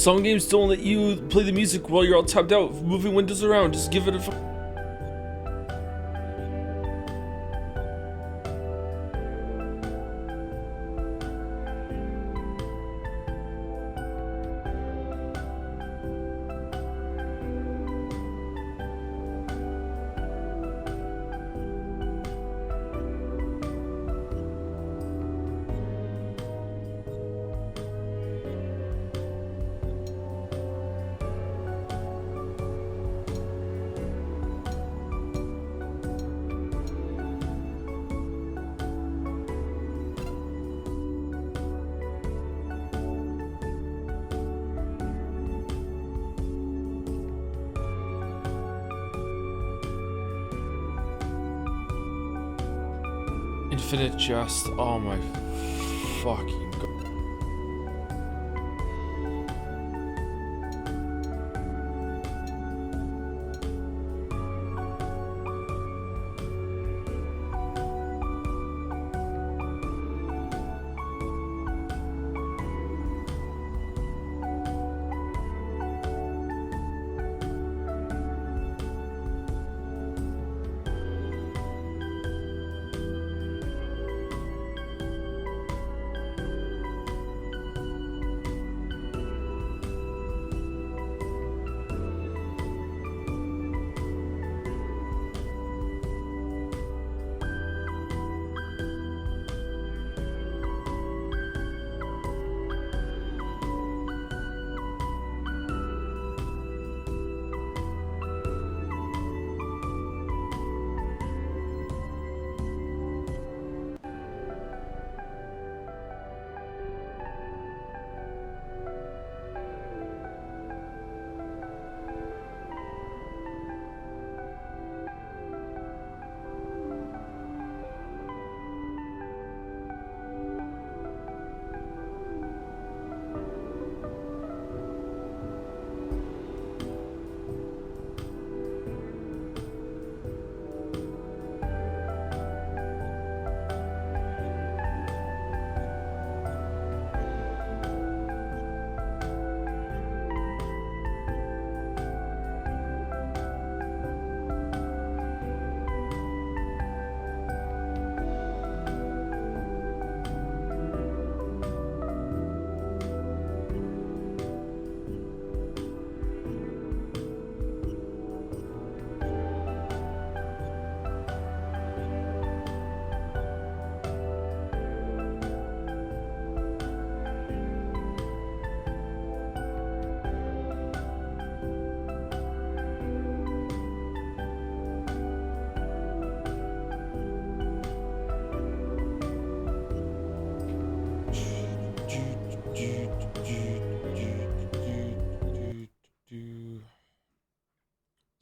Some games don't let you play the music while you're all tapped out, moving windows around. Just give it a Infinite Jest. Oh my fucking god.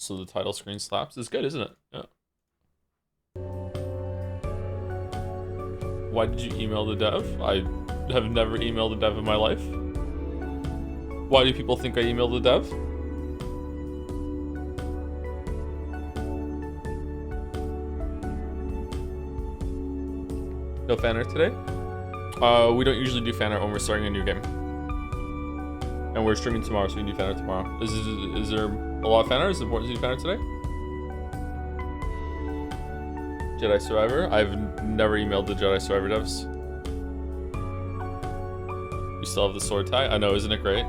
So the title screen slaps. It's good, isn't it? Yeah. Why did you email the dev? I have never emailed a dev in my life. Why do people think I emailed the dev? No fan art today? We don't usually do fan art when we're starting a new game. And we're streaming tomorrow, so we can do fan art tomorrow. Is there a lot of fan art? Is it important to do fan art today? Jedi Survivor? I've never emailed the Jedi Survivor devs. We still have the sword tie? I know, isn't it great?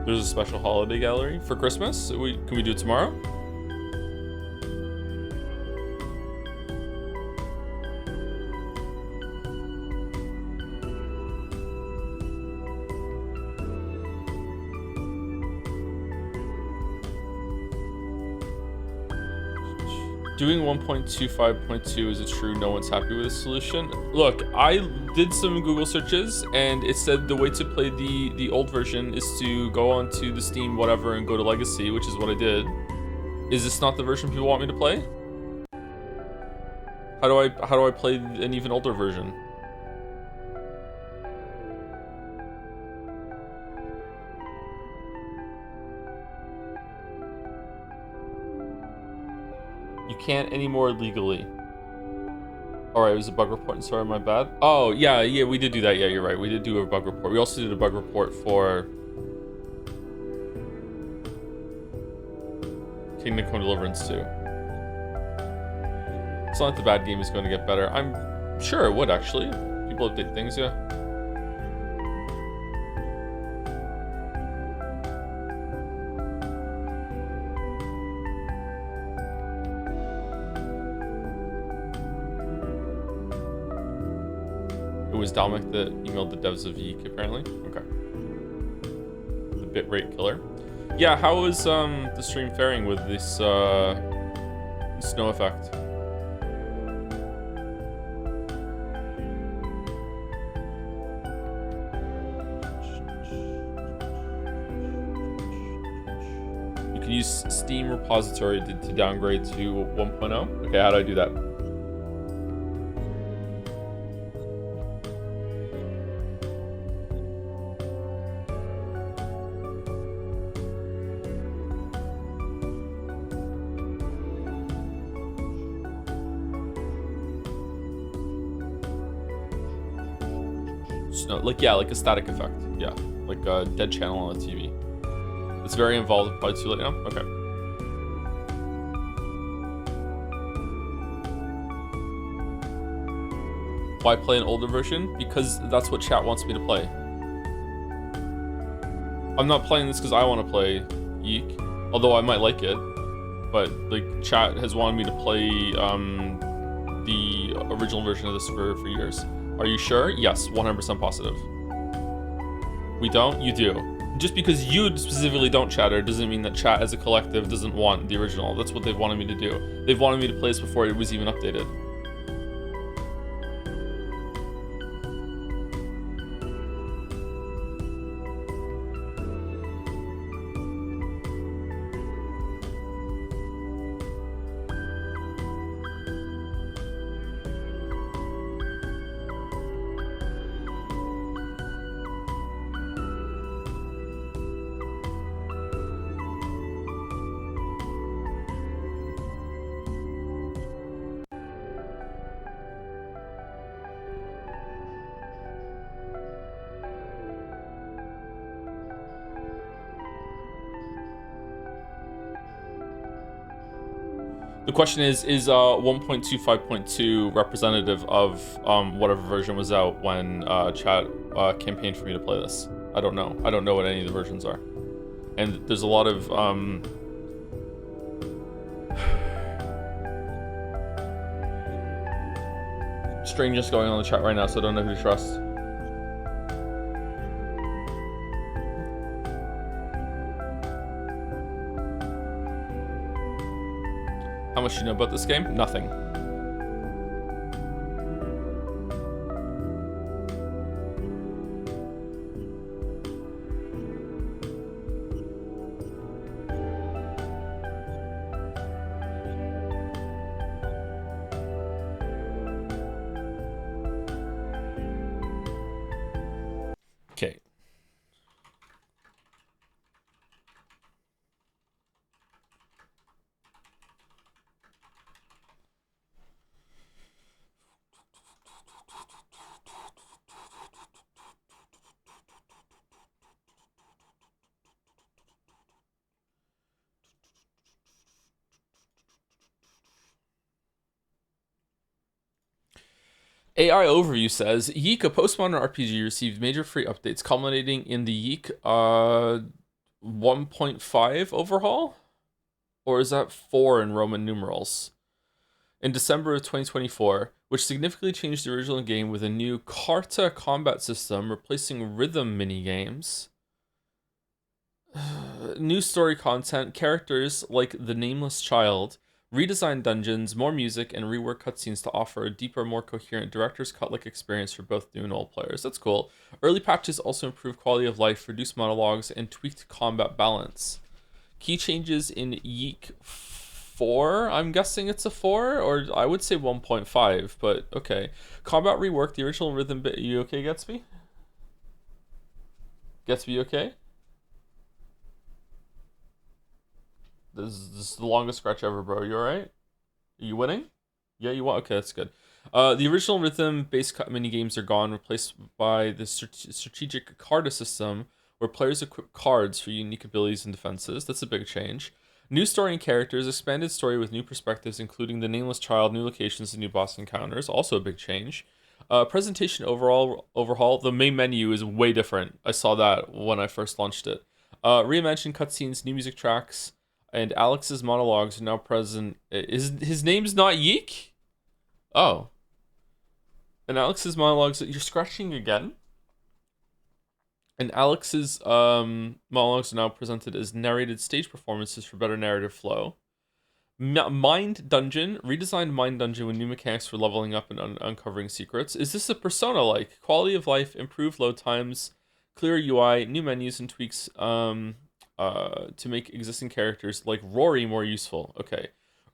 There's a special holiday gallery for Christmas. Can we do it tomorrow? Doing 1.25.2 is it true no one's happy with the solution? Look, I did some Google searches and it said the way to play the old version is to go onto the Steam whatever and go to Legacy, which is what I did. Is this not the version people want me to play? How do I play an even older version? You can't anymore legally. Alright, it was a bug report, sorry, my bad. Oh, yeah, we did do that. Yeah, you're right. We did do a bug report. We also did a bug report for Kingdom Come Deliverance 2. It's not like the bad game is going to get better. I'm sure it would, actually. People update things, yeah. It was Dominic that emailed the devs of YIIK, apparently. Okay. The bitrate killer. Yeah, how is the stream faring with this snow effect? You can use Steam repository to downgrade to 1.0. Okay, how do I do that? Like, yeah, like a static effect. Yeah, like a dead channel on the TV. It's very involved, probably too late now? Okay. Why play an older version? Because that's what chat wants me to play. I'm not playing this because I want to play YIIK, although I might like it. But, like, chat has wanted me to play the original version of this for years. Are you sure? Yes, 100% positive. We don't? You do. Just because you specifically don't chatter doesn't mean that chat as a collective doesn't want the original. That's what they've wanted me to do. They've wanted me to play this before it was even updated. The question is 1.25.2 representative of whatever version was out when chat campaigned for me to play this? I don't know. I don't know what any of the versions are. And there's a lot of strangeness going on in the chat right now, so I don't know who to trust. How much do you know about this game? Nothing. Okay. AI Overview says, YIIK, a postmodern RPG, received major free updates, culminating in the YIIK 1.5 overhaul? Or is that 4 in Roman numerals? In December of 2024, which significantly changed the original game with a new Carta combat system, replacing rhythm minigames. New story content, characters like the Nameless Child, redesigned dungeons, more music, and reworked cutscenes to offer a deeper, more coherent director's cut-like experience for both new and old players. That's cool. Early patches also improved quality of life, reduced monologues, and tweaked combat balance. Key changes in YIIK 4, I'm guessing it's a 4, or I would say 1.5, but okay. Combat reworked, the original rhythm bit. You okay, Gatsby? Gatsby, okay? This is the longest scratch ever, bro. You alright? Are you winning? Yeah, you won. Okay, that's good. The original rhythm-based mini games are gone, replaced by the strategic card system, where players equip cards for unique abilities and defenses. That's a big change. New story and characters, expanded story with new perspectives, including the nameless child, new locations, and new boss encounters. Also a big change. Presentation overall overhaul. The main menu is way different. I saw that when I first launched it. Reimagined cutscenes, new music tracks, and Alex's monologues are now present. Is his name's not YIIK? Oh, and Alex's monologues. You're scratching again. And Alex's monologues are now presented as narrated stage performances for better narrative flow. Mind Dungeon, redesigned Mind Dungeon with new mechanics for leveling up and uncovering secrets. Is this a Persona like? Quality of life, improved load times, clearer UI, new menus and tweaks to make existing characters like Rory more useful. Okay.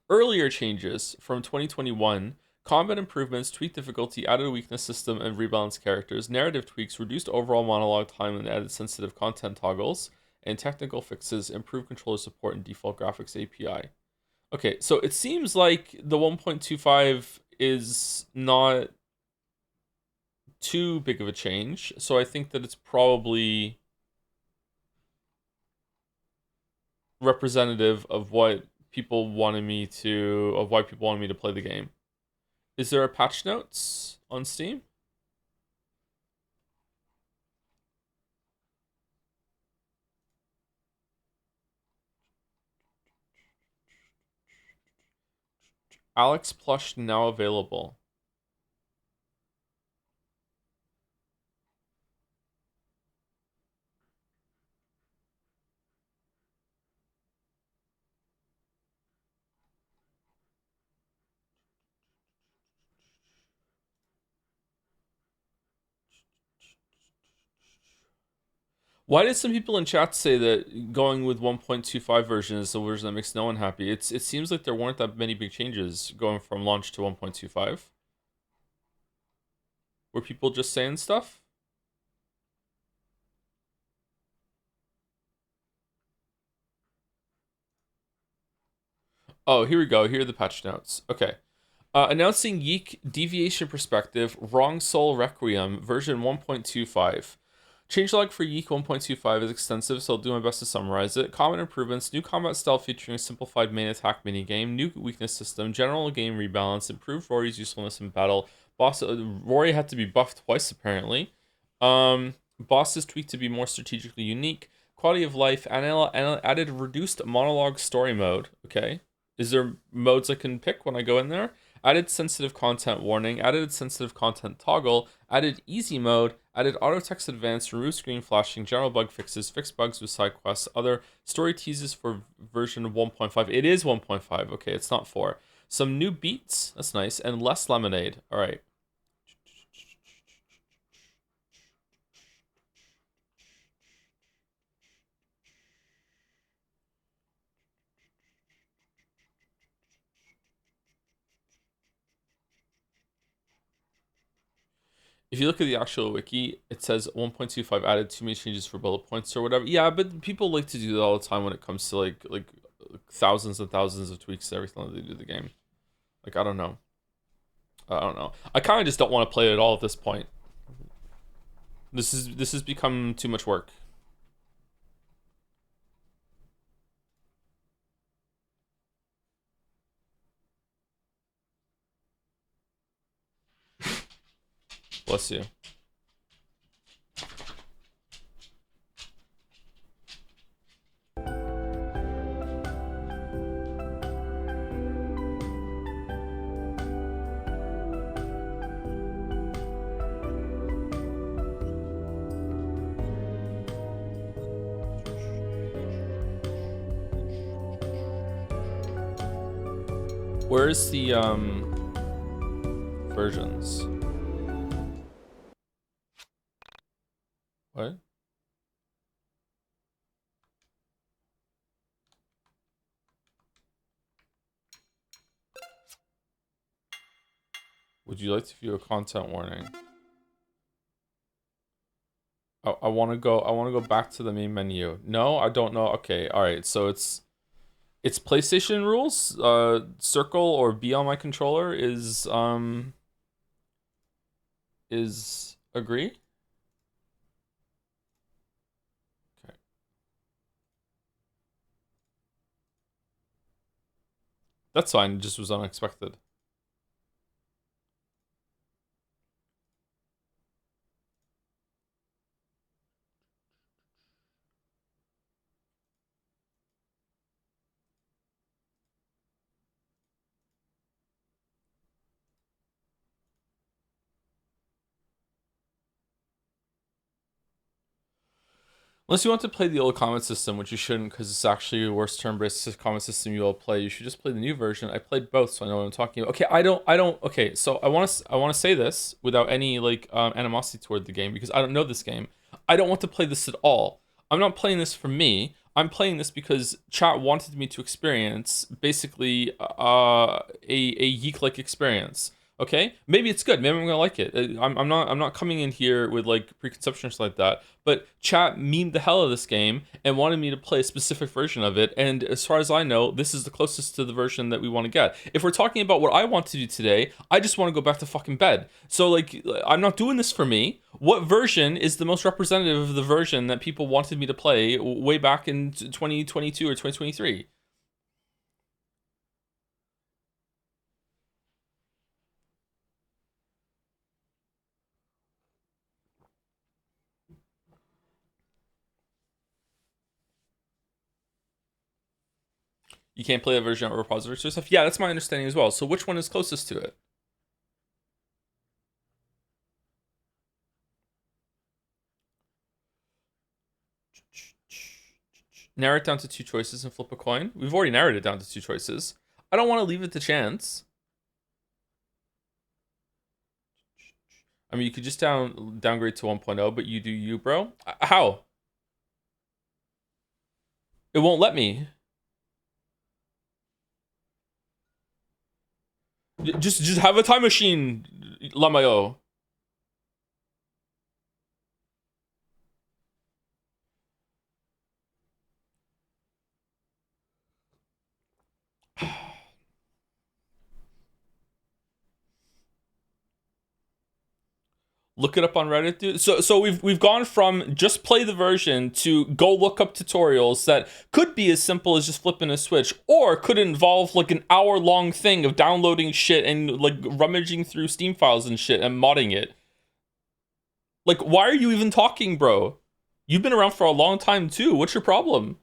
Earlier changes from 2021, combat improvements, tweaked difficulty, added a weakness system, and rebalanced characters, narrative tweaks, reduced overall monologue time, and added sensitive content toggles, and technical fixes, improved controller support, and default graphics API. Okay, so it seems like the 1.25 is not too big of a change, so I think that it's probably representative of what people wanted me to, of why people wanted me to play the game. Is there a patch notes on Steam? Alex plush now available. Why did some people in chat say that going with 1.25 version is the version that makes no one happy? It seems like there weren't that many big changes going from launch to 1.25. Were people just saying stuff? Oh, here we go. Here are the patch notes. Okay. Announcing YIIK Deviation Perspective Wrong Soul Requiem version 1.25. Changelog for YIIK 1.25 is extensive, so I'll do my best to summarize it. Common improvements, new combat style featuring a simplified main attack minigame, new weakness system, general game rebalance, improved Rory's usefulness in battle. Rory had to be buffed twice apparently. Bosses tweaked to be more strategically unique. Quality of life, added reduced monologue story mode. Okay. Is there modes I can pick when I go in there? Added sensitive content warning, added sensitive content toggle, added easy mode, added auto text advanced, remove screen flashing, general bug fixes, fixed bugs with side quests, other story teases for version 1.5. It is 1.5. Okay, it's not 4. Some new beats, that's nice, and less lemonade. All right. If you look at the actual wiki, it says 1.25 added too many changes for bullet points or whatever. Yeah, but people like to do that all the time when it comes to like thousands and thousands of tweaks to everything that they do to the game. Like I don't know. I don't know. I kind of just don't want to play it at all at this point. This has become too much work. Bless you. Where's the versions? What? Would you like to view a content warning? I want to go back to the main menu. No, I don't know. Okay, all right. So it's It's PlayStation rules. Circle or B on my controller is agree. Okay. That's fine. It just was unexpected. Unless you want to play the old comment system, which you shouldn't because it's actually a worse turn-based comment system you all play. You should just play the new version. I played both, so I know what I'm talking about. Okay, I don't. Okay, so I want to say this without any like animosity toward the game because I don't know this game. I don't want to play this at all. I'm not playing this for me. I'm playing this because chat wanted me to experience basically a YIIK like experience. Okay, maybe it's good. Maybe I'm gonna like it. I'm not coming in here with like preconceptions like that. But chat memed the hell of this game and wanted me to play a specific version of it. And as far as I know, this is the closest to the version that we want to get. If we're talking about what I want to do today, I just want to go back to fucking bed. So like, I'm not doing this for me. What version is the most representative of the version that people wanted me to play way back in 2022 or 2023? You can't play a version of repository stuff. Yeah, that's my understanding as well. So which one is closest to it? Narrow it down to two choices and flip a coin. We've already narrowed it down to two choices. I don't want to leave it to chance. I mean, you could just downgrade to 1.0, but you do you, bro. How? It won't let me. Just have a time machine, Lamayo. Look it up on Reddit, dude. So we've gone from just play the version to go look up tutorials that could be as simple as just flipping a switch, or could involve like an hour-long thing of downloading shit and like rummaging through Steam files and shit and modding it. Like, why are you even talking, bro? You've been around for a long time too. What's your problem?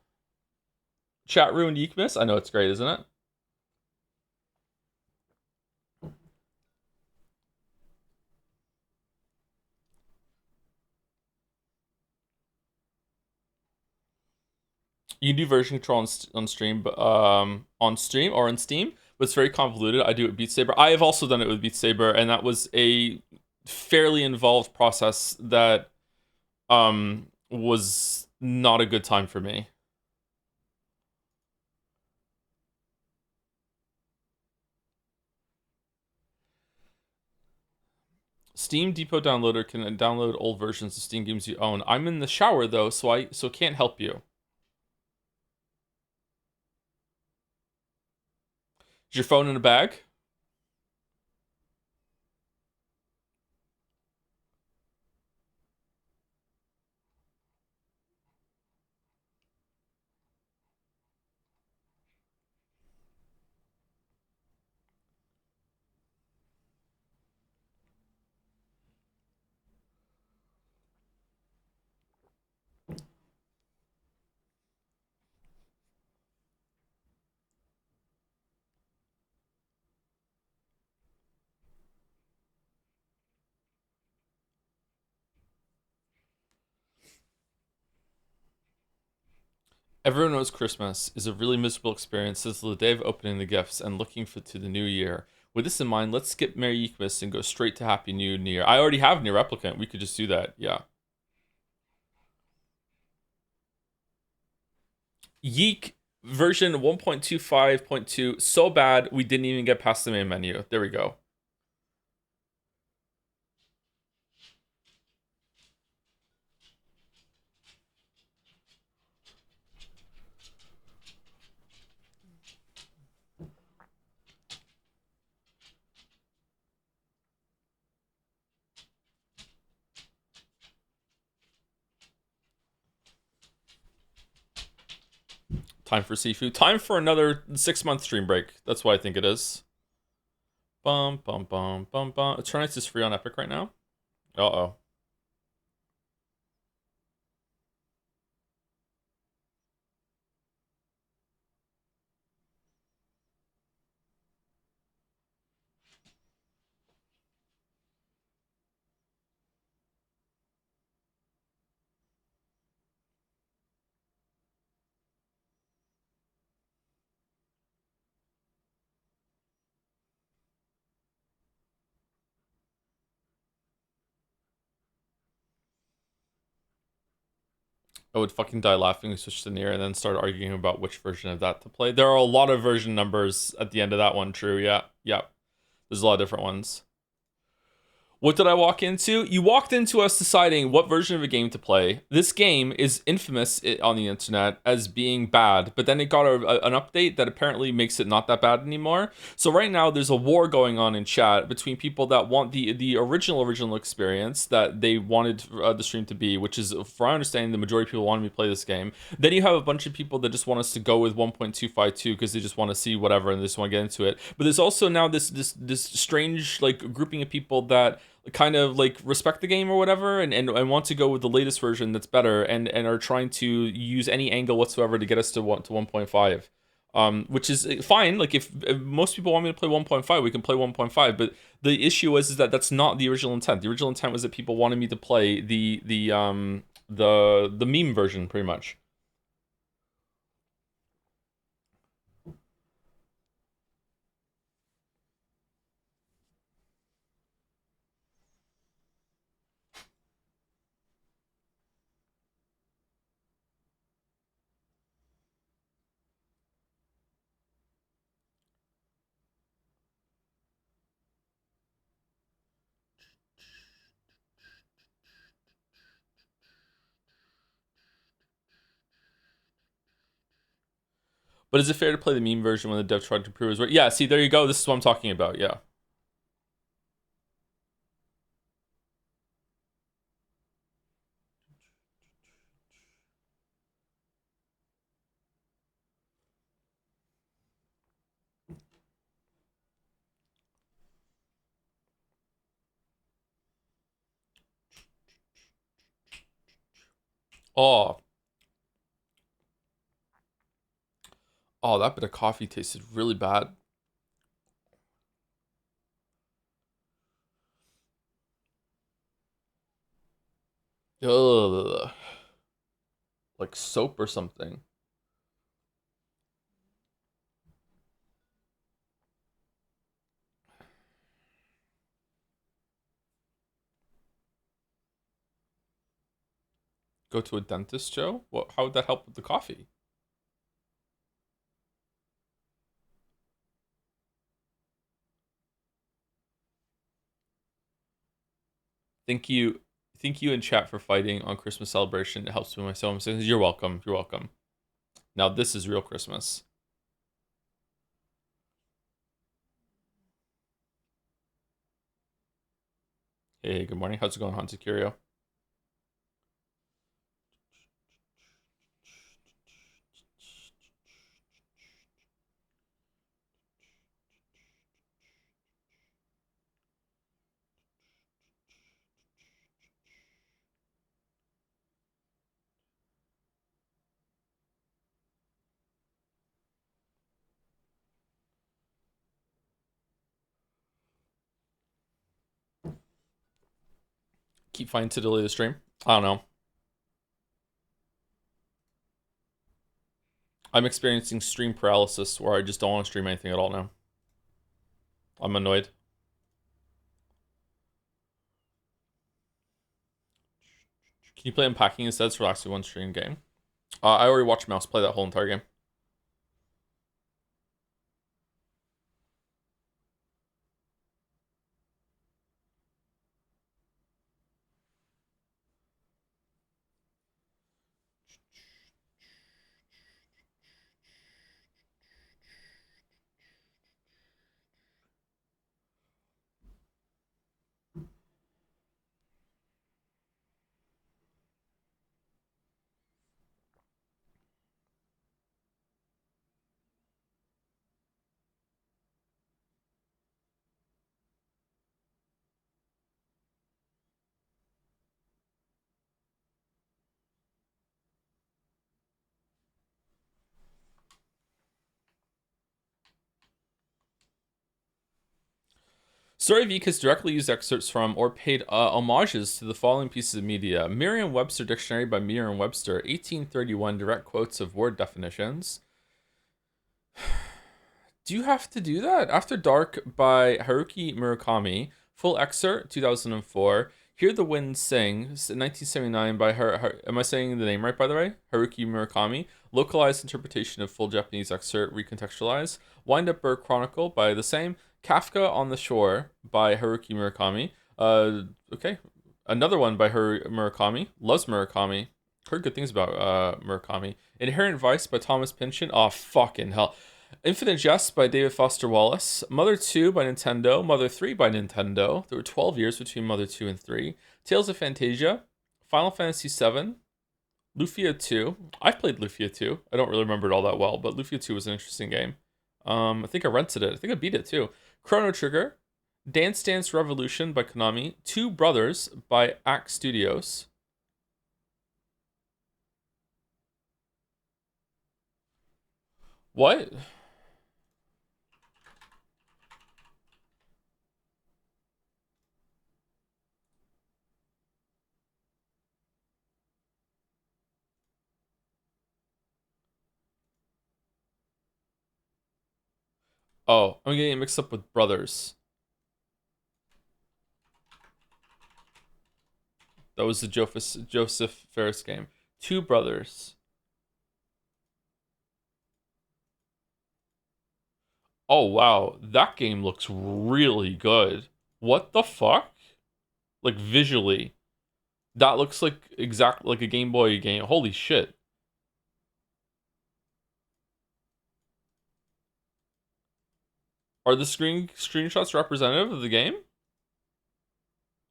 Chat ruined Yiikmas? I know it's great, isn't it? You can do version control on stream, but on stream or on Steam, but it's very convoluted. I do it with Beat Saber. I have also done it with Beat Saber, and that was a fairly involved process that was not a good time for me. Steam Depot downloader can download old versions of Steam games you own. I'm in the shower though, so can't help you. Is your phone in a bag? Everyone knows Christmas is a really miserable experience since the day of opening the gifts and looking for to the new year. With this in mind, let's skip Merry Yiikmas and go straight to Happy New Year. I already have Near Replicant. We could just do that. Yeah. YIIK version 1.25.2 so bad we didn't even get past the main menu. There we go. Time for seafood. Time for another 6-month stream break. That's what I think it is. Bum bum bum bum bum. Eternite is free on Epic right now. Uh-oh. I would fucking die laughing and switch to Nier and then start arguing about which version of that to play. There are a lot of version numbers at the end of that one, true, yeah. Yeah. There's a lot of different ones. What did I walk into? You walked into us deciding what version of a game to play. This game is infamous on the internet as being bad, but then it got an update that apparently makes it not that bad anymore. So right now there's a war going on in chat between people that want the original experience that they wanted the stream to be, which is, for our understanding, the majority of people wanted me to play this game. Then you have a bunch of people that just want us to go with 1.252 because they just want to see whatever and they just want to get into it. But there's also now this strange like grouping of people that kind of like respect the game or whatever and want to go with the latest version that's better and are trying to use any angle whatsoever to get us to 1.5, which is fine. Like if most people want me to play 1.5, we can play 1.5, but the issue is that that's not the original intent. The original intent was that people wanted me to play the meme version pretty much. But is it fair to play the meme version when the dev tried to improve his work? Yeah, see, there you go. This is what I'm talking about. Yeah. Oh, oh, that bit of coffee tasted really bad. Ugh. Like soap or something. Go to a dentist, Joe? What? How would that help with the coffee? Thank you, thank you in chat for fighting on Christmas celebration. It helps me with my sewing sickness. You're welcome. You're welcome. Now this is real Christmas. Hey, good morning. How's it going, Haunted Curio? Keep fighting to delay the stream. I don't know. I'm experiencing stream paralysis where I just don't want to stream anything at all now. I'm annoyed. Can you play Unpacking instead? It's relaxing one stream game. I already watched Mouse play that whole entire game. Story of YIIK has directly used excerpts from or paid homages to the following pieces of media: Merriam-Webster Dictionary by Merriam-Webster, 1831 direct quotes of word definitions. Do you have to do that? After Dark by Haruki Murakami, full excerpt, 2004. Hear the Wind Sing, 1979 by am I saying the name right, by the way? Haruki Murakami. Localized interpretation of full Japanese excerpt, recontextualized. Wind Up Bird Chronicle by the same. Kafka on the Shore by Haruki Murakami. Okay. Another one by Murakami. Loves Murakami. Heard good things about Murakami. Inherent Vice by Thomas Pynchon. Oh, fucking hell. Infinite Jest by David Foster Wallace. Mother 2 by Nintendo. Mother 3 by Nintendo. There were 12 years between Mother 2 and 3. Tales of Fantasia. Final Fantasy 7. Lufia 2. I've played Lufia 2. I don't really remember it all that well, but Lufia 2 was an interesting game. I think I rented it. I think I beat it too. Chrono Trigger. Dance Dance Revolution by Konami. Two Brothers by Act Studios. What? Oh, I'm getting it mixed up with Brothers. That was the Joseph Ferris game. Two Brothers. Oh wow, that game looks really good. What the fuck? Like visually, that looks like exactly like a Game Boy game. Holy shit. Are the screenshots representative of the game?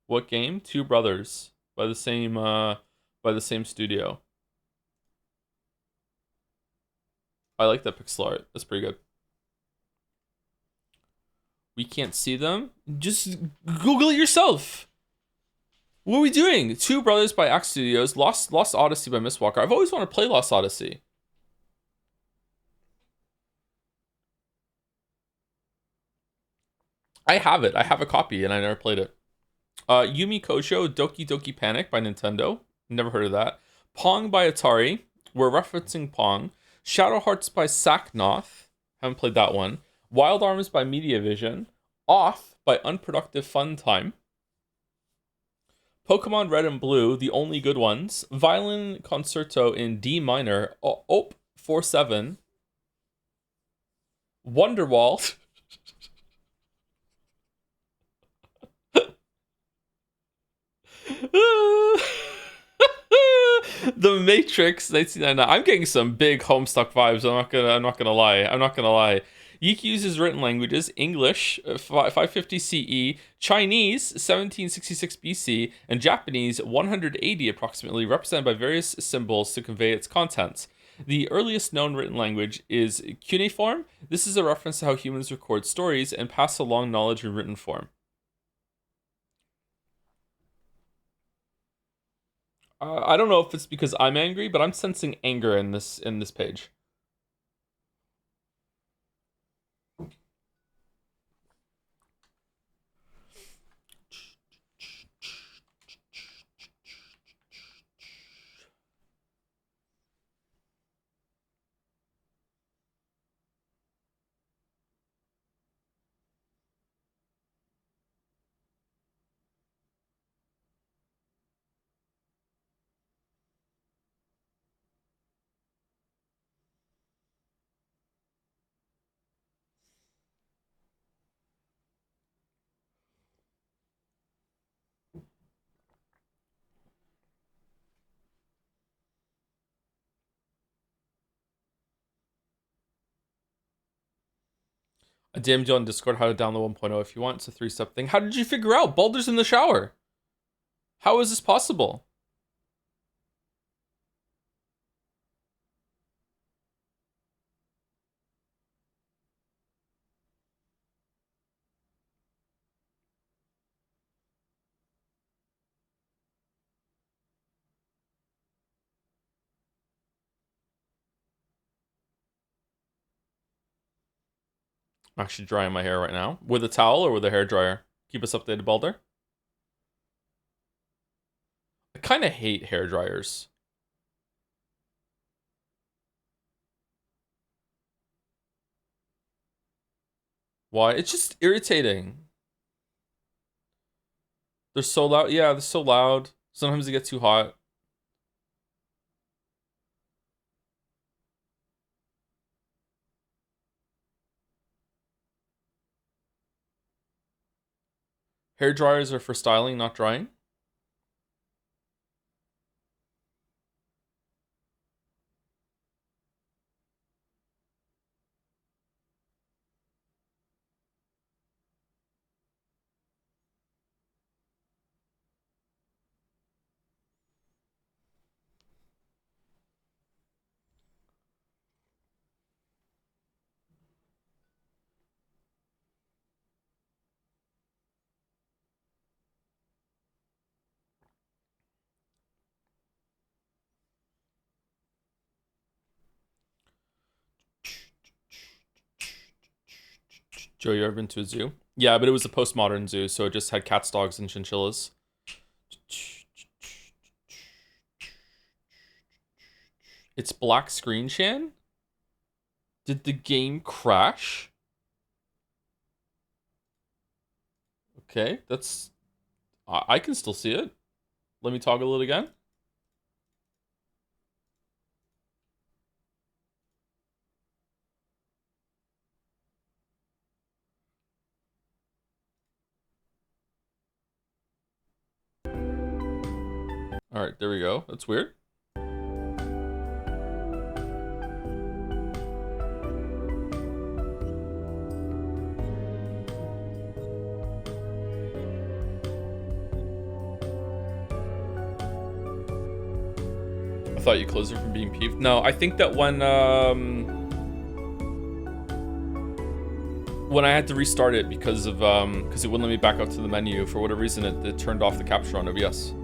What game? Two Brothers by the same studio. I like that pixel art. That's pretty good. We can't see them. Just Google it yourself. What are we doing? Two Brothers by Axe Studios. Lost Odyssey by Mistwalker. I've always wanted to play Lost Odyssey. I have it. I have a copy and I never played it. Yumi Kojo Doki Doki Panic by Nintendo. Never heard of that. Pong by Atari. We're referencing Pong. Shadow Hearts by Sacknoth. Haven't played that one. Wild Arms by Mediavision. Off by Unproductive Fun Time. Pokemon Red and Blue, the only good ones. Violin Concerto in D minor. Op 47. Wonderwall. The Matrix 1999. I'm getting some big Homestuck vibes. I'm not gonna lie. I'm not gonna lie. YIIK uses written languages: English 550 CE, Chinese 1766 BC, and Japanese 180 approximately, represented by various symbols to convey its contents. The earliest known written language is cuneiform. This is a reference to how humans record stories and pass along knowledge in written form. I don't know if it's because I'm angry, but I'm sensing anger in this page. I DM'd you on Discord how to download 1.0 if you want. It's a three-step thing. How did you figure out Baldur's in the shower? How is this possible? I'm actually drying my hair right now. With a towel or with a hair dryer? Keep us updated, Balder. I kind of hate hair dryers. Why? It's just irritating. They're so loud. Yeah, they're so loud. Sometimes they get too hot. Hair dryers are for styling, not drying. Joe, you ever been to a zoo? Yeah, but it was a postmodern zoo, so it just had cats, dogs, and chinchillas. It's black screen, Shan? Did the game crash? Okay, that's... I can still see it. Let me toggle it again. All right, there we go. That's weird. I thought you closed it from being peeved. No, I think that when I had to restart it because of because it wouldn't let me back up to the menu for whatever reason, it turned off the capture on OBS.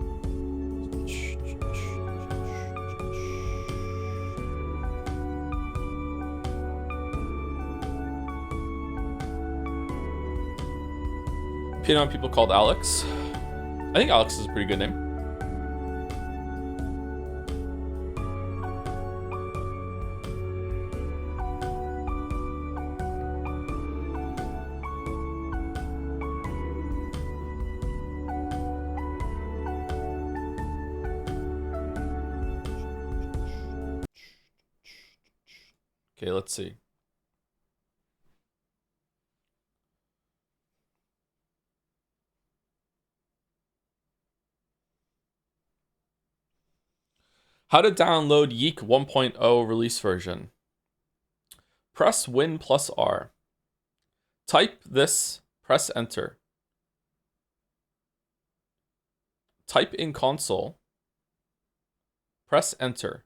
Opinion on people called Alex. I think Alex is a pretty good name. Okay, let's see. How to download YIIK 1.0 release version. Press Win plus R. Type this, press enter. Type in console. Press enter.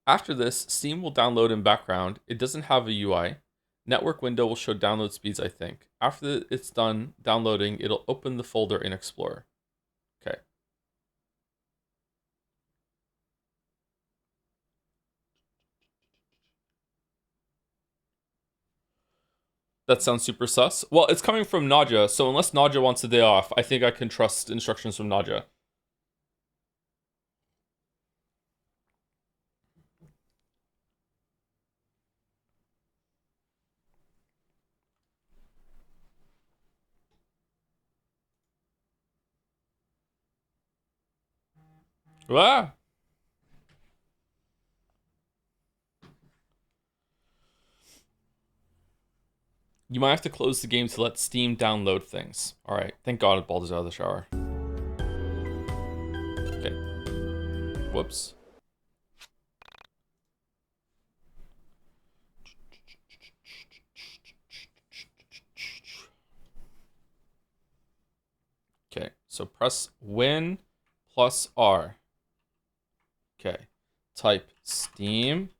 After this, Steam will download in background. It doesn't have a UI. Network window will show download speeds, I think. After it's done downloading, it'll open the folder in Explorer. Okay. That sounds super sus. Well, it's coming from Naja, so unless Naja wants a day off, I think I can trust instructions from Naja. Ah! You might have to close the game to let Steam download things. Alright, thank God Baldur's out of the shower. Okay. Whoops. Okay, so press Win plus R. Okay, type Steam.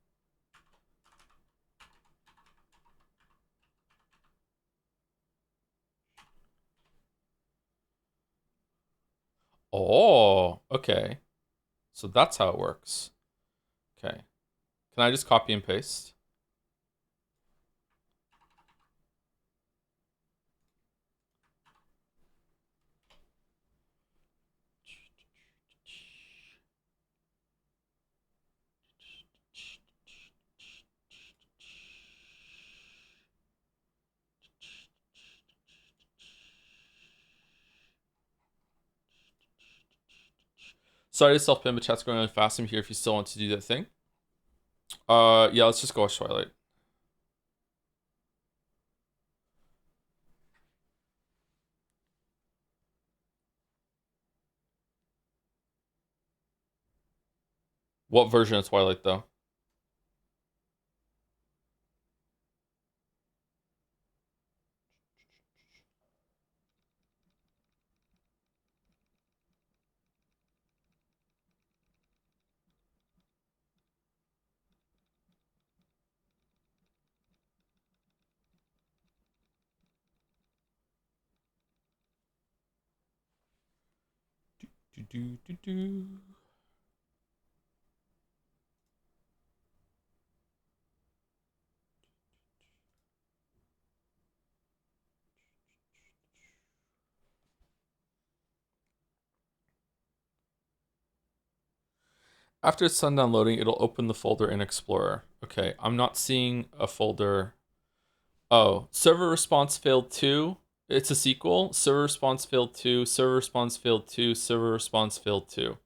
Oh, okay. So that's how it works. Okay. Can I just copy and paste? Sorry to self-pin, but chat's going really fast. I'm here if you still want to do that thing. Yeah, let's just go watch Twilight. What version of Twilight, though? Do, do, do, do. After it's done downloading, it'll open the folder in Explorer. Okay, I'm not seeing a folder. Oh, server response failed 2. It's a sequel. Server response failed 2. Server response failed 2. Server response failed 2.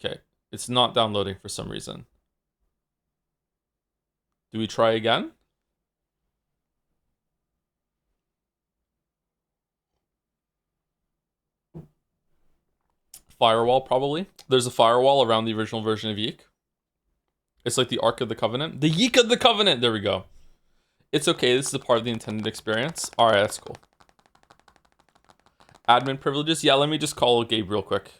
Okay, it's not downloading for some reason. Do we try again? Firewall, probably. There's a firewall around the original version of YIIK. It's like the Ark of the Covenant. The YIIK of the Covenant! There we go. It's okay, this is a part of the intended experience. Alright, that's cool. Admin privileges? Yeah, let me just call Gabe real quick.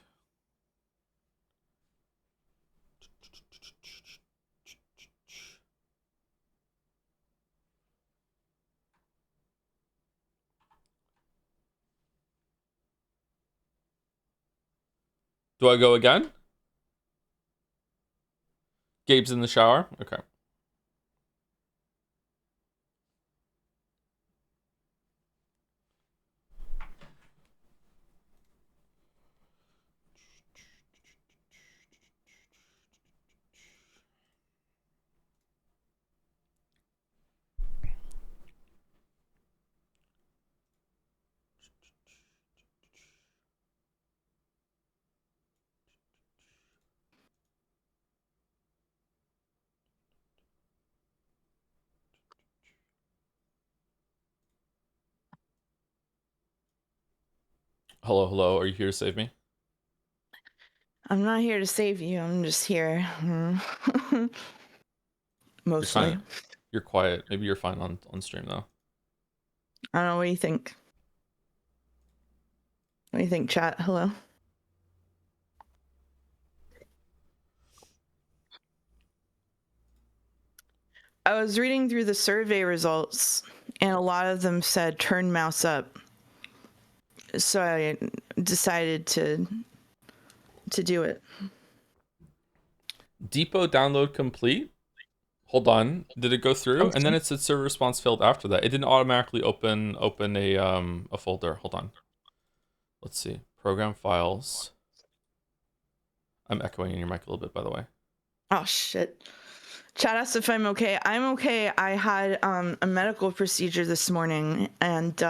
Do I go again? Gabe's in the shower? Okay. Hello, hello. Are you here to save me? I'm not here to save you. I'm just here. Mostly. You're quiet. Maybe you're fine on stream, though. I don't know. What do you think? What do you think, chat? Hello? I was reading through the survey results, and a lot of them said turn mouse up. So I decided to do it. Depot download complete. Hold on. Did it go through? Okay. And then it said server response failed after that. It didn't automatically open a folder. Hold on. Let's see. Program files. I'm echoing in your mic a little bit, by the way. Oh shit. Chat asked if I'm okay. I'm okay. I had a medical procedure this morning and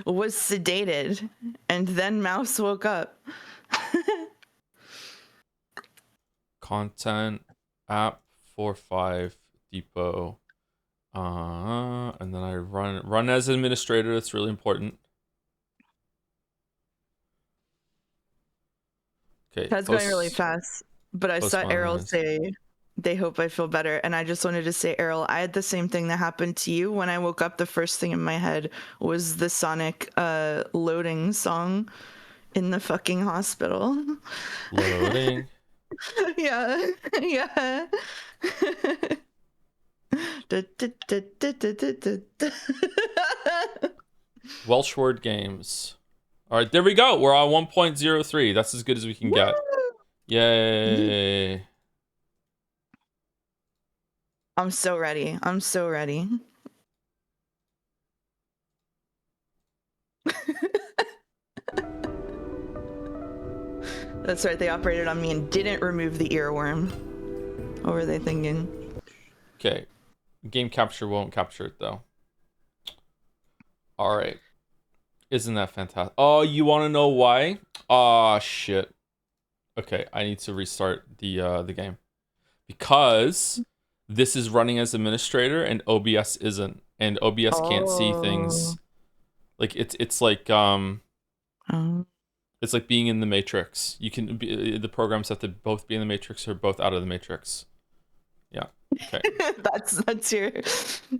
was sedated, and then mouse woke up. Content app 45 depot. And then I run as administrator. That's really important. Okay. That's going really fast. But I saw Errol say they hope I feel better, and I just wanted to say, Errol, I had the same thing that happened to you. When I woke up, the first thing in my head was the Sonic loading song in the fucking hospital. Loading. Yeah. Yeah. Welsh word games. All right, there we go. We're on 1.03. That's as good as we can get. Yay. I'm so ready. I'm so ready. That's right. They operated on me and didn't remove the earworm. What were they thinking? Okay. Game capture won't capture it, though. All right. Isn't that fantastic? Oh, you want to know why? Oh shit. Okay, I need to restart the game because this is running as administrator and OBS isn't, and OBS can't see Oh. things. Like Um, it's like being in the Matrix. You can be, the programs have to both be in the Matrix or both out of the Matrix. Yeah. Okay.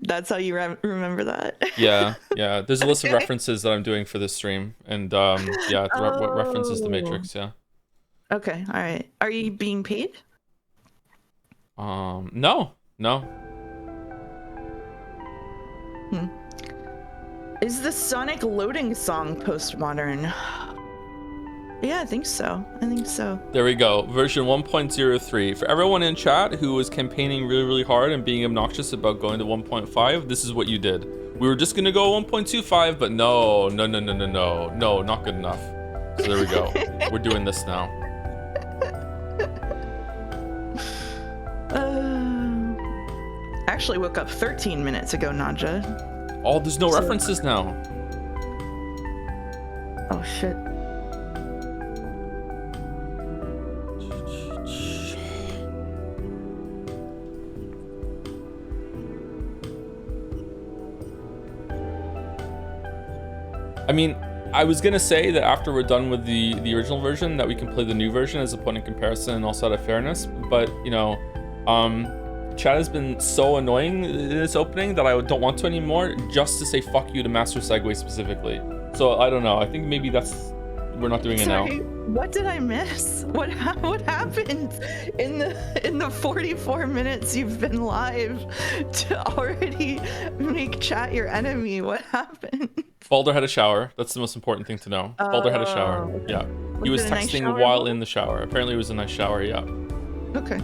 that's how you remember that. Yeah, yeah. There's a list of Okay. references that I'm doing for this stream, and yeah, what references the Oh. Matrix? Yeah. Okay. All right. Are you being paid? No, no. Hmm. Is the Sonic loading song postmodern? Yeah, I think so. I think so. There we go. Version 1.03. For everyone in chat who was campaigning really, really hard and being obnoxious about going to 1.5, this is what you did. We were just gonna go 1.25, but no, no, no, no, no, no, no, not good enough. So there we go. We're doing this now. I actually woke up 13 minutes ago, Nadja. Oh, there's no references now. Oh shit. I mean, I was gonna say that after we're done with the original version, that we can play the new version as a point of comparison and also out of fairness. But you know, chat has been so annoying in this opening that I don't want to anymore. Just to say fuck you to Master Segway specifically. So I don't know. I think maybe we're not doing it now. What did I miss? What happened in the 44 minutes you've been live to already make chat your enemy? What happened? Balder had a shower. That's the most important thing to know. Balder had a shower. Okay. Yeah. He was texting nice while in the shower. Apparently it was a nice shower, yeah. Okay.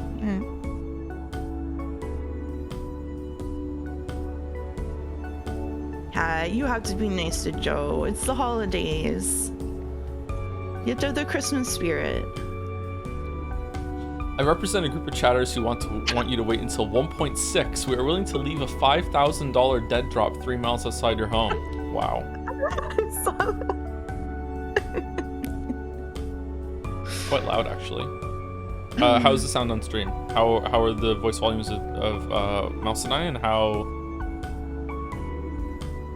You have to be nice to Joe. It's the holidays. You have to have the Christmas spirit. I represent a group of chatters who want you to wait until 1.6. We are willing to leave a $5,000 dead drop 3 miles outside your home. Wow. Quite loud, actually. How's the sound on stream? How are the voice volumes of Mouse and I, and how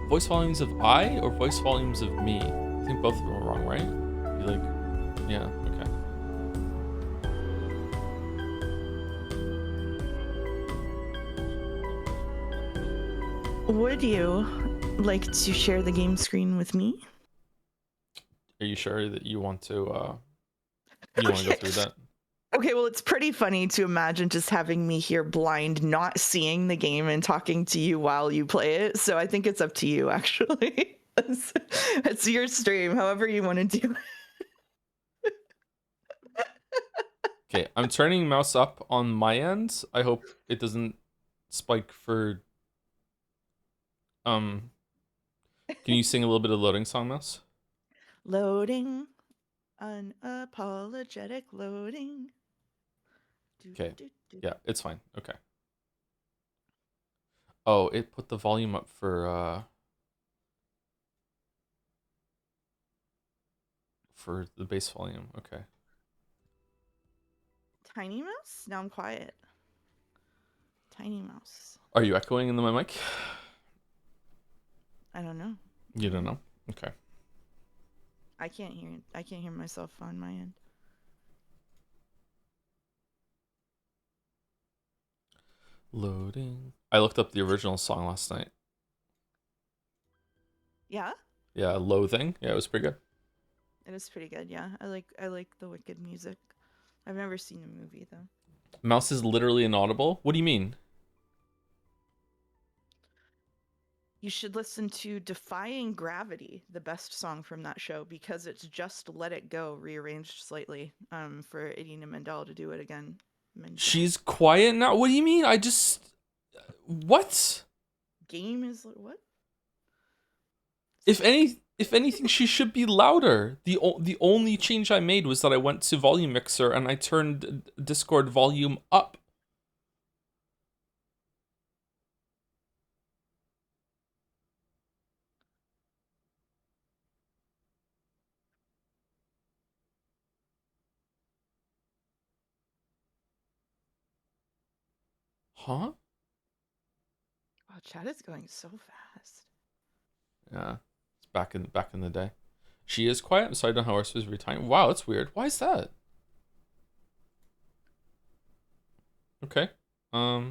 voice volumes of I or voice volumes of me? I think both of them are wrong, right? Like, yeah, okay. Would you like to share the game screen with me? Are you sure that you want to go through that? Okay, well, it's pretty funny to imagine just having me here blind, not seeing the game and talking to you while you play it. So I think it's up to you, actually. It's your stream, however you want to do it. Okay, I'm turning mouse up on my end. I hope it doesn't spike for... Can you sing a little bit of loading song, Mouse? Loading. Unapologetic loading. Okay. Yeah, it's fine. Okay. Oh, it put the volume up for the bass volume. Okay. Tiny mouse? Now I'm quiet. Tiny mouse. Are you echoing into my mic? I don't know. You don't know? Okay. I can't hear myself on my end. Loading. I looked up the original song last night. Yeah? Yeah, Loathing. Yeah, it was pretty good. It is pretty good, yeah. I like the wicked music. I've never seen the movie though. Mouse is literally inaudible? What do you mean? You should listen to Defying Gravity, the best song from that show, because it's just Let It Go rearranged slightly for Idina Menzel to do it again. She's quiet now? What do you mean? What? Game is what? If anything, she should be louder. The only change I made was that I went to volume mixer and I turned Discord volume up. Huh? Wow, chat is going so fast. Yeah, it's back in the day. She is quiet, so I don't know how we're supposed to be tiny. Wow, that's weird. Why is that? Okay. All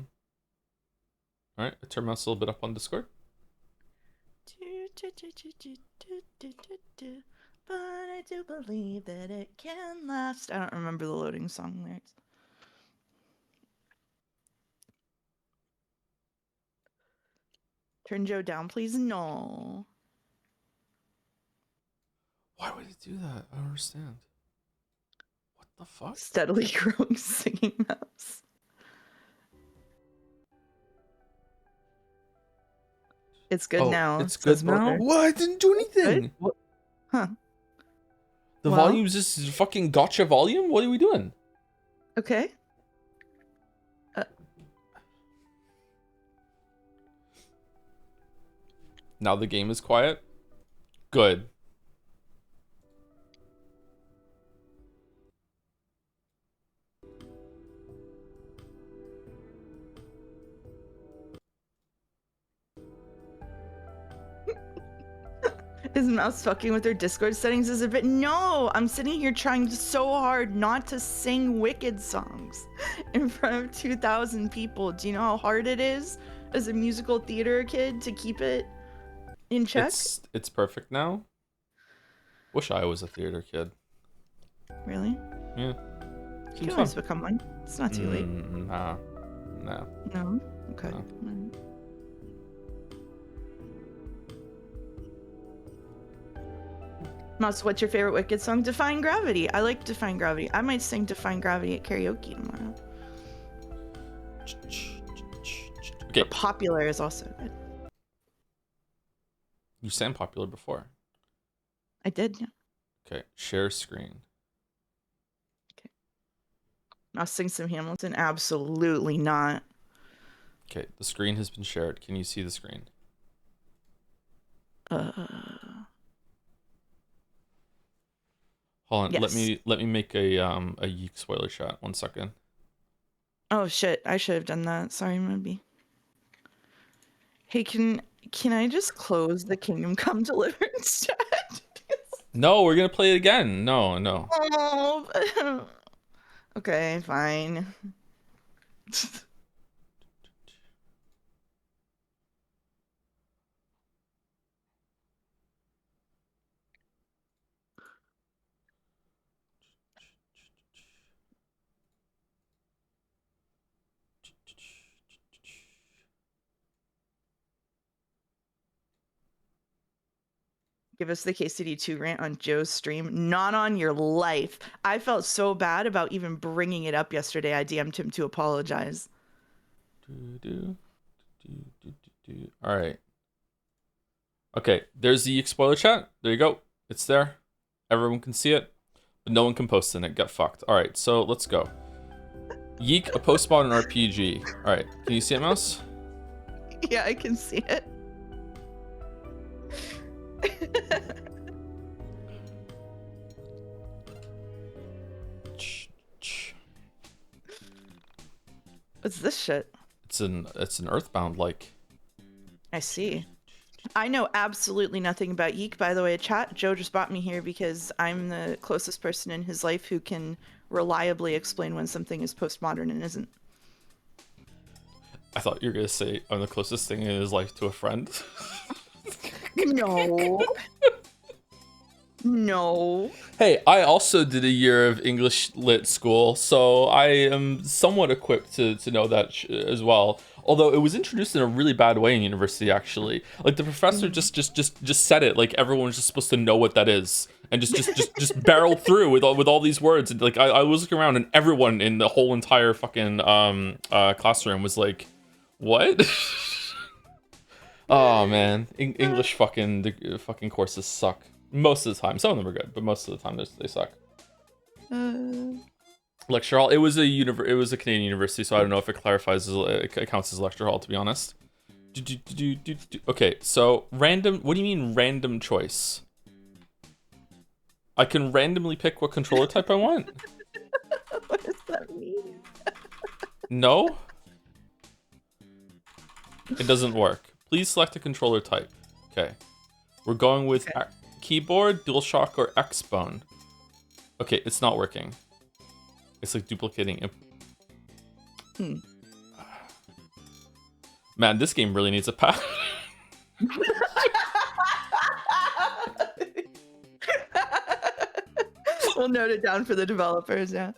right. I turn my mouse a little bit up on Discord. But I do believe that it can last. I don't remember the loading song lyrics. Turn Joe down, please. No. Why would he do that? I don't understand. What the fuck? Steadily growing singing mouse. It's good now. It's good now? What? I didn't do anything. Huh. The volume's just fucking gotcha volume? What are we doing? Okay. Now the game is quiet? Good. Is mouse fucking with their Discord settings is a bit. No, I'm sitting here trying so hard not to sing Wicked songs in front of 2,000 people. Do you know how hard it is as a musical theater kid to keep it in check? It's perfect now. Wish I was a theater kid. Really? Yeah. You can always become one. It's not too late. Nah. No? Okay. No. Mouse, what's your favorite Wicked song? Defying Gravity. I like Defying Gravity. I might sing Defying Gravity at karaoke tomorrow. Okay. But Popular is also good. You sang Popular before. I did, yeah. Okay, share screen. Okay. I'll sing some Hamilton. Absolutely not. Okay, the screen has been shared. Can you see the screen? Hold on. Yes. Let me make a YIIK spoiler shot. 1 second. Oh shit! I should have done that. Sorry, Moby. Hey, can I just close the Kingdom Come Deliverance chat? No, we're gonna play it again. No. Oh. Okay, fine. Give us the KCD2 rant on Joe's stream. Not on your life. I felt so bad about even bringing it up yesterday. I DM'd him to apologize. All right. Okay, there's the YIIK spoiler chat. There you go. It's there. Everyone can see it, but no one can post in it. Get fucked. All right, so let's go. YIIK, a postmodern RPG. All right, can you see it, Mouse? Yeah, I can see it. What's this shit? It's an Earthbound like. I see. I know absolutely nothing about YIIK, by the way. Chat, Joe just brought me here because I'm the closest person in his life who can reliably explain when something is postmodern and isn't. I thought you were gonna say I'm the closest thing in his life to a friend. No. No. Hey, I also did a year of English lit school, so I am somewhat equipped to know that as well. Although it was introduced in a really bad way in university, actually. Like the professor just said it like everyone's just supposed to know what that is, and just barrel through with all these words. And like I was looking around, and everyone in the whole entire fucking classroom was like, "What?" Oh man, English the fucking courses suck. Most of the time. Some of them are good, but most of the time they suck. Lecture hall. It was a Canadian university, so I don't know if it counts as lecture hall, to be honest. Okay, so random. What do you mean random choice? I can randomly pick what controller type I want. What does that mean? No. It doesn't work. Please select a controller type. Okay. We're going with keyboard, DualShock, or Xbone. Okay, it's not working. It's like duplicating. Man, this game really needs a patch. We'll note it down for the developers, yeah.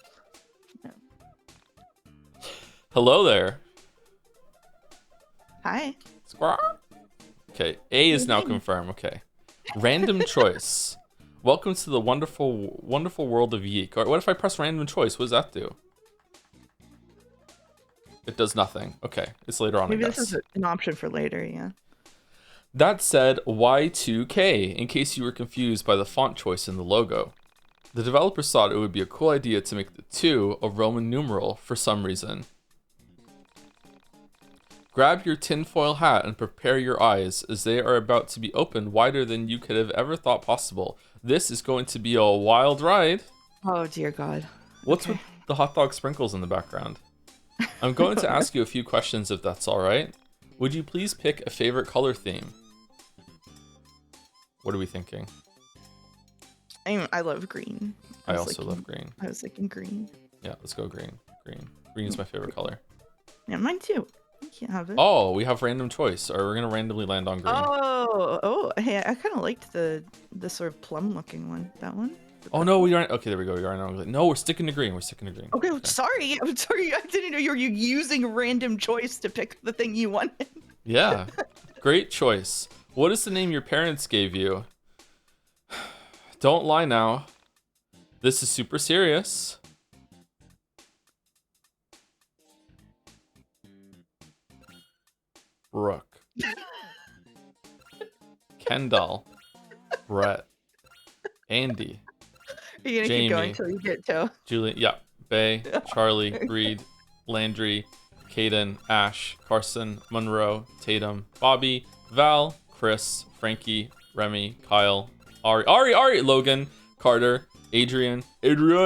Hello there. Hi. Okay, A is now confirmed. Okay. Random choice. Welcome to the wonderful, wonderful world of YIIK. Or what if I press random choice? What does that do? It does nothing. Okay, it's later on. Maybe I guess. this is an option for later, yeah. That said, Y2K, in case you were confused by the font choice in the logo. The developers thought it would be a cool idea to make the 2 a Roman numeral for some reason. Grab your tinfoil hat and prepare your eyes, as they are about to be opened wider than you could have ever thought possible. This is going to be a wild ride. Oh, dear God. What's with the hot dog sprinkles in the background? I'm going to ask you a few questions if that's alright. Would you please pick a favorite color theme? What are we thinking? I love green. I also love green. I was thinking green. Yeah, let's go green. Green is my favorite color. Yeah, mine too. You can't have it. Oh, we have random choice. Or we're gonna randomly land on green. Oh, hey, I kind of liked the sort of plum looking one. That one. Oh no, we aren't. Okay, there we go. We are now. No, we're sticking to green. Okay, sorry. I'm sorry. I didn't know you were using random choice to pick the thing you wanted. Yeah, great choice. What is the name your parents gave you? Don't lie now. This is super serious. Brooke. Kendall. Brett. Andy. You're gonna Jamie, keep going until you get to Julie. Yeah. Bay. Charlie. Reed. Landry. Caden. Ash. Carson. Monroe. Tatum. Bobby. Val. Chris. Frankie. Remy. Kyle. Ari. Logan. Carter. Adrian.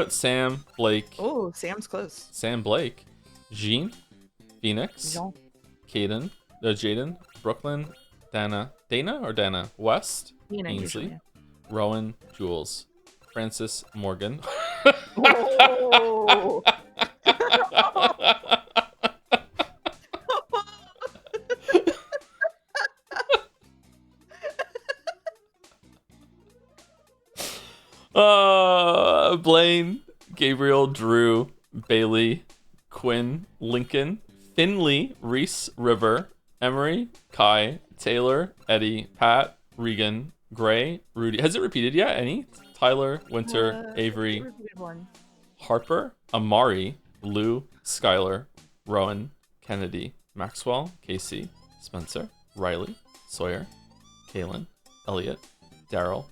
Sam. Blake. Oh, Sam's close. Sam Blake. Jean. Phoenix. Caden. Jaden. Brooklyn. Dana. West. Ainsley. Usually, yeah. Rowan. Jules. Francis. Morgan. Oh. Blaine, Gabriel, Drew, Bailey, Quinn, Lincoln, Finley, Reese, River, Emery, Kai, Taylor, Eddie, Pat, Regan, Gray, Rudy. Has it repeated yet? Any? Tyler, Winter, Avery, Harper, Amari, Lou, Skylar, Rowan, Kennedy, Maxwell, Casey, Spencer, Riley, Sawyer, Kaylin, Elliot, Daryl,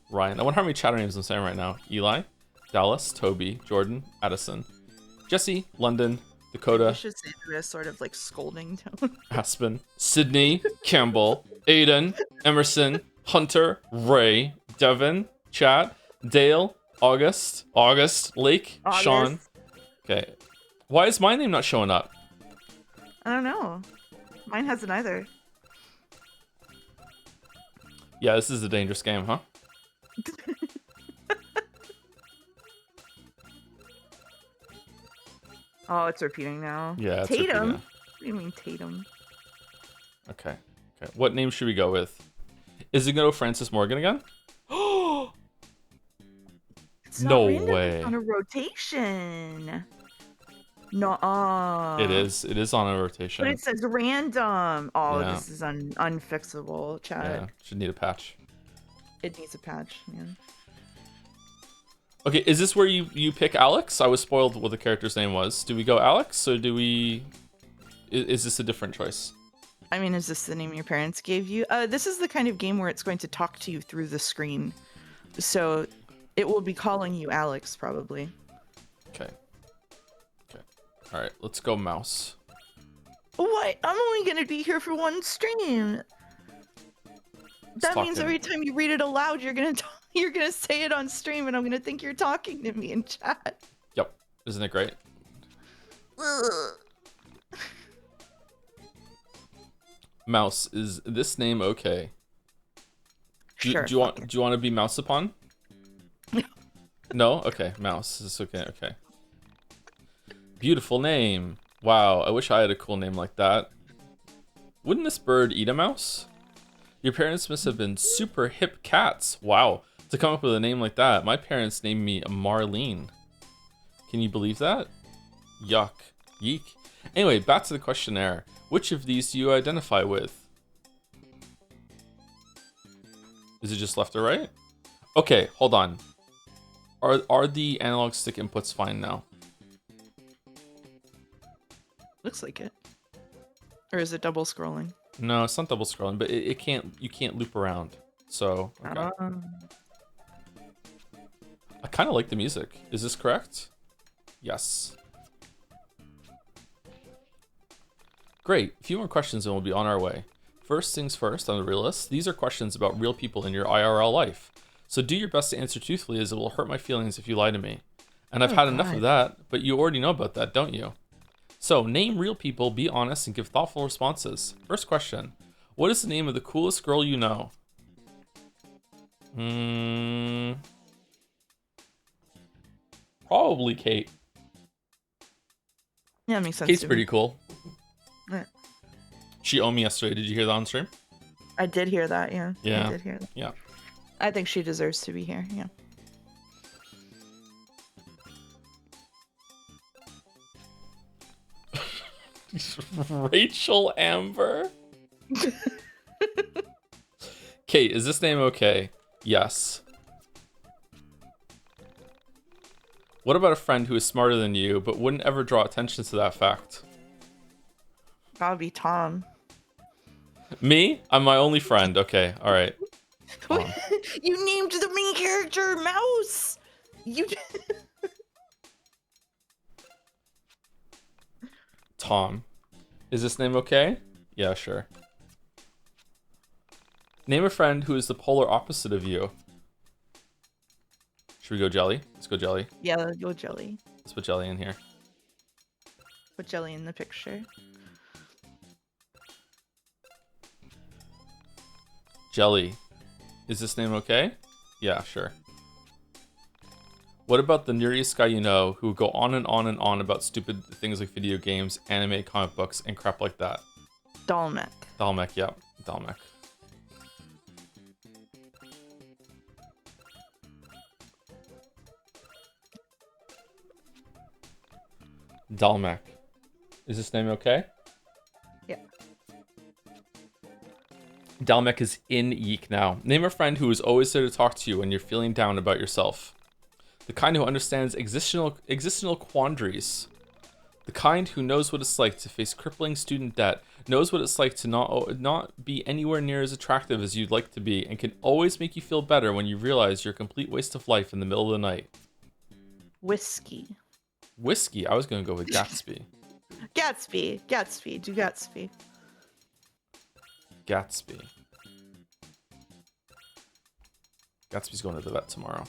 Ryan. I wonder how many chatter names I'm saying right now. Eli, Dallas, Toby, Jordan, Addison, Jesse, London, Dakota. You should say this sort of like scolding tone. Aspen, Sydney, Campbell, Aiden, Emerson, Hunter, Ray, Devin, Chat, Dale, August, Lake, Sean. Okay. Why is my name not showing up? I don't know. Mine hasn't either. Yeah, this is a dangerous game, huh? Oh, it's repeating now. Yeah, it's Tatum. repeating. What do you mean Tatum? Okay. What name should we go with? Is it gonna go Francis Morgan again? It's no not random, way. It's on a rotation. No. It is. It is on a rotation. But it says random. Oh, Yeah. this is unfixable, chat. Yeah, should need a patch. It needs a patch, man. Okay, is this where you pick Alex? I was spoiled what the character's name was. Do we go Alex, or do we... Is this a different choice? I mean, is this the name your parents gave you? This is the kind of game where it's going to talk to you through the screen. So it will be calling you Alex, probably. Okay. Alright, let's go mouse. What? I'm only going to be here for one stream. That means every time you read it aloud, you're gonna say it on stream, and I'm gonna think you're talking to me in chat. Yep. Isn't it great? Mouse, is this name okay? Sure. Do you want to be Mouse upon? No? Okay, Mouse. Is this okay? Okay. Beautiful name. Wow, I wish I had a cool name like that. Wouldn't this bird eat a mouse? Your parents must have been super hip cats. Wow, to come up with a name like that. My parents named me Marlene. Can you believe that? Yuck. Yeek. Anyway, back to the questionnaire. Which of these do you identify with? Is it just left or right? Okay, hold on. Are the analog stick inputs fine now? Looks like it. Or is it double scrolling? No, it's not double scrolling, but it can't. You can't loop around. So okay. I kind of like the music. Is this correct? Yes. Great. A few more questions and we'll be on our way. First things first on the real list. These are questions about real people in your IRL life. So do your best to answer truthfully, as it will hurt my feelings if you lie to me. And I've had enough of that, but you already know about that, don't you? So name real people, be honest, and give thoughtful responses. First question. What is the name of the coolest girl you know? Probably Kate. Yeah, that makes sense. Kate's pretty cool. Yeah. She owned me yesterday. Did you hear that on stream? I did hear that, yeah. Yeah. I did hear that. Yeah. I think she deserves to be here, yeah. Rachel Amber? Kate, is this name okay? Yes. What about a friend who is smarter than you, but wouldn't ever draw attention to that fact? Gotta be Tom. Me? I'm my only friend. Okay, alright. You named the main character Mouse! You... Tom. Is this name okay? Yeah, sure. Name a friend who is the polar opposite of you. Should we go Jelly? Let's go Jelly. Yeah, let's go Jelly. Let's put Jelly in here. Put Jelly in the picture. Jelly. Is this name okay? Yeah, sure. What about the nerdiest guy you know who go on and on and on about stupid things like video games, anime, comic books, and crap like that? Dalmek. Dalmek, yeah. Dalmek. Dalmek. Is this name okay? Yeah. Dalmek is in YIIK now. Name a friend who is always there to talk to you when you're feeling down about yourself. The kind who understands existential quandaries. The kind who knows what it's like to face crippling student debt, knows what it's like to not be anywhere near as attractive as you'd like to be, and can always make you feel better when you realize you're a complete waste of life in the middle of the night. Whiskey. Whiskey? I was going to go with Gatsby. Gatsby. Gatsby. Do Gatsby. Gatsby. Gatsby's going to the vet tomorrow.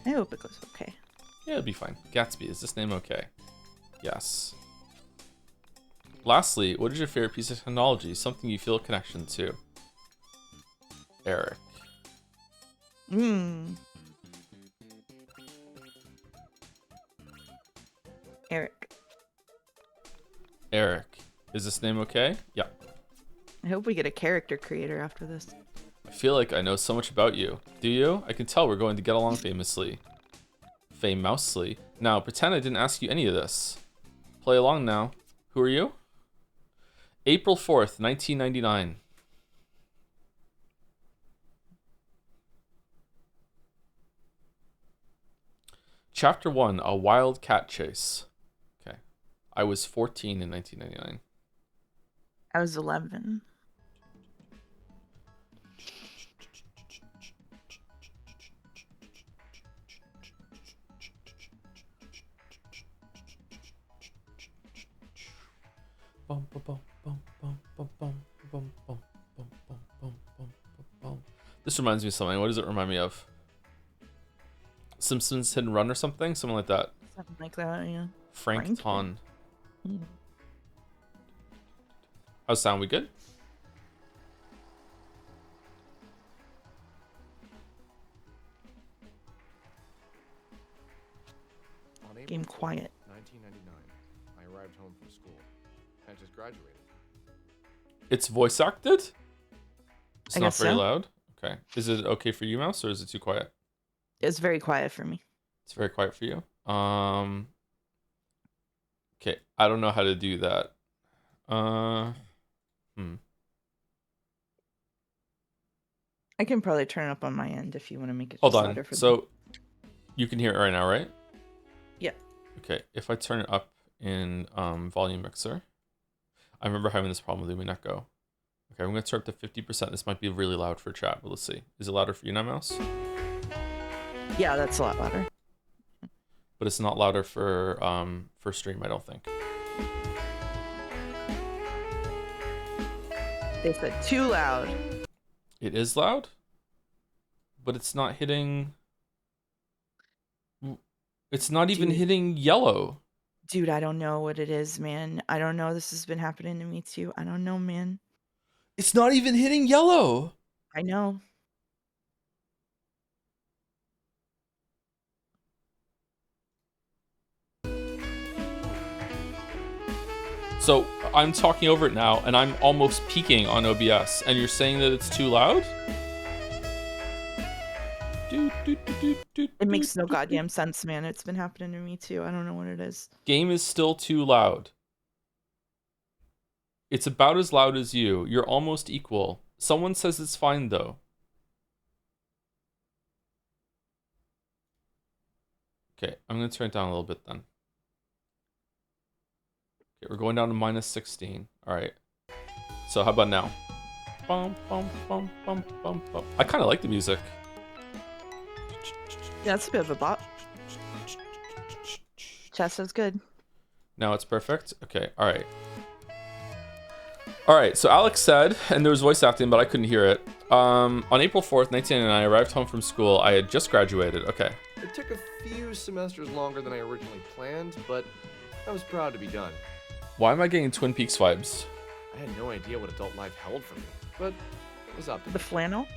I hope it goes okay. Yeah, it'll be fine. Gatsby, is this name okay? Yes. Lastly, what is your favorite piece of technology? Something you feel a connection to? Eric. Eric. Eric. Is this name okay? Yeah. I hope we get a character creator after this. I feel like I know so much about you. Do you? I can tell we're going to get along famously. Famously. Now, pretend I didn't ask you any of this. Play along now. Who are you? April 4th, 1999. Chapter 1, A Wild Cat Chase. Okay. I was 14 in 1999. I was 11. This reminds me of something. What does it remind me of? Simpsons Hit and Run or something? Something like that. Something like that, yeah. Frank Ton. How's sound? We good? Game quiet. 1999. I arrived home from school. I just graduated. It's voice acted? It's I not guess very so. loud? Okay. Is it okay for you, Mouse, or is it too quiet? It's very quiet for me. It's very quiet for you. Okay, I don't know how to do that. I can probably turn it up on my end if you want to make it Hold just on. louder for So you can hear it right now, right? Yeah. Okay, if I turn it up in volume mixer, I remember having this problem with Lumina Go. Okay, I'm gonna turn up to 50%. This might be really loud for chat, but let's see. Is it louder for you now, Mouse? Yeah, that's a lot louder. But it's not louder for stream, I don't think. They said too loud. It is loud, but it's not hitting. It's not even hitting yellow. Dude, I don't know what it is, man. I don't know. This has been happening to me too. I don't know, man. It's not even hitting yellow. I know. So I'm talking over it now, and I'm almost peaking on OBS, and you're saying that it's too loud? It makes no goddamn sense, man. It's been happening to me too. I don't know what it is. Game is still too loud. It's about as loud as you. You're almost equal. Someone says it's fine, though. Okay, I'm going to turn it down a little bit then. Okay, we're going down to -16. All right. So how about now? Bum, bum, bum, bum, bum, bum. I kind of like the music. Yeah, it's a bit of a bop. Chat says good. Now it's perfect. Okay, all right. All right, so Alex said, and there was voice acting, but I couldn't hear it. On April 4th, 1999, I arrived home from school. I had just graduated. Okay. It took a few semesters longer than I originally planned, but I was proud to be done. Why am I getting Twin Peaks vibes? I had no idea what adult life held for me, but it was up to The me. flannel.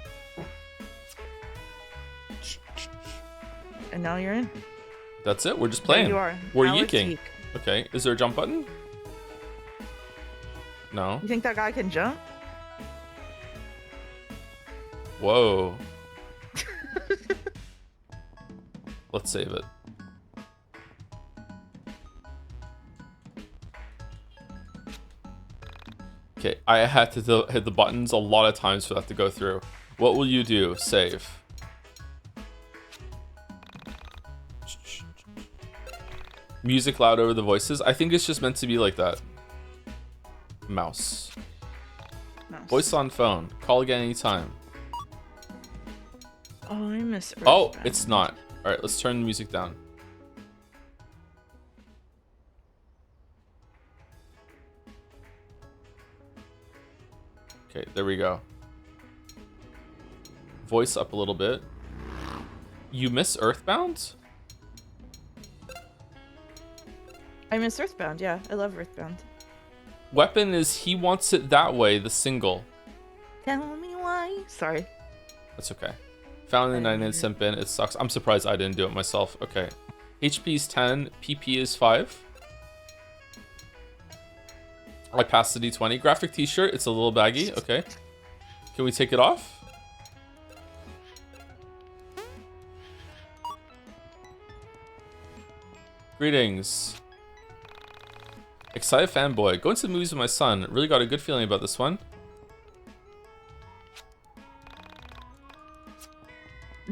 And now you're in. That's it. We're just playing. There you are. We're Now it's yeeking. yeek. Okay. Is there a jump button? No. You think that guy can jump? Whoa. Let's save it. Okay, I had to hit the buttons a lot of times for that to go through. What will you do? Save. Music loud over the voices. I think it's just meant to be like that. Mouse. Voice on phone. Call again anytime. Oh, I miss Earthbound. Oh, it's not. All right, let's turn the music down. Okay, there we go. Voice up a little bit. You miss Earthbound? I miss Earthbound, yeah. I love Earthbound. Weapon is he wants it that way, the single. Tell me why. Sorry. That's okay. Found in the 99 bin. It sucks. I'm surprised I didn't do it myself. Okay. HP is 10. PP is 5. I passed the D20. Graphic t-shirt. It's a little baggy. Okay. Can we take it off? Greetings. Excited fanboy. Going to the movies with my son. Really got a good feeling about this one.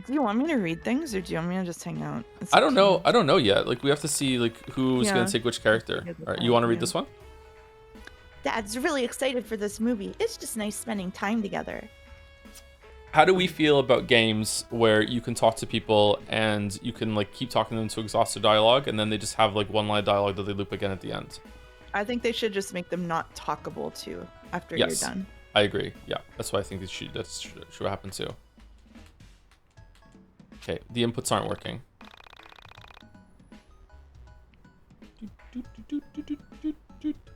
Do you want me to read things or do you want me to just hang out? It's I don't up to know. you. I don't know yet. Like, we have to see like who's Yeah. gonna take which character. Good with All right, that, you want to read yeah. this one? Dad's really excited for this movie. It's just nice spending time together. How do we feel about games where you can talk to people and you can like keep talking to them to exhaust their dialogue, and then they just have like one line dialogue that they loop again at the end? I think they should just make them not talkable too after Yes. you're done. I agree. Yeah, that's why I think that should happen too. Okay, the inputs aren't working.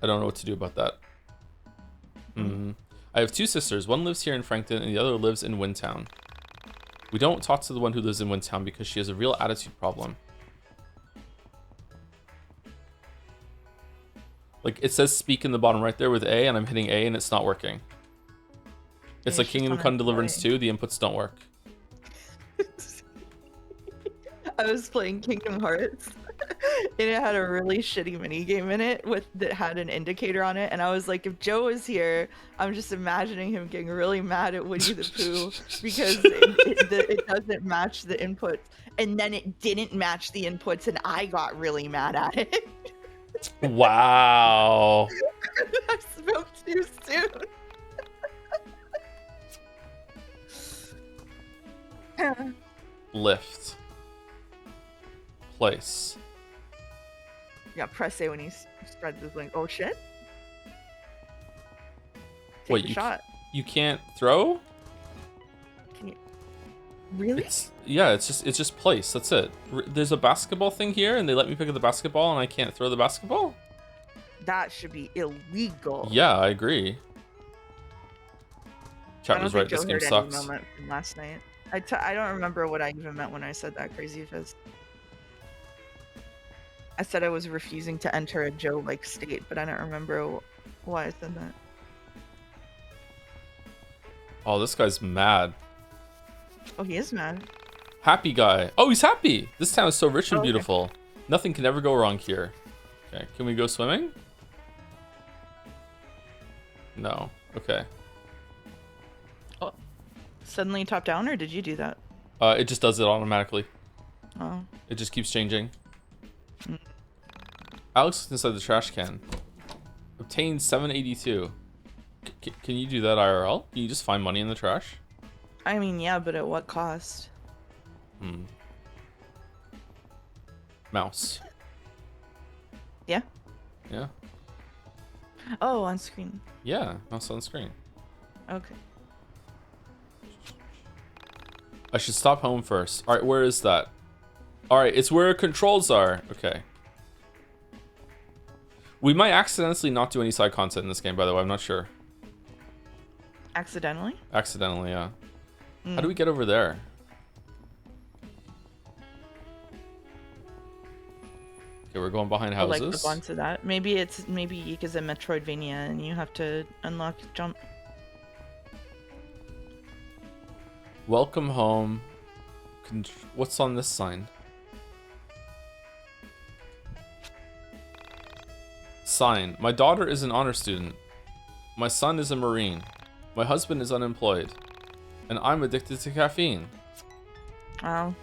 I don't know what to do about that. I have 2 sisters. One lives here in Frankton and the other lives in Windtown. We don't talk to the one who lives in Windtown because she has a real attitude problem. Like, it says speak in the bottom right there with A, and I'm hitting A and it's not working. It's like Kingdom Come Deliverance 2, the inputs don't work. I was playing Kingdom Hearts, and it had a really shitty mini game in it that had an indicator on it, and I was like, if Joe was here, I'm just imagining him getting really mad at Winnie the Pooh because it doesn't match the inputs, and then it didn't match the inputs, and I got really mad at it. Wow. I spoke too soon. Lift. Place. Yeah, press A when he spreads his wings. Oh shit! Take Wait, a shot. You can't throw? Can you? Really? It's just place. That's it. There's a basketball thing here, and they let me pick up the basketball, and I can't throw the basketball. That should be illegal. Yeah, I agree. Chat was right. This game sucks. Moment from last night. I don't remember what I even meant when I said that crazy fizz. I said I was refusing to enter a Joe-like state, but I don't remember why I said that. Oh, this guy's mad. Oh, he is mad. Happy guy. Oh, he's happy. This town is so rich and beautiful. Nothing can ever go wrong here. Okay, can we go swimming? No. Okay. Oh, suddenly top down, or did you do that? It just does it automatically. Oh. It just keeps changing. Alex is inside the trash can. Obtained 782. Can you do that IRL? Can you just find money in the trash? I mean, yeah, but at what cost? Mouse. Yeah? Yeah. Oh, on screen. Yeah, mouse on screen. Okay. I should stop home first. Alright, where is that? Alright, it's where controls are. Okay. We might accidentally not do any side content in this game, by the way. I'm not sure. Accidentally? Accidentally, yeah. How do we get over there? Okay, we're going behind houses. Like up onto that. Maybe YIIK is a Metroidvania and you have to unlock jump. Welcome home. What's on this sign? Sign. My daughter is an honor student. My son is a Marine. My husband is unemployed. And I'm addicted to caffeine. Wow.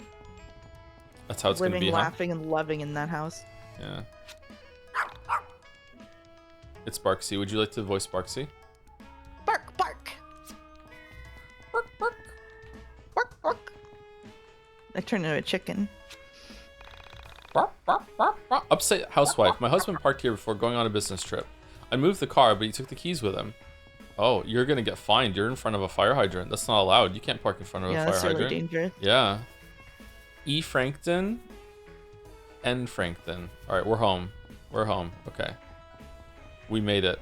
That's how it's going to be, Living, laughing, and loving in that house. Yeah. It's Barksy. Would you like to voice Barksy? Bark, bark. Bark, bark. Bark, bark. I turned into a chicken. Upstate housewife. My husband parked here before going on a business trip. I moved the car, but he took the keys with him. Oh, you're gonna get fined. You're in front of a fire hydrant. That's not allowed. You can't park in front of a fire hydrant. Yeah, that's really dangerous. Yeah. E. Frankton. N. Frankton. All right, we're home. We're home. Okay. We made it.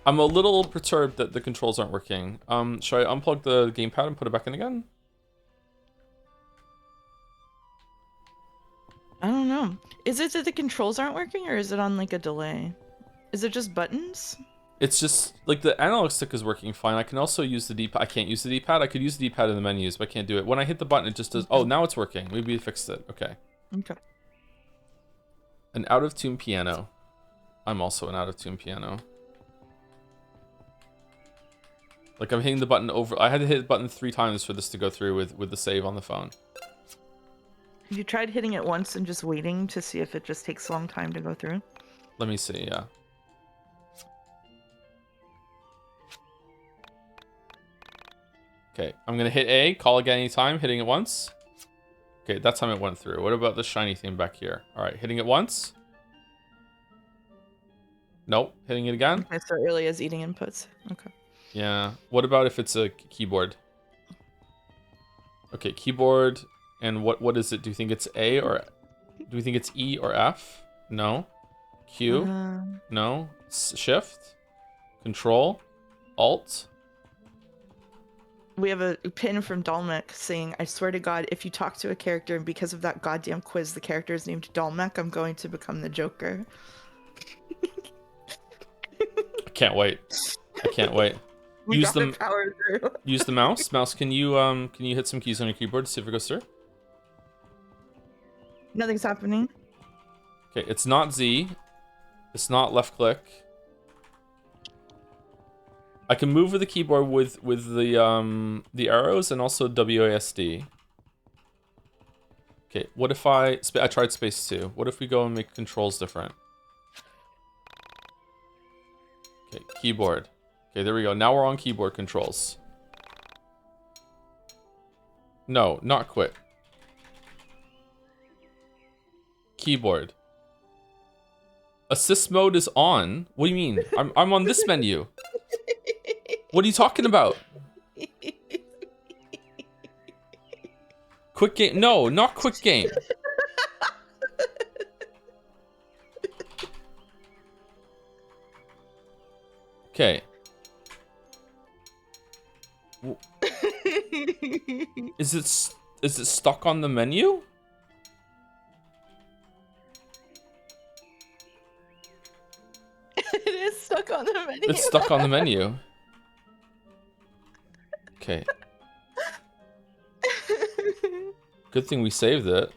I'm a little perturbed that the controls aren't working. Should I unplug the gamepad and put it back in again? I don't know. Is it that the controls aren't working, or is it on like a delay? Is it just buttons? It's just like the analog stick is working fine. I can also use the D-pad. I can't use the D-pad. I could use the D-pad in the menus, but I can't do it. When I hit the button, it just does. Oh, now it's working. Maybe we fixed it. Okay. Okay. An out-of-tune piano. I'm also an out-of-tune piano. Like I'm hitting the button over. I had to hit the button 3 times for this to go through with the save on the phone. Have you tried hitting it once and just waiting to see if it just takes a long time to go through? Let me see, yeah. Okay, I'm gonna hit A, call again anytime, hitting it once. Okay, that time it went through. What about the shiny thing back here? All right, hitting it once. Nope, hitting it again. Okay, so early as eating inputs. Okay. Yeah, what about if it's a keyboard? Okay, keyboard, and what is it? Do you think it's A or do we think it's E or F? No. Q? No. Shift? Control, Alt. We have a pin from Dalmek saying, I swear to God, if you talk to a character and because of that goddamn quiz, the character is named Dalmek, I'm going to become the Joker. I can't wait. I can't wait. Use the power through. Use the mouse. Mouse, can you hit some keys on your keyboard to see if it goes through? Nothing's happening. Okay, it's not Z. It's not left click. I can move with the keyboard with the arrows and also WASD. Okay, what if I tried space 2. What if we go and make controls different? Okay, keyboard. Okay, there we go. Now we're on keyboard controls. No, not quit. Keyboard. Assist mode is on. What do you mean? I'm on this menu. What are you talking about? Quick game? No, not quick game. Okay. Is it stuck on the menu? It is stuck on the menu. It's stuck on the menu. Okay. Good thing we saved it.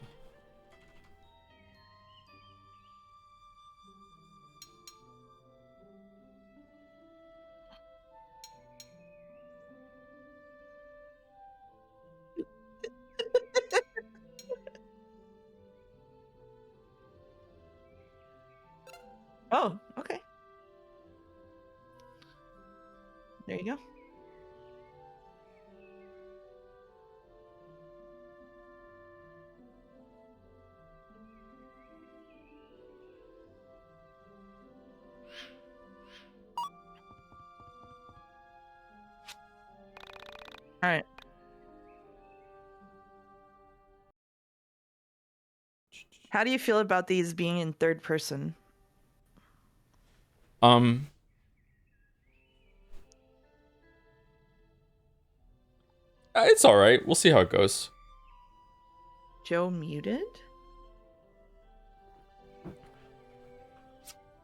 Oh, okay. There you go. All right. How do you feel about these being in third person? It's all right. We'll see how it goes. Joe muted?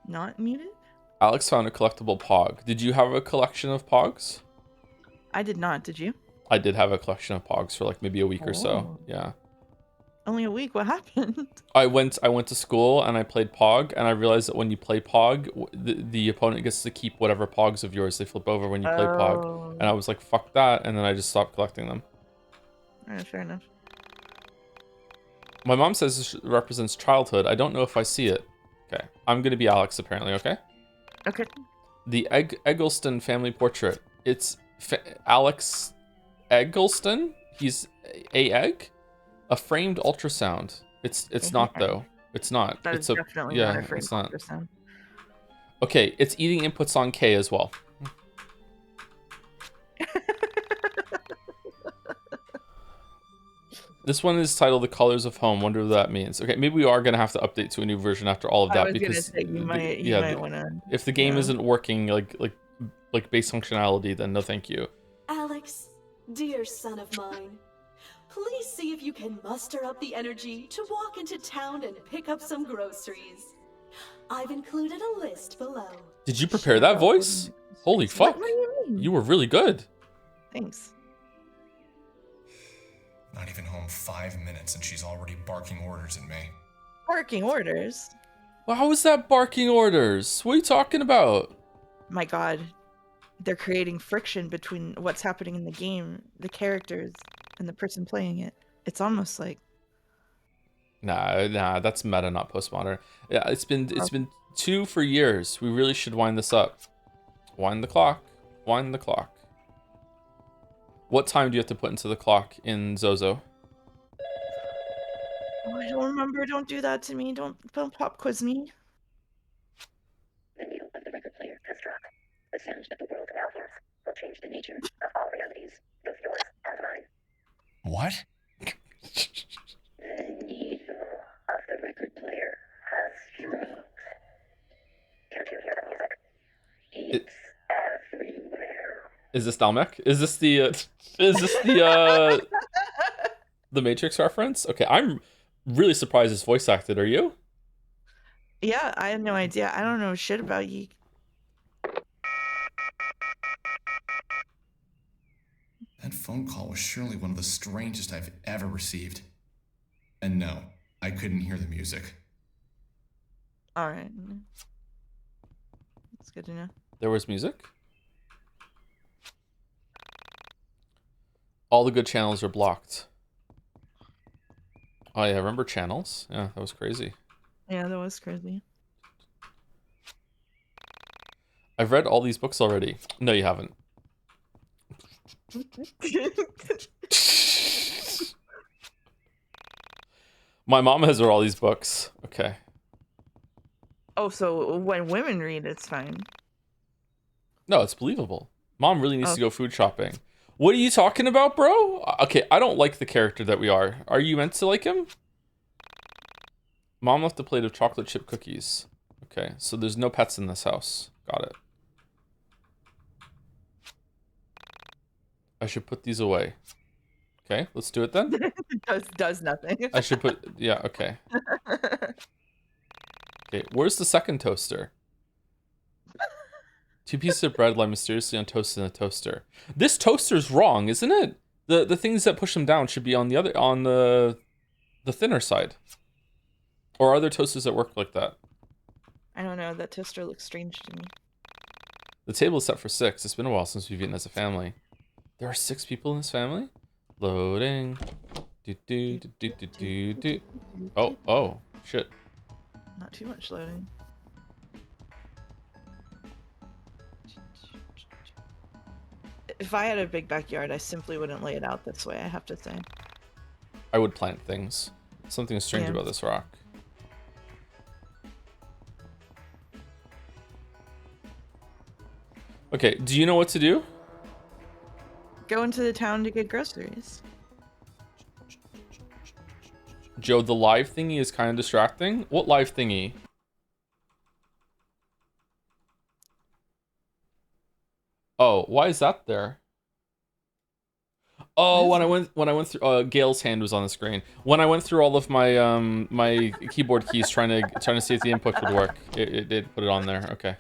Not muted? Alex found a collectible Pog. Did you have a collection of Pogs? I did not. Did you? I did have a collection of Pogs for like maybe a week or so. Oh. Yeah. Only a week? What happened? I went to school and I played Pog, and I realized that when you play Pog, the opponent gets to keep whatever Pogs of yours they flip over when you play Pog. And I was like, fuck that, and then I just stopped collecting them. Alright, fair enough. My mom says this represents childhood. I don't know if I see it. Okay. I'm gonna be Alex, apparently, okay? Okay. The Eggleston family portrait. It's Alex Eggleston? He's a egg? A framed ultrasound. It's not though. It's not. That it's is definitely not a framed ultrasound. Okay, it's eating inputs on K as well. This one is titled "The Colors of Home." Wonder what that means. Okay, maybe we are gonna have to update to a new version after all of that because you might wanna. If the game isn't working like base functionality, then no, thank you. Alex, dear son of mine. Please see if you can muster up the energy to walk into town and pick up some groceries. I've included a list below. Did you prepare that voice? Holy fuck. What do you mean? You were really good. Thanks. Not even home 5 minutes and she's already barking orders at me. Barking orders? Well, how is that barking orders? What are you talking about? My god. They're creating friction between what's happening in the game, the characters, and the person playing it. It's almost like... Nah, that's meta, not postmodern. Yeah, it's been 2 for years. We really should wind this up. Wind the clock. Wind the clock. What time do you have to put into the clock in Zozo? Oh, I don't remember. Don't do that to me. Don't pop quiz me. The new of the record player has dropped. The sound of the world now hears will change the nature of all realities, both yours and mine. What? The needle of the record player has dropped. Can't you hear the music? It's Is this Dalmek? Is this the Matrix reference? Okay, I'm really surprised it's voice acted. Are you? Yeah, I had no idea. I don't know shit about YIIK. That phone call was surely one of the strangest I've ever received. And no, I couldn't hear the music. All right. That's good to know. There was music? All the good channels are blocked. Oh yeah, remember channels? Yeah, that was crazy. Yeah, that was crazy. I've read all these books already. No, you haven't. My mom has read all these books. Okay. Oh, so when women read, it's fine. No, it's believable. Mom really needs to go food shopping. What are you talking about, bro? Okay, I don't like the character that we are. Are you meant to like him? Mom left a plate of chocolate chip cookies. Okay, so there's no pets in this house. Got it. I should put these away. Okay, let's do it then. does nothing. I should put, yeah, okay. Okay, where's the second toaster? 2 pieces of bread lie mysteriously untoasted in a toaster. This toaster's wrong, isn't it? The things that push them down should be on the thinner side. Or are there toasters that work like that? I don't know. That toaster looks strange to me. The table is set for 6. It's been a while since we've eaten as a family. There are 6 people in this family? Loading. Do. Oh, shit. Not too much loading. If I had a big backyard, I simply wouldn't lay it out this way, I have to say. I would plant things. Something strange about this rock. Okay, do you know what to do? Go into the town to get groceries. Joe, the live thingy is kind of distracting. What live thingy? Oh, why is that there? Oh, when I went through Gail's hand was on the screen. When I went through all of my my keyboard keys trying to see if the input would work, it did put it on there. Okay.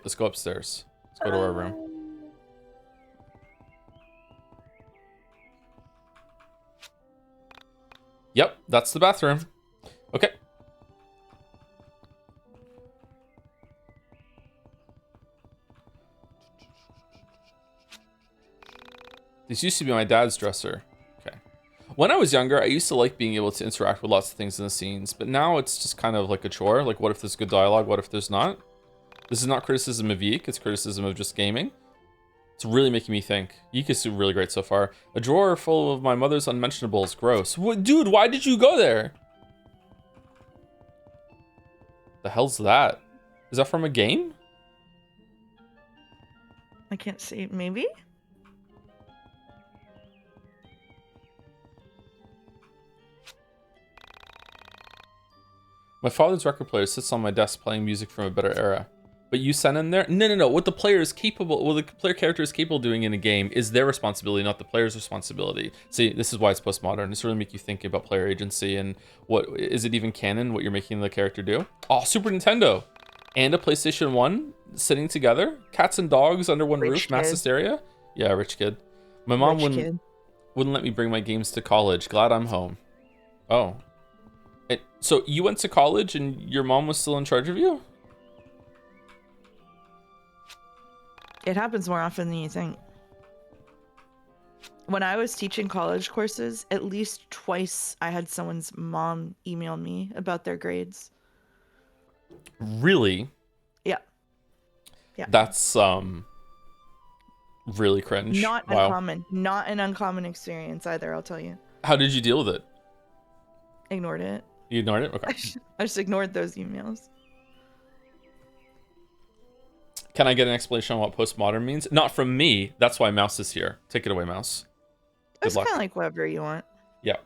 Let's go upstairs. Let's go to our room. Yep, that's the bathroom. Okay. This used to be my dad's dresser. Okay. When I was younger, I used to like being able to interact with lots of things in the scenes, but now it's just kind of like a chore. Like, what if there's good dialogue? What if there's not? This is not criticism of YIIK, it's criticism of just gaming. It's really making me think. YIIK is really great so far. A drawer full of my mother's unmentionables. Gross. What, dude, why did you go there? The hell's that? Is that from a game? I can't see. Maybe? My father's record player sits on my desk playing music from a better era. But you sent in there? No. What the player is capable, what the player character is capable of doing in a game is their responsibility, not the player's responsibility. See, this is why it's postmodern. It's really make you think about player agency and what is it even canon? What you're making the character do? Oh, Super Nintendo and a PlayStation 1 sitting together, cats and dogs under one roof, mass hysteria. Yeah, rich kid. My mom wouldn't let me bring my games to college. Glad I'm home. Oh, so you went to college and your mom was still in charge of you? It happens more often than you think. When I was teaching college courses, at least twice I had someone's mom email me about their grades. Really? Yeah. That's really cringe. Not uncommon. Not an uncommon experience either, I'll tell you. How did you deal with it? Ignored it. You ignored it? Okay. I just ignored those emails. Can I get an explanation on what postmodern means? Not from me. That's why Mouse is here. Take it away, Mouse. It's kind of like whatever you want. Yeah.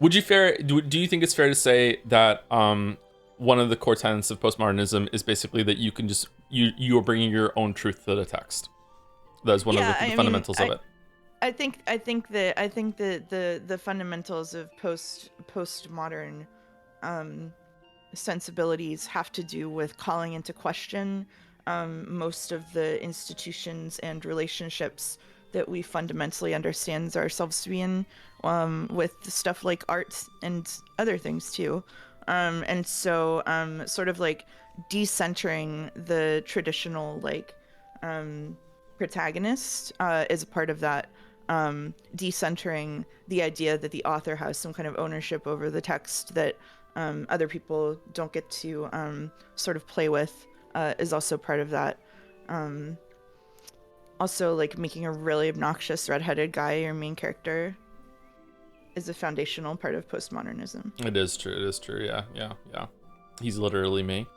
Do you think it's fair to say that one of the core tenets of postmodernism is basically that you can just you are bringing your own truth to the text? That is one of the fundamentals of it. I think the fundamentals of postmodern sensibilities have to do with calling into question most of the institutions and relationships that we fundamentally understand ourselves to be in, with stuff like art and other things too. And so sort of like decentering the traditional like protagonist is a part of that. Decentering the idea that the author has some kind of ownership over the text that other people don't get to sort of play with is also part of that. Also, like making a really obnoxious redheaded guy your main character is a foundational part of postmodernism. It is true. Yeah. He's literally me.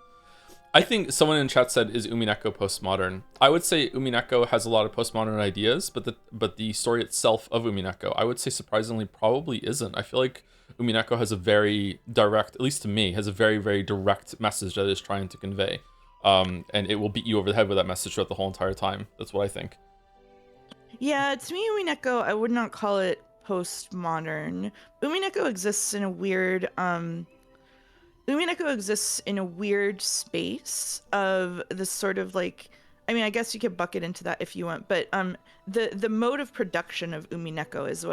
I think someone in chat said, "Is Umineko postmodern?" I would say Umineko has a lot of postmodern ideas, but the story itself of Umineko, I would say surprisingly probably isn't. I feel like Umineko has a very direct, at least to me, has a very, very direct message that it is trying to convey. And it will beat you over the head with that message throughout the whole entire time. That's what I think. Yeah, to me, Umineko, I would not call it postmodern. Umineko exists in a weird space of the sort of like, I mean, I guess you could bucket into that if you want, but the mode of production of Umineko is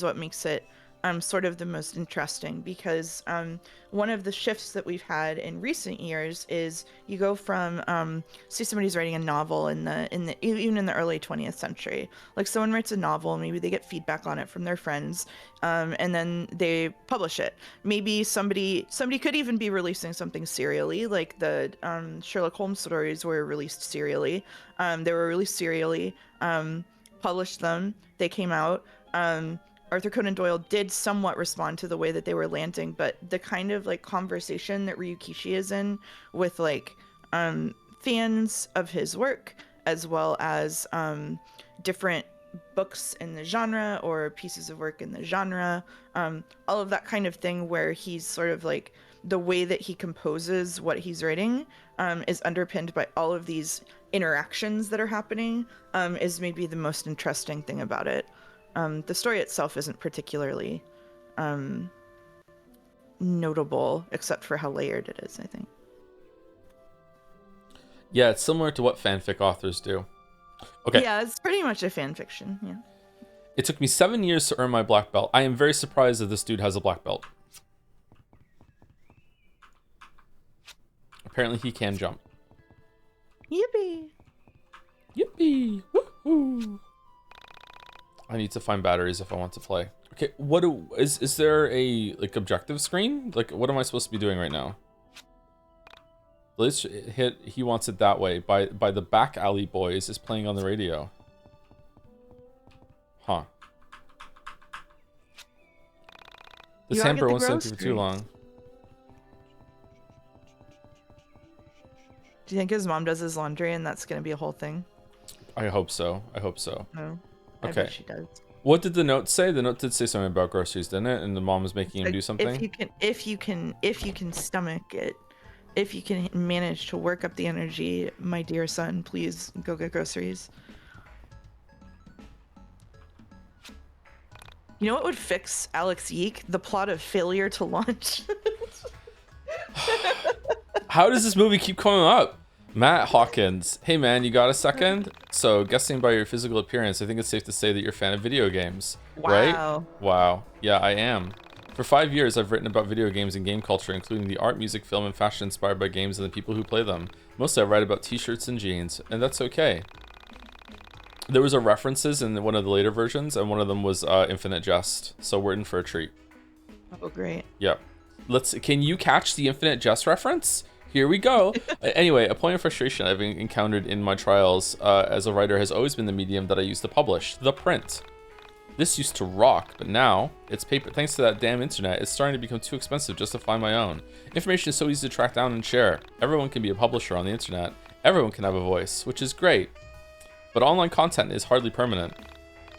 what makes it sort of the most interesting, because one of the shifts that we've had in recent years is you go from say somebody's writing a novel even in the early 20th century, like someone writes a novel, maybe they get feedback on it from their friends, and then they publish it. Maybe somebody could even be releasing something serially, like the Sherlock Holmes stories were released serially. Published them, they came out. Arthur Conan Doyle did somewhat respond to the way that they were landing, but the kind of like conversation that Ryukishi is in with like fans of his work, as well as different books in the genre or pieces of work in the genre, all of that kind of thing, where he's sort of like the way that he composes what he's writing is underpinned by all of these interactions that are happening, is maybe the most interesting thing about it. The story itself isn't particularly notable, except for how layered it is, I think. Yeah, it's similar to what fanfic authors do. Okay. Yeah, it's pretty much a fan fiction, yeah. It took me 7 years to earn my black belt. I am very surprised that this dude has a black belt. Apparently he can jump. Yippee! Yippee! Woohoo! I need to find batteries if I want to play. Okay, is there a like objective screen? Like, what am I supposed to be doing right now? Let's hit. He wants it that way. By the Back Alley Boys is playing on the radio. Huh. This hamper won't stay for too long. Do you think his mom does his laundry and that's gonna be a whole thing? I hope so. No. Okay. I bet she does. What did the note say? The note did say something about groceries, didn't it? And the mom was making him do something. If you can stomach it, if you can manage to work up the energy, my dear son, please go get groceries. You know what would fix Alex YIIK? The plot of Failure to Launch. How does this movie keep coming up? Matt Hawkins. Hey man, you got a second? So, guessing by your physical appearance, I think it's safe to say that you're a fan of video games. Wow. Right? Wow. Yeah, I am. For 5 years, I've written about video games and game culture, including the art, music, film, and fashion inspired by games and the people who play them. Mostly I write about t-shirts and jeans, and that's okay. There was a references in one of the later versions, and one of them was Infinite Jest, so we're in for a treat. Oh, great. Yep. Can you catch the Infinite Jest reference? Here we go. Anyway, a point of frustration I've encountered in my trials as a writer has always been the medium that I use to publish, the print. This used to rock, but now it's paper. Thanks to that damn internet, it's starting to become too expensive just to find my own. Information is so easy to track down and share. Everyone can be a publisher on the internet. Everyone can have a voice, which is great. But online content is hardly permanent.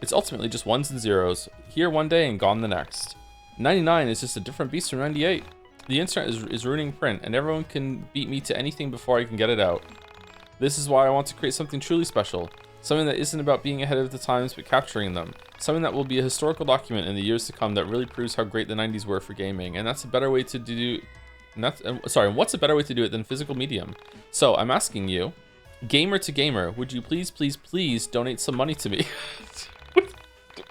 It's ultimately just ones and zeros, here one day and gone the next. 99 is just a different beast from 98. The internet is ruining print, and everyone can beat me to anything before I can get it out. This is why I want to create something truly special. Something that isn't about being ahead of the times, but capturing them. Something that will be a historical document in the years to come that really proves how great the 90s were for gaming. And that's a better way to do... what's a better way to do it than physical medium? So, I'm asking you, gamer to gamer, would you please, please, please donate some money to me?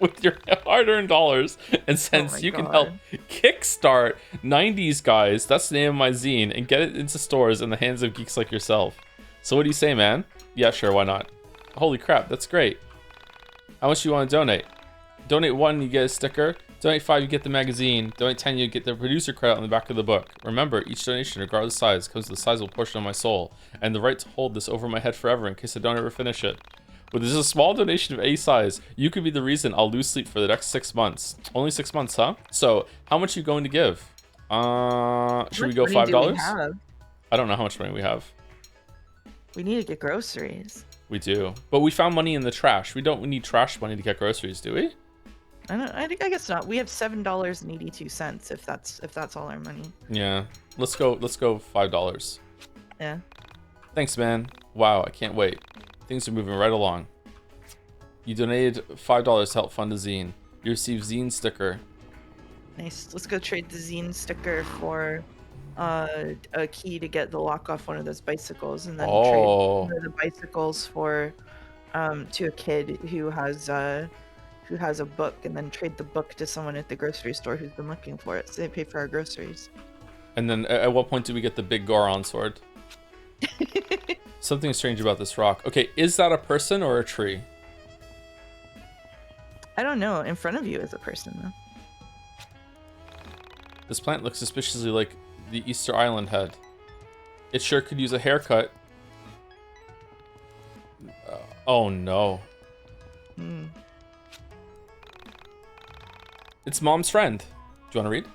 with your hard-earned dollars and cents, you can help kickstart 90s guys, that's the name of my zine, and get it into stores in the hands of geeks like yourself. So what do you say, man? Yeah, sure, why not? Holy crap, that's great. How much do you want to donate? Donate 1, you get a sticker. Donate 5, you get the magazine. Donate 10, you get the producer credit on the back of the book. Remember, each donation, regardless of size, comes with a sizable portion of my soul, and the right to hold this over my head forever in case I don't ever finish it. With just a small donation of any size, you could be the reason I'll lose sleep for the next 6 months. Only 6 months, huh? So, how much are you going to give? Should we go $5? I don't know how much money we have. We need to get groceries. We do, but we found money in the trash. We need trash money to get groceries, do we? I guess not. We have $7.82 if that's all our money. Yeah, let's go $5. Yeah. Thanks, man. Wow, I can't wait. Things are moving right along. You donated $5 to help fund a zine. You received zine sticker. Nice. Let's go trade the zine sticker for a key to get the lock off one of those bicycles, and then trade one of the bicycles for to a kid who has a book, and then trade the book to someone at the grocery store who's been looking for it, so they pay for our groceries. And then at what point do we get the big Goron sword? Something strange about this rock. Okay, is that a person or a tree? I don't know. In front of you is a person, though. This plant looks suspiciously like the Easter Island head. It sure could use a haircut. Oh no. It's Mom's friend. Do you want to read?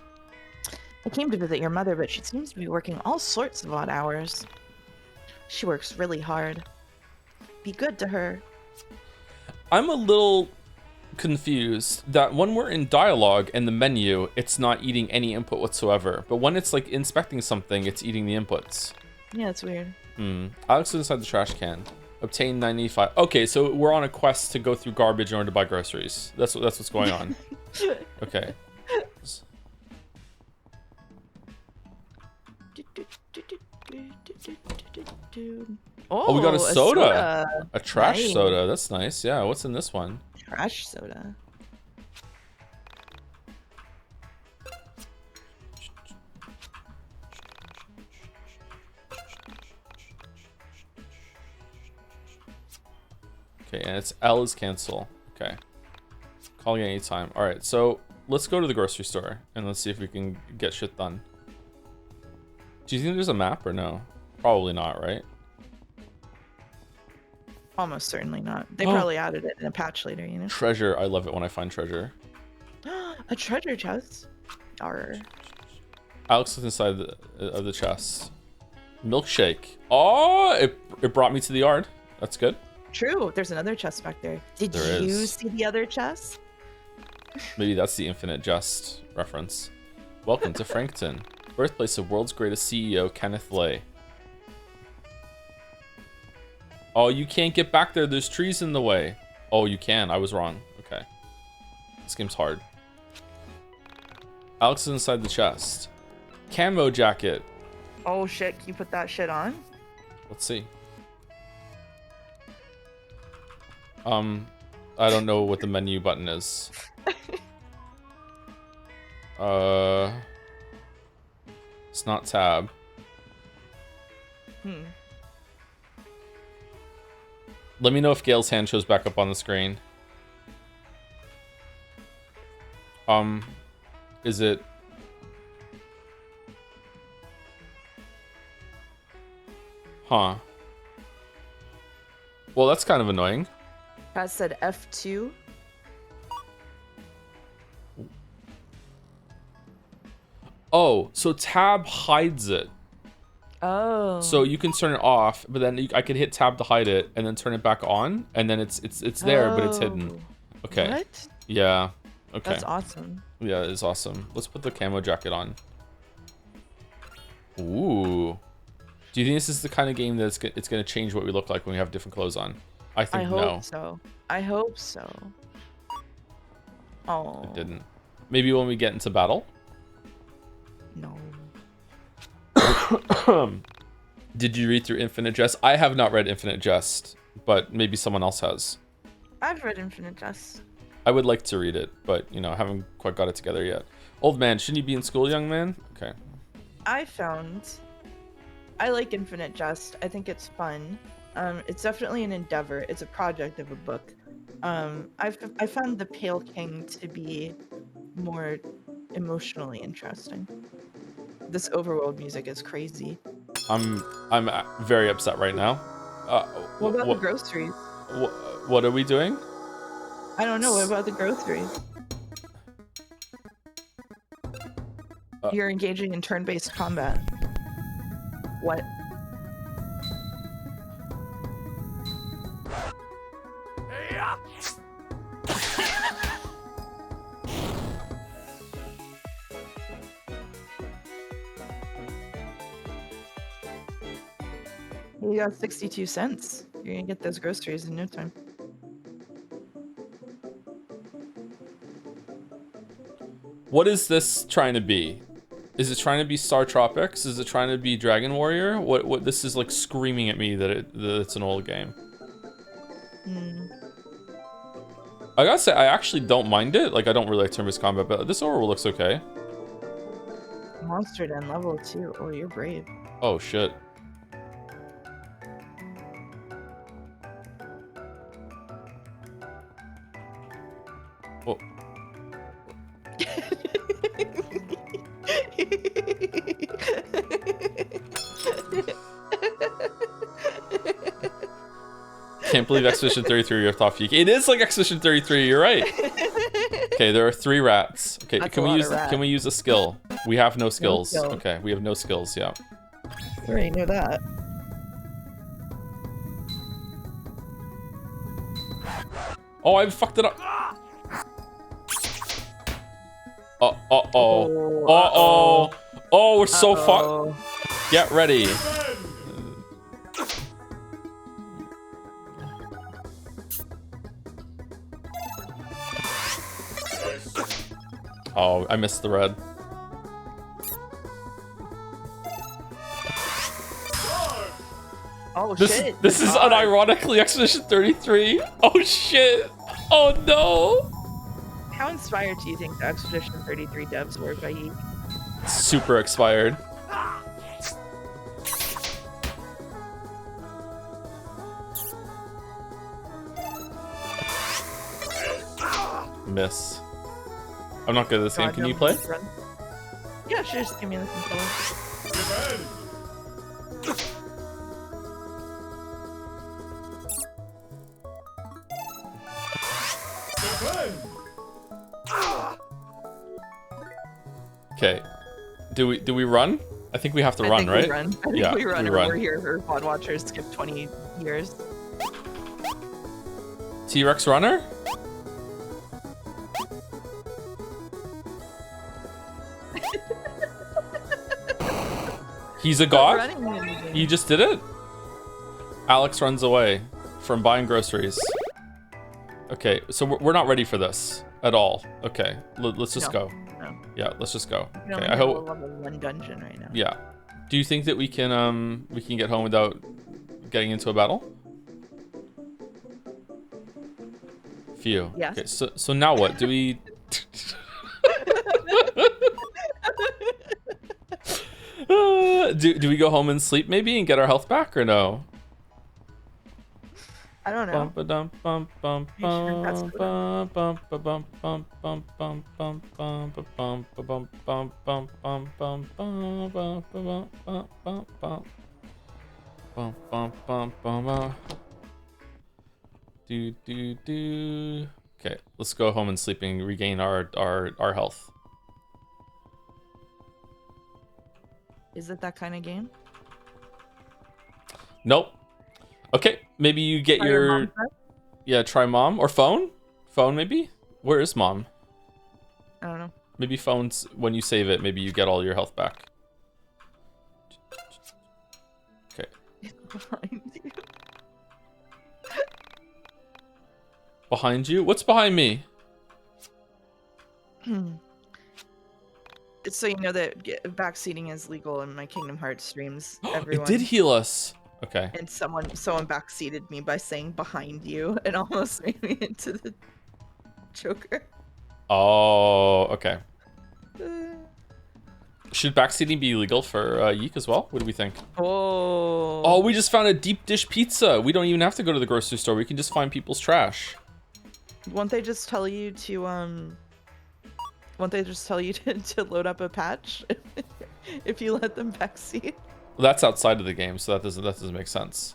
I came to visit your mother, but she seems to be working all sorts of odd hours. She works really hard. Be good to her. I'm a little confused that when we're in dialogue and the menu, it's not eating any input whatsoever. But when it's like inspecting something, it's eating the inputs. Yeah, it's weird. Alex is inside the trash can. Obtain 95. Okay, so we're on a quest to go through garbage in order to buy groceries. That's what's going on. Okay. Oh, we got a soda. A trash soda. That's nice. Yeah, what's in this one? Trash soda. Okay, and it's L is cancel. Okay. Calling at any time. Alright, so let's go to the grocery store and let's see if we can get shit done. Do you think there's a map or no? Probably not, right? Almost certainly not. They probably added it in a patch later, you know? Treasure. I love it when I find treasure. A treasure chest. Arr. Alex is inside of the chest. Milkshake. Oh, it brought me to the yard. That's good. True. There's another chest back there. Did you see the other chest? Maybe that's the Infinite Jest reference. Welcome to Frankton, birthplace of world's greatest CEO, Kenneth Lay. Oh, you can't get back there. There's trees in the way. Oh, you can. I was wrong. Okay. This game's hard. Alex is inside the chest. Camo jacket. Oh, shit. Can you put that shit on? Let's see. I don't know what the menu button is. It's not tab. Let me know if Gail's hand shows back up on the screen. Is it... Huh. Well, that's kind of annoying. Kaz said F2. Oh, so tab hides it. Oh. So you can turn it off, but then I could hit tab to hide it and then turn it back on, and then it's there, but it's hidden. Okay. What? Yeah. Okay. That's awesome. Yeah, it's awesome. Let's put the camo jacket on. Ooh. Do you think this is the kind of game that's it's going to change what we look like when we have different clothes on? I think I hope so. I hope so. Oh. It didn't. Maybe when we get into battle? No. Did you read through Infinite Jest? I have not read Infinite Jest, but maybe someone else has. I've read Infinite Jest. I would like to read it, but, you know, I haven't quite got it together yet. Old man, shouldn't you be in school, young man? Okay. I like Infinite Jest. I think it's fun. It's definitely an endeavor. It's a project of a book. I found the Pale King to be more emotionally interesting. This overworld music is crazy. I'm very upset right now. What about the groceries? What are we doing? I don't know. What about the groceries? You're engaging in turn-based combat. What? You got 62 cents. You're gonna get those groceries in no time. What is this trying to be? Is it trying to be Star Tropics? Is it trying to be Dragon Warrior? What this is like screaming at me that it's an old game. I gotta say, I actually don't mind it. Like, I don't really like turn-based combat, but this overworld looks okay. Monster Den level 2. Oh, you're brave. Oh shit. Oh. Can't believe Expedition 33 ripped off YIIK. It is like Expedition 33, you're right. Okay, there are 3 rats. Okay, That's can we use a skill? We have no skills. skill. Okay, we have no skills, yeah. You already know that. Oh, I fucked it up. Uh-oh. Oh, we're so fucked. Get ready. Oh, I missed the red. Oh shit. This is unironically Expedition 33. Oh shit. Oh no. How inspired do you think the Expedition 33 devs were by YIIK? Super expired. Miss. I'm not good at this game. Can you play? Yeah, sure. Just give me the controller. Okay. Do we run? I think we have to run, right? I think we run. We're here for Pod Watchers. Skip 20 years. T-Rex runner? He's a god? He just did it? Alex runs away from buying groceries. Okay, so we're not ready for this at all. Okay, let's just go. No. Yeah, let's just go. Okay, I hope. Level 1 dungeon right now. Yeah. Do you think that we can get home without getting into a battle? Phew. Yes. Okay, so now what? Do we? Do we go home and sleep maybe and get our health back or no? I don't know. Okay, let's go home and sleep and regain our health. Is it that kind of game? Nope. Okay, maybe you get your yeah, try mom or phone? Phone maybe? Where is mom? I don't know. Maybe phones, when you save it, maybe you get all your health back. Okay. Behind you. Behind you? What's behind me? So you know that backseating is legal in my Kingdom Hearts streams. It did heal us. Okay. And someone backseated me by saying behind you and almost made me into the Joker. Oh, okay. Should backseating be illegal for YIIK as well? What do we think? Oh, we just found a deep dish pizza. We don't even have to go to the grocery store. We can just find people's trash. Won't they just tell you to to load up a patch if you let them backseat? Well, that's outside of the game, so that doesn't make sense.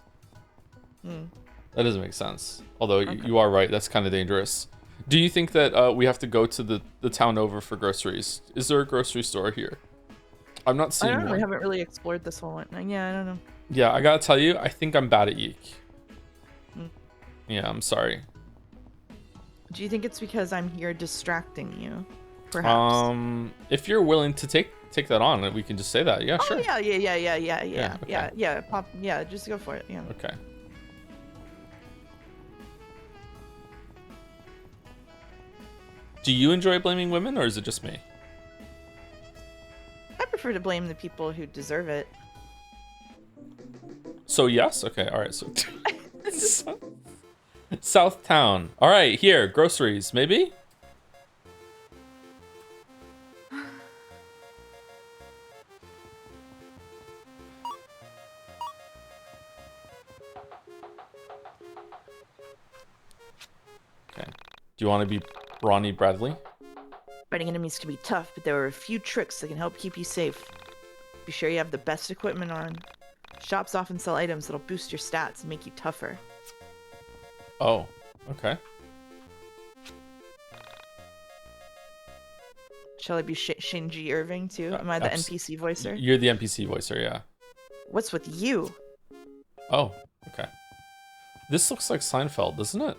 That doesn't make sense. Although you are right, that's kind of dangerous. Do you think that we have to go to the town over for groceries? Is there a grocery store here? I'm not seeing I don't know. one. We haven't really explored this one. Yeah, I don't know. Yeah, I gotta tell you, I think I'm bad at YIIK. Yeah, I'm sorry. Do you think it's because I'm here distracting you? Perhaps. If you're willing to take that on, we can just say that. Yeah, sure. Oh, yeah. okay. Pop. Yeah, just go for it. Yeah. Okay. Do you enjoy blaming women, or is it just me? I prefer to blame the people who deserve it. So yes? Okay, alright, so South Town. Alright, here, groceries, maybe? Okay. Do you want to be Ronnie Bradley? Fighting enemies can be tough, but there are a few tricks that can help keep you safe. Be sure you have the best equipment on. Shops often sell items that'll boost your stats and make you tougher. Oh, okay. Shall I be Shinji Irving too? Am I the NPC voicer? You're the NPC voicer, yeah. What's with you? Oh, okay. This looks like Seinfeld, doesn't it?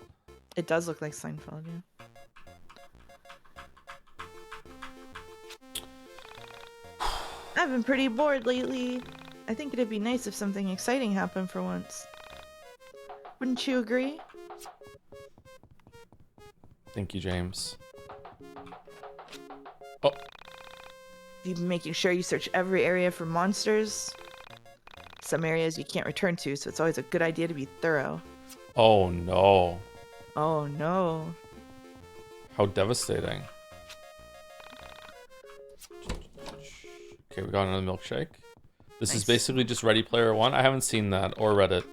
It does look like Seinfeld, yeah. I've been pretty bored lately. I think it'd be nice if something exciting happened for once. Wouldn't you agree? Thank you, James. Oh. You've been making sure you search every area for monsters. Some areas you can't return to, so it's always a good idea to be thorough. Oh no. Oh no. How devastating. Okay, we got another milkshake. This is basically just Ready Player One. I haven't seen that or read it.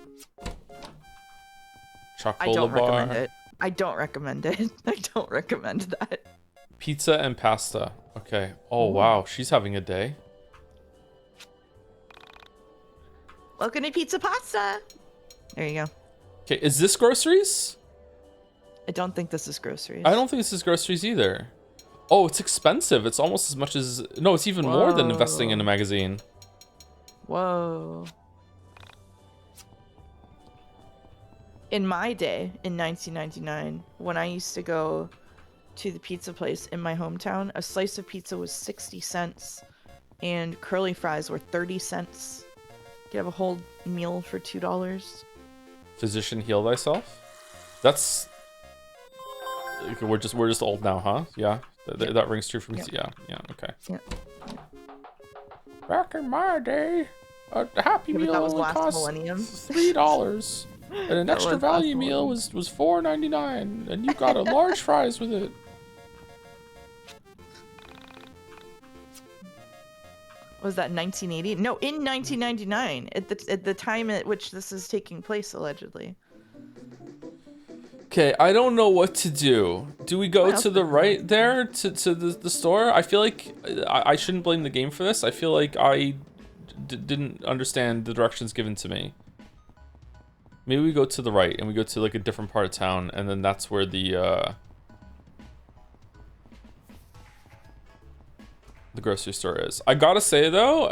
Chocolate bar. Recommend it. I don't recommend it. I don't recommend that. Pizza and pasta. Okay. Oh, wow. She's having a day. Welcome to Pizza Pasta. There you go. Okay, is this groceries? I don't think this is groceries. I don't think this is groceries either. Oh, it's expensive. It's almost as much as... No, it's even more than investing in a magazine. Whoa. In my day, in 1999, when I used to go to the pizza place in my hometown, a slice of pizza was 60 cents and curly fries were 30 cents. You could have a whole meal for $2. Physician, heal thyself? That's... We're just old now, huh? Yeah? That rings true for me. Yeah, okay. Yeah. Back in my day, a Happy Meal only cost $3. And an extra value meal was $4.99, and you got a large fries with it. Was that 1980? No, in 1999, at the time at which this is taking place, allegedly. Okay, I don't know what to do. Do we go to the right there to the store? I feel like I shouldn't blame the game for this. I feel like I didn't understand the directions given to me. Maybe we go to the right and we go to like a different part of town, and then that's where the grocery store is. I gotta say though,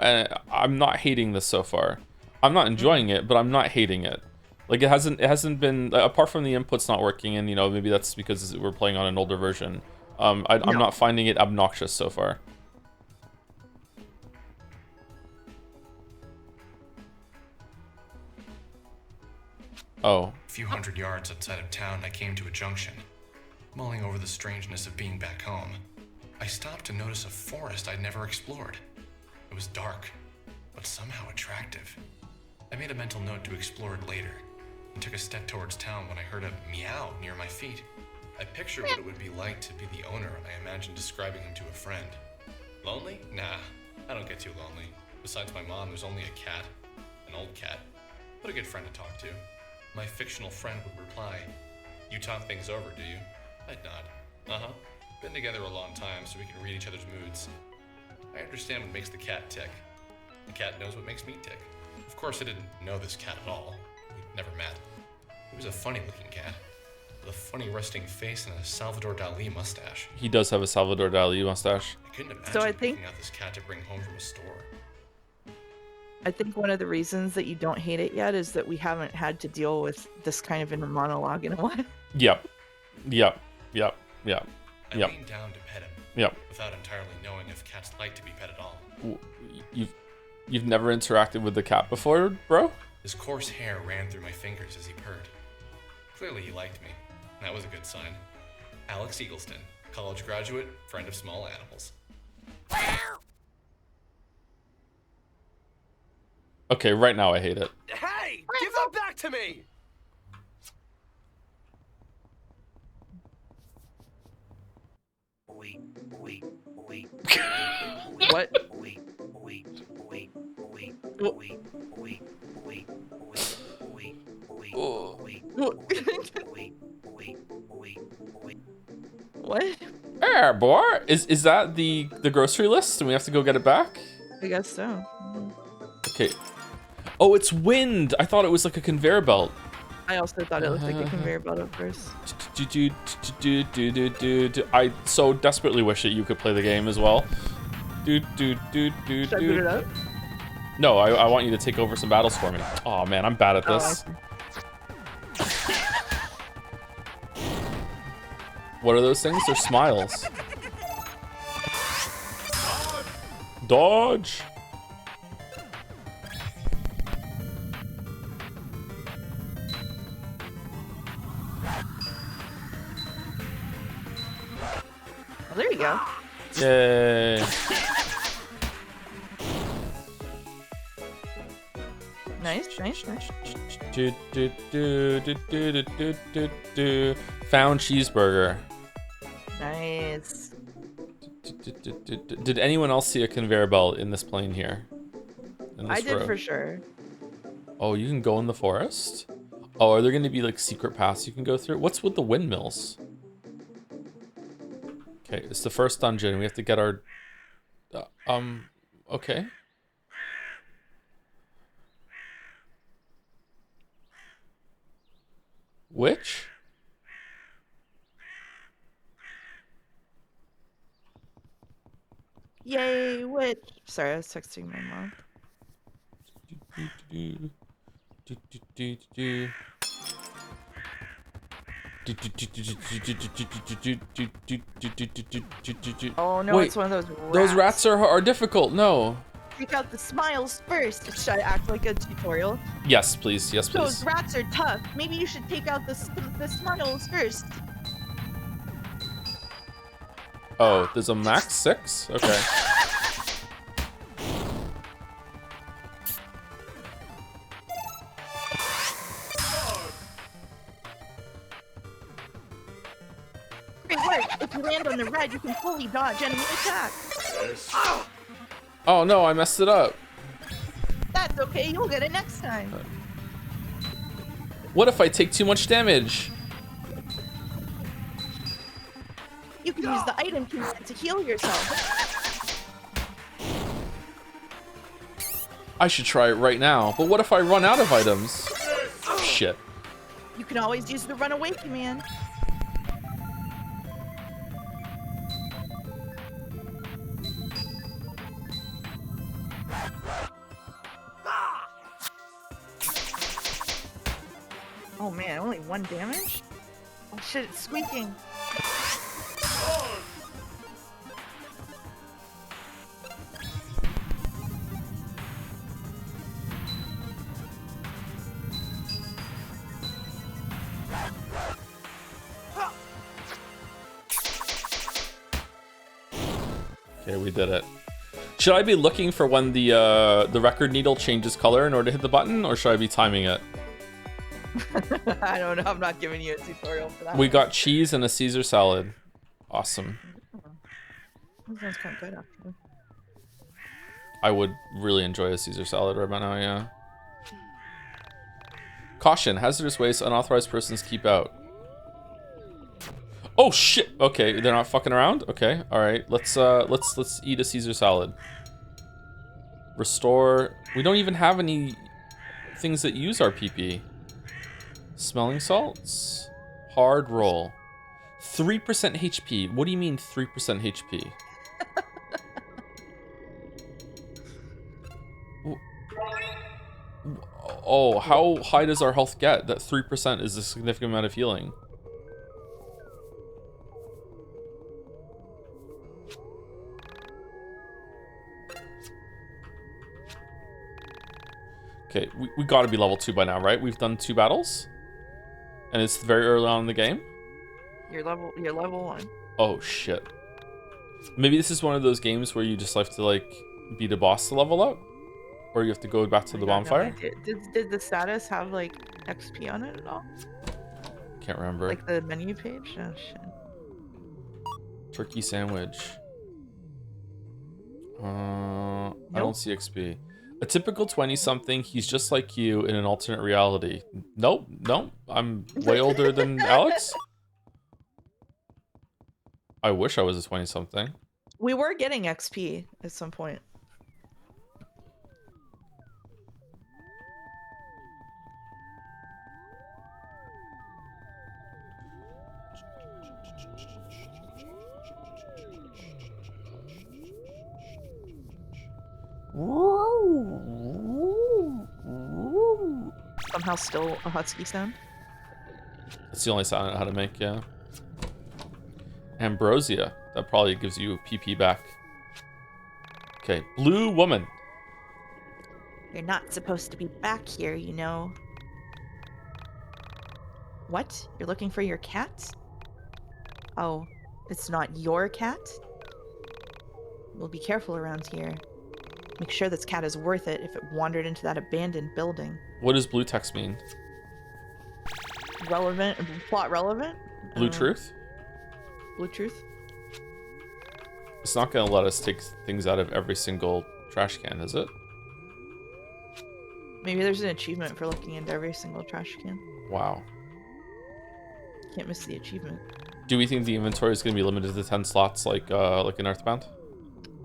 I'm not hating this so far. I'm not enjoying it, but I'm not hating it. Like it hasn't been, apart from the inputs not working, and you know, maybe that's because we're playing on an older version. I'm not finding it obnoxious so far. Oh. A few hundred yards outside of town, I came to a junction. Mulling over the strangeness of being back home, I stopped to notice a forest I'd never explored. It was dark, but somehow attractive. I made a mental note to explore it later, and took a step towards town when I heard a meow near my feet. I pictured what it would be like to be the owner, and I imagined describing him to a friend. Lonely? Nah, I don't get too lonely. Besides my mom, there's only a cat. An old cat, but a good friend to talk to. My fictional friend would reply, "You talk things over, do you?" I'd nod. Uh-huh. Been together a long time, so we can read each other's moods. I understand what makes the cat tick. The cat knows what makes me tick. Of course, I didn't know this cat at all. We'd never met. He was a funny-looking cat, with a funny resting face and a Salvador Dali mustache. He does have a Salvador Dali mustache. I couldn't imagine picking out this cat to bring home from a store. I think one of the reasons that you don't hate it yet is that we haven't had to deal with this kind of inner monologue in a while. Yep. I leaned down to pet him. Without entirely knowing if cats like to be pet at all. You've never interacted with the cat before, bro? His coarse hair ran through my fingers as he purred. Clearly he liked me. That was a good sign. Alex Eagleston, college graduate, friend of small animals. Okay, right now I hate it. Hey! Give that back to me! What? What? Hey, boy. Is that the grocery list and we have to go get it back? I guess so. Okay. Oh, it's wind. I thought it was like a conveyor belt. I also thought it looked like a conveyor belt at first. I so desperately wish that you could play the game as well. Should I boot it up? No, I want you to take over some battles for me. Oh man, I'm bad at this. What are those things? They're smiles. Dodge! Oh, there you go. Yay. Nice. Found cheeseburger. Nice. Did anyone else see a conveyor belt in this plane here? I did for sure. Oh, you can go in the forest? Oh, are there going to be like secret paths you can go through? What's with the windmills? Okay, it's the first dungeon. We have to get our... okay. Which? Yay, which? Sorry, I was texting my mom. Oh no, wait, it's one of those rats. Those rats are difficult. No. Take out the smiles first. Should I act like a tutorial? Yes, please. Yes, please. Those rats are tough. Maybe you should take out the smiles first. Oh, there's a max 6? Okay. Great work. If you land on the red, you can fully dodge enemy attack. Oh no, I messed it up. That's okay. You'll get it next time. What if I take too much damage? You can use the item command to heal yourself. I should try it right now. But what if I run out of items? Shit. You can always use the runaway command. Oh man, only 1 damage? Oh shit, it's squeaking. Okay, we did it. Should I be looking for when the record needle changes color in order to hit the button, or should I be timing it? I don't know. I'm not giving you a tutorial for that. We got cheese and a Caesar salad. Awesome. That sounds kind of good, actually. I would really enjoy a Caesar salad right now, yeah. Caution, hazardous waste, unauthorized persons keep out. Oh shit! Okay, they're not fucking around? Okay, alright. Let's eat a Caesar salad. Restore. We don't even have any things that use our PP. Smelling salts. Hard roll. 3% HP. What do you mean 3% HP? Oh, how high does our health get? That 3% is a significant amount of healing. Okay, we gotta be level 2 by now, right? We've done 2 battles? And it's very early on in the game? You're level 1. Oh, shit. Maybe this is one of those games where you just have to, like, beat a boss to level up? Or you have to go back to the bonfire? Did the status have, like, XP on it at all? Can't remember. Like the menu page? Oh, shit. Turkey sandwich. I don't see XP. A typical 20-something, he's just like you in an alternate reality. Nope, I'm way older than Alex. I wish I was a 20-something. We were getting XP at some point. Somehow still a husky sound. That's the only sound I know how to make, yeah. Ambrosia. That probably gives you PP back. Okay, blue woman. You're not supposed to be back here, you know. What? You're looking for your cat? Oh, it's not your cat? Well, be careful around here. Make sure this cat is worth it if it wandered into that abandoned building. What does blue text mean? Relevant? Plot relevant? Blue truth? Blue truth? It's not going to let us take things out of every single trash can, is it? Maybe there's an achievement for looking into every single trash can. Wow. Can't miss the achievement. Do we think the inventory is going to be limited to 10 slots like in Earthbound?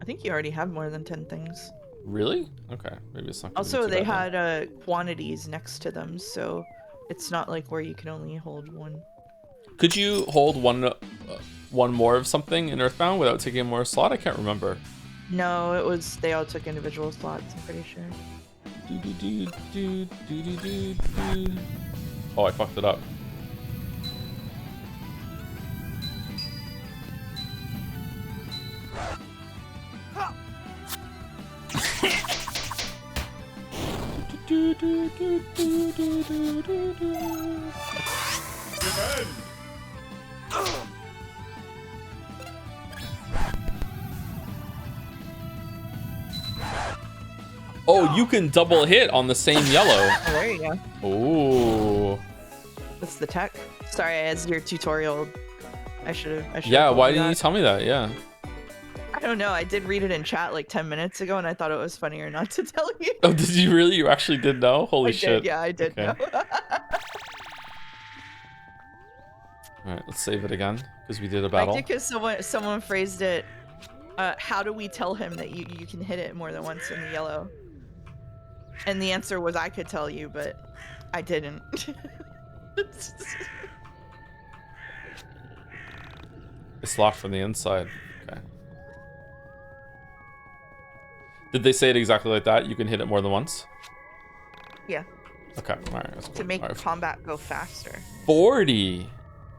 I think you already have more than 10 things. Really? Okay, maybe it's not. Also, they had quantities next to them, so it's not like where you can only hold one. Could you hold one more of something in Earthbound without taking a more slot? I can't remember. No, it was they all took individual slots. I'm pretty sure. Oh, I fucked it up. Oh, you can double hit on the same yellow. Oh, there you go. Ooh. That's the tech. Sorry, as your tutorial, I should have. Yeah, why didn't you tell me that? Yeah. I don't know. I did read it in chat like 10 minits ago, and I thought it was funnier not to tell you. Oh, did you really? You actually did know? Holy shit. Yeah, I did know. All right, let's save it again because we did a battle. I did because someone phrased it. How do we tell him that you can hit it more than once in the yellow? And the answer was I could tell you, but I didn't. It's locked from the inside. Okay. Did they say it exactly like that? You can hit it more than once? Yeah. Okay, all right. That's cool. To make combat go faster. 40.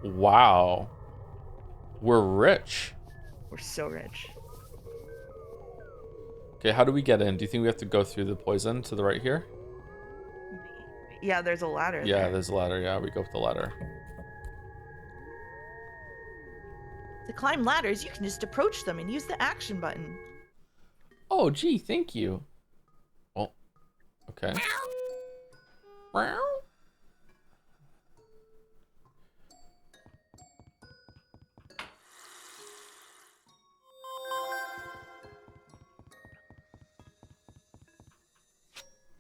Wow. We're rich. We're so rich. Okay, how do we get in? Do you think we have to go through the poison to the right here? Yeah, there's a ladder. Yeah, there. there's a ladder. Yeah, we go up the ladder. To climb ladders, you can just approach them and use the action button. Oh, gee, thank you. Oh, okay. Meow.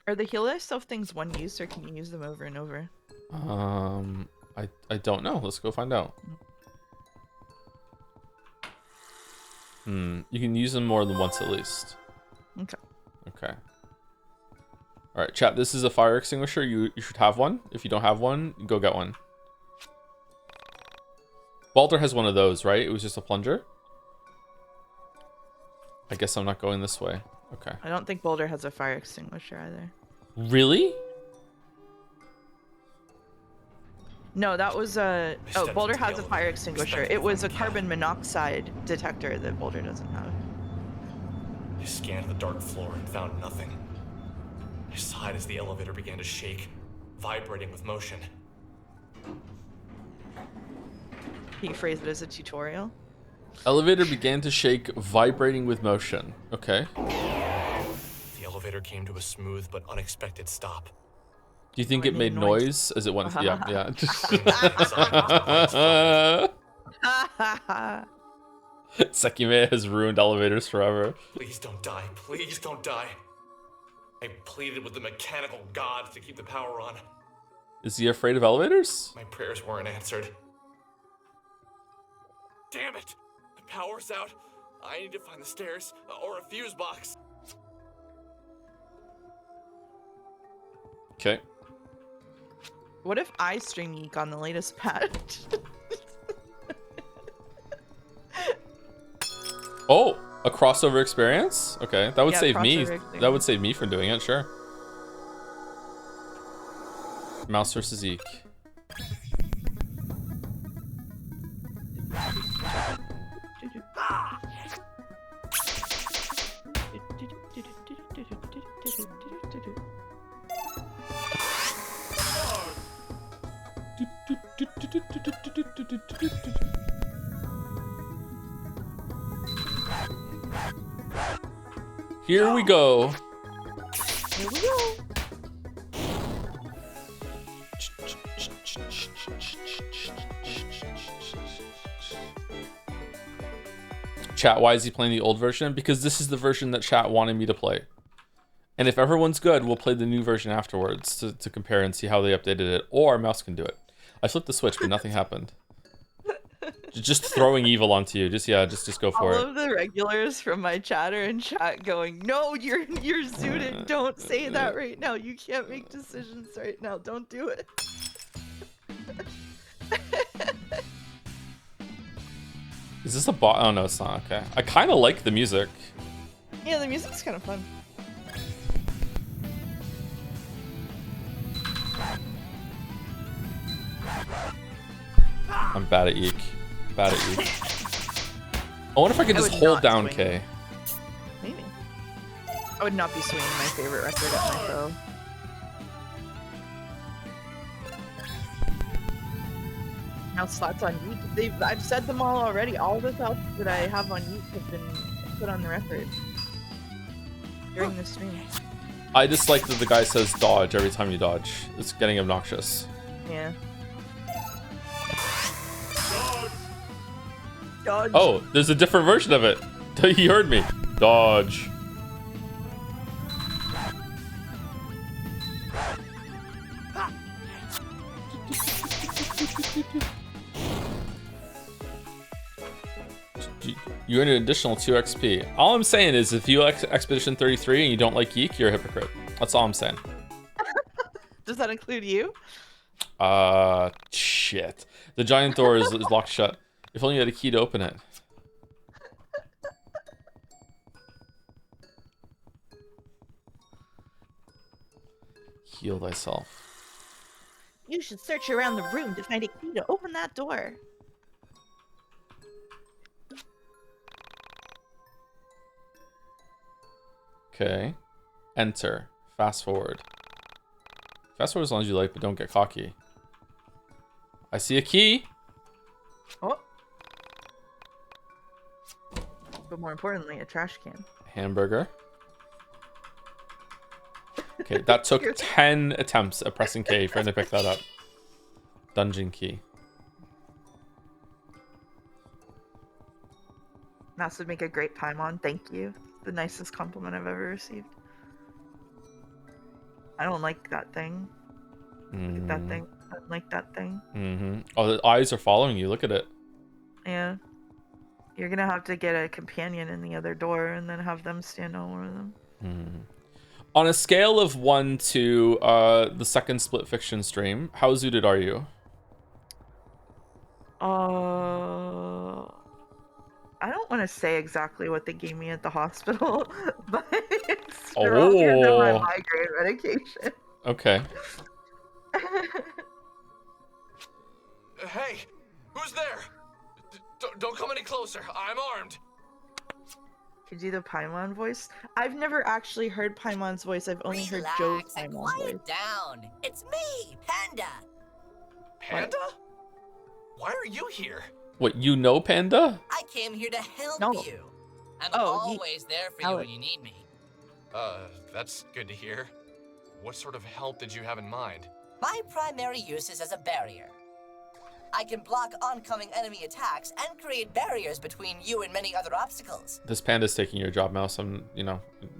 Are the heal thyself things one use, or can you use them over and over? I don't know. Let's go find out. You can use them more than once at least. Okay. Okay. All right, chat. This is a fire extinguisher. You should have one. If you don't have one, go get one. Baldur has one of those, right? It was just a plunger. I guess I'm not going this way. Okay. I don't think Boulder has a fire extinguisher either. Really? No, that was a... Oh, Boulder has a fire extinguisher. It was a carbon monoxide detector that Boulder doesn't have. I scanned the dark floor and found nothing. I sighed as the elevator began to shake, vibrating with motion. Can you phrase it as a tutorial? Elevator began to shake, vibrating with motion. Okay. The elevator came to a smooth but unexpected stop. Do you think it made noise as it went? Yeah. Sekime has ruined elevators forever. Please don't die. Please don't die. I pleaded with the mechanical gods to keep the power on. Is he afraid of elevators? My prayers weren't answered. Damn it! The power's out. I need to find the stairs or a fuse box. Okay. What if I stream YIIK on the latest patch? Oh, a crossover experience? Okay, that would save me. experience. That would save me from doing it, sure. Mouse versus YIIK. Here we go. Here we go. Chat, why is he playing the old version? Because this is the version that chat wanted me to play. And if everyone's good, we'll play the new version afterwards to compare and see how they updated it. Or Mouse can do it. I flipped the switch, but nothing happened. Just throwing evil onto you. Just go for it. All of the regulars from my chatter and chat going, no, you're zooted. Don't say that right now. You can't make decisions right now. Don't do it. Is this a bot? Oh no, it's not. Okay. I kind of like the music. Yeah, the music's kind of fun. I'm bad at YIIK. Bad at YIIK. I wonder if I could just hold down K. Maybe. I would not be swinging my favorite record at my foe. Now slots on YIIK. I've said them all already. All the thoughts that I have on YIIK have been put on the record during the stream. I just like that the guy says dodge every time you dodge. It's getting obnoxious. Yeah. Dodge. Oh, there's a different version of it. He heard me. Dodge. You earn an additional 2 XP. All I'm saying is if you like Expedition 33 and you don't like YIIK, you're a hypocrite. That's all I'm saying. Does that include you? Shit. The giant door is locked shut. If only you had a key to open it. Heal thyself. You should search around the room to find a key to open that door. Okay. Enter. Fast forward. Fast forward as long as you like, but don't get cocky. I see a key. Oh. But more importantly, a trash can. Hamburger. Okay, that took 10 attempts at pressing K for him to pick that up. Dungeon key. Mouse would make a great Paimon. Thank you. The nicest compliment I've ever received. I don't like that thing. Look at that thing. I don't like that thing. Mm-hmm. Oh, the eyes are following you. Look at it. Yeah. You're gonna have to get a companion in the other door and then have them stand over them. On a scale of 1 to the second split fiction stream, how zooted are you? I don't want to say exactly what they gave me at the hospital, but it's stronger than my migraine medication. Okay. Hey, who's there? Don't come any closer. I'm armed. Could you do the Paimon voice? I've never actually heard Paimon's voice. I've only heard Joe's Paimon's voice. Quiet down. It's me, Panda. Panda? Why are you here? What, you know Panda? I came here to help No. you. I'm Oh, always there for you when you need me. That's good to hear. What sort of help did you have in mind? My primary use is as a barrier. I can block oncoming enemy attacks and create barriers between you and many other obstacles. This Panda's taking your job, Mouse. I'm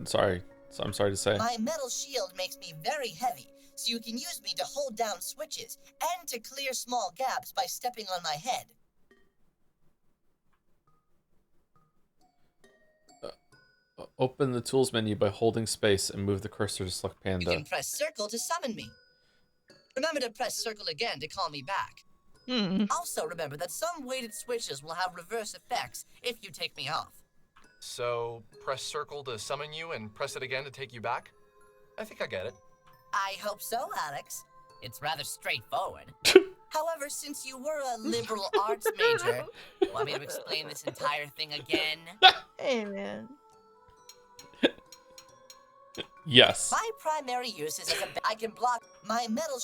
sorry. I'm sorry to say. My metal shield makes me very heavy, so you can use me to hold down switches and to clear small gaps by stepping on my head. Open the tools menu by holding space and move the cursor to select You Panda. can press circle to summon me. Remember to press circle again to call me back. Also remember that some weighted switches will have reverse effects if you take me off. So, press circle to summon you and press it again to take you back? I think I get it. I hope so, Alex. It's rather straightforward. However, since you were a liberal arts major, want me to explain this entire thing again? Hey, man. Yes. My primary use is as I can block my metal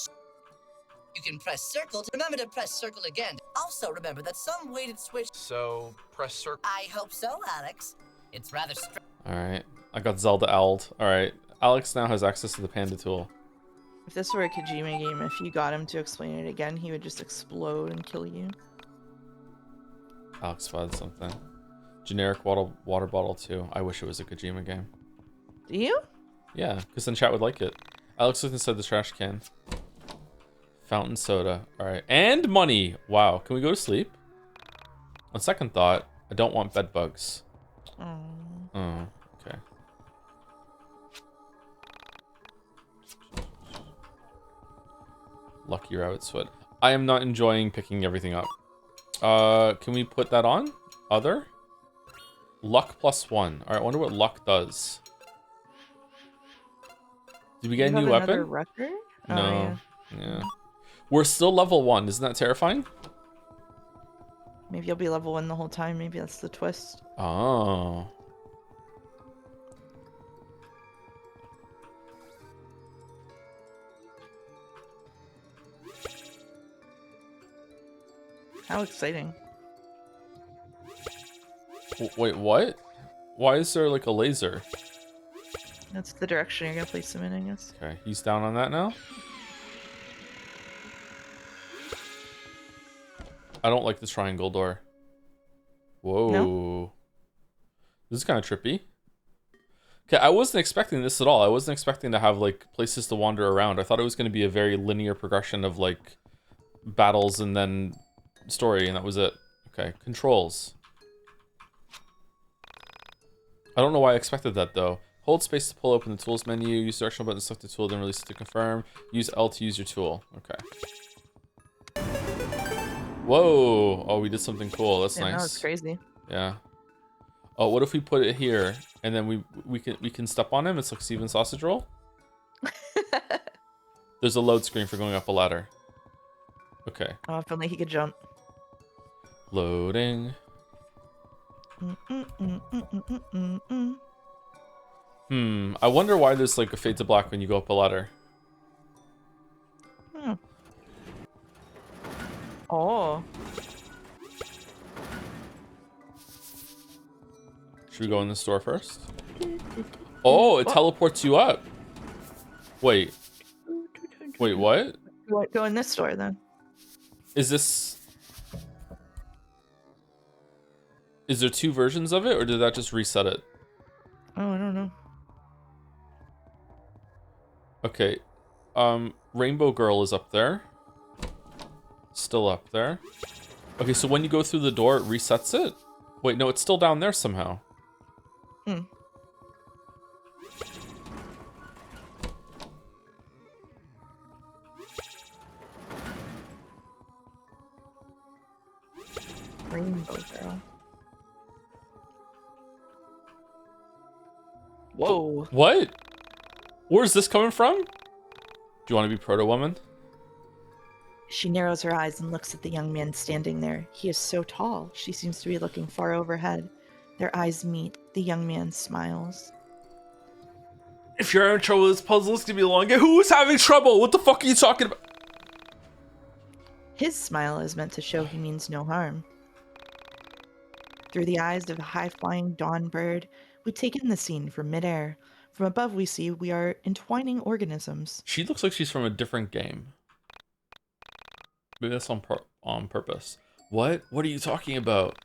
You can press circle to remember to press circle again. Also remember that some weighted switch. So, press circle. I hope so, Alex. It's rather Alright. I got Zelda owled. Alright. Alex now has access to the Panda tool. If this were a Kojima game, if you got him to explain it again, he would just explode and kill you. Alex spotted something. Generic water bottle too. I wish it was a Kojima game. Do you? Yeah, because then chat would like it. Alex looked inside the trash can. Fountain soda. Alright. And money! Wow. Can we go to sleep? On second thought, I don't want bed bugs. Oh, okay. Lucky rabbit sweat. I am not enjoying picking everything up. Can we put that on? Other? Luck +1. Alright, I wonder what luck does. Did we get a new weapon? Record? No. Yeah. We're still level 1. Isn't that terrifying? Maybe you'll be level 1 the whole time. Maybe that's the twist. Oh. How exciting. Wait, what? Why is there like a laser? That's the direction you're gonna place him in, I guess. Okay, he's down on that now. I don't like the triangle door. Whoa. No? This is kind of trippy. Okay, I wasn't expecting this at all. I wasn't expecting to have like places to wander around. I thought it was going to be a very linear progression of like battles and then story, and that was it. Okay, controls. I don't know why I expected that though. Hold space to pull open the tools menu. Use directional button to select the tool, then release it to confirm. Use L to use your tool. Okay. Whoa! Oh, we did something cool. That's nice. That was crazy. Yeah. Oh, what if we put it here and then we can step on him? It's like Steven Sausage Roll. There's a load screen for going up a ladder. Okay. Oh, if only he could jump. Loading. I wonder why there's like a fade to black when you go up a ladder. Oh. Should we go in the store first? Oh, it teleports you up. Wait. Wait, what? Go in this store then. Is there two versions of it, or did that just reset it? Oh, I don't know. Okay. Rainbow Girl is up there. Still up there. Okay, so when you go through the door, it resets it? Wait, no, it's still down there somehow. Rainbow Girl. Whoa. What? Where's this coming from? Do you want to be Proto-Woman? She narrows her eyes and looks at the young man standing there. He is so tall. She seems to be looking far overhead. Their eyes meet. The young man smiles. If you're having trouble with this puzzle, it's gonna be a long game. Who's having trouble? What the fuck are you talking about? His smile is meant to show he means no harm. Through the eyes of a high-flying dawn bird, we take in the scene from midair. From above we see we are entwining organisms. She looks like she's from a different game. Maybe that's on purpose. What? What are you talking about?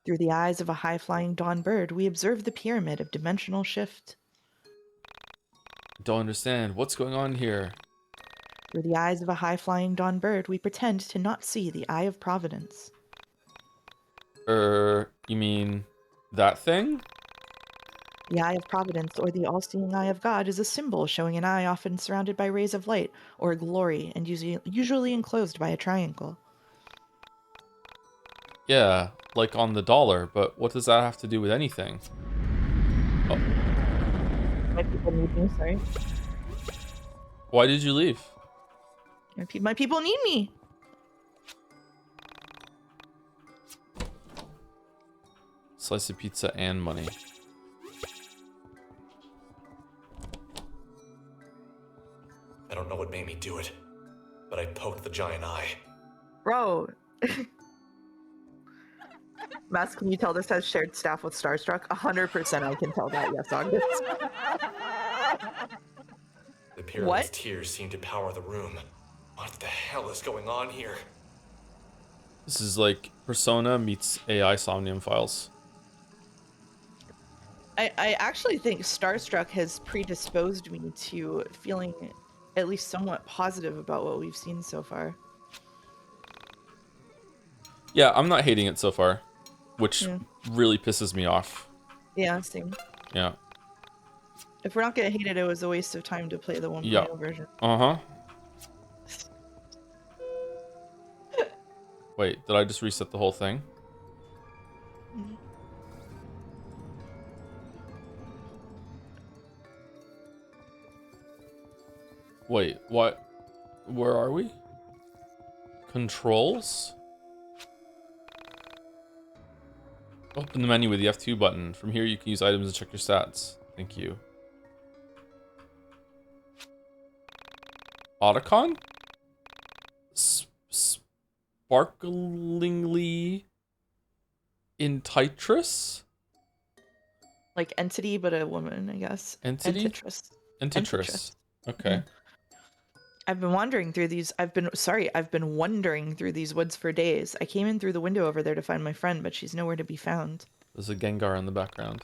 Through the eyes of a high-flying dawn bird, we observe the pyramid of dimensional shift. Don't understand. What's going on here? Through the eyes of a high-flying dawn bird, we pretend to not see the eye of providence. You mean that thing? The eye of providence, or the all-seeing eye of God, is a symbol showing an eye often surrounded by rays of light, or glory, and usually enclosed by a triangle. Yeah, like on the dollar, but what does that have to do with anything? Oh. My people need me, sorry. Why did you leave? My people need me! Slice of pizza and money. I don't know what made me do it, but I poked the giant eye. Bro. Mass, can you tell this has shared staff with Starstruck? 100% I can tell that, yes, August. The pyramid's tears seem to power the room. What the hell is going on here? This is like Persona meets AI Somnium Files. I actually think Starstruck has predisposed me to feeling at least somewhat positive about what we've seen so far. Yeah, I'm not hating it so far, which really pisses me off. Yeah, same. Yeah. If we're not gonna hate it, it was a waste of time to play the 1.0 version. Uh-huh. Wait, did I just reset the whole thing? Wait, what? Where are we? Controls? Open the menu with the F2 button. From here, you can use items and check your stats. Thank you. Otacon? Sparklingly Entitress? Like entity, but a woman, I guess. Entity? Entitress. Okay. I've been wandering through these. I've been wandering through these woods for days. I came in through the window over there to find my friend, but she's nowhere to be found. There's a Gengar in the background.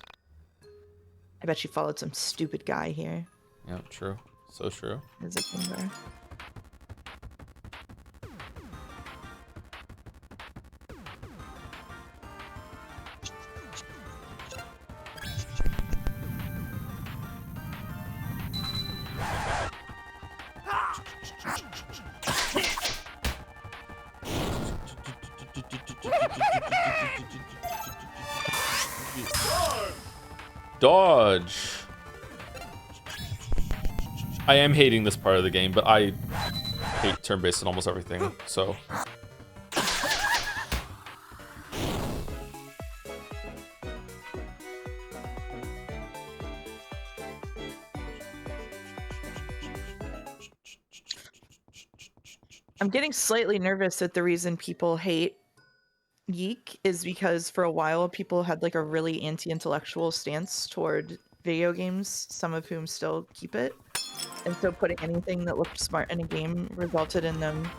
I bet she followed some stupid guy here. Yeah, true. So true. There's a Gengar. Dodge. I am hating this part of the game, but I hate turn-based in almost everything, so. I'm getting slightly nervous that the reason people hate YIIK is because for a while people had like a really anti-intellectual stance toward video games, some of whom still keep it. And so putting anything that looked smart in a game resulted in them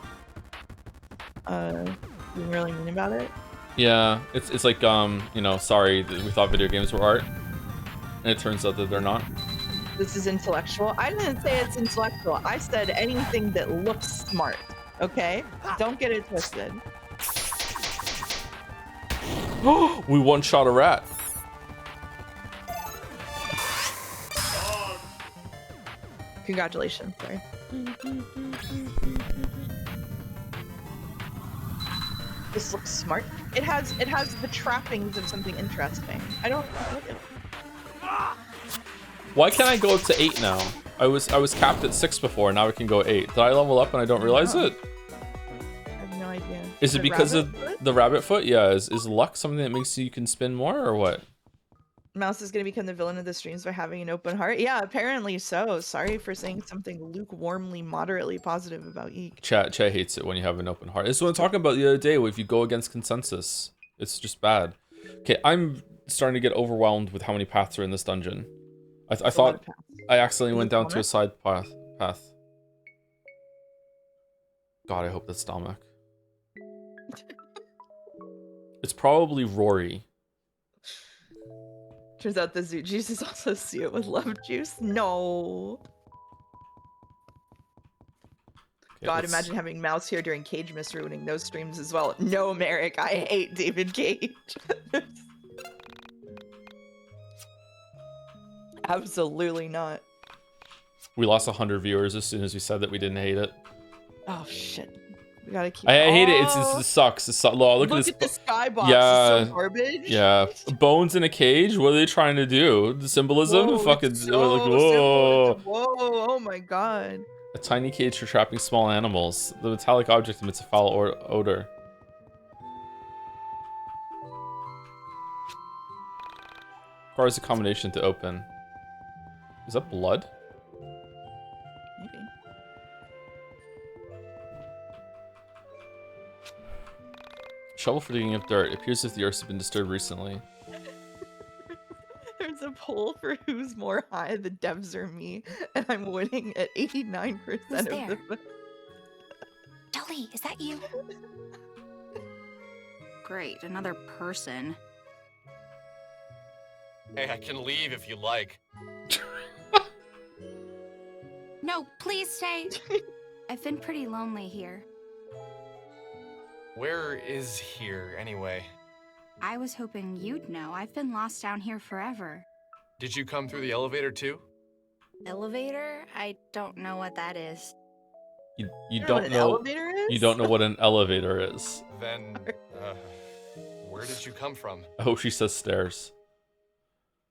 being really mean about it. Yeah, it's like you know, sorry, we thought video games were art, and it turns out that they're not. This is intellectual. I didn't say it's intellectual. I said anything that looks smart. Okay? Don't get it twisted. We one-shot a rat. Congratulations, sorry. This looks smart. It has the trappings of something interesting. I don't Why can't I go up to 8 now? I was capped at 6 before, now I can go 8. Did I level up and I don't realize it? I have no idea. Is it because of the rabbit foot? Yeah, is luck something that makes you can spin more or what? Mouse is gonna become the villain of the streams by having an open heart. Yeah, apparently so. Sorry for saying something lukewarmly, moderately positive about YIIK. Chat hates it when you have an open heart. This is what I'm talking about the other day. If you go against consensus, it's just bad. Okay, I'm starting to get overwhelmed with how many paths are in this dungeon. I thought I accidentally went down to a side path. God, I hope that's Dominic. It's probably Rory. Turns out the Zoot Juice is also Suit with love juice. No. Okay, God, imagine having Mouse here during Cage Miss ruining those streams as well. No, Merrick, I hate David Cage. Absolutely not. We lost 100 viewers as soon as we said that we didn't hate it. Oh shit. We gotta keep. I hate it. It sucks. Look at this skybox. Yeah, it's so garbage. Yeah. Bones in a cage. What are they trying to do? The symbolism. Whoa, Fucking so like whoa. Whoa! Oh my god. A tiny cage for trapping small animals. The metallic object emits a foul odor. Requires a combination to open. Is that blood? Maybe. Shovel for digging up dirt. It appears as if the earth has been disturbed recently. There's a poll for who's more high, the devs or me, and I'm winning at 89% of the. Dolly, is that you? Great, another person. Hey, I can leave if you like. No, please stay. I've been pretty lonely here. Where is here, anyway? I was hoping you'd know. I've been lost down here forever. Did you come through the elevator, too? Elevator? I don't know what that is. You You don't what know. an elevator is? You don't know what an elevator is. Then, where did you come from? Oh, she says stairs.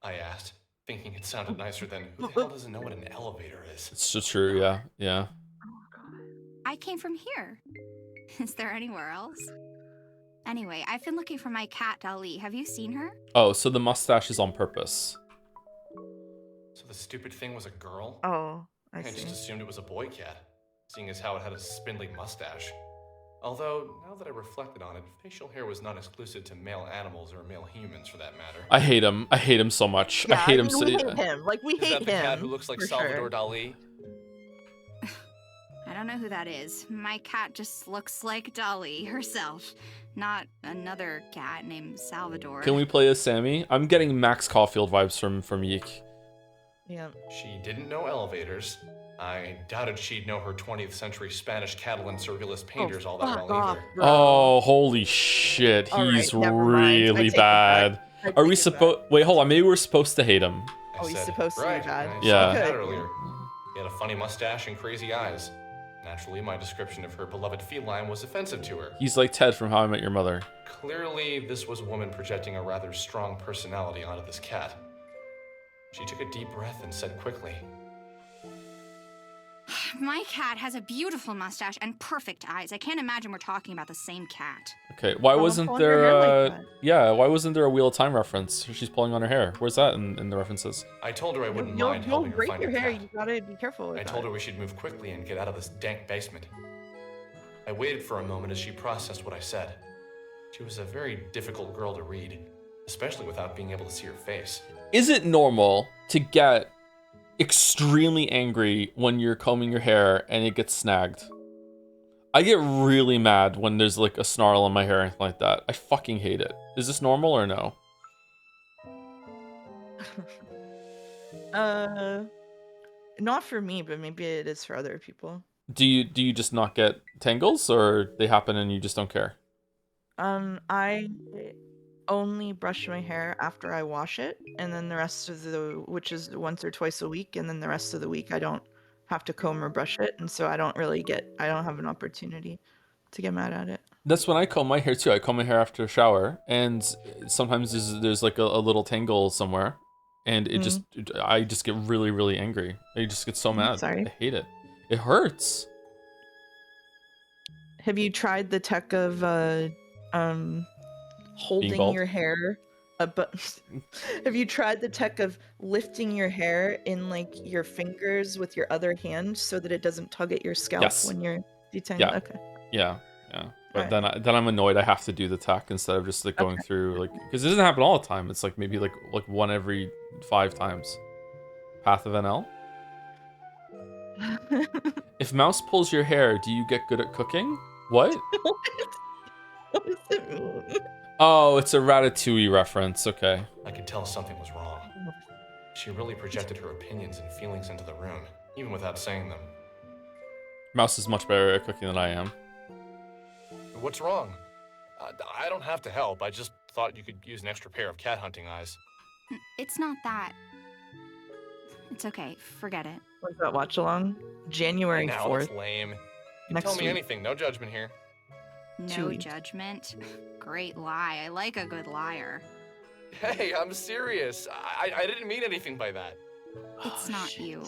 I asked, thinking it sounded nicer than, who the hell doesn't know what an elevator is? It's just true, yeah. Yeah. I came from here. Is there anywhere else? Anyway, I've been looking for my cat, Dolly. Have you seen her? Oh, so the mustache is on purpose. So the stupid thing was a girl? Oh, I I see. just assumed it was a boy cat, seeing as how it had a spindly mustache. Although, now that I reflected on it, facial hair was not exclusive to male animals or male humans for that matter. I hate him. I hate him so much. Yeah, I hate him so. We hate him. Like, we Is hate that the him. cat who looks like for Salvador sure. Dali? I don't know who that is. My cat just looks like Dolly herself, not another cat named Salvador. Can we play as Sammy? I'm getting Max Caulfield vibes from YIIK. Yeah. She didn't know elevators. I doubted she'd know her 20th century Spanish Catalan surrealist painters all that fuck well off, either. bro. Oh, holy shit. All right, He's never mind. I really take it back. bad. I Are we take it supposed? Wait, hold on. Maybe we're supposed to hate him. I Oh, he's said, supposed to be right, bad. I Yeah. said that Good. earlier. He had a funny mustache and crazy eyes. Naturally, my description of her beloved feline was offensive to her. He's like Ted from How I Met Your Mother. Clearly, this was a woman projecting a rather strong personality onto this cat. She took a deep breath and said quickly, My cat has a beautiful mustache and perfect eyes. I can't imagine we're talking about the same cat. Okay, why Why wasn't pulling her there? hair like that? Yeah, why wasn't there a Wheel of Time reference? She's pulling on her hair. Where's that in the references? I told her I wouldn't You'll mind helping her break find your her hair. cat. You gotta be careful with I that. told her we should move quickly and get out of this dank basement. I waited for a moment as she processed what I said. She was a very difficult girl to read, especially without being able to see her face. Is it normal to get extremely angry when you're combing your hair and it gets snagged? I get really mad when there's like a snarl on my hair or anything like that. I fucking hate it. Is this normal or no? Not for me, but maybe it is for other people. Do you just not get tangles, or they happen and you just don't care? I only brush my hair after I wash it, and then the rest of which is once or twice a week, and then the rest of the week I don't have to comb or brush it, and so I don't have an opportunity to get mad at it. That's when I comb my hair too. I comb my hair after a shower, and sometimes there's like a little tangle somewhere, and I just get really, really angry. I just get so mad. Sorry. I hate it. It hurts. Have you tried the tech of holding your hair have you tried the tech of lifting your hair in like your fingers with your other hand so that it doesn't tug at your scalp when you're detangling? Yeah. Okay. Yeah. But then I'm annoyed I have to do the tech instead of just like going through, like, because it doesn't happen all the time. It's like maybe like one every 5 times. Path of NL. If Mouse pulls your hair, do you get good at cooking? What? What does it mean? Oh, it's a Ratatouille reference. Okay. I could tell something was wrong. She really projected her opinions and feelings into the room, even without saying them. Mouse is much better at cooking than I am. What's wrong? I don't have to help. I just thought you could use an extra pair of cat hunting eyes. It's not that. It's okay. Forget it. When's that watch along? January 4th. That's lame. Next Tell me week. anything. No judgment here. No judgment. Great lie. I like a good liar. Hey, I'm serious. I didn't mean anything by that. It's not you.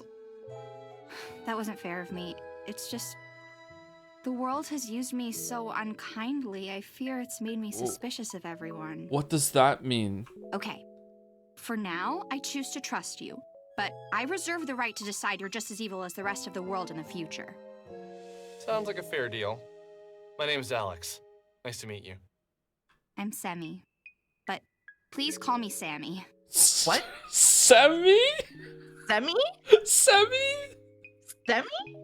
That wasn't fair of me. It's just... the world has used me so unkindly. I fear it's made me suspicious of everyone. What does that mean? Okay. For now, I choose to trust you. But I reserve the right to decide you're just as evil as the rest of the world in the future. Sounds like a fair deal. My name's Alex. Nice to meet you. I'm Semi. But please call me Sammy. What? Semi? Semi? Semi? Semi?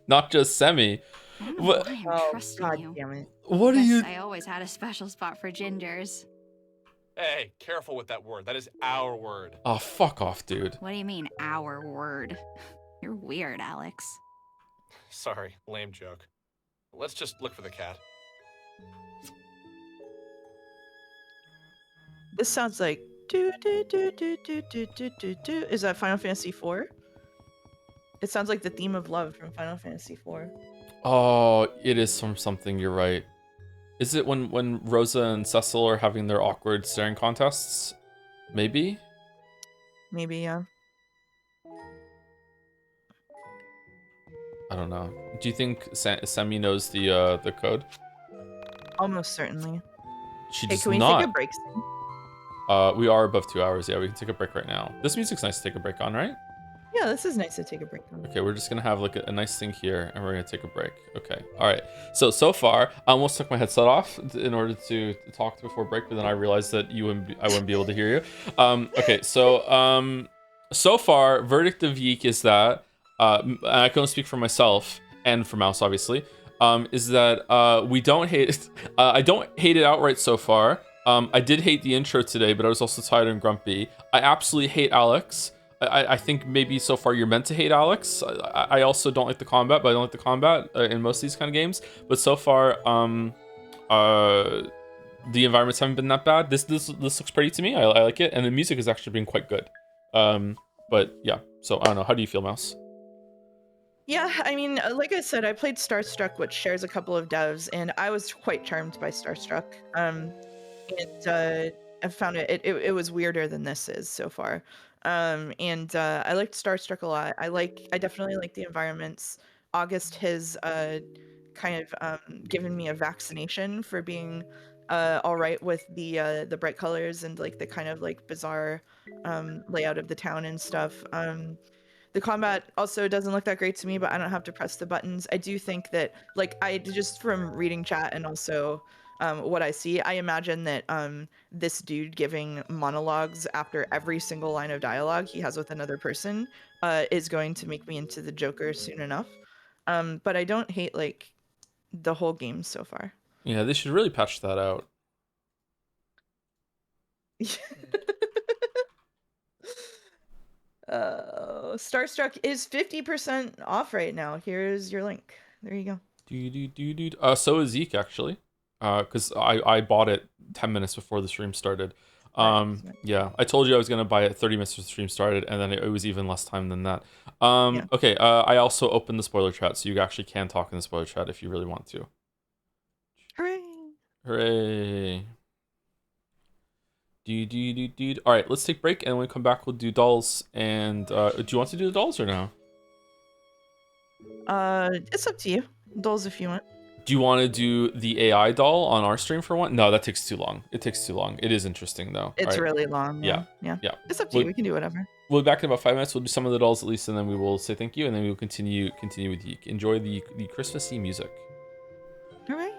Not just Semi. I don't know why I'm trusting God you. damn it. What are you? I always had a special spot for gingers. Hey, careful with that word. That is our word. Oh, fuck off, dude. What do you mean, our word? You're weird, Alex. Sorry, lame joke. Let's just look for the cat. This sounds like do do do do do do do do do. Is that Final Fantasy IV? It sounds like the theme of love from Final Fantasy IV. Oh, it is from something. You're right. Is it when Rosa and Cecil are having their awkward staring contests? Maybe. Maybe, yeah. I don't know. Do you think Semi knows the code? Almost certainly. She Hey, does can we not. take a break soon? We are above 2 hours. Yeah, we can take a break right now. This music's nice to take a break on, right? Yeah, this is nice to take a break on. Okay, we're just gonna have like a nice thing here, and we're gonna take a break. Okay, all right. So far, I almost took my headset off in order to talk before break, but then I realized that I wouldn't be able to hear you. Okay, so far, verdict of YIIK is that, and I can only speak for myself and for Mouse, obviously, is that we don't hate it. I don't hate it outright so far. I did hate the intro today, but I was also tired and grumpy. I absolutely hate Alex. I think maybe so far you're meant to hate Alex. I also don't like the combat, but I don't like the combat in most of these kind of games. But so far, the environments haven't been that bad. This looks pretty to me. I like it, and the music has actually been quite good. But yeah, so I don't know. How do you feel, Mouse? Yeah, I mean, like I said, I played Starstruck, which shares a couple of devs, and I was quite charmed by Starstruck. I found it was weirder than this is so far. I liked Starstruck a lot. I definitely like the environments. August has kind of given me a vaccination for being all right with the bright colors and like the kind of like bizarre layout of the town and stuff. The combat also doesn't look that great to me, but I don't have to press the buttons. I do think that, like, I just from reading chat and also what I see. I imagine that this dude giving monologues after every single line of dialogue he has with another person is going to make me into the Joker soon enough. But I don't hate like the whole game so far. Yeah, they should really patch that out. Starstruck is 50% off right now. Here's your link. There you go. So is YIIK actually, because I bought it 10 minutes before the stream started. Right. Yeah, I told you I was gonna buy it 30 minutes before the stream started, and then it was even less time than that. Yeah. Okay. I also opened the spoiler chat, so you actually can talk in the spoiler chat if you really want to. Hooray! Hooray! All right, let's take a break, and when we come back, we'll do dolls. And do you want to do the dolls or no? It's up to you. Dolls if you want. Do you want to do the AI doll on our stream for one? No, that takes too long. It takes too long. It is interesting though. It's really long. Yeah. It's up to you. We can do whatever. We'll be back in about 5 minutes. We'll do some of the dolls at least, and then we will say thank you, and then we will continue with YIIK. Enjoy the Christmassy music. Hooray!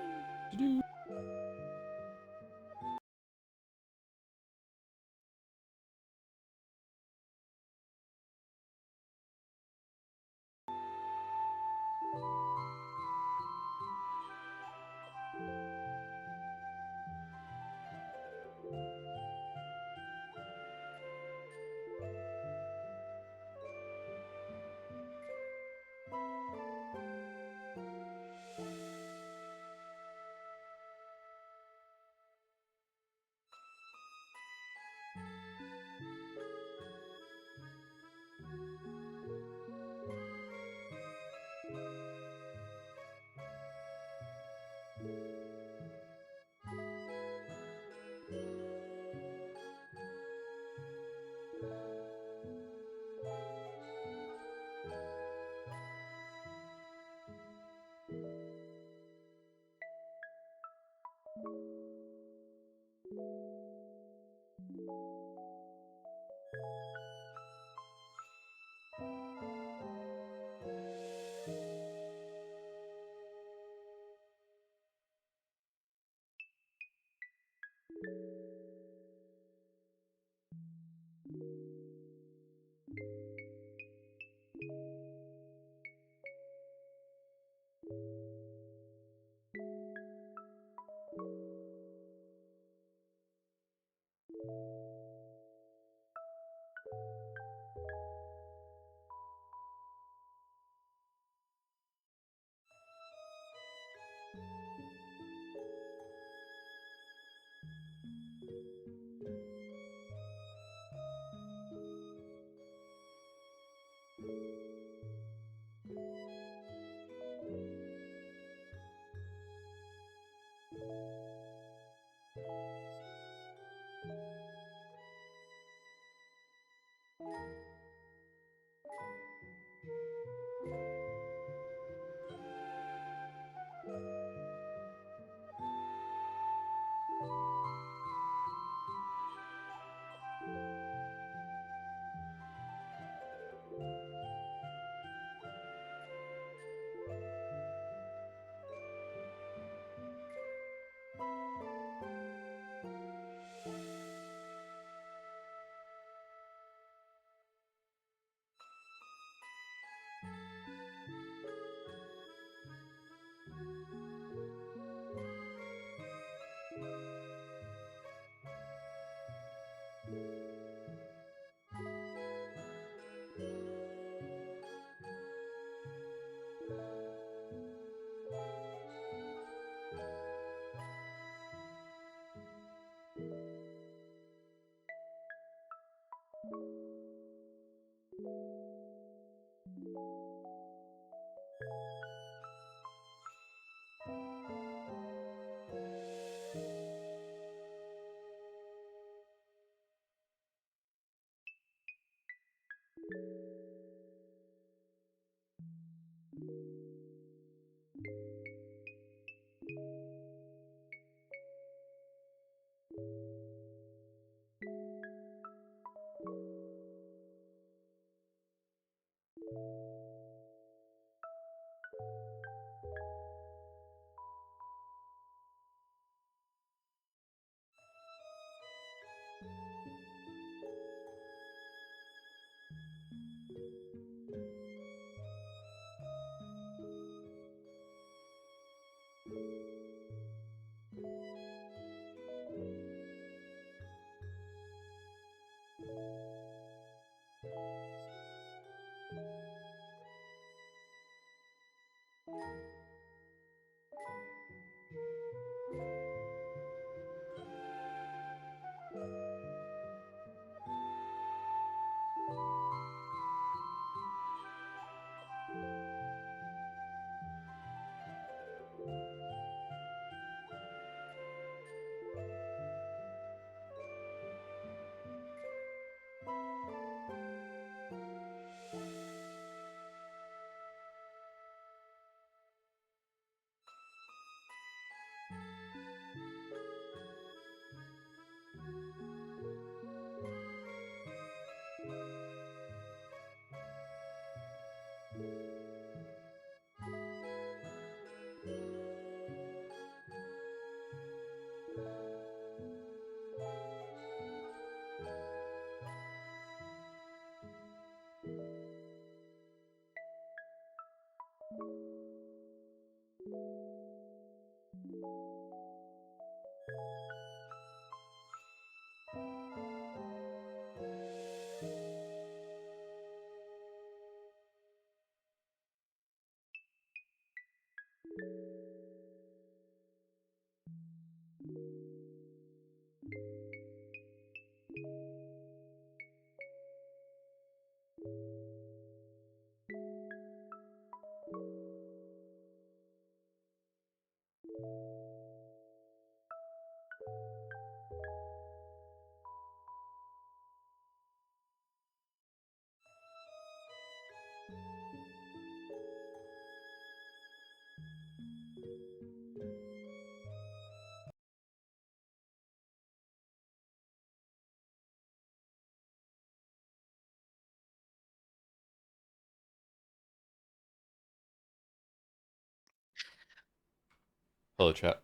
Hello, chat.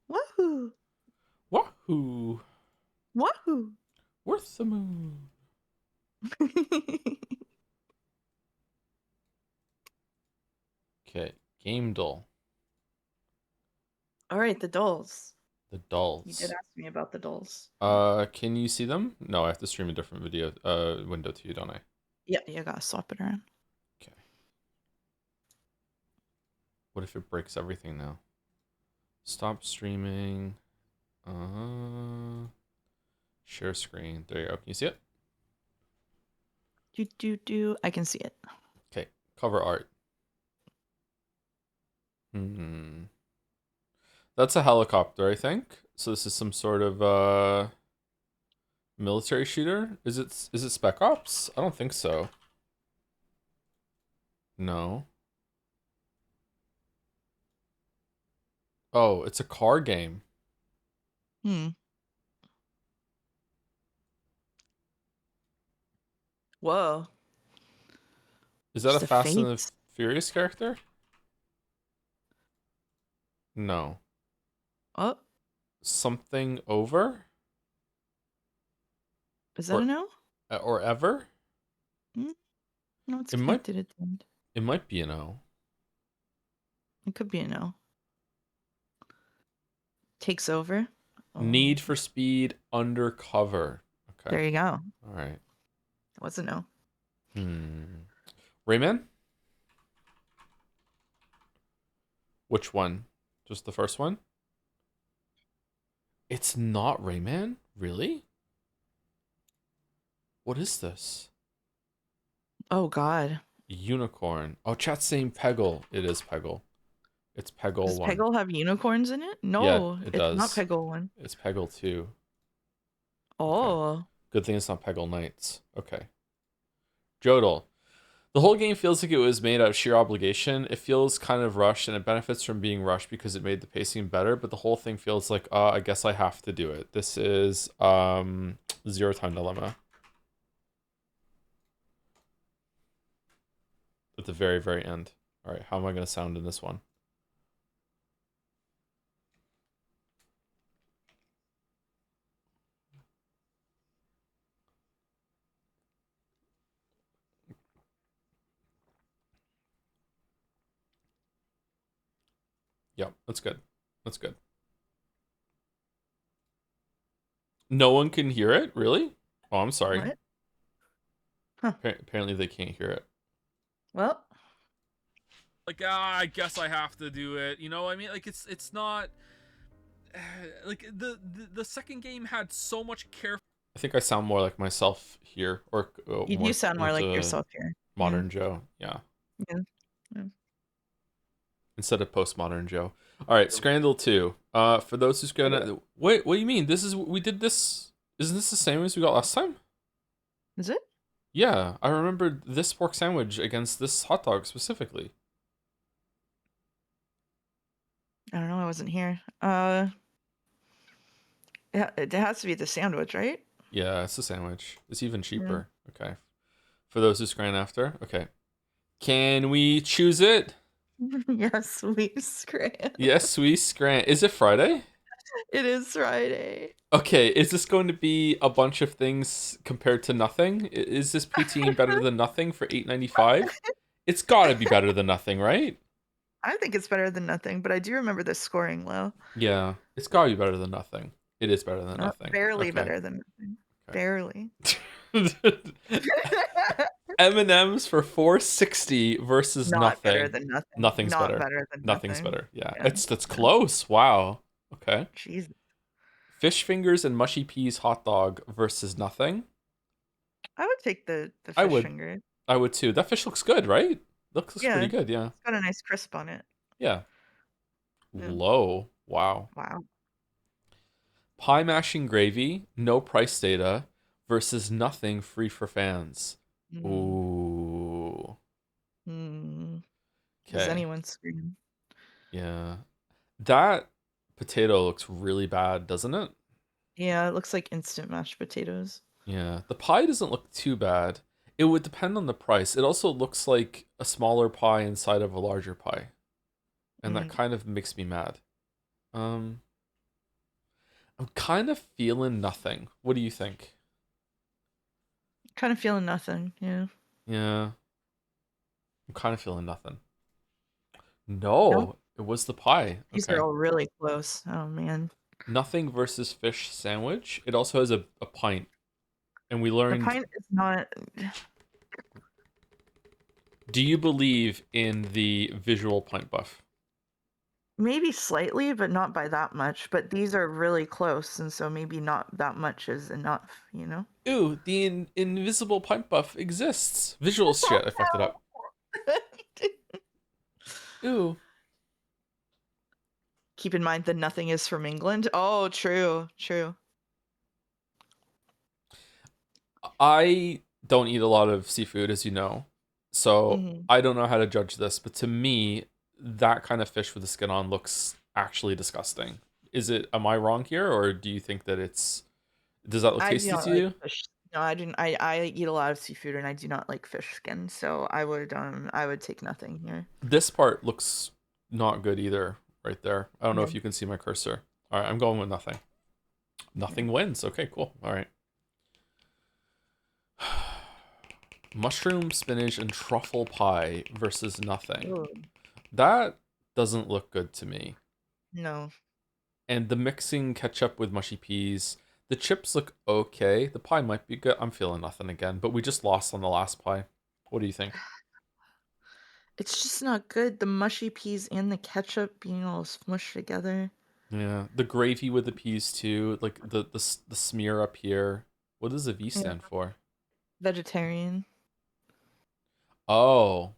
Woohoo! Wahoo! Woohoo! Worth the moon. Okay, Gamedle. All right, the dolls. The dolls. You did ask me about the dolls. Can you see them? No, I have to stream a different video window to you, don't I? Yeah, you gotta swap it around. Okay. What if it breaks everything now? Stop streaming. Share screen. There you go. Can you see it? I can see it. Okay. Cover art. That's a helicopter, I think. So this is some sort of military shooter. Is it Spec Ops? I don't think so. No. Oh, it's a car game. Whoa. Is that Just a Fast and the Furious character? No. Oh. Something over? Is that a no? Or ever? No, it's connected at the end. It might be a no. It could be a no. Takes over. Need for Speed Undercover. Okay. There you go. All right. It was a no. Rayman? Which one? Just the first one? It's not Rayman? Really? What is this? Oh, God. Unicorn. Oh, chat's saying Peggle. It is Peggle. It's Peggle Does 1. Peggle have unicorns in it? No, Yeah, it does. Not Peggle 1. It's Peggle 2. Oh. Okay. Good thing it's not Peggle Knights. Okay. Joedle. The whole game feels like it was made out of sheer obligation. It feels kind of rushed, and it benefits from being rushed because it made the pacing better, but the whole thing feels like, I guess I have to do it. This is Zero Time Dilemma. At the very, very end. All right, how am I going to sound in this one? Yep, that's good. That's good. No one can hear it? Really? Oh, I'm sorry. What? Huh. Apparently they can't hear it. Well. Like, I guess I have to do it. You know what I mean? Like, it's not... like, the second game had so much care... I think I sound more like myself here. Or You do sound more like yourself here. Modern Joe, yeah. Yeah. Instead of Postmodern Joe. All right, Scrandle 2. For those who's gonna... Wait, what do you mean? We did this... Isn't this the same as we got last time? Is it? Yeah, I remember this pork sandwich against this hot dog specifically. I don't know, I wasn't here. It has to be the sandwich, right? Yeah, it's a sandwich. It's even cheaper. Yeah. Okay. For those who scran after. Okay. Can we choose it? Yes, we scran. Yes, we scran. Is it Friday? It is Friday. Okay, is this going to be a bunch of things compared to nothing? Is this poutine better than nothing for $8.95? It's got to be better than nothing, right? I think it's better than nothing, but I do remember the scoring low. Yeah, it's got to be better than nothing. It is better than nothing. Barely better than nothing. Okay. Barely. M&M's for $4.60 versus Not nothing. Better than nothing. Nothing's Not better. better than Nothing's nothing. better. Yeah. That's close. Wow. Okay. Jesus. Fish fingers and mushy peas hot dog versus nothing. I would take the fish finger. I would too. That fish looks good, right? Looks pretty good, yeah. It's got a nice crisp on it. Yeah. Low. Wow. Pie mashing gravy, no price data, versus nothing free for fans. Ooh. Does anyone scream? Yeah. That potato looks really bad, doesn't it? Yeah, it looks like instant mashed potatoes. Yeah. The pie doesn't look too bad. It would depend on the price. It also looks like a smaller pie inside of a larger pie. And that kind of makes me mad. I'm kind of feeling nothing. What do you think? Kind of feeling nothing, yeah. Yeah. I'm kind of feeling nothing. No, it was the pie. These are all really close. Oh, man. Nothing versus fish sandwich. It also has a pint. And we learned... The pint is not... Do you believe in the visual pint buff? Maybe slightly, but not by that much. But these are really close, and so maybe not that much is enough, you know? Ooh, the invisible pint buff exists. Visual shit, I fucked it up. Ooh. Keep in mind that nothing is from England. Oh, true. I don't eat a lot of seafood, as you know. So I don't know how to judge this, but to me, that kind of fish with the skin on looks actually disgusting. Am I wrong here, or do you think that does that look tasty to you? No, I didn't. I eat a lot of seafood and I do not like fish skin, so I would take nothing here. This part looks not good either, right there. I don't know if you can see my cursor. All right, I'm going with nothing. Nothing wins. Okay, cool. All right. Mushroom, spinach, and truffle pie versus nothing. Ooh. That doesn't look good to me. No. And the mixing ketchup with mushy peas. The chips look okay. The pie might be good. I'm feeling nothing again, but we just lost on the last pie. What do you think? It's just not good. The mushy peas and the ketchup being all smushed together. Yeah, the gravy with the peas too. Like the smear up here. What does the V stand for? Vegetarian. Oh.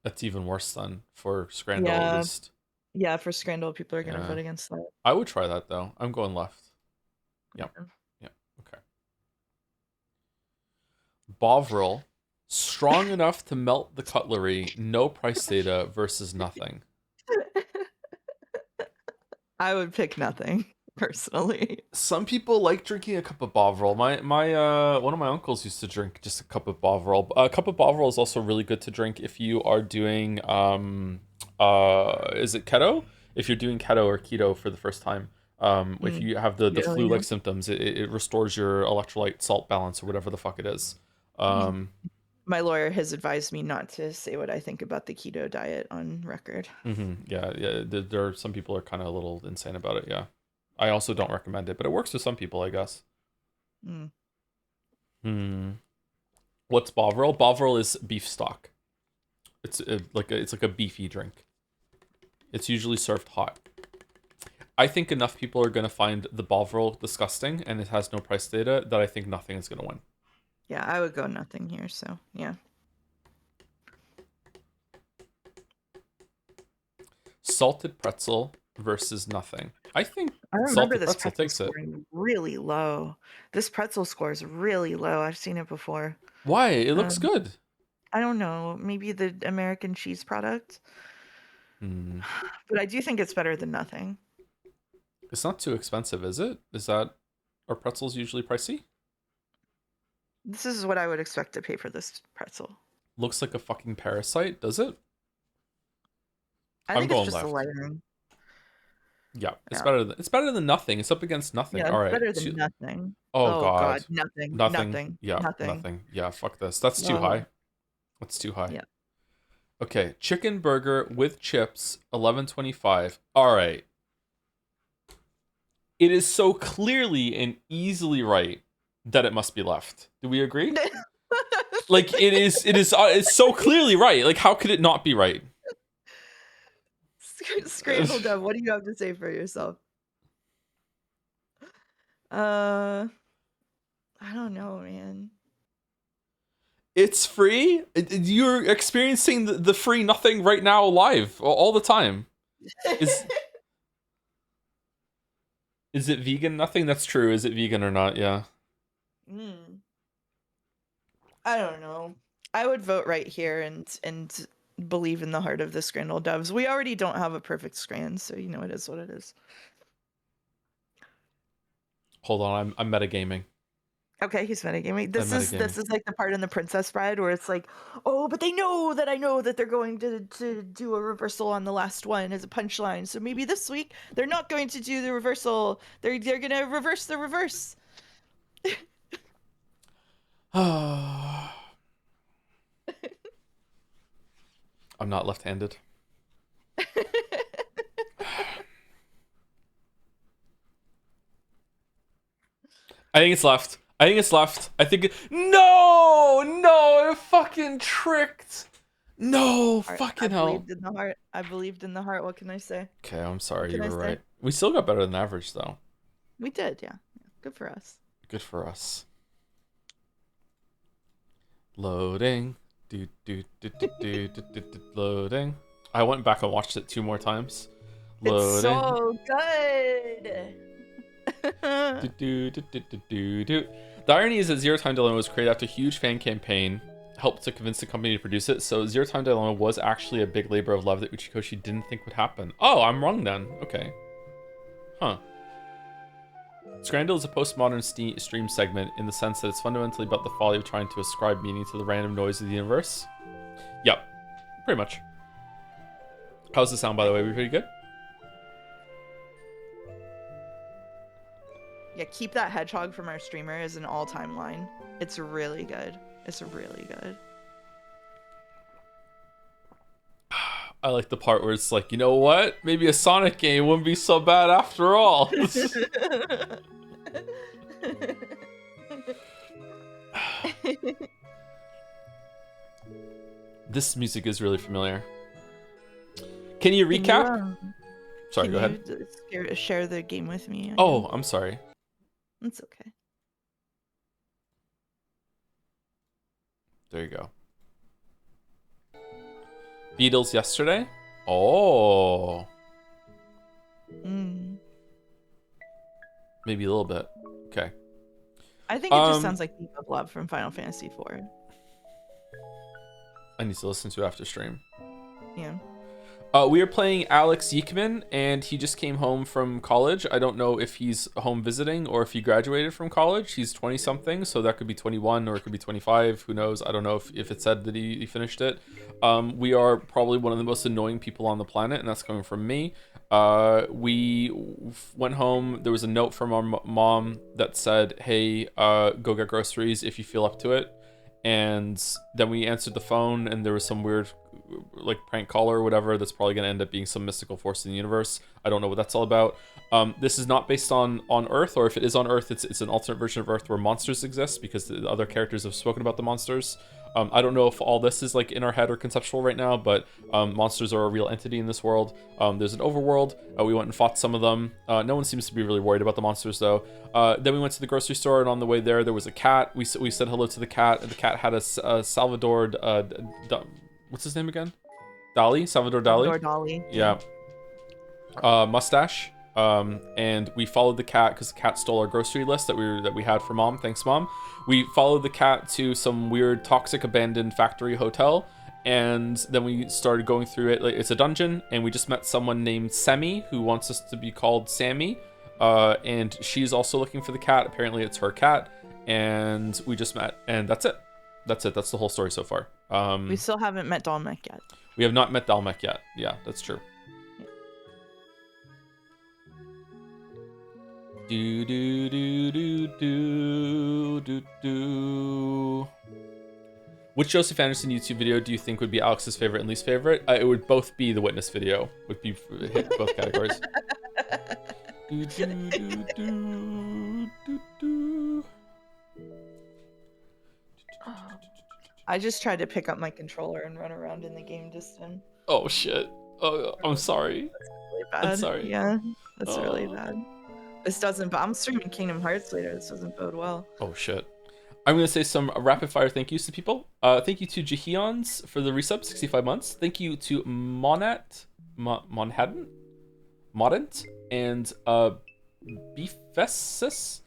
That's even worse then for Scrandle at least. Yeah, for Scrandle, people are going to vote against that. I would try that though. I'm going left. Yep. Yeah. Okay. Bovril, strong enough to melt the cutlery, no price data versus nothing. I would pick nothing, personally. Some people like drinking a cup of Bovril. My one of my uncles used to drink just a cup of Bovril. A cup of Bovril is also really good to drink if you are doing is it keto? If you're doing keto or keto for the first time. If you have the flu-like symptoms, it restores your electrolyte salt balance or whatever the fuck it is. My lawyer has advised me not to say what I think about the keto diet on record. Yeah. There are some people are kind of a little insane about it. Yeah, I also don't recommend it, but it works with some people, I guess. What's Bovril? Bovril is beef stock. It's like a beefy drink. It's usually served hot. I think enough people are gonna find the Bovril disgusting, and it has no price data, that I think nothing is gonna win. Yeah, I would go nothing here, so yeah. Salted pretzel versus nothing. I think I remember salted this pretzel takes it. Really low. This pretzel score is really low. I've seen it before. Why? It looks good. I don't know. Maybe the American cheese product. But I do think it's better than nothing. It's not too expensive, is it? Are pretzels usually pricey? This is what I would expect to pay for this pretzel. Looks like a fucking parasite, does it? I think it's just a layering. Yeah, it's better than nothing. It's up against nothing. Yeah, all right. Better than nothing. Oh god. Nothing. Yeah, nothing. Yeah, fuck this. That's too high. That's too high. Yeah. Okay, chicken burger with chips, $11.25. All right. It is so clearly and easily right that it must be left. Do we agree? Like it's so clearly right. Like how could it not be right? Scrandle Dove, what do you have to say for yourself? I don't know, man. It's free. You're experiencing the free nothing right now live all the time. Is it vegan nothing? That's true. Is it vegan or not? Yeah. I don't know. I would vote right here and believe in the heart of the Scrandle Doves. We already don't have a perfect Scran, so you know it is what it is. Hold on, I'm metagaming. Okay, he's metagaming. This is like the part in The Princess Bride where it's like, oh, but they know that I know that they're going to do a reversal on the last one as a punchline. So maybe this week they're not going to do the reversal. They're gonna reverse the reverse. I'm not left-handed. I think it's left. No, it fucking tricked. No, fucking hell. I believed in the heart. What can I say? Okay, I'm sorry. You were right. We still got better than average, though. We did, yeah. Good for us. Good for us. Loading. Loading. I went back and watched it 2 more times. Loading. It's so good. The irony is that Zero Time Dilemma was created after a huge fan campaign helped to convince the company to produce it, so Zero Time Dilemma was actually a big labor of love that Uchikoshi didn't think would happen. Oh, I'm wrong then. Okay. Huh. Scrandle is a postmodern stream segment in the sense that it's fundamentally about the folly of trying to ascribe meaning to the random noise of the universe. Yep. Pretty much. How's the sound, by the way? We pretty good? Yeah, keep that hedgehog from our streamer as an all-time line. It's really good. It's really good. I like the part where it's like, you know what? Maybe a Sonic game wouldn't be so bad after all. This music is really familiar. Can you recap? Sorry, go ahead. Share the game with me. Oh, I'm sorry. It's okay. There you go. Beatles yesterday? Oh. Maybe a little bit. Okay. I think it just sounds like Deep of Love from Final Fantasy IV. I need to listen to it after stream. Yeah. We are playing Alex Yiikman, and he just came home from college. I don't know if he's home visiting or if he graduated from college. He's 20-something, so that could be 21 or it could be 25. Who knows? I don't know if it said that he finished it. We are probably one of the most annoying people on the planet, and that's coming from me. We went home. There was a note from our mom that said, hey, go get groceries if you feel up to it. And then we answered the phone, and there was some weird like prank caller or whatever that's probably going to end up being some mystical force in the universe. I don't know what that's all about. This is not based on Earth, or if it is on Earth, it's an alternate version of Earth where monsters exist, because the other characters have spoken about the monsters. I don't know if all this is like in our head or conceptual right now, but monsters are a real entity in this world. There's an overworld. We went and fought some of them. No one seems to be really worried about the monsters though. Then we went to the grocery store, and on the way there was a cat. We said hello to the cat, and the cat had a Salvador what's his name again? Salvador Dali. Salvador Dali. Yeah. Mustache. And we followed the cat because the cat stole our grocery list that we had for Mom. Thanks, Mom. We followed the cat to some weird toxic abandoned factory hotel, and then we started going through it. Like, it's a dungeon, and we just met someone named Semi who wants us to be called Sammy. And she's also looking for the cat. Apparently, it's her cat, and we just met, and that's it. That's the whole story so far. We still haven't met Dalmek yet. We have not met Dalmek yet. Yeah, that's true. Do do do do do do do. Which Joseph Anderson YouTube video do you think would be Alex's favorite and least favorite? It would both be the Witness video. Would be hit both categories. I just tried to pick up my controller and run around in the game distance. Oh shit. Oh, I'm sorry. That's really bad. I'm sorry. Yeah, that's really bad. This doesn't, but I'm streaming Kingdom Hearts later. This doesn't bode well. Oh shit. I'm going to say some rapid fire thank yous to people. Thank you to Jahions for the resub, 65 months. Thank you to Monat, Modent, and Beefesus.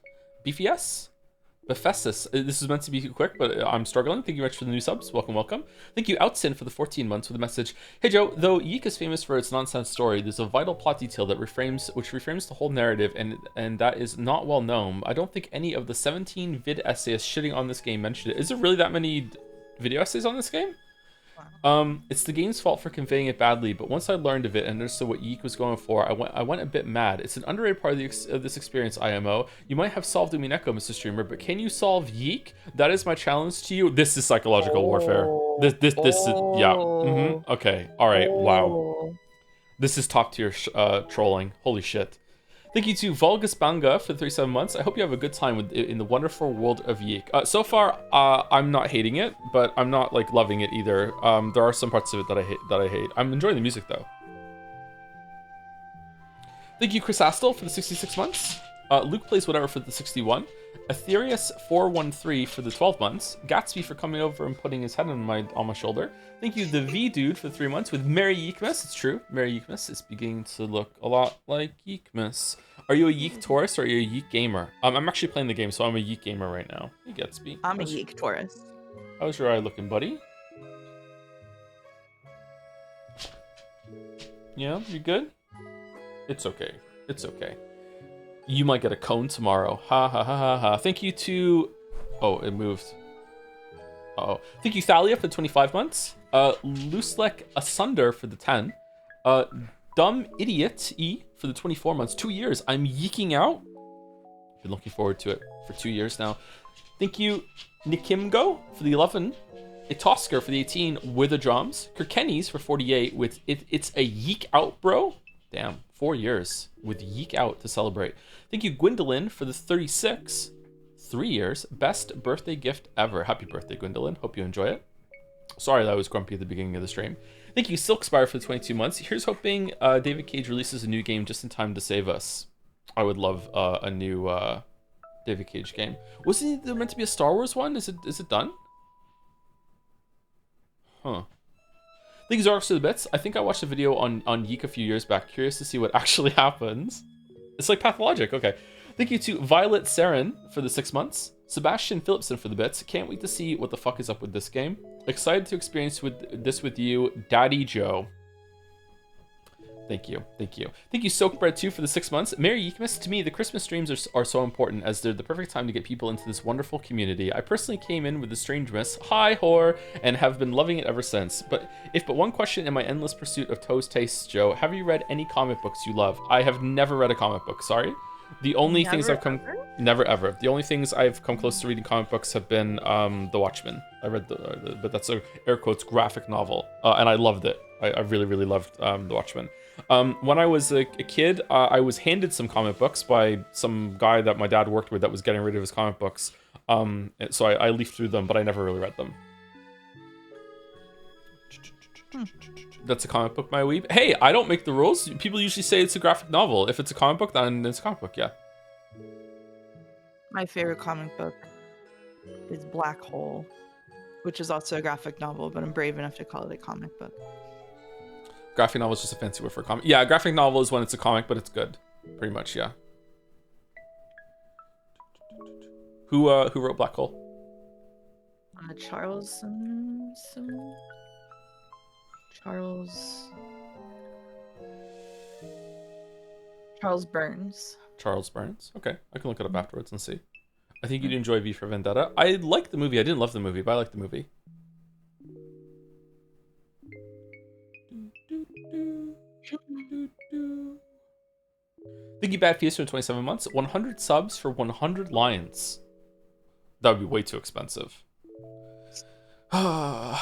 This is meant to be quick, but I'm struggling. Thank you very much for the new subs. Welcome, welcome. Thank you, Outsin, for the 14 months with a message. Hey, Joe, though YIIK is famous for its nonsense story, there's a vital plot detail that reframes the whole narrative, and that is not well known. I don't think any of the 17 vid essays shitting on this game mentioned it. Is there really that many video essays on this game? It's the game's fault for conveying it badly, but once I learned of it and understood what YIIK was going for, I went a bit mad. It's an underrated part of this experience, IMO. You might have solved Umineko, Mr. Streamer, but can you solve YIIK? That is my challenge to you. This is psychological warfare. This is, yeah. Okay, alright, wow. This is top tier trolling. Holy shit. Thank you to Volgus Banga for the 37 months. I hope you have a good time in the wonderful world of YIIK. So far, I'm not hating it, but I'm not like loving it either. There are some parts of it that I hate. I'm enjoying the music though. Thank you, Chris Astle, for the 66 months. Luke Plays Whatever for the 61. Ethereus413 for the 12 months. Gatsby for coming over and putting his head on my shoulder. Thank you, the V Dude, for the 3 months with Merry Yiikmas. It's true, Merry Yiikmas is beginning to look a lot like Yiikmas. Are you a YIIK tourist or are you a YIIK gamer? I'm actually playing the game, so I'm a YIIK gamer right now. Hey, Gatsby. I'm a YIIK tourist. How's your eye looking, buddy? Yeah, you good? It's okay. It's okay. You might get a cone tomorrow. Ha ha ha ha ha. Thank you to... Oh, it moved. Uh-oh. Thank you, Thalia, for the 25 months. Looselek Asunder for the 10. Dumb Idiot E for the 24 months. 2 years. I'm yeeking out. Been looking forward to it for 2 years now. Thank you, Nikimgo, for the 11. Itosker for the 18 with the drums. Kirkenis for 48 with It's a Yeek Out, bro. Damn, 4 years with Yeek Out to celebrate. Thank you, Gwendolyn, for the 36. 3 years. Best birthday gift ever. Happy birthday, Gwendolyn. Hope you enjoy it. Sorry that I was grumpy at the beginning of the stream. Thank you, Silkspire, for the 22 months. Here's hoping David Cage releases a new game just in time to save us. I would love a new David Cage game. Wasn't there meant to be a Star Wars one? Is it done? Huh. Thank you, Zorks, for the bits. I think I watched a video on YIIK a few years back. Curious to see what actually happens. It's like Pathologic. Okay. Thank you to Violet Saren for the 6 months. Sebastian Phillipson for the bits. Can't wait to see what the fuck is up with this game. Excited to experience this with you, Daddy Joe. Thank you. Thank you. Thank you, Soakbread, too, for the 6 months. Merry Yiikmas. To me, the Christmas streams are so important as they're the perfect time to get people into this wonderful community. I personally came in with the Strangemas, hi, whore, and have been loving it ever since. But one question in my endless pursuit of Toe's tastes, Joe, have you read any comic books you love? I have never read a comic book, sorry. The only things I've come... Never, ever. The only things I've come close to reading comic books have been The Watchmen. I read but that's a, air quotes, graphic novel. And I loved it. I really, really loved The Watchmen. When I was a kid, I was handed some comic books by some guy that my dad worked with that was getting rid of his comic books. So I leafed through them, but I never really read them. That's a comic book, my weeb. Hey, I don't make the rules. People usually say it's a graphic novel. If it's a comic book, then it's a comic book, yeah. My favorite comic book is Black Hole, which is also a graphic novel, but I'm brave enough to call it a comic book. Graphic novel is just a fancy word for comic. Yeah, graphic novel is when it's a comic, but it's good. Pretty much, yeah. Who wrote Black Hole? Charles Burns. Charles Burns. Okay, I can look it up afterwards and see. I think you'd enjoy V for Vendetta. I liked the movie. I didn't love the movie, but I liked the movie. Thank you, Bad Fiesta, for 27 months. 100 subs for 100 lions. That would be way too expensive. Do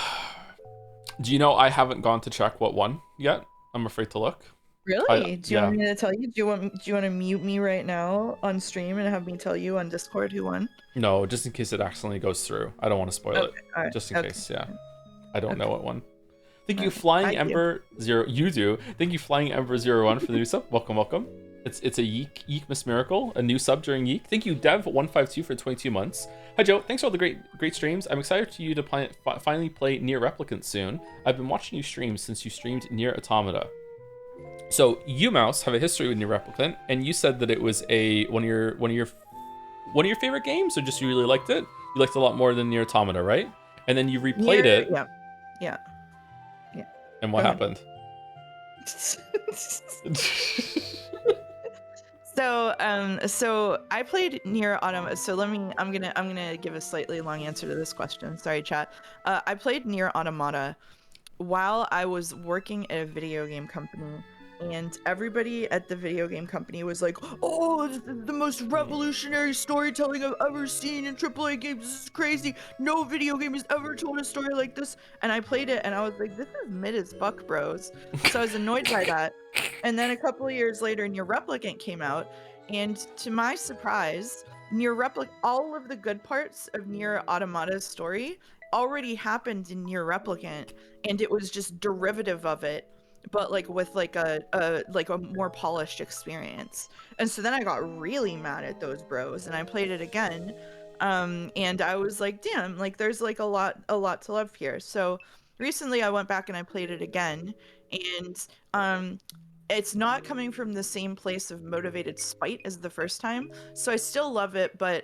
you know I haven't gone to check what won yet? I'm afraid to look. Really? Do you want me to tell you? Do you want to mute me right now on stream and have me tell you on Discord who won? No, just in case it accidentally goes through. I don't want to spoil it. Right. Just in case, yeah. I don't know what one. Thank you, Flying Ember Zero. You do. Thank you, Flying Ember 01 for the new sub. Welcome. It's a Yiikmas miracle, a new sub during YIIK. Thank you, Dev152 for 22 months. Hi Joe, thanks for all the great streams. I'm excited for you to finally play Nier Replicant soon. I've been watching you stream since you streamed Nier Automata. So Yiikmas have a history with Nier Replicant, and you said that it was one of your favorite games, or just you really liked it. You liked it a lot more than Nier Automata, right? And then you replayed it. Yeah. And what happened? So I played Nier Automata. So I'm gonna give a slightly long answer to this question. Sorry, chat. I played Nier Automata while I was working at a video game company, and everybody at the video game company was like, "Oh, this is the most revolutionary storytelling I've ever seen in AAA games. This is crazy. No video game has ever told a story like this." And I played it, and I was like, "This is mid as fuck, bros." So I was annoyed by that. And then a couple of years later, Nier Replicant came out, and to my surprise, all of the good parts of Nier Automata's story already happened in Nier Replicant, and it was just derivative of it, but like with like a more polished experience. And so then I got really mad at those bros, and I played it again, and I was like, damn, like there's like a lot to love here. So recently I went back and I played it again, and it's not coming from the same place of motivated spite as the first time, so I still love it, but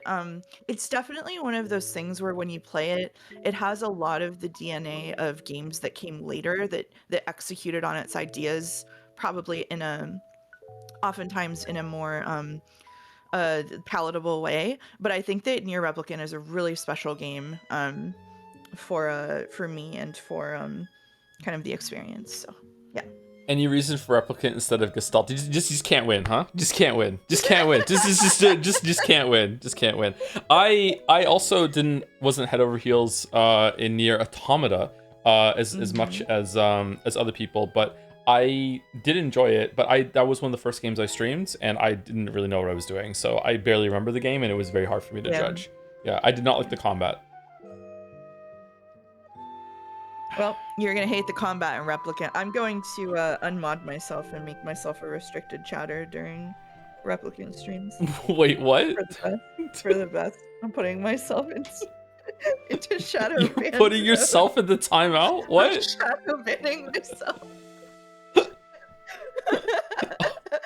it's definitely one of those things where when you play it, it has a lot of the DNA of games that came later that executed on its ideas, probably oftentimes in a more palatable way. But I think that Nier Replicant is a really special game for me and for kind of the experience. So yeah. Any reason for Replicant instead of Gestalt? You just can't win, huh? Just can't win. Just can't win. Just can't win. Just can't win. I also wasn't head over heels in Nier Automata as much as other people, but I did enjoy it. But that was one of the first games I streamed, and I didn't really know what I was doing, so I barely remember the game, and it was very hard for me to judge. Yeah, I did not like the combat. Well, you're gonna hate the combat in Replicant. I'm going to unmod myself and make myself a restricted chatter during Replicant streams. Wait, what? For the best. I'm putting myself into shadow ban. You're putting yourself in the timeout? What? I'm shadow banning myself.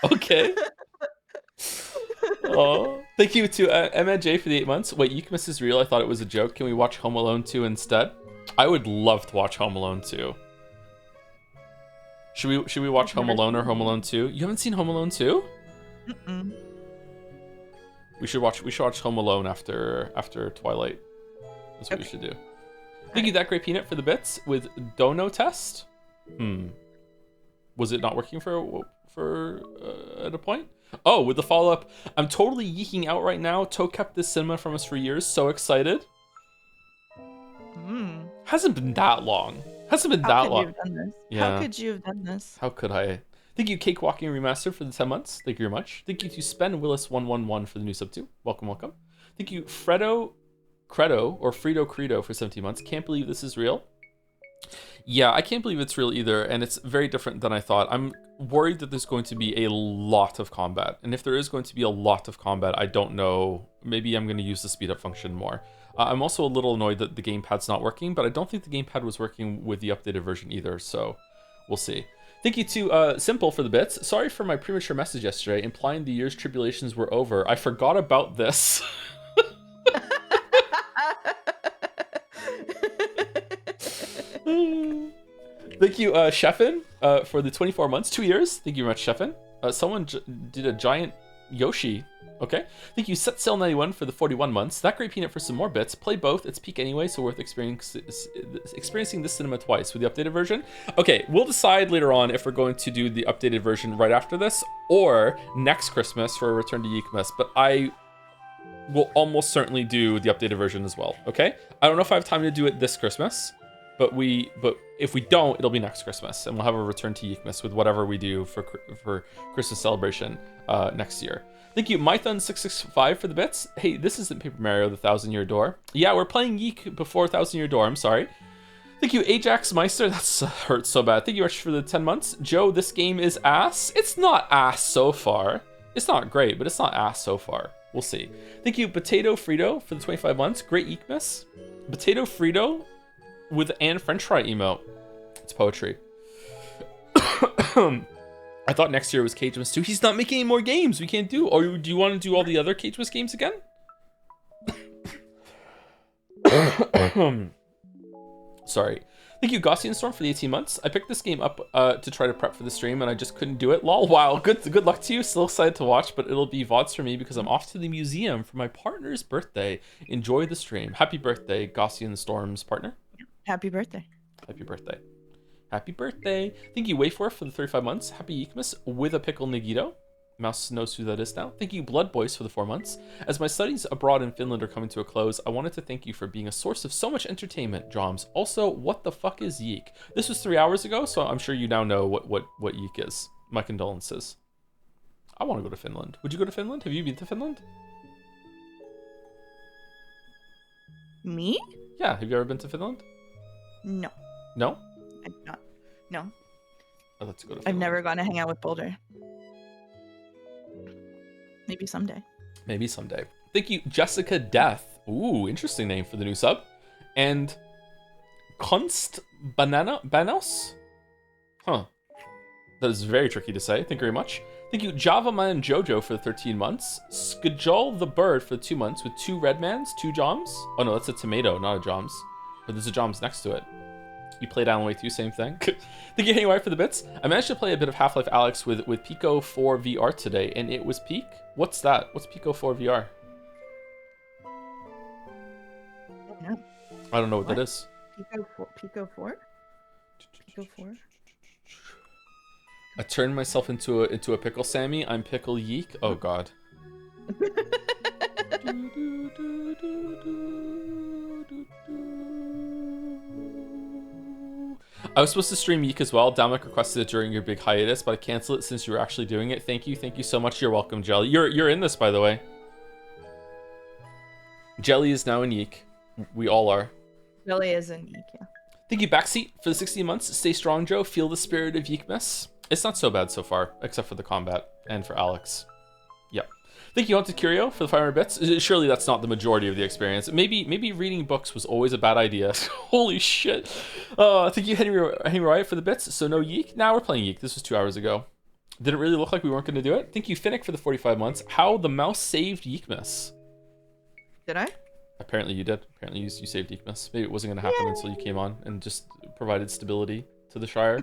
Okay. Oh, thank you to MJ for the 8 months. Wait, Yiikmas is real? I thought it was a joke. Can we watch Home Alone 2 instead? I would love to watch Home Alone 2. Should we watch Home Alone or Home Alone 2? You haven't seen Home Alone 2? Mm-mm. We should watch Home Alone after Twilight. That's what we should do. Thank you, That Great Peanut, for the bits with Dono Test. Was it not working for at a point? Oh, with the follow-up, I'm totally yeeking out right now. Toe kept this cinema from us for years. So excited. Hasn't been that long. Hasn't been that long. Yeah. How could you have done this? How could I? Thank you, Cakewalking Remastered, for the 10 months. Thank you very much. Thank you to Spen Willis111 for the new sub 2. Welcome. Thank you, Fredo Credo for 17 months. Can't believe this is real. Yeah, I can't believe it's real either, and it's very different than I thought. I'm worried that there's going to be a lot of combat, and if there is going to be a lot of combat, I don't know. Maybe I'm going to use the speed up function more. I'm also a little annoyed that the gamepad's not working, but I don't think the gamepad was working with the updated version either, so we'll see. Thank you to Simple for the bits. Sorry for my premature message yesterday, implying the year's tribulations were over. I forgot about this. Thank you, Sheffin, for the 24 months, 2 years. Thank you very much, Sheffin. Someone did a giant Yoshi. Okay. Thank you, Setsail91, for the 41 months. That Great Peanut for some more bits. Play both. It's peak anyway, so worth experiencing this cinema twice with the updated version. Okay, we'll decide later on if we're going to do the updated version right after this or next Christmas for a return to Yiikmas. But we'll almost certainly do the updated version as well. Okay. I don't know if I have time to do it this Christmas, but if we don't, it'll be next Christmas, and we'll have a return to Yiikmas with whatever we do for Christmas celebration next year. Thank you, Mython665 for the bits. Hey, this isn't Paper Mario: The 1,000-Year Door. Yeah, we're playing YIIK before 1,000-Year Door. I'm sorry. Thank you, Ajax Meister. That's hurts so bad. Thank you much for the 10 months. Joe, this game is ass. It's not ass so far. It's not great, but it's not ass so far. We'll see. Thank you, Potato Frito, for the 25 months. Great Yiikmas. Potato Frito with an French fry emote. It's poetry. I thought next year was Cagemas 2. He's not making any more games. We can't do. Or do you want to do all the other Cagemas games again? Sorry. Thank you, Gaussian Storm, for the 18 months. I picked this game up to try to prep for the stream, and I just couldn't do it. Lol, wow. Good luck to you. Still excited to watch, but it'll be VODs for me because I'm off to the museum for my partner's birthday. Enjoy the stream. Happy birthday, Gaussian Storm's partner. Happy birthday. Happy birthday. Happy birthday. Thank you, Wayfor, for the 35 months. Happy Yiikmas with a pickle Nagito. Mouse knows who that is now. Thank you, Blood Boys, for the 4 months. As my studies abroad in Finland are coming to a close, I wanted to thank you for being a source of so much entertainment, Joms. Also, what the fuck is YIIK? This was 3 hours ago, so I'm sure you now know what YIIK is. My condolences. I want to go to Finland. Would you go to Finland? Have you been to Finland? Me? Yeah, have you ever been to Finland? No. No? I've not. No. I'd like to go to Finland. I've never gone to hang out with Boulder. Maybe someday. Maybe someday. Thank you, Jessica Death. Ooh, interesting name for the new sub. And Kunst Banos? Huh. That is very tricky to say. Thank you very much. Thank you, Java Man Jojo, for the 13 months. Skajol the Bird for the 2 months with 2 Redmans, 2 Joms. Oh no, that's a tomato, not a Joms. But there's a Joms next to it. You played Alan Wake 2, same thing. Thank you, Anyway, for the bits. I managed to play a bit of Half-Life Alyx with Pico 4 VR today, and it was peak. What's that? What's Pico 4 VR? No. I don't know what that is. Pico 4? Pico 4? Pico 4? I turned myself into a pickle Sammy. I'm Pickle YIIK. Oh god. I was supposed to stream YIIK as well. Dominic requested it during your big hiatus, but I canceled it since you were actually doing it. Thank you so much. You're welcome, Jelly. You're in this, by the way. Jelly is now in YIIK. We all are. Jelly is in YIIK, yeah. Thank you, Backseat, for the 16 months. Stay strong, Joe. Feel the spirit of Yiikmas. It's not so bad so far, except for the combat and for Alex. Yep. Thank you, Haunted Curio, for the 500 bits. Surely that's not the majority of the experience. Maybe reading books was always a bad idea. Holy shit. Thank you, Henry Wright, for the bits. So no YIIK? Now we're playing YIIK. This was 2 hours ago. Did it really look like we weren't going to do it? Thank you, Finnick, for the 45 months. How the mouse saved Yiikmas. Did I? Apparently you did. Apparently you saved Yiikmas. Maybe it wasn't going to happen until you came on and just provided stability to the Shire.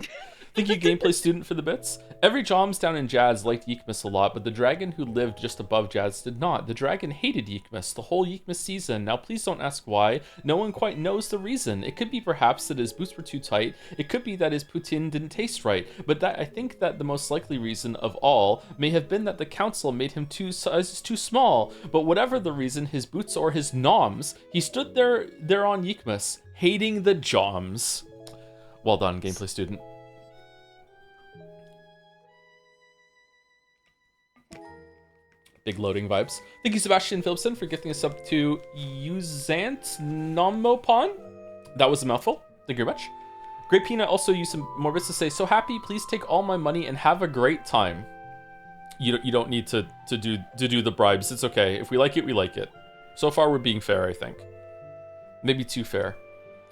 Thank you, Gameplay Student, for the bits. Every Joms down in Jads liked Yiikmas a lot, but the dragon who lived just above Jads did not. The dragon hated Yiikmas the whole Yiikmas season. Now, please don't ask why. No one quite knows the reason. It could be perhaps that his boots were too tight. It could be that his poutine didn't taste right. But I think that the most likely reason of all may have been that the council made him too small. But whatever the reason, his boots or his noms, he stood there on Yiikmas, hating the Joms. Well done, Gameplay Student. Big loading vibes. Thank you, Sebastian Philipson, for gifting a sub to Uzant Nomopon. That was a mouthful. Thank you very much. Great Peanut also used some more bits to say, so happy, please take all my money and have a great time. You don't need to do the bribes. It's okay. If we like it, we like it. So far, we're being fair, I think. Maybe too fair.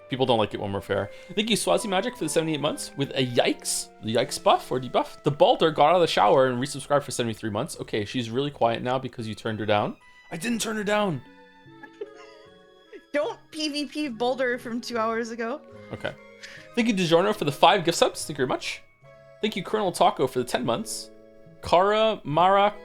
People don't like it when we're fair. Thank you, Swazi Magic, for the 78 months with a yikes. The yikes buff or debuff. The Balder got out of the shower and resubscribed for 73 months. Okay, she's really quiet now because you turned her down. I didn't turn her down. Don't PvP Boulder from 2 hours ago. Okay. Thank you, DiGiorno, for the 5 gift subs. Thank you very much. Thank you, Colonel Taco, for the 10 months. Kara Marak.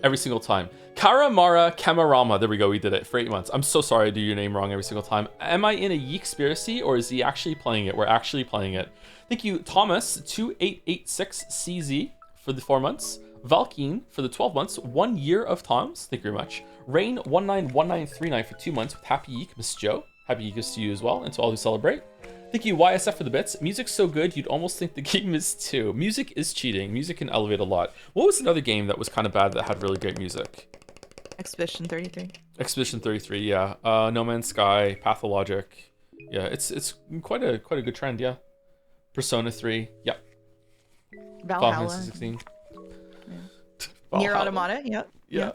Every single time. Kara Mara Kamarama. There we go. We did it for 8 months. I'm so sorry I do your name wrong every single time. Am I in a YIIK-spiracy or is he actually playing it? We're actually playing it. Thank you, Thomas 2886CZ, for the 4 months. Valkeen for the 12 months, 1 year of Toms. Thank you very much. Rain191939 for 2 months with Happy Yiikmas Joe. Happy Yiikmas to you as well, and to all who celebrate. Thank you, YSF, for the bits. Music's so good, you'd almost think the game is too. Music is cheating. Music can elevate a lot. What was another game that was kind of bad that had really great music? Expedition 33. Expedition 33, yeah. No Man's Sky, Pathologic. Yeah, it's quite a good trend, yeah. Persona 3, yeah. Valhalla. Final Fantasy 16. Yeah. Nier Automata, yep. Yeah.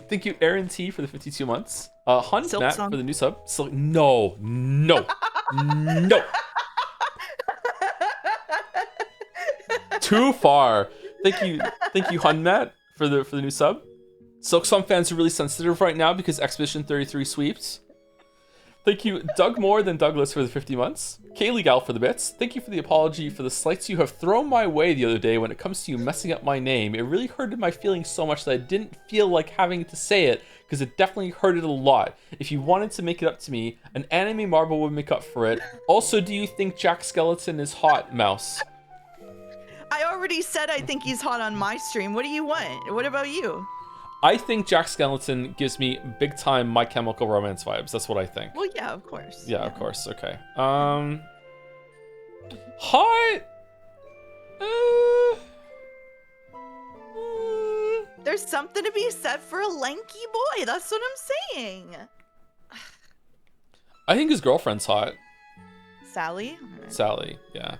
Thank you, Aaron T, for the 52 months. Hunt Silk Matt Song. for the new sub. No. Too far. Thank you, Hun Matt, for the new sub. Silk Song fans are really sensitive right now because Expedition 33 sweeps. Thank you, Doug More than Douglas, for the 50 months. Kaylee Gal for the bits. Thank you for the apology for the slights you have thrown my way the other day when it comes to you messing up my name. It really hurted my feelings so much that I didn't feel like having to say it because it definitely hurted a lot. If you wanted to make it up to me, an anime marble would make up for it. Also, do you think Jack Skeleton is hot, Mouse? I already said I think he's hot on my stream. What do you want? What about you? I think Jack Skeleton gives me big time My Chemical Romance vibes. That's what I think. Well, yeah, of course. Yeah, of course. Okay. Hot. There's something to be said for a lanky boy. That's what I'm saying. I think his girlfriend's hot. Sally? Sally, yeah.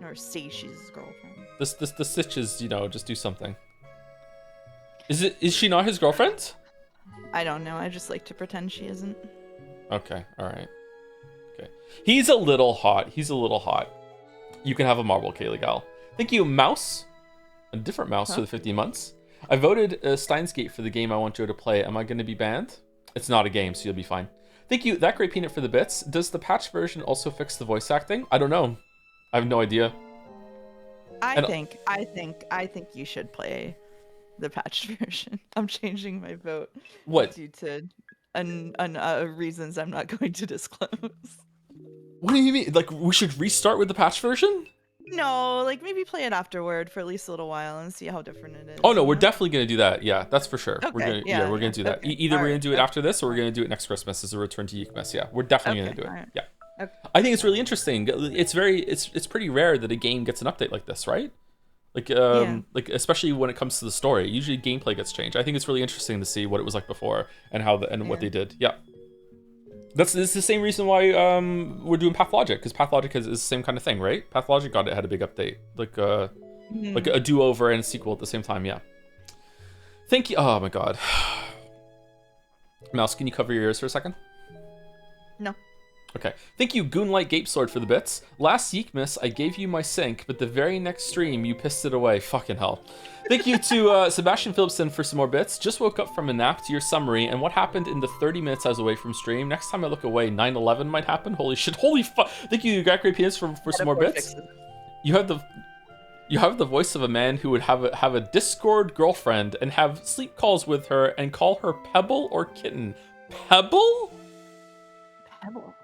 Or say she's his girlfriend. The stitches, just do something. Is she not his girlfriend? I don't know. I just like to pretend she isn't. Okay, alright. Okay. He's a little hot. You can have a marble, Kaylee Gal. Thank you, Mouse. A different Mouse for the 50 months. I voted Steins Gate for the game I want Joe to play. Am I going to be banned? It's not a game, so you'll be fine. Thank you, That Great Peanut, for the bits. Does the patch version also fix the voice acting? I don't know. I have no idea. I think you should play the patched version. I'm changing my vote. What? Due to reasons I'm not going to disclose. What do you mean? Like, we should restart with the patch version? No, like maybe play it afterward for at least a little while and see how different it is. Oh no, we're definitely gonna do that. Yeah, that's for sure. Okay, We're gonna do that. Okay. Either we're gonna do it Okay. after this, or we're gonna do it next Christmas as a return to Yiikmas. Yeah, we're definitely gonna do it. Alright. Yeah. Okay. I think it's really interesting. It's pretty rare that a game gets an update like this, right? Like especially when it comes to the story. Usually gameplay gets changed. I think it's really interesting to see what it was like before and what they did. Yeah. It's the same reason why we're doing Pathologic, because Pathologic is the same kind of thing, right? Pathologic had a big update, like a do-over and a sequel at the same time. Yeah. Thank you. Oh my god. Mouse, can you cover your ears for a second? No. Okay. Thank you, Goonlight Gape Sword, for the bits. Last Yiikmas, I gave you my sync, but the very next stream, you pissed it away. Fucking hell. Thank you to Sebastian Phillipson for some more bits. Just woke up from a nap to your summary, and what happened in the 30 minutes I was away from stream. Next time I look away, 9/11 might happen. Holy shit. Holy fuck. Thank you, Great Penis, for some more bits. You have the voice of a man who would have a Discord girlfriend and have sleep calls with her and call her Pebble or Kitten. Pebble? Pebble.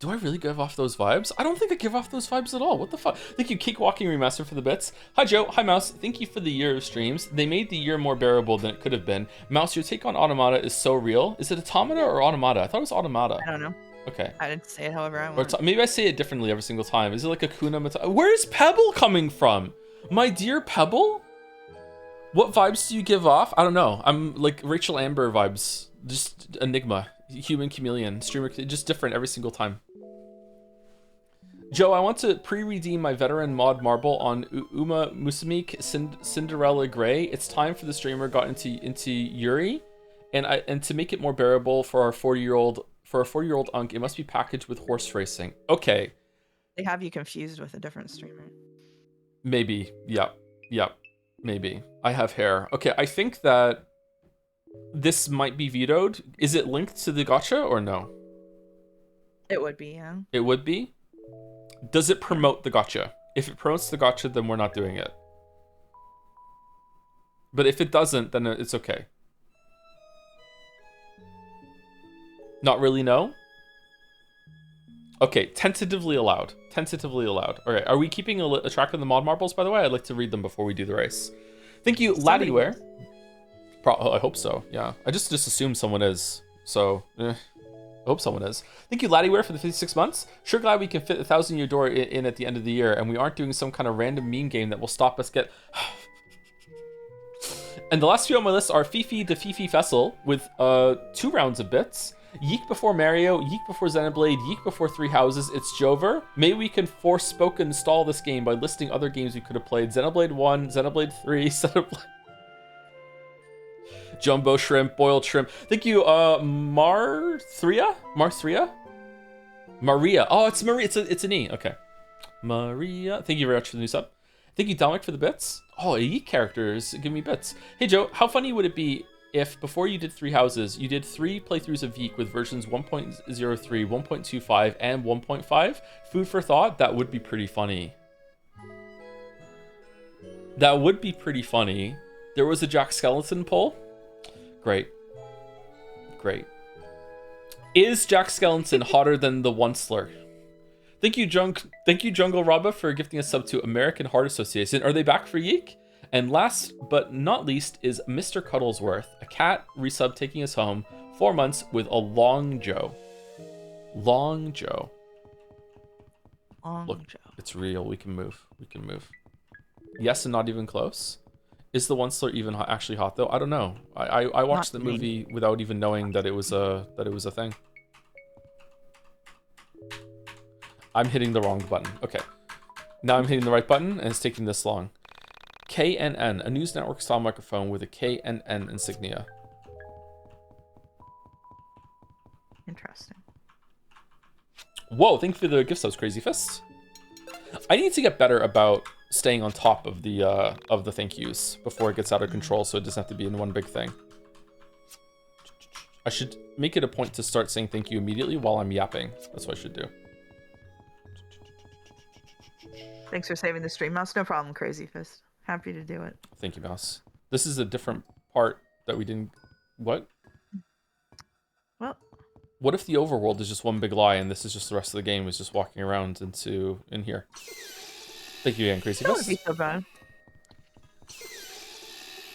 Do I really give off those vibes? I don't think I give off those vibes at all. What the fuck? Thank you, Cake Walking Remaster, for the bits. Hi, Joe. Hi, Mouse. Thank you for the year of streams. They made the year more bearable than it could have been. Mouse, your take on Automata is so real. Is it Automata or Automata? I thought it was Automata. I don't know. Okay. I didn't say it however I want. Or maybe I say it differently every single time. Is it like Akuna Matata? Where's Pebble coming from? My dear Pebble? What vibes do you give off? I don't know. I'm like Rachel Amber vibes. Just Enigma. Human chameleon. Streamer. Just different every single time. Joe, I want to pre-redeem my veteran mod marble on Uma Musamik Cinderella Grey. It's time for the streamer got into Yuri, and to make it more bearable for our 4-year-old Unk, it must be packaged with horse racing. Okay. They have you confused with a different streamer. Maybe. Yep. Maybe. I have hair. Okay, I think that this might be vetoed. Is it linked to the gacha or no? It would be, yeah. It would be? Does it promote the gacha? If it promotes the gacha, then we're not doing it. But if it doesn't, then it's okay. Not really, no? Okay, tentatively allowed. Tentatively allowed. All right, are we keeping a track of the mod marbles, by the way? I'd like to read them before we do the race. Thank you, Laddieware. I hope so, yeah. I just assume someone is, so, I hope someone is. Thank you, Laddieware, for the 56 months. Sure glad we can fit 1,000 Year Door in at the end of the year, and we aren't doing some kind of random meme game that will stop us get... And the last few on my list are Fifi to Fifi Fessel with 2 rounds of bits. YIIK before Mario, YIIK before Xenoblade, YIIK before Three Houses. It's Jover. Maybe we can forspoken install this game by listing other games we could have played. Xenoblade 1, Xenoblade 3, Xenoblade... Jumbo Shrimp, Boiled Shrimp. Thank you, Marthria? Maria. Oh, it's Maria. It's an E. Okay. Maria. Thank you very much for the new sub. Thank you, Dominic, for the bits. Oh, YIIK characters. Give me bits. Hey, Joe, how funny would it be if before you did Three Houses, you did 3 playthroughs of YIIK with versions 1.03, 1.25, and 1.5? Food for thought? That would be pretty funny. That would be pretty funny. There was a Jack Skellington poll. Great. Great. Is Jack Skellington hotter than the Onceler? Thank you, Jungle Rabba, for gifting a sub to American Heart Association. Are they back for YIIK? And last but not least is Mr. Cuddlesworth, a cat resub taking us home 4 months with a long Joe. Long Joe. Look, Joe. It's real. We can move. We can move. Yes, and not even close. Is the Onceler even actually hot though? I don't know. I watched the movie without even knowing that it was a thing. I'm hitting the wrong button. Okay. Now I'm hitting the right button and it's taking this long. KNN, a news network style microphone with a KNN insignia. Interesting. Whoa, thank you for the gift subs, Crazy Fist. I need to get better about staying on top of the thank yous before it gets out of control, so it doesn't have to be in one big thing. I should make it a point to start saying thank you immediately while I'm yapping. That's what I should do. Thanks for saving the stream mouse. No problem, Crazy Fist. Happy to do it. Thank you, Mouse. This is a different part that we didn't... What? Well... What if the overworld is just one big lie and this is just the rest of the game is just walking around in here? Thank you again, Crazy Fist. That would be so bad.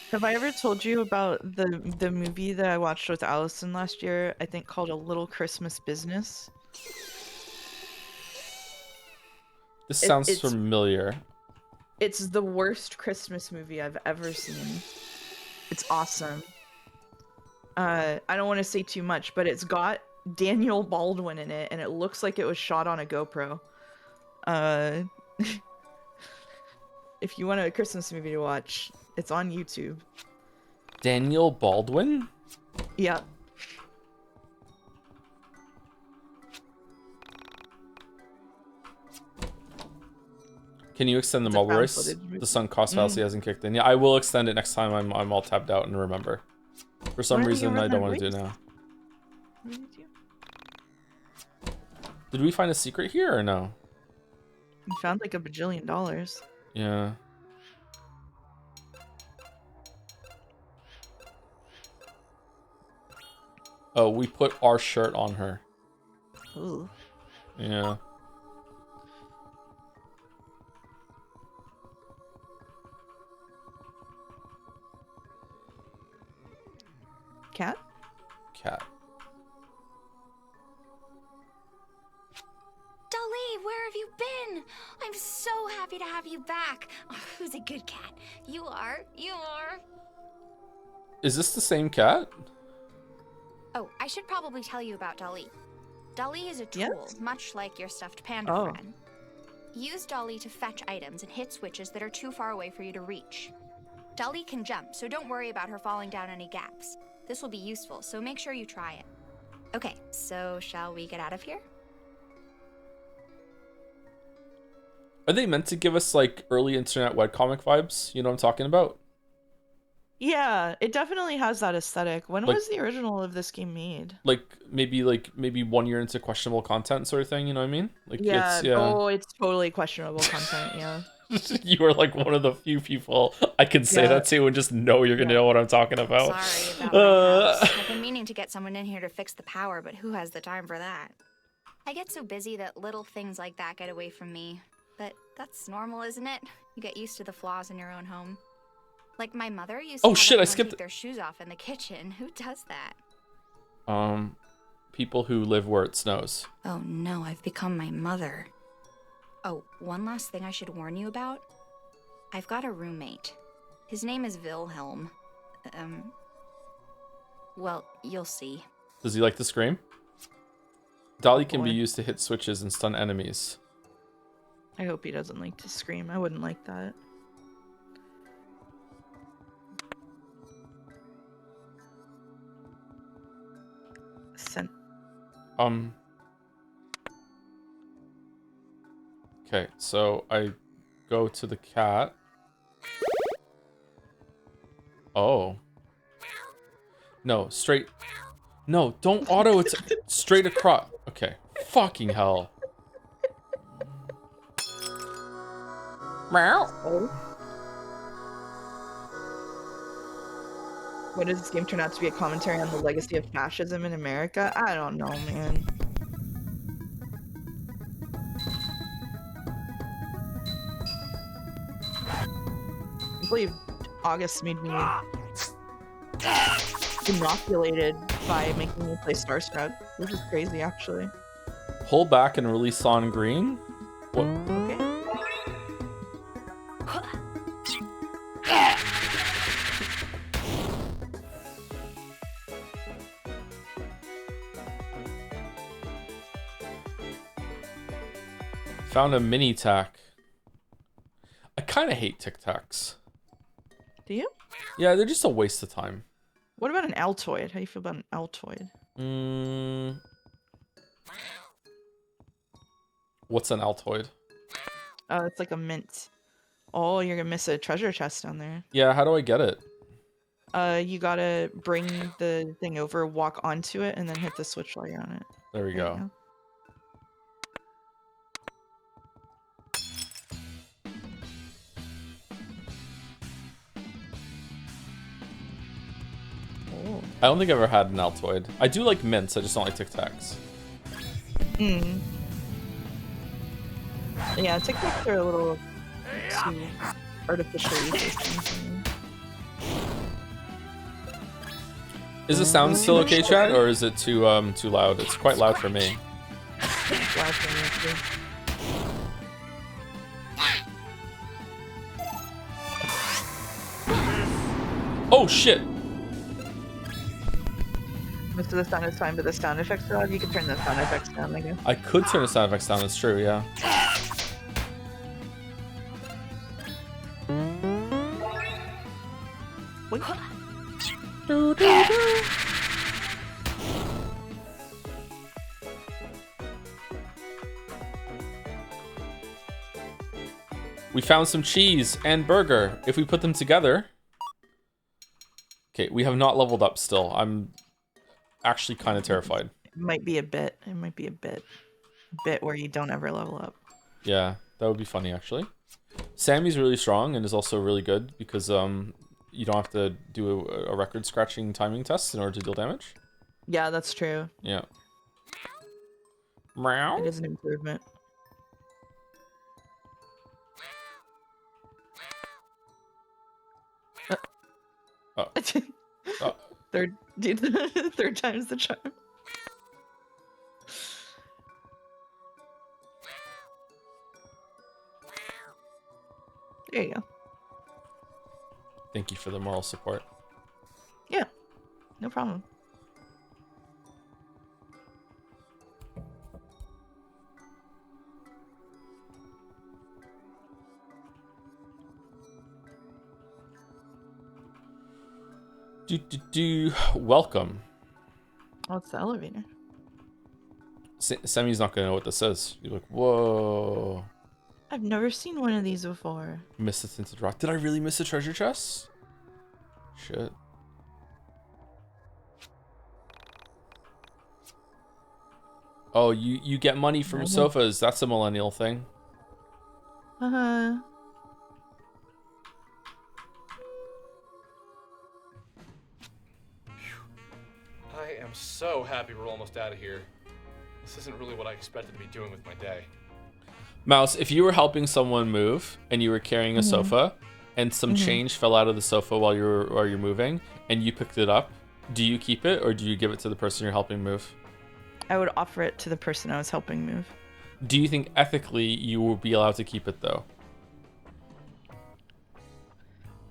Have I ever told you about the movie that I watched with Allison last year? I think called A Little Christmas Business. This sounds familiar. It's the worst Christmas movie I've ever seen. It's awesome. I don't want to say too much, but it's got Daniel Baldwin in it, and it looks like it was shot on a GoPro. If you want a Christmas movie to watch, it's on YouTube. Daniel Baldwin? Yeah. Can you extend the mobile race? The sunk cost fallacy hasn't kicked in. Yeah, I will extend it next time I'm all tabbed out and remember. For some reason, I don't want to do it now. Did we find a secret here or no? We found like $1 bajillion. Yeah. Oh, we put our shirt on her. Ooh. Yeah. Cat? Cat. Dolly, where have you been? I'm so happy to have you back. Oh, who's a good cat? You are. You are. Is this the same cat? Oh, I should probably tell you about Dolly. Dolly is a tool, much like your stuffed panda friend. Use Dolly to fetch items and hit switches that are too far away for you to reach. Dolly can jump, so don't worry about her falling down any gaps. This will be useful, so make sure you try it. Okay, so shall we get out of here? Are they meant to give us like early internet webcomic vibes? You know what I'm talking about? Yeah, it definitely has that aesthetic. When was the original of this game made? Like maybe 1 year into questionable content sort of thing, you know what I mean? Like yeah, oh, it's totally questionable content, yeah. You are like one of the few people I can say that to and just know you're gonna know what I'm talking about. Sorry about my house. I've been meaning to get someone in here to fix the power, but who has the time for that? I get so busy that little things like that get away from me. But that's normal, isn't it? You get used to the flaws in your own home. Like my mother used to have shit, I everyone skipped take their shoes off in the kitchen. Who does that? People who live where it snows. Oh no, I've become my mother. Oh, one last thing I should warn you about. I've got a roommate. His name is Wilhelm. Well, you'll see. Does he like to scream? Dolly can be used to hit switches and stun enemies. I hope he doesn't like to scream. I wouldn't like that. Okay, so I go to the cat. Oh. No, straight. No, don't auto. It's straight across. Okay. Fucking hell. Meow. What does this game turn out to be? A commentary on the legacy of fascism in America? I don't know, man. I believe August made me inoculated by making me play Starstruck. This is crazy, actually. Pull back and release on green? What? Okay. Found a mini tack. I kind of hate Tic Tacs. Do you? Yeah, they're just a waste of time. What about an Altoid? How do you feel about an Altoid? What's an Altoid? It's like a mint. Oh, you're gonna miss a treasure chest down there. Yeah, how do I get it? You gotta bring the thing over, walk onto it, and then hit the switch while you're on it. There we go. I don't think I've ever had an Altoid. I do like mints, I just don't like Tic Tacs. Yeah, Tic Tacs are a little too artificially tasting. Is the sound still okay, chat, or is it too loud? It's quite loud for me. Loud for me too. Oh shit! Most of the sound is fine, but the sound effects are loud. You can turn the sound effects down, I guess. I could turn the sound effects down, that's true, yeah. We found some cheese and burger. If we put them together... Okay, we have not leveled up still. I'm actually kind of terrified. It might be a bit. It might be a bit where you don't ever level up. Yeah, that would be funny, actually. Sammy's really strong and is also really good because you don't have to do a record-scratching timing test in order to deal damage. Yeah, that's true. Yeah. Meow. It is an improvement. Third time's the charm. There you go. Thank you for the moral support. Yeah, no problem. Welcome. Oh, it's the elevator. Sammy's not gonna know what this is. You're like, whoa. I've never seen one of these before. Missed the tinted rock. Did I really miss a treasure chest? Shit. Oh, you get money from sofas. That's a millennial thing. Uh-huh. I am so happy we're almost out of here. This isn't really what I expected to be doing with my day. Mouse, if you were helping someone move and you were carrying a sofa and some change fell out of the sofa while you're moving and you picked it up, do you keep it or do you give it to the person you're helping move? I would offer it to the person I was helping move. Do you think ethically you will be allowed to keep it though?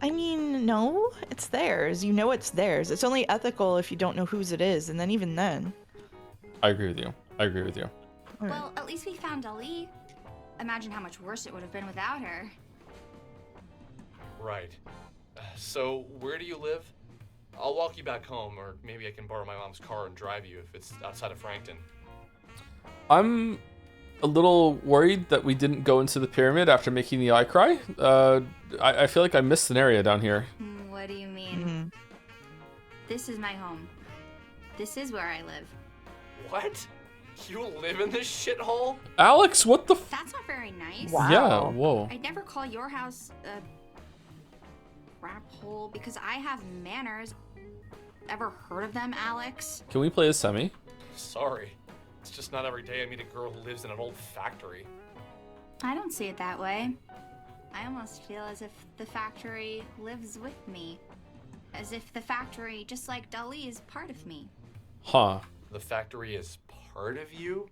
I mean, no, it's theirs. You know it's theirs. It's only ethical if you don't know whose it is, and then even then. I agree with you. Well, at least we found Dali. Imagine how much worse it would have been without her. Right. So, where do you live? I'll walk you back home, or maybe I can borrow my mom's car and drive you if it's outside of Frankton. I'm a little worried that we didn't go into the pyramid after making the eye cry. I feel like I missed an area down here. What do you mean? This is my home. This is where I live. What? You live in this shithole? Alex, what the That's not very nice. Wow. Yeah, whoa. I'd never call your house a crap hole because I have manners. Ever heard of them, Alex? Can we play a semi? Sorry. It's just not every day I meet a girl who lives in an old factory. I don't see it that way. I almost feel as if the factory lives with me. As if the factory, just like Dali, is part of me. Huh. The factory is part of you?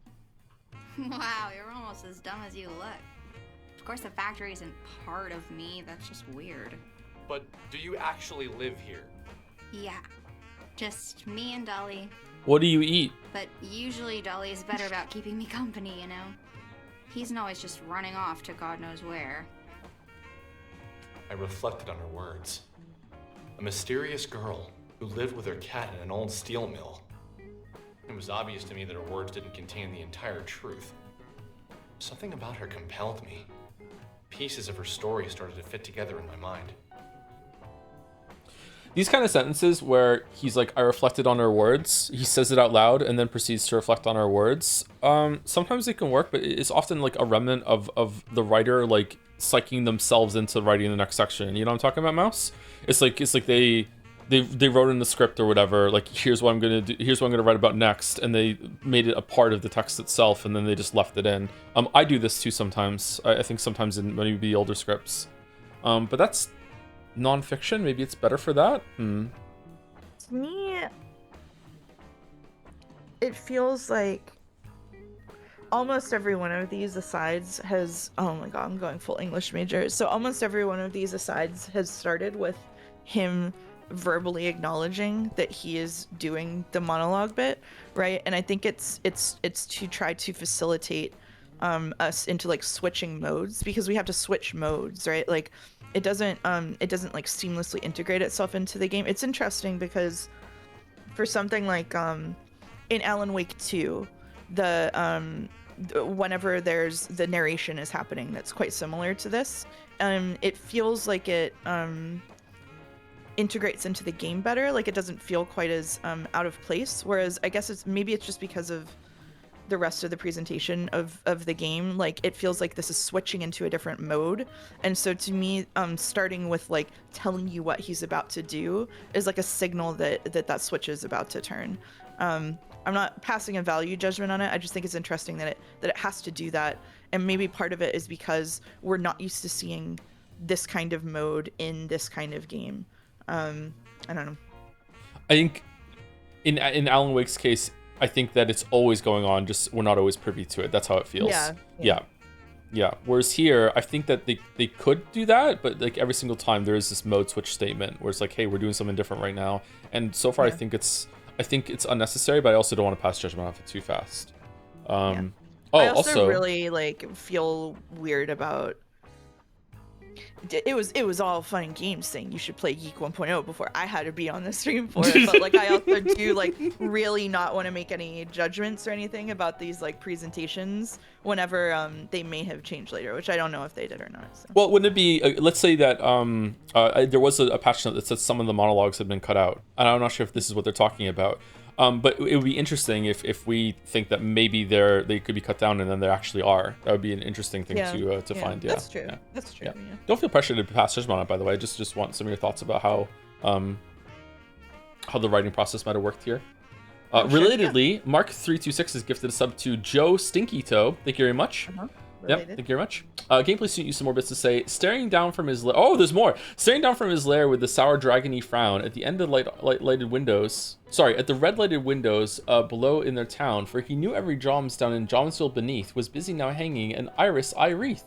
Wow, you're almost as dumb as you look. Of course the factory isn't part of me, that's just weird. But do you actually live here? Yeah, just me and Dali. What do you eat? But usually Dali is better about keeping me company, you know? He isn't always just running off to God knows where. I reflected on her words. A mysterious girl who lived with her cat in an old steel mill. It was obvious to me that her words didn't contain the entire truth. Something about her compelled me. Pieces of her story started to fit together in my mind. These kind of sentences where he's like, I reflected on her words, he says it out loud and then proceeds to reflect on her words. Sometimes it can work, but it's often like a remnant of the writer like psyching themselves into writing the next section. You know what I'm talking about, Mouse? It's like they wrote in the script or whatever, like here's what I'm gonna do, here's what I'm gonna write about next, and they made it a part of the text itself and then they just left it in. I do this too sometimes. I think sometimes in maybe the older scripts. But that's non-fiction. Maybe it's better for that. To me, it feels like almost every one of these asides has, oh my god, I'm going full English major. So almost every one of these asides has started with him verbally acknowledging that he is doing the monologue bit, right? And I think it's to try to facilitate us into like switching modes, because we have to switch modes, right? Like it doesn't like seamlessly integrate itself into the game. It's interesting because for something like in Alan Wake 2, whenever there's the narration is happening that's quite similar to this, it feels like it integrates into the game better. Like it doesn't feel quite as out of place, whereas I guess it's just because of the rest of the presentation of the game, like it feels like this is switching into a different mode. And so to me, starting with like telling you what he's about to do is like a signal that switch is about to turn. I'm not passing a value judgment on it. I just think it's interesting that it has to do that, and maybe part of it is because we're not used to seeing this kind of mode in this kind of game. I don't know. I think in Alan Wake's case, I think that it's always going on, just we're not always privy to it. That's how it feels. Yeah. Whereas here, I think that they could do that, but like every single time there is this mode switch statement where it's like, hey, we're doing something different right now. And so far, I think it's unnecessary, but I also don't want to pass judgment off it too fast. I also really like feel weird about. It was all fun and games saying you should play YIIK 1.0 before I had to be on the stream for it, but like I also do like really not want to make any judgments or anything about these like presentations whenever they may have changed later, which I don't know if they did or not. So. Well, wouldn't it be let's say that there was a patch note that said some of the monologues had been cut out, and I'm not sure if this is what they're talking about. But it would be interesting if we think that maybe they could be cut down and then there actually are. That would be an interesting thing to find. Yeah, that's true. Yeah. That's true. Yeah. Don't feel pressured to pass judgment on it, by the way. I just want some of your thoughts about how the writing process might have worked here. Relatedly, Mark326 has gifted a sub to Joe Stinky Toe. Thank you very much. Yep, thank you very much. Gameplay student used some more bits to say. Staring down from his lair. Oh, there's more. Staring down from his lair with the sour dragony frown at the end of lighted windows. Sorry, at the red lighted windows below in their town, for he knew every Joms down in Jomsville beneath was busy now hanging an iris eye wreath.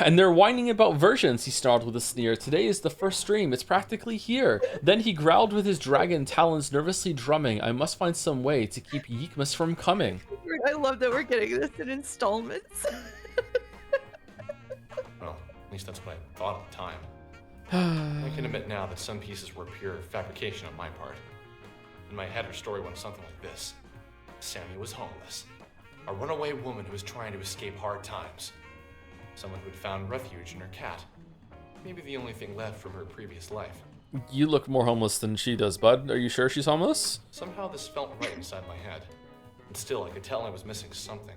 And they're whining about versions, he snarled with a sneer. Today is the first stream, it's practically here. Then he growled with his dragon talons nervously drumming. I must find some way to keep Yiikmas from coming. I love that we're getting this in installments. Well, at least that's what I thought at the time. I can admit now that some pieces were pure fabrication on my part. In my head, her story went something like this. Sammy was homeless. A runaway woman who was trying to escape hard times. Someone who had found refuge in her cat. Maybe the only thing left from her previous life. You look more homeless than she does, bud. Are you sure she's homeless? Somehow this felt right inside my head. And still, I could tell I was missing something.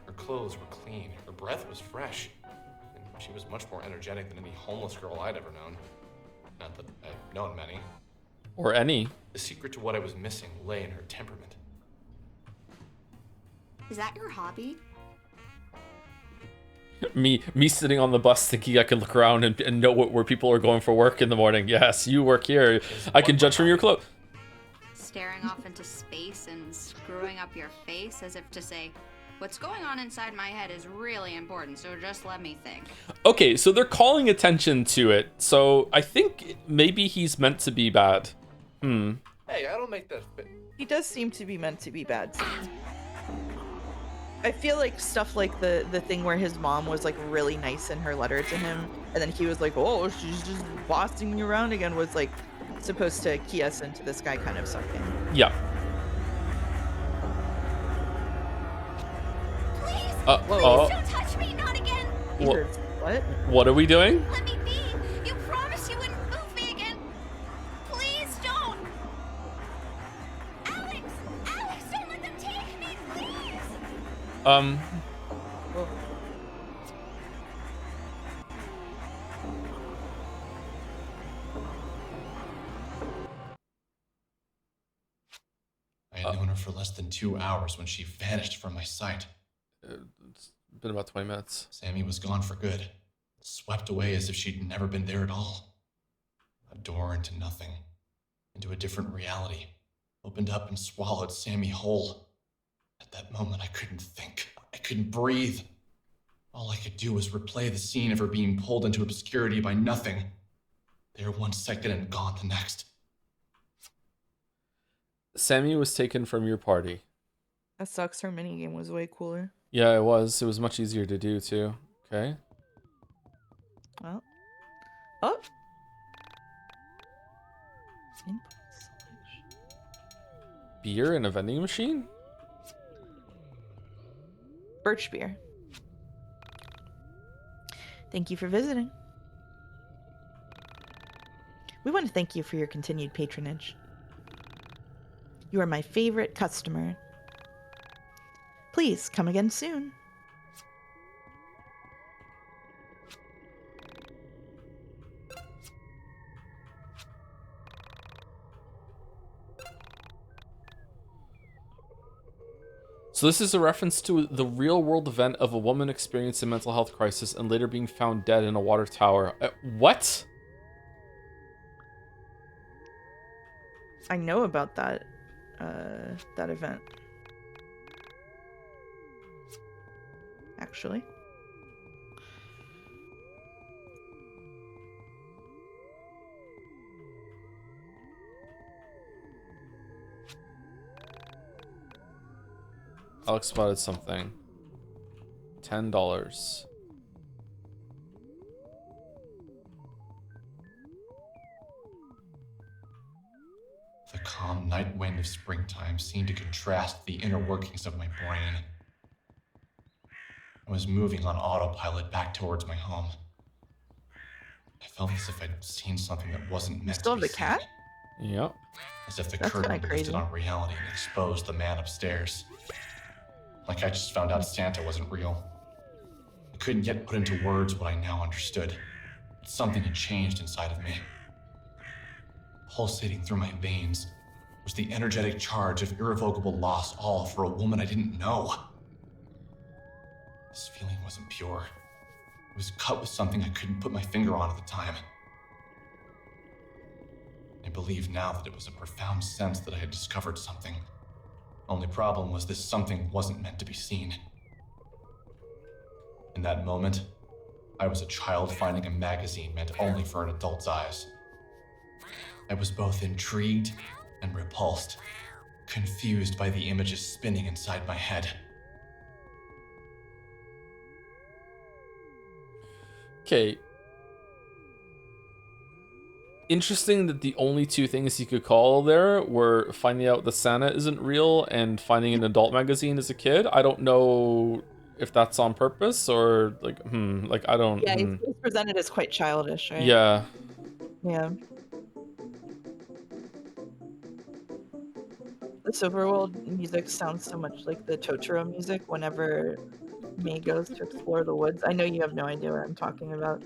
Her clothes were clean, her breath was fresh, and she was much more energetic than any homeless girl I'd ever known. Not that I've known many. Or any. The secret to what I was missing lay in her temperament. Is that your hobby? Me sitting on the bus thinking I can look around and know where people are going for work in the morning. Yes, you work here. I can judge from your clothes. Staring off into space and screwing up your face as if to say, what's going on inside my head is really important, so just let me think. Okay, so they're calling attention to it. So I think maybe he's meant to be bad. Hey, I don't make that fit. He does seem to be meant to be bad. I feel like stuff like the thing where his mom was like really nice in her letter to him, and then he was like, oh, she's just bossing me around again, was like supposed to key us into this guy kind of sucking. Yeah. Please, please don't touch me, not again. What? What are we doing? Let me be. You promised you wouldn't move me again. Please don't. Alex, don't let them take me, please. I had known her for less than 2 hours when she vanished from my sight. It's been about 20 minutes. Sammy was gone for good, swept away as if she'd never been there at all. A door into nothing, into a different reality, opened up and swallowed Sammy whole. At that moment, I couldn't think. I couldn't breathe. All I could do was replay the scene of her being pulled into obscurity by nothing. There 1 second and gone the next. Sammy was taken from your party. That sucks. Her minigame was way cooler. Yeah, it was. It was much easier to do, too. Okay. Well. Oh! Beer in a vending machine? Birch beer. Thank you for visiting. We want to thank you for your continued patronage. You are my favorite customer. Please come again soon. So this is a reference to the real-world event of a woman experiencing a mental health crisis and later being found dead in a water tower. What? I know about that event. Actually. Alex spotted something. $10. The calm night wind of springtime seemed to contrast the inner workings of my brain. I was moving on autopilot back towards my home. I felt as if I'd seen something that wasn't meant Still to have be the cat? seen. Yep. As if the That's curtain kinda lifted crazy. on reality and exposed the man upstairs. Like I just found out Santa wasn't real. I couldn't yet put into words what I now understood. But something had changed inside of me. Pulsating through my veins was the energetic charge of irrevocable loss, all for a woman I didn't know. This feeling wasn't pure. It was cut with something I couldn't put my finger on at the time. I believe now that it was a profound sense that I had discovered something. Only problem was this something wasn't meant to be seen. In that moment, I was a child finding a magazine meant only for an adult's eyes. I was both intrigued and repulsed, confused by the images spinning inside my head. Okay. Interesting that the only two things you could call there were finding out the Santa isn't real and finding an adult magazine as a kid. I don't know if that's on purpose or like, I don't. Yeah, it's presented as quite childish, right? Yeah. Yeah. The Silverworld music sounds so much like the Totoro music whenever May goes to explore the woods. I know you have no idea what I'm talking about,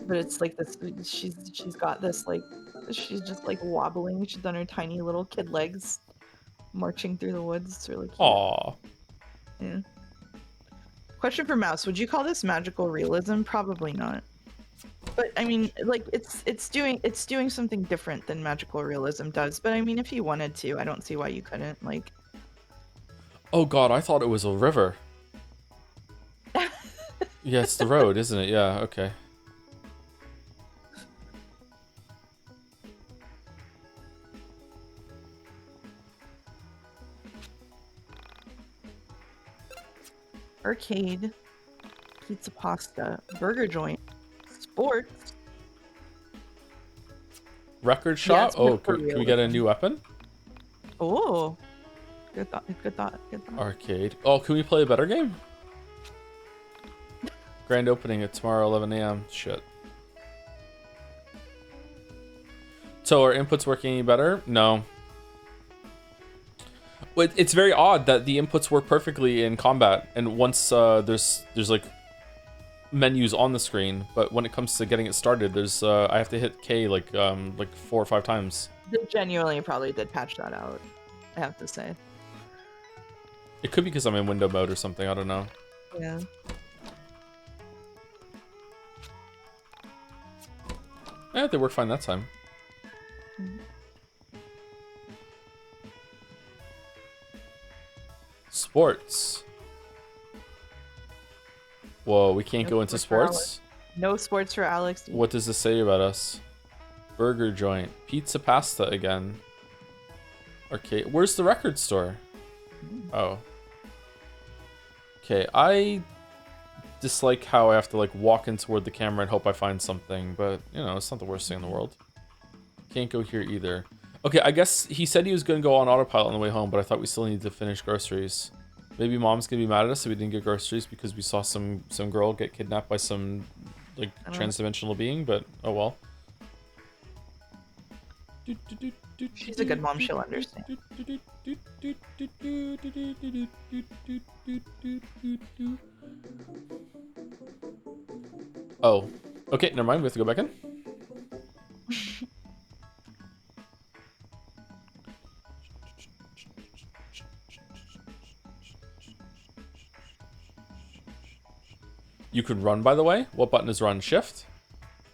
but it's like this. She's got this like she's just like wobbling. She's on her tiny little kid legs, marching through the woods. It's really cute. Aww. Yeah. Question for Mouse: would you call this magical realism? Probably not. But I mean, like it's doing something different than magical realism does. But I mean, if you wanted to, I don't see why you couldn't. Like. Oh God, I thought it was a river. Yeah, it's the road, isn't it? Yeah, okay. Arcade, pizza pasta, burger joint, sports. Record shop? Yeah, can we get a new weapon? Oh, good thought. Good thought. Good thought. Arcade. Oh, can we play a better game? Grand opening at tomorrow, 11 a.m. Shit. So are inputs working any better? No. It's very odd that the inputs work perfectly in combat, and once there's like menus on the screen, but when it comes to getting it started, there's I have to hit K like 4 or 5 times. They genuinely probably did patch that out, I have to say. It could be because I'm in window mode or something. I don't know. Yeah. Yeah, they worked fine that time. Sports. Whoa, we can't go into sports? No sports for Alex. What does this say about us? Burger joint. Pizza pasta again. Arcade. Where's the record store? Oh. Okay, I dislike how I have to like walk in toward the camera and hope I find something, but you know, it's not the worst thing in the world. Can't go here either. Okay, I guess he said he was gonna go on autopilot on the way home, but I thought we still needed to finish groceries. Maybe Mom's gonna be mad at us if we didn't get groceries because we saw some girl get kidnapped by some like transdimensional being, but oh well. She's a good mom, she'll understand. Oh, okay, never mind, we have to go back in. You could run, by the way. What button is run? Shift?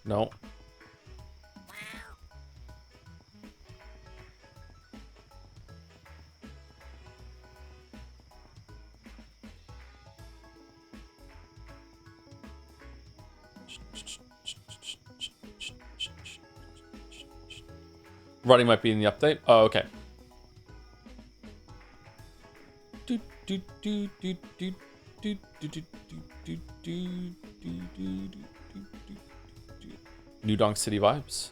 No. Running might be in the update. Oh, okay. New Donk City vibes.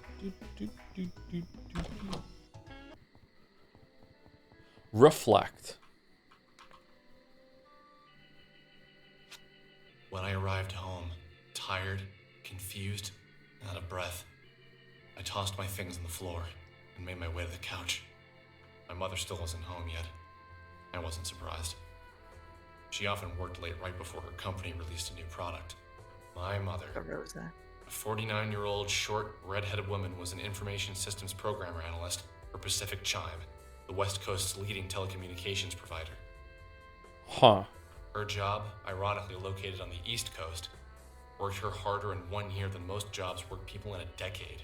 Reflect. When I arrived home, tired, confused, and out of breath, I tossed my things on the floor and made my way to the couch. My mother still wasn't home yet. I wasn't surprised. She often worked late right before her company released a new product. My mother, a 49-year-old, short, red-headed woman, was an information systems programmer analyst. for Pacific Chime, the West Coast's leading telecommunications provider. Huh. Her job, ironically located on the East Coast, worked her harder in 1 year than most jobs work people in a decade.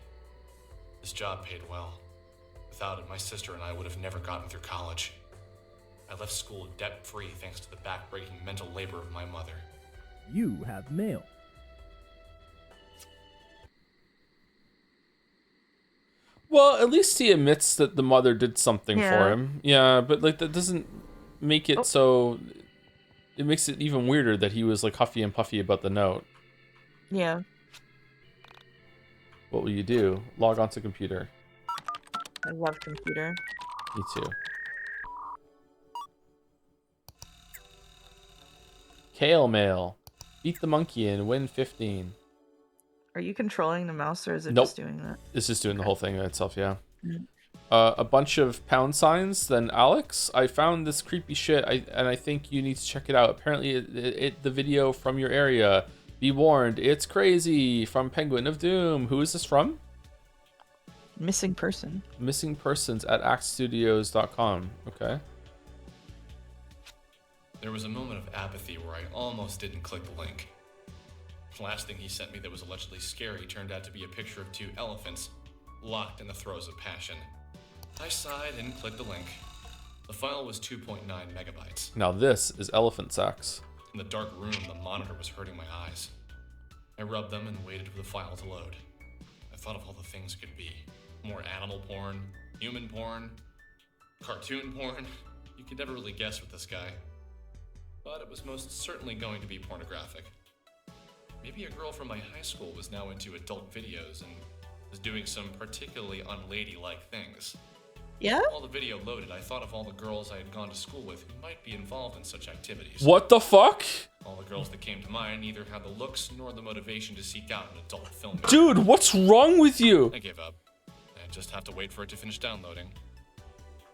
This job paid well. Without it, my sister and I would have never gotten through college. I left school debt-free thanks to the back-breaking mental labor of my mother. You have mail. Well, at least he admits that the mother did something for him. Yeah, but like that doesn't make it so. It makes it even weirder that he was like huffy and puffy about the note. Yeah. What will you do? Log onto computer. I love computer. Me too. Kale mail. Beat the monkey and win 15. Are you controlling the mouse or is it Nope. just doing that? It's just doing the whole thing itself, yeah. Mm-hmm. A bunch of pound signs. Then Alex, I found this creepy shit, and I think you need to check it out. Apparently, the video from your area. Be warned, it's crazy. From Penguin of Doom. Who is this from? Missing person. Missing persons at actstudios.com. Okay. There was a moment of apathy where I almost didn't click the link. The last thing he sent me that was allegedly scary turned out to be a picture of 2 elephants locked in the throes of passion. I sighed and clicked the link. The file was 2.9 megabytes. Now this is elephant sex. In the dark room, the monitor was hurting my eyes. I rubbed them and waited for the file to load. I thought of all the things it could be. More animal porn, human porn, cartoon porn. You could never really guess with this guy. But it was most certainly going to be pornographic. Maybe a girl from my high school was now into adult videos and was doing some particularly unladylike things. Yeah? While the video loaded, I thought of all the girls I had gone to school with who might be involved in such activities. What the fuck? All the girls that came to mind neither had the looks nor the motivation to seek out an adult film. Dude, what's wrong with you? I gave up. I just have to wait for it to finish downloading.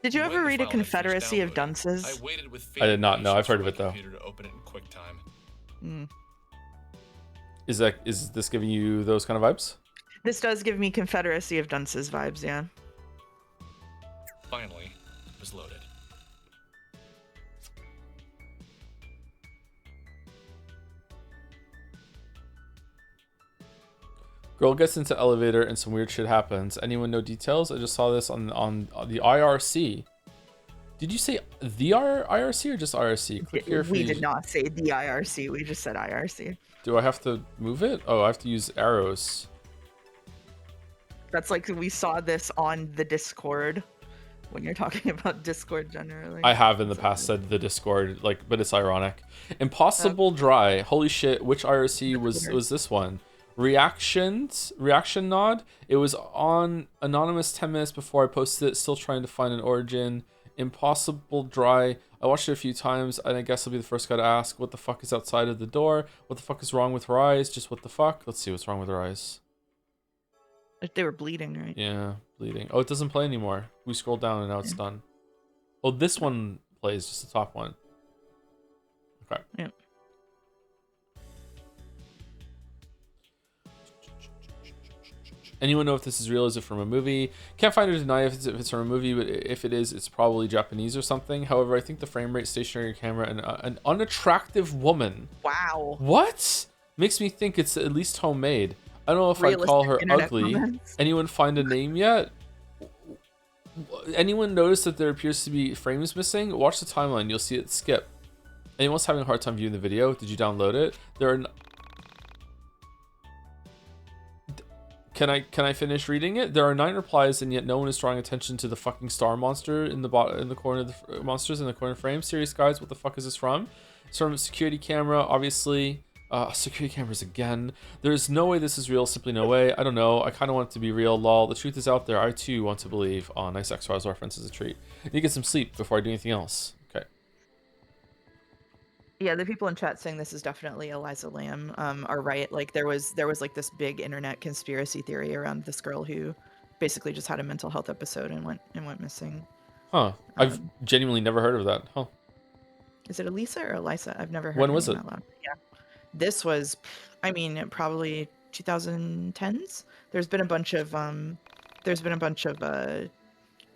Did you ever read A Confederacy of Dunces? I waited with I did not know. I've heard of it though. To open it in QuickTime. Is this giving you those kind of vibes? This does give me Confederacy of Dunces vibes, yeah. Finally, it was loaded. Girl gets into elevator and some weird shit happens. Anyone know details? I just saw this on the IRC. Did you say the IRC or just IRC? Click here We did not say the IRC. We just said IRC. Do I have to move it? Oh, I have to use arrows. That's like we saw this on the Discord when you're talking about Discord generally. I have in the past said the Discord, like, but it's ironic. Impossible Dry. Holy shit, which IRC was this one? Reaction Nod. It was on Anonymous 10 minutes before I posted it, still trying to find an origin. Impossible Dry. I watched it a few times, and I guess I'll be the first guy to ask, what the fuck is outside of the door? What the fuck is wrong with her eyes? Just what the fuck? Let's see what's wrong with her eyes. They were bleeding, right? Yeah, bleeding. Oh, it doesn't play anymore. We scrolled down and now it's done. Oh, this one plays, just the top one. Okay. Yeah. Anyone know if this is real? Is it from a movie? Can't find or deny if it's from a movie, but if it is, it's probably Japanese or something. However, I think the frame rate, stationary camera, and an unattractive woman. Wow. What? Makes me think it's at least homemade. I don't know if I'd call her ugly. Comments. Anyone find a name yet? Anyone notice that there appears to be frames missing? Watch the timeline. You'll see it skip. Anyone's having a hard time viewing the video? Did you download it? There are... Can I finish reading it? There are 9 replies, and yet no one is drawing attention to the fucking star monster in the corner of the monsters in the corner frame. Serious guys, what the fuck is this from? It's from a security camera, obviously. Security cameras again. There's no way this is real. Simply no way. I don't know. I kind of want it to be real. Lol. The truth is out there. I too want to believe. Oh, nice X-Files reference is a treat. I need to get some sleep before I do anything else. Okay. Yeah, the people in chat saying this is definitely Eliza Lamb are right. Like there was like this big internet conspiracy theory around this girl who basically just had a mental health episode and went missing. Huh. I've genuinely never heard of that. Huh. Is it Elisa or Elisa? I've never heard. When was it? Out loud. Yeah. This was, I mean, probably 2010s. There's been a bunch of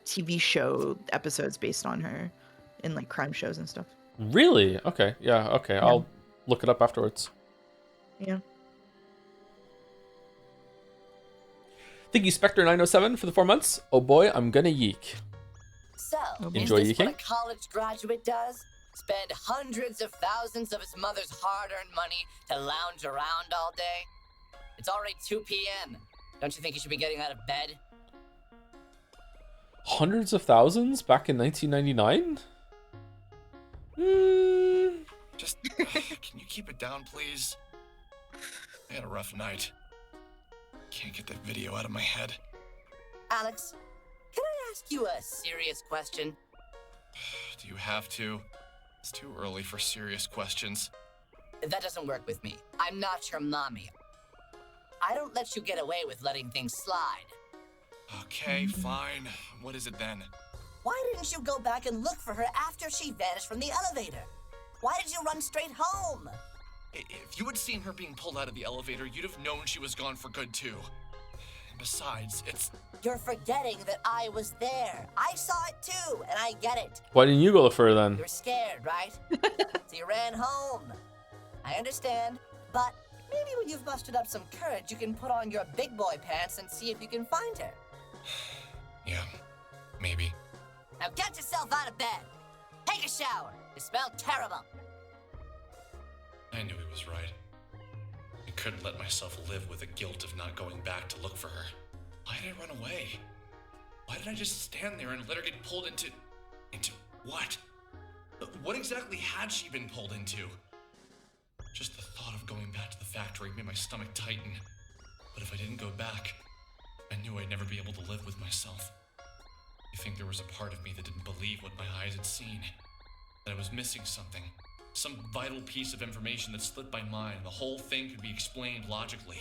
TV show episodes based on her in like crime shows and stuff. Really? Okay. Yeah. Okay. Yeah. I'll look it up afterwards. Yeah. Thank you, Spectre907 for the 4 months. Oh boy, I'm gonna yeek. So, Enjoy is this what yeeking? a college graduate does? Spend hundreds of thousands of his mother's hard-earned money to lounge around all day? It's already 2 p.m. Don't you think you should be getting out of bed? Hundreds of thousands back in 1999? Just, can you keep it down, please? I had a rough night. Can't get that video out of my head. Alex, can I ask you a serious question? Do you have to? It's too early for serious questions. That doesn't work with me. I'm not your mommy. I don't let you get away with letting things slide. Okay, fine. What is it then? Why didn't you go back and look for her after she vanished from the elevator? Why did you run straight home? If you had seen her being pulled out of the elevator, you'd have known she was gone for good too. And besides, it's... You're forgetting that I was there. I saw it too, and I get it. Why didn't you go look for her then? You're scared, right? So you ran home. I understand, but maybe when you've mustered up some courage, you can put on your big boy pants and see if you can find her. Yeah, maybe. Now get yourself out of bed. Take a shower. You smell terrible. I knew he was right. I couldn't let myself live with the guilt of not going back to look for her. Why did I run away? Why did I just stand there and let her get pulled into... Into what? What exactly had she been pulled into? Just the thought of going back to the factory made my stomach tighten. But if I didn't go back, I knew I'd never be able to live with myself. I think there was a part of me that didn't believe what my eyes had seen. That I was missing something. Some vital piece of information that slipped my mind. The whole thing could be explained logically.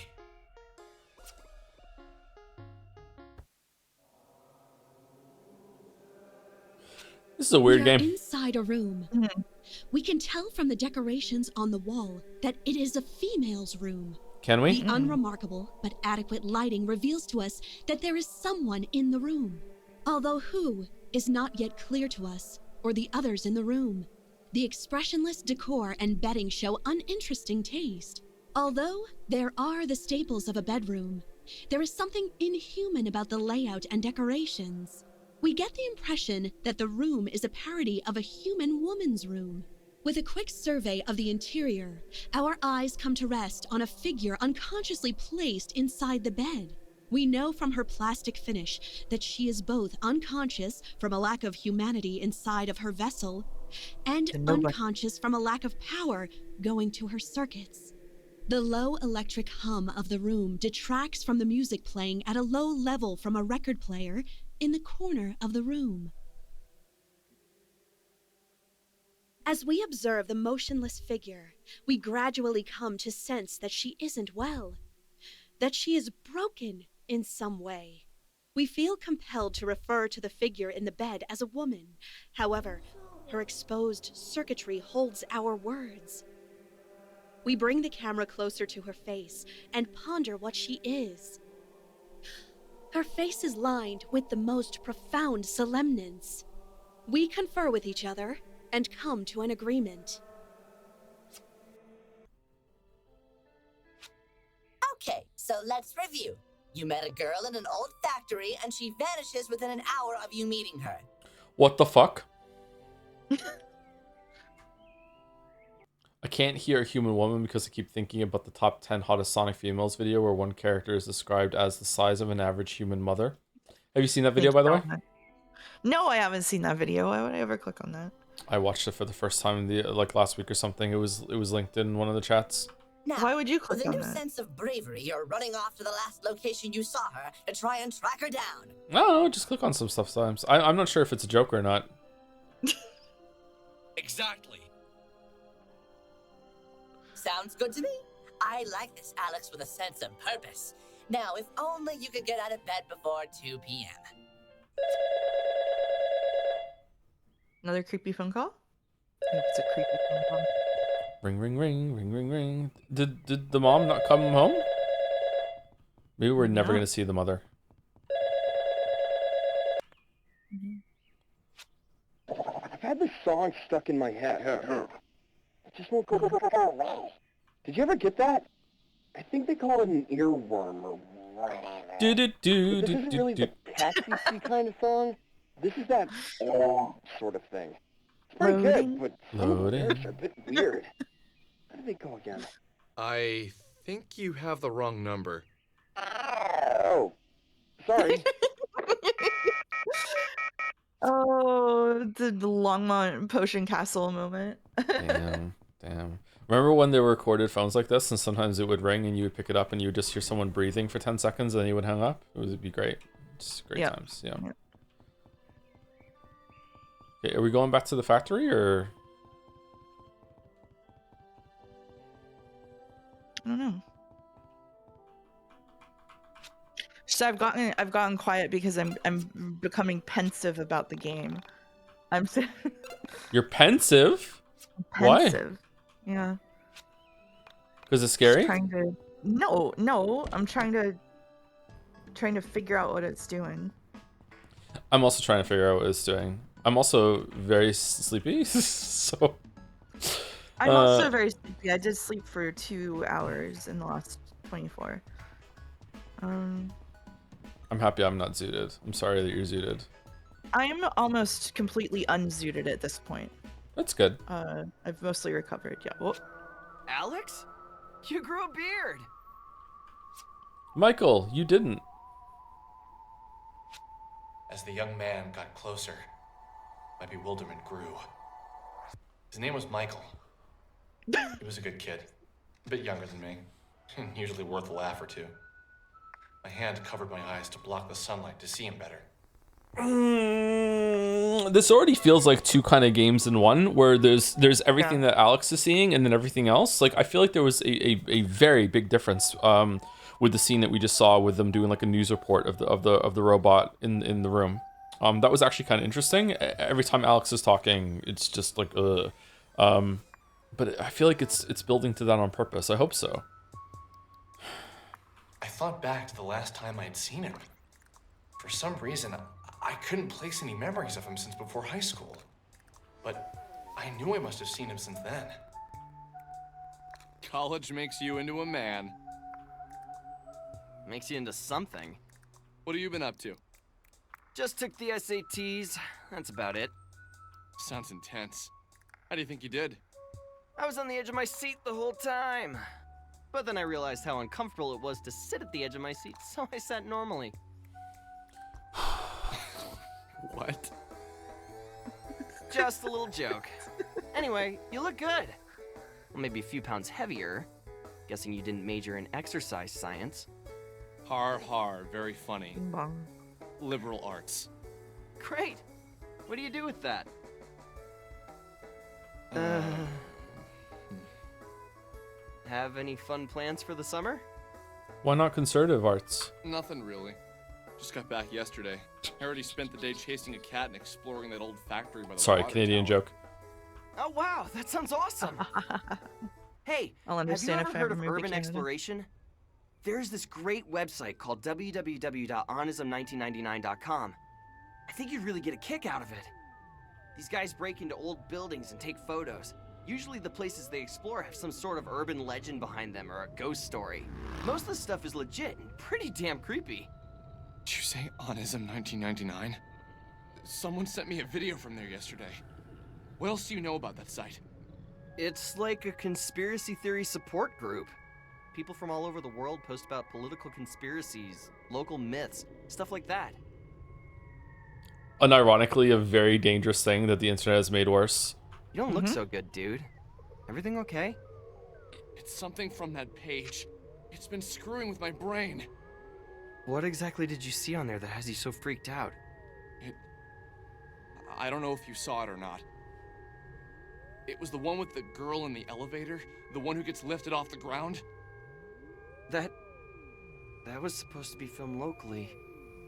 This is a weird we are game. Inside a room. Mm-hmm. We can tell from the decorations on the wall that it is a female's room. Can we? The unremarkable but adequate lighting reveals to us that there is someone in the room. Although who is not yet clear to us, or the others in the room. The expressionless decor and bedding show uninteresting taste. Although there are the staples of a bedroom, there is something inhuman about the layout and decorations. We get the impression that the room is a parody of a human woman's room. With a quick survey of the interior, our eyes come to rest on a figure unconsciously placed inside the bed. We know from her plastic finish that she is both unconscious from a lack of humanity inside of her vessel and unconscious from a lack of power going to her circuits. The low electric hum of the room detracts from the music playing at a low level from a record player in the corner of the room. As we observe the motionless figure, we gradually come to sense that she isn't well, that she is broken in some way. We feel compelled to refer to the figure in the bed as a woman. However, her exposed circuitry holds our words. We bring the camera closer to her face and ponder what she is. Her face is lined with the most profound solemnance. We confer with each other and come to an agreement. Okay, so let's review. You met a girl in an old factory and she vanishes within an hour of you meeting her. What the fuck? I can't hear a human woman because I keep thinking about the top 10 hottest Sonic females video where one character is described as the size of an average human mother. Have you seen that video, by the way? No, I haven't seen that video. Why would I ever click on that? I watched it for the first time last week or something. It was linked in one of the chats. Now, why would you click on that? With a new sense of bravery, you're running off to the last location you saw her to try and track her down. No, just click on some stuff sometimes. I'm not sure if it's a joke or not. Exactly. Sounds good to me. I like this Alex with a sense of purpose. Now, if only you could get out of bed before 2 p.m. Another creepy phone call? I think it's a creepy phone call. Ring, ring, ring, ring, ring, ring. Did the mom not come home? Maybe we're never going to see the mother. song stuck in my head. It just won't go away. Did you ever get that? I think they call it an earworm or whatever. This isn't really the catchy kind of song. This is that sort of thing. It's pretty good, but some of the lyrics are a bit weird. How do they go again? I think you have the wrong number. Oh, sorry. Oh, the Longmont Potion Castle moment. Damn. Remember when they recorded phones like this, and sometimes it would ring, and you would pick it up, and you would just hear someone breathing for 10 seconds, and then you would hang up? It would be great. Just great times, yeah. Okay, are we going back to the factory, or? I don't know. So I've gotten quiet because I'm becoming pensive about the game. You're pensive? Pensive. Why? Yeah. Because it's scary? No. I'm trying to figure out what it's doing. I'm also trying to figure out what it's doing. I'm also very sleepy, so. I'm also very sleepy. I did sleep for 2 hours in the last 24. I'm happy I'm not zooted. I'm sorry that you're zooted. I am almost completely unzooted at this point. That's good. I've mostly recovered. Yeah. Whoa. Alex? You grew a beard. Michael, you didn't. As the young man got closer, my bewilderment grew. His name was Michael. He was a good kid, a bit younger than me, and usually worth a laugh or two. My hand covered my eyes to block the sunlight to see him better. This already feels like two kind of games in one, where there's everything that Alex is seeing and then everything else. Like, I feel like there was a very big difference with the scene that we just saw with them doing like a news report of the robot in the room. That was actually kind of interesting. Every time Alex is talking, it's just like but I feel like it's building to that on purpose. I hope so. I thought back to the last time I had seen him. For some reason, I couldn't place any memories of him since before high school. But I knew I must have seen him since then. College makes you into a man. Makes you into something. What have you been up to? Just took the SATs. That's about it. Sounds intense. How do you think you did? I was on the edge of my seat the whole time. But then I realized how uncomfortable it was to sit at the edge of my seat, so I sat normally. What? Just a little joke. Anyway, you look good. Well, maybe a few pounds heavier. Guessing you didn't major in exercise science. Har, very funny. Bong. Liberal arts. Great. What do you do with that? Have any fun plans for the summer? Why not conservative arts? Nothing really. Just got back yesterday. I already spent the day chasing a cat and exploring that old factory by the Sorry, water Canadian tower. joke. Oh wow, that sounds awesome. Hey, I'll have you understand ever if I heard ever of move to urban Canada. exploration? There's this great website called www.onism1999.com. I think you'd really get a kick out of it. These guys break into old buildings and take photos. Usually the places they explore have some sort of urban legend behind them or a ghost story. Most of the stuff is legit and pretty damn creepy. Did you say Onism 1999? Someone sent me a video from there yesterday. What else do you know about that site? It's like a conspiracy theory support group. People from all over the world post about political conspiracies, local myths, stuff like that. Unironically, a very dangerous thing that the internet has made worse. You don't look so good, dude. Everything okay? It's something from that page. It's been screwing with my brain. What exactly did you see on there that has you so freaked out? I don't know if you saw it or not. It was the one with the girl in the elevator, the one who gets lifted off the ground. That was supposed to be filmed locally.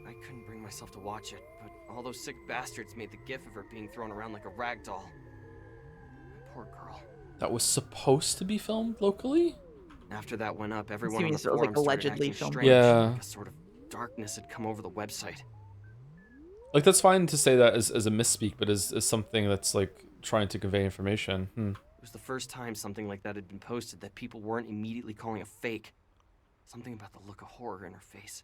I couldn't bring myself to watch it, but all those sick bastards made the gif of her being thrown around like a rag doll. Poor girl. That was supposed to be filmed locally? After that went up, everyone on the Assuming it was, like, forum started allegedly acting filmed. strange. Yeah. Like a sort of darkness had come over the website. Like, that's fine to say that as a misspeak, but as something that's like trying to convey information. It was the first time something like that had been posted that people weren't immediately calling a fake. Something about the look of horror in her face.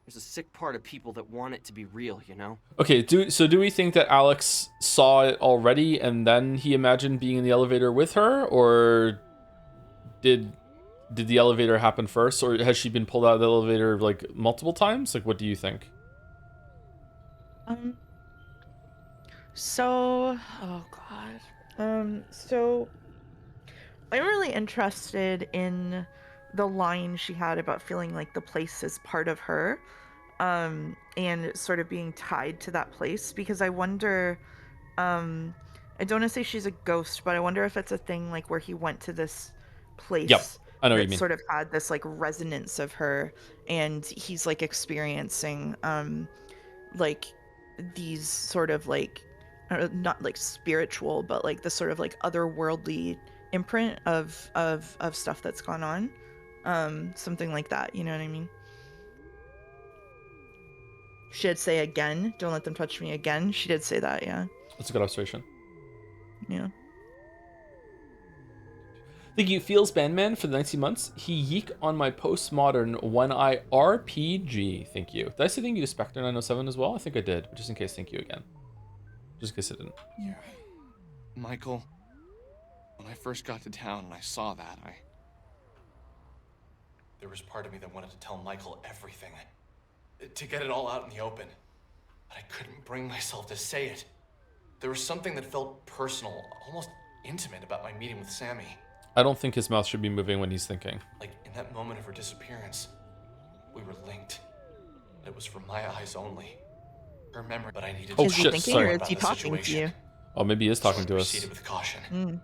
There's a sick part of people that want it to be real, you know? Okay, do we think that Alex saw it already and then he imagined being in the elevator with her, or did the elevator happen first, or has she been pulled out of the elevator like multiple times? Like, what do you think? So, oh god. So I'm really interested in the line she had about feeling like the place is part of her, and sort of being tied to that place, because I wonder, I don't want to say she's a ghost, but I wonder if it's a thing like where he went to this place. Yep, I know what you that mean. sort of had this like resonance of her, and he's like experiencing like these sort of like not like spiritual, but like the sort of like otherworldly imprint of stuff that's gone on, something like that, you know what I mean? She did say again, don't let them touch me again. She did say that, yeah. That's a good observation. Yeah. Thank you, Feels Bandman, for the 19 months. He yeek on my Postmodern one-eye RPG. Thank you. Did I say thank you to Spectre907 as well? I think I did, but just in case, thank you again. Just in case I didn't. Yeah. Michael, when I first got to town and I saw that, There was part of me that wanted to tell Michael everything. To get it all out in the open. But I couldn't bring myself to say it. There was something that felt personal, almost intimate about my meeting with Sammy. I don't think his mouth should be moving when he's thinking. Like, in that moment of her disappearance, we were linked. It was from my eyes only. Her memory, but I needed to Is he thinking, or is he talking to you? Oh, maybe he is talking to us. Proceeded with caution.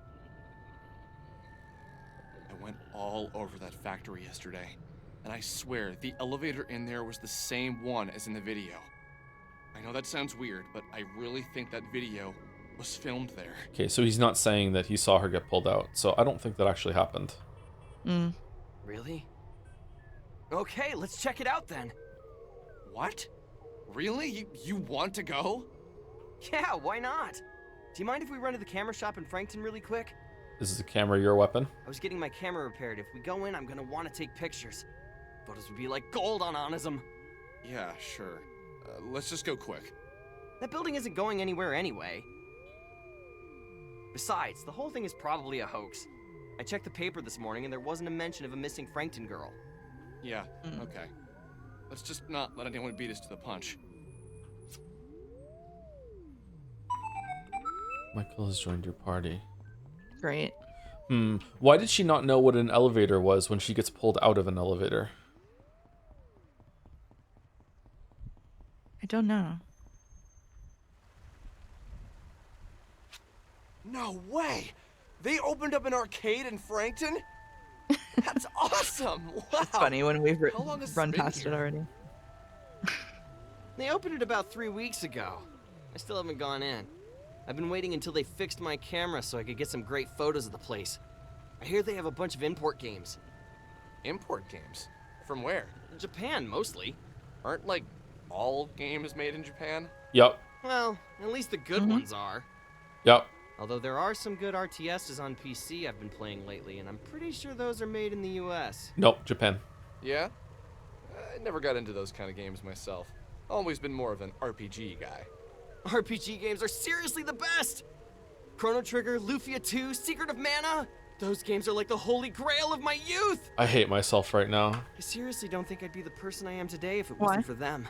I went all over that factory yesterday, and I swear the elevator in there was the same one as in the video. I know that sounds weird, but I really think that video was filmed there. Okay, so he's not saying that he saw her get pulled out, so I don't think that actually happened. Really? Okay, let's check it out then. What? Really? You want to go? Yeah, why not? Do you mind if we run to the camera shop in Frankton really quick? Is the camera your weapon? I was getting my camera repaired. If we go in, I'm gonna want to take pictures. Photos would be like gold on Onism. Yeah, sure. Let's just go quick. That building isn't going anywhere anyway. Besides, the whole thing is probably a hoax. I checked the paper this morning and there wasn't a mention of a missing Frankton girl. Yeah, okay. Let's just not let anyone beat us to the punch. Michael has joined your party. Great. Why did she not know what an elevator was when she gets pulled out of an elevator? I don't know. No way! They opened up an arcade in Frankton? That's awesome! Wow! It's funny when we've How long has run this been past here? it already. They opened it about 3 weeks ago. I still haven't gone in. I've been waiting until they fixed my camera so I could get some great photos of the place. I hear they have a bunch of import games. Import games? From where? Japan, mostly. Aren't, like, all games made in Japan? Yep. Well, at least the good ones are. Yep. Although there are some good RTSs on PC I've been playing lately, and I'm pretty sure those are made in the US. Nope, Japan. Yeah? I never got into those kind of games myself. Always been more of an RPG guy. RPG games are seriously the best! Chrono Trigger, Lufia 2, Secret of Mana! Those games are like the holy grail of my youth! I hate myself right now. I seriously don't think I'd be the person I am today if it wasn't for them.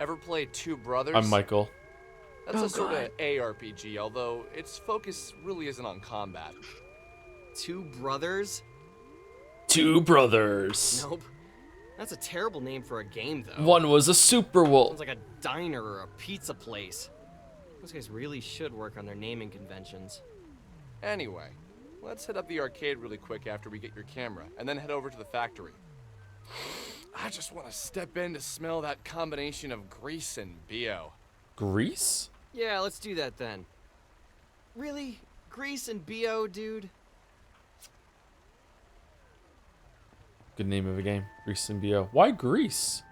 Ever played Two Brothers? I'm Michael. That's a sort of ARPG, although its focus really isn't on combat. Two Brothers? Two brothers. Nope. That's a terrible name for a game, though. One was a super wolf. Sounds like a diner or a pizza place. Those guys really should work on their naming conventions. Anyway, let's hit up the arcade really quick after we get your camera, and then head over to the factory. I just want to step in to smell that combination of grease and BO. Grease? Yeah, let's do that then. Really? Grease and BO, dude? Good name of a game. Grease and BO. Why Grease?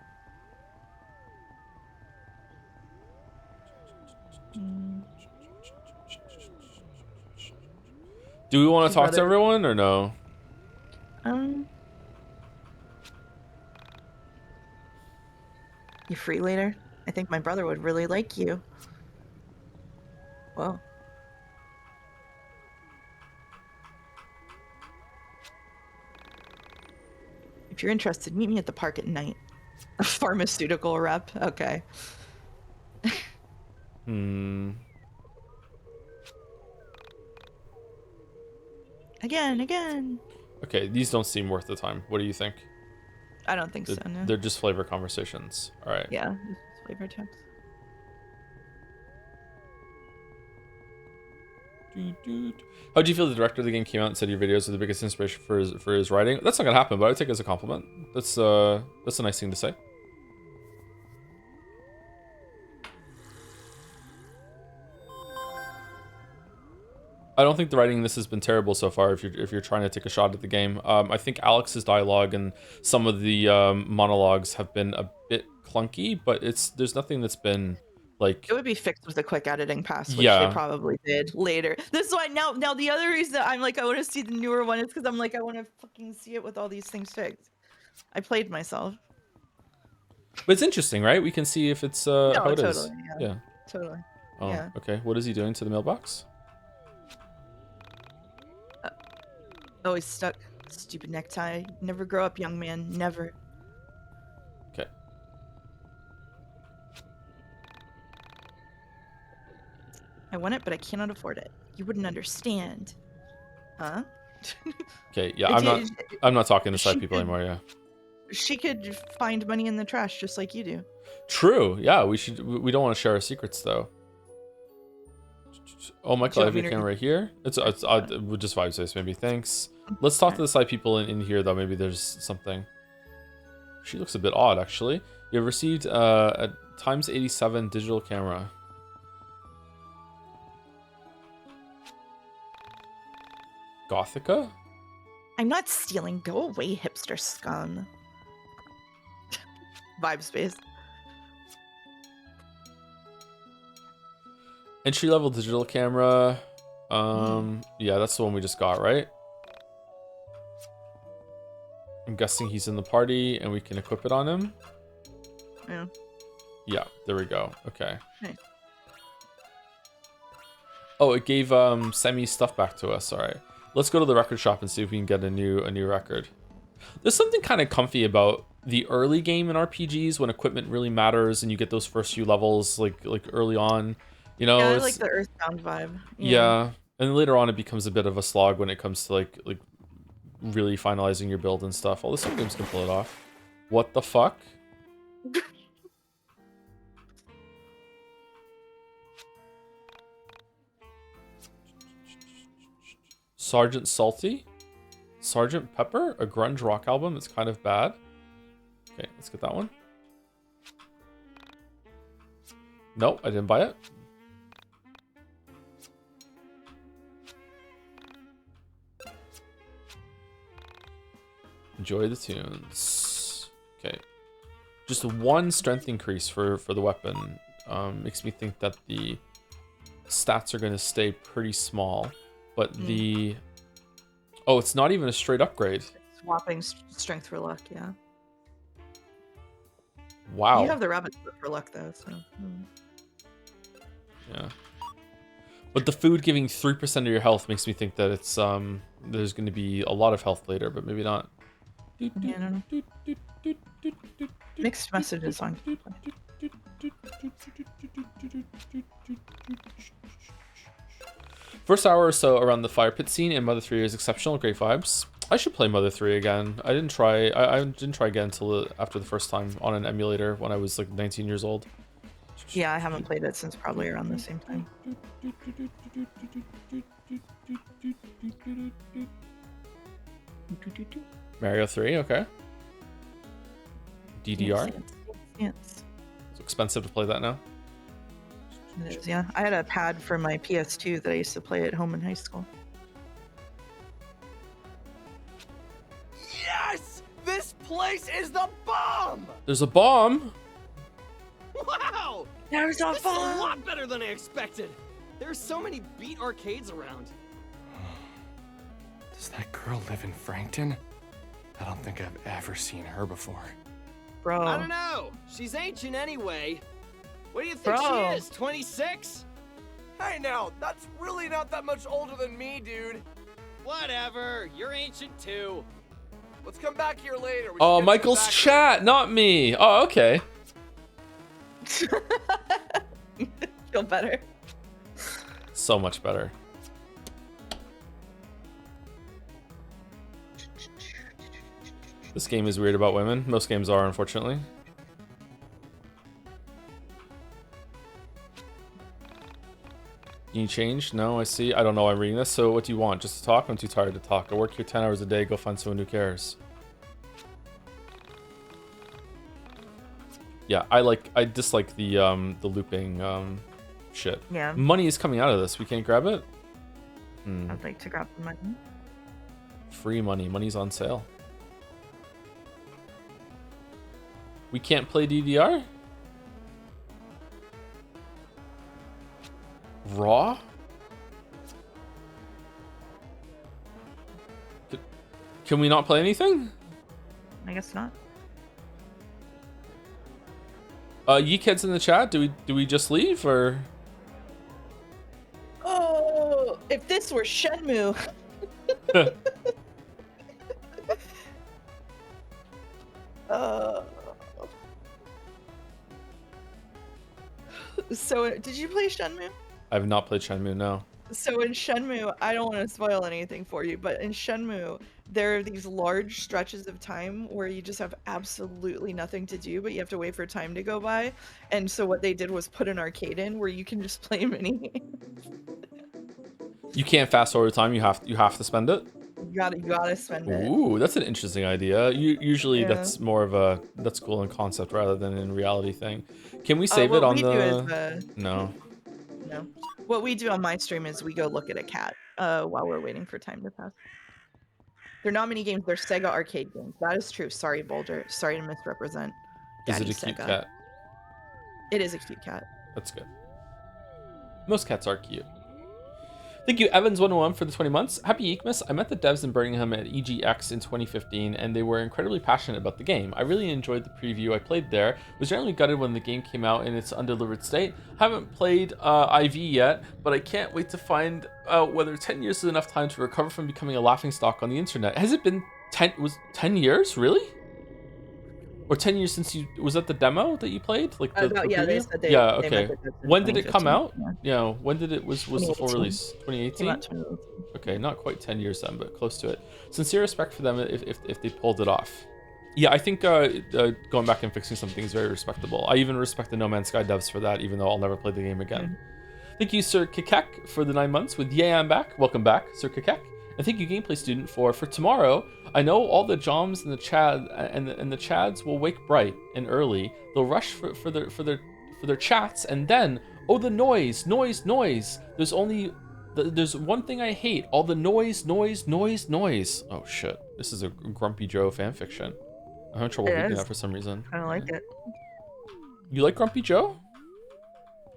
Do we want to talk to brother. everyone or no? You free later? I think my brother would really like you. Whoa. If you're interested, meet me at the park at night. A pharmaceutical rep? Okay. Again. Okay, these don't seem worth the time. What do you think? I don't think so, no. They're just flavor conversations. All right. Yeah, just flavor text. How do you feel the director of the game came out and said your videos are the biggest inspiration for his writing? That's not gonna happen, but I would take it as a compliment. That's a nice thing to say. I don't think the writing in this has been terrible so far. If you're trying to take a shot at the game, I think Alex's dialogue and some of the monologues have been a bit clunky, but there's nothing that's been like. It would be fixed with a quick editing pass, which they probably did later. This is why now the other reason I'm like I want to see the newer one is because I'm like I want to fucking see it with all these things fixed. I played myself. But it's interesting, right? We can see if it's how it totally, is. Yeah. Totally. Oh, yeah. Okay. What is he doing to the mailbox? Oh, he's stuck. Stupid necktie. Never grow up, young man. Never. Okay. I want it, but I cannot afford it. You wouldn't understand. Huh? Okay, yeah, I'm not talking to side people anymore, yeah. She could find money in the trash just like you do. True. Yeah, we don't want to share our secrets though. Oh, Michael, I have your camera right here. It's we'll just vibe space maybe. Thanks. Let's talk to the side people in here though. Maybe there's something. She looks a bit odd actually. You have received a ×87 digital camera. Gothica? I'm not stealing. Go away, hipster scum. Vibe space. Entry level digital camera. Yeah, that's the one we just got, right? I'm guessing he's in the party and we can equip it on him. Yeah. Yeah, there we go. Okay. Nice. Oh, it gave Semi's stuff back to us. All right. Let's go to the record shop and see if we can get a new record. There's something kind of comfy about the early game in RPGs when equipment really matters and you get those first few levels like early on. You know, yeah, I like the Earthbound vibe. Yeah, and later on it becomes a bit of a slog when it comes to like really finalizing your build and stuff. Although some games can pull it off. What the fuck? Sergeant Salty? Sergeant Pepper? A grunge rock album? It's kind of bad. Okay, let's get that one. Nope, I didn't buy it. Enjoy the tunes. Okay. Just one strength increase for the weapon. Makes me think that the stats are going to stay pretty small. But the... Oh, it's not even a straight upgrade. Swapping strength for luck, yeah. Wow. You have the rabbit foot for luck, though, so... Yeah. But the food giving 3% of your health makes me think that it's there's going to be a lot of health later, but maybe not. Yeah, I don't know. Mixed messages on. First hour or so around the fire pit scene in Mother 3 is exceptional, great vibes. I should play Mother 3 again. I didn't try again until after the first time on an emulator when I was like 19 years old. Yeah, I haven't played it since probably around the same time. Mario 3, okay. DDR? Yes. It's expensive to play that now. It is, yeah. I had a pad for my PS2 that I used to play at home in high school. Yes! This place is the bomb! There's a bomb! Wow! There's a This is a lot better than I expected. There's so many beat arcades around. Does that girl live in Frankton? I don't think I've ever seen her before. Bro. I don't know. She's ancient anyway. What do you think Bro. she is, 26? Hey now, that's really not that much older than me, dude. Whatever, you're ancient too. Let's come back here later. Oh, Michael's chat, not me. Oh, okay. Feel better. So much better. This game is weird about women. Most games are, unfortunately. Can you change? No, I see. I don't know why I'm reading this. So what do you want? Just to talk? I'm too tired to talk. I work here 10 hours a day. Go find someone who cares. Yeah, I dislike the looping shit. Yeah. Money is coming out of this. We can't grab it? I'd like to grab the money. Free money. Money's on sale. We can't play DDR? Raw? Can we not play anything? I guess not. YIIK in the chat. Do we just leave or? Oh, if this were Shenmue. So, did you play Shenmue? I've not played Shenmue, no. So in Shenmue, I don't want to spoil anything for you, but in Shenmue, there are these large stretches of time where you just have absolutely nothing to do, but you have to wait for time to go by. And so what they did was put an arcade in where you can just play mini games. You can't fast forward time. You have to spend it. You gotta spend it. Ooh, that's an interesting idea. Usually Yeah. that's more of a cool in concept rather than in reality thing. Can we save it on the? No. No. What we do on my stream is we go look at a cat while we're waiting for time to pass. They're not mini games. They're Sega arcade games. That is true. Sorry, Boulder. Sorry to misrepresent. Is Daddy it a cute Sega. cat? It is a cute cat. That's good. Most cats are cute. Thank you, Evans101, for the 20 months. Happy Yiikmas. I met the devs in Birmingham at EGX in 2015, and they were incredibly passionate about the game. I really enjoyed the preview I played there. Was generally gutted when the game came out in its undelivered state. Haven't played IV yet, but I can't wait to find out whether 10 years is enough time to recover from becoming a laughingstock on the internet. Has it been 10 years, really? Or 10 years since you was that the demo that you played, like the yeah, they preview? said they, yeah, they okay. meant it in When did it come 2015, out? yeah. When did it was the full 2018. release? 2018. 2018. Okay, not quite 10 years then, but close to it. Sincere respect for them if they pulled it off. Yeah, I think going back and fixing something is very respectable. I even respect the No Man's Sky devs for that, even though I'll never play the game again. Thank you, Sir Kikek, for the 9 months with Yay, I'm back. Welcome back, Sir Kikek. And thank you, Gameplay Student, for tomorrow. I know all the Joms and the Chad and the Chads will wake bright and early. They'll rush for their chats, and then the noise. There's one thing I hate: all the noise. Oh shit! This is a Grumpy Joe fanfiction. I'm having trouble reading that for some reason. I don't like it. You like Grumpy Joe?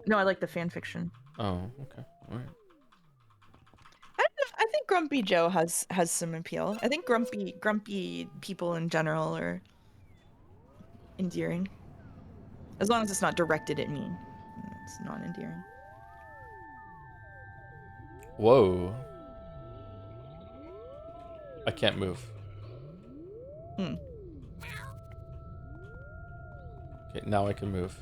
No, I like the fanfiction. Oh, okay, all right. I think Grumpy Joe has some appeal. I think grumpy people in general are endearing. As long as it's not directed at me. It's not endearing. Whoa. I can't move. Okay, now I can move.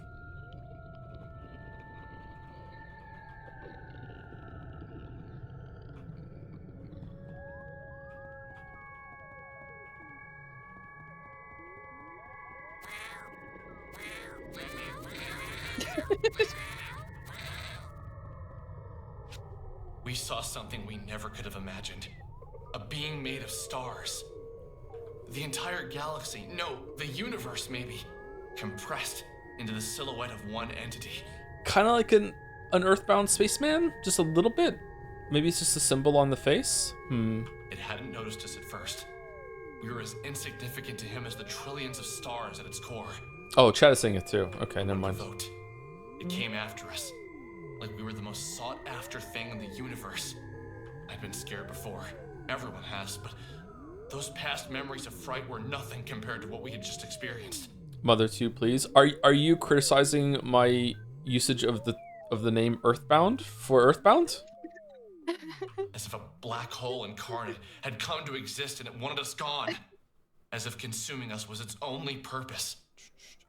We saw something we never could have imagined. A being made of stars. The entire galaxy, no, the universe maybe, compressed into the silhouette of one entity. Kind of like an earthbound spaceman, just a little bit. Maybe it's just a symbol on the face. It hadn't noticed us at first. We were as insignificant to him as the trillions of stars at its core. Oh, Chad is saying it too. Okay, never mind. It came after us, like we were the most sought-after thing in the universe. I'd been scared before, Everyone has, but those past memories of fright were nothing compared to what we had just experienced. Mother 2, please. Are you criticizing my usage of the name Earthbound for Earthbound? As if a black hole incarnate had come to exist and it wanted us gone. As if consuming us was its only purpose.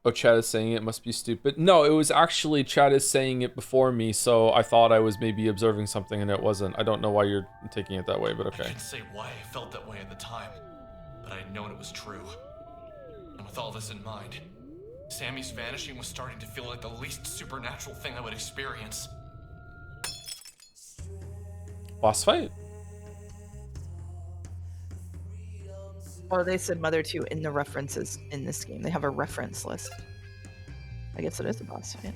Oh, Chad is saying it must be stupid. No, it was actually Chad is saying it before me, so I thought I was maybe observing something and it wasn't. I don't know why you're taking it that way, but okay. I can't say why I felt that way at the time, but I had known it was true. And with all this in mind, Sammy's vanishing was starting to feel like the least supernatural thing I would experience. Boss fight? Oh, they said Mother 2 in the references in this game. They have a reference list. I guess it is a boss fight.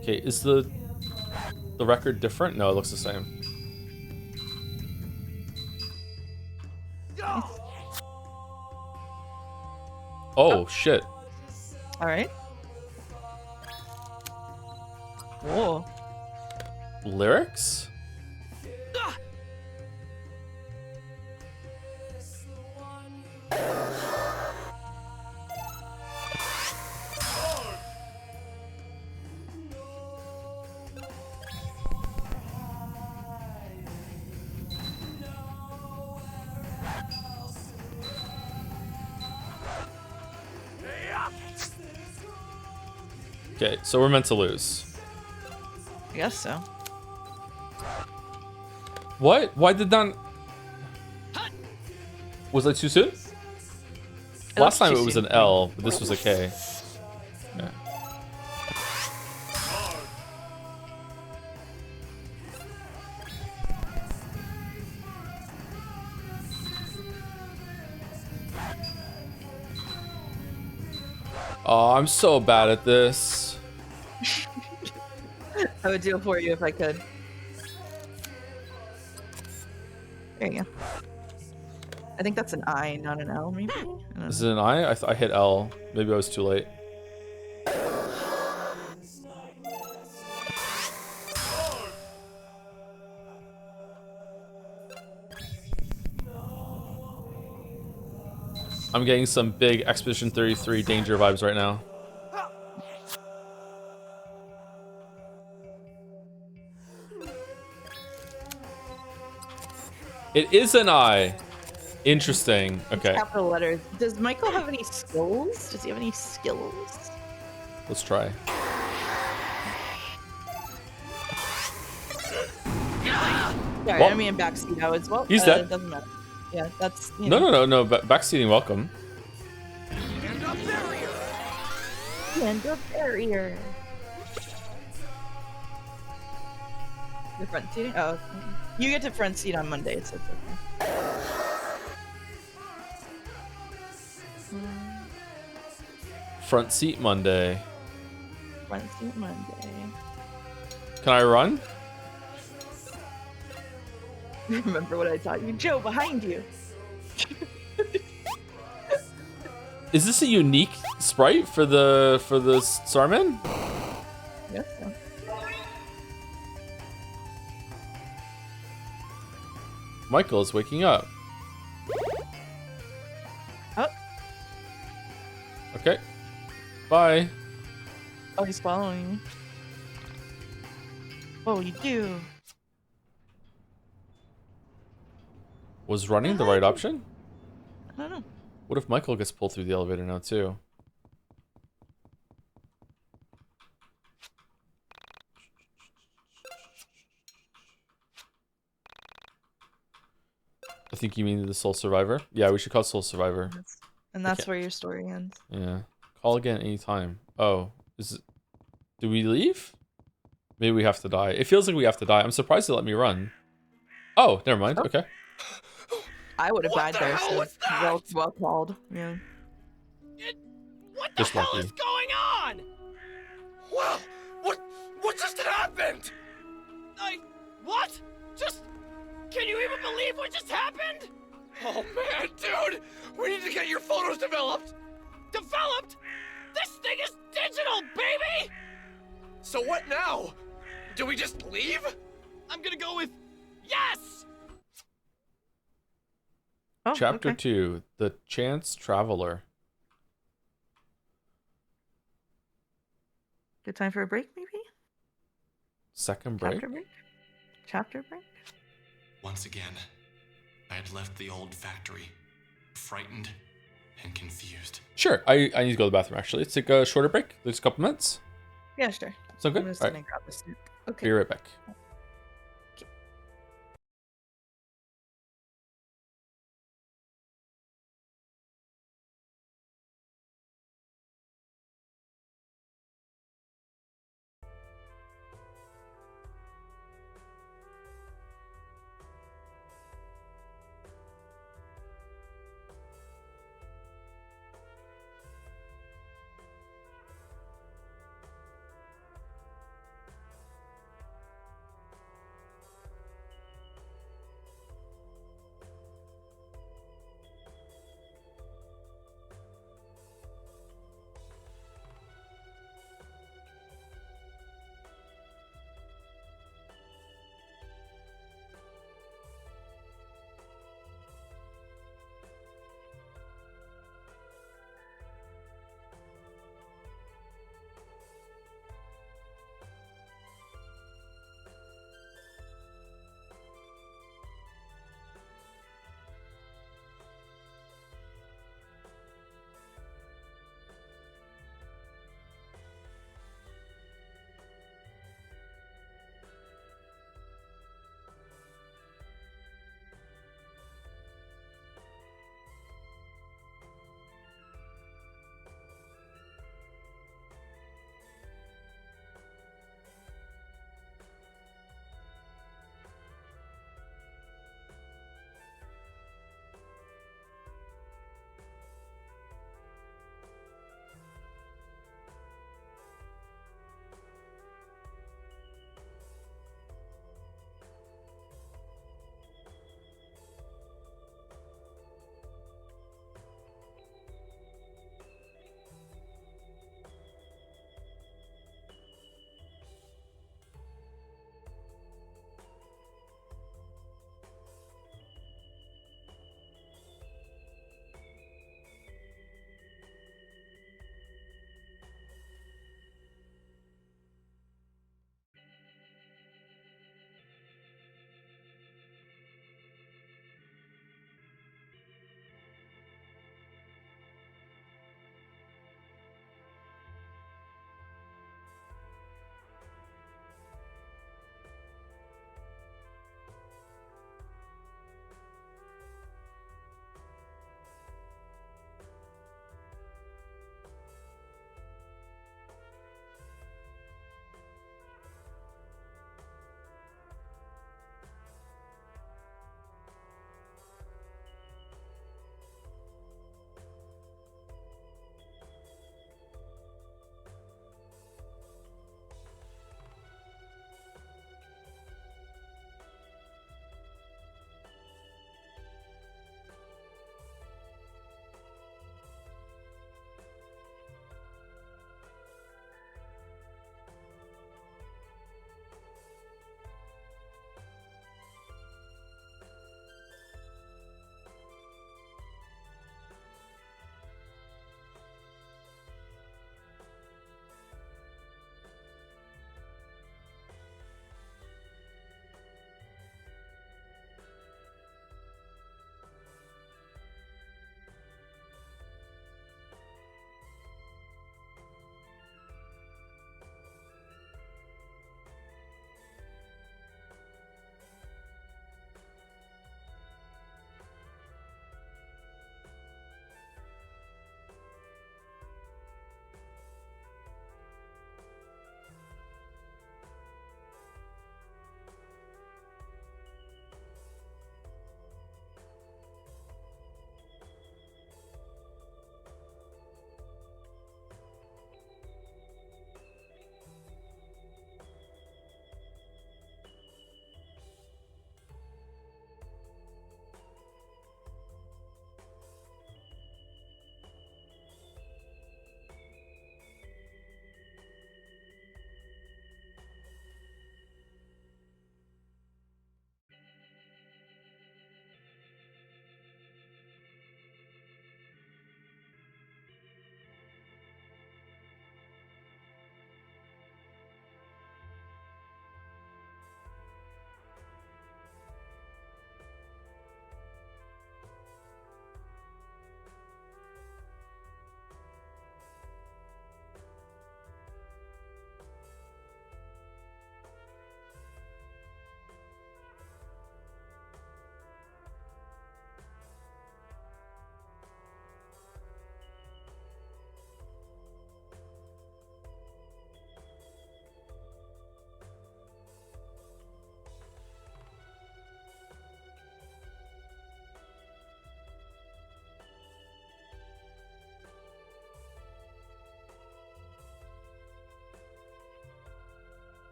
Okay, is the record different? No, it looks the same. Oh, shit. Alright. Whoa. Lyrics? Okay, so we're meant to lose. I guess so. What? Why did that... Was that too soon? Last time it was an L, but this was a K. Yeah. Oh, I'm so bad at this. I would do it for you if I could. There you go. I think that's an I, not an L, maybe? Is it an I? I hit L. Maybe I was too late. I'm getting some big Expedition 33 danger vibes right now. It is an I. Interesting. Okay. Capital letters. Does Michael have any skills? Does he have any skills? Let's try. Sorry, Well, I mean backseat out as well. He's dead. Doesn't matter. Yeah, that's... No. Backseating welcome. End of barrier. The front seating? Oh, you get to front seat on Monday, so it's okay. Front seat Monday. Front seat Monday. Can I run? Remember what I taught you? Joe, behind you. Is this a unique sprite for the Starman? Yes. So. Michael is waking up. Oh. Okay. Bye. Oh, he's following me. Oh, you do. Was running the right option? I don't know. What if Michael gets pulled through the elevator now too? I think you mean the Soul Survivor? Yeah, we should call Soul Survivor. And that's where your story ends. Yeah. Call again anytime. Oh, is it... Do we leave? Maybe we have to die. It feels like we have to die. I'm surprised they let me run. Oh, never mind. Okay. I would have died there, so well called. Yeah. What the hell is going on? Wow, what just happened? What? Can you even believe what just happened? Oh man, dude, we need to get your photos developed. Developed? This thing is digital, baby! So what now? Do we just leave? I'm gonna go with Yes! Oh, Chapter okay. 2, The Chance Traveler. Good time for a break, maybe? Second break? Chapter break? Chapter break? Once again, I had left the old factory, frightened and confused. Sure, I need to go to the bathroom, actually. Let's take a shorter break. There's a couple minutes. Yeah, sure. So good? I'm just All gonna right. grab a snack. Okay. Be right back.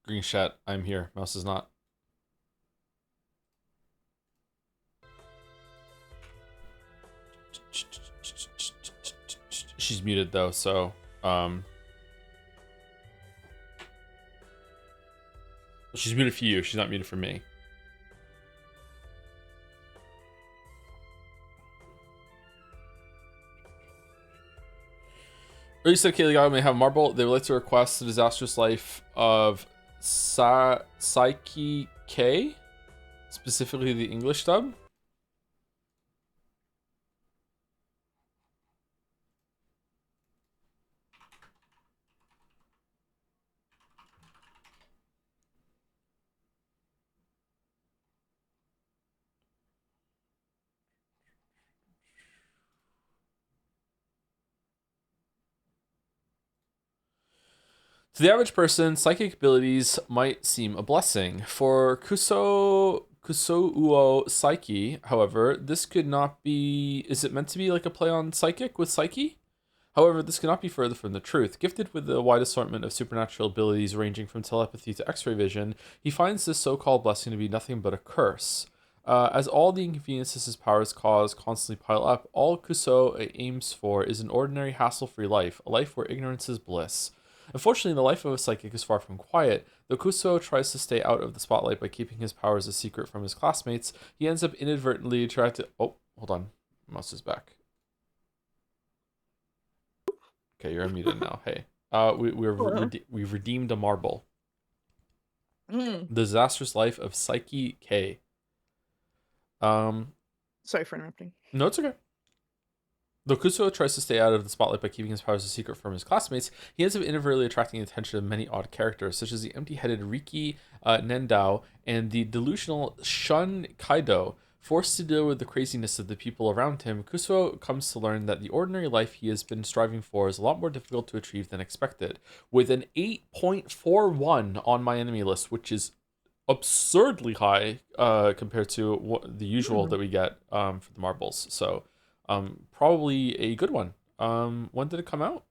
Green chat, I'm here. Mouse is not. She's muted though, so she's muted for you. She's not muted for me. Early said Kaylee may have marble. They would like to request the disastrous life of Psyche K, specifically the English dub. To the average person, psychic abilities might seem a blessing. For Kusouo Psyche, however, this could not be... Is it meant to be like a play on psychic with psyche? However, this cannot be further from the truth. Gifted with a wide assortment of supernatural abilities ranging from telepathy to x-ray vision, he finds this so-called blessing to be nothing but a curse. As all the inconveniences his powers cause constantly pile up, all Kusou aims for is an ordinary, hassle-free life, a life where ignorance is bliss. Unfortunately, the life of a psychic is far from quiet. Though Kusou tries to stay out of the spotlight by keeping his powers a secret from his classmates, he ends up inadvertently attracted... Oh, hold on. Mouse is back. Okay, you're unmuted now. Hey. We've redeemed a marble. The disastrous life of Psyche K. Sorry for interrupting. No, it's okay. Though Kusou tries to stay out of the spotlight by keeping his powers a secret from his classmates, he ends up inadvertently attracting the attention of many odd characters, such as the empty-headed Riki Nendao and the delusional Shun Kaido. Forced to deal with the craziness of the people around him, Kusou comes to learn that the ordinary life he has been striving for is a lot more difficult to achieve than expected. With an 8.41 on my enemy list, which is absurdly high compared to the usual that we get for the marbles. So... probably a good one. When did it come out?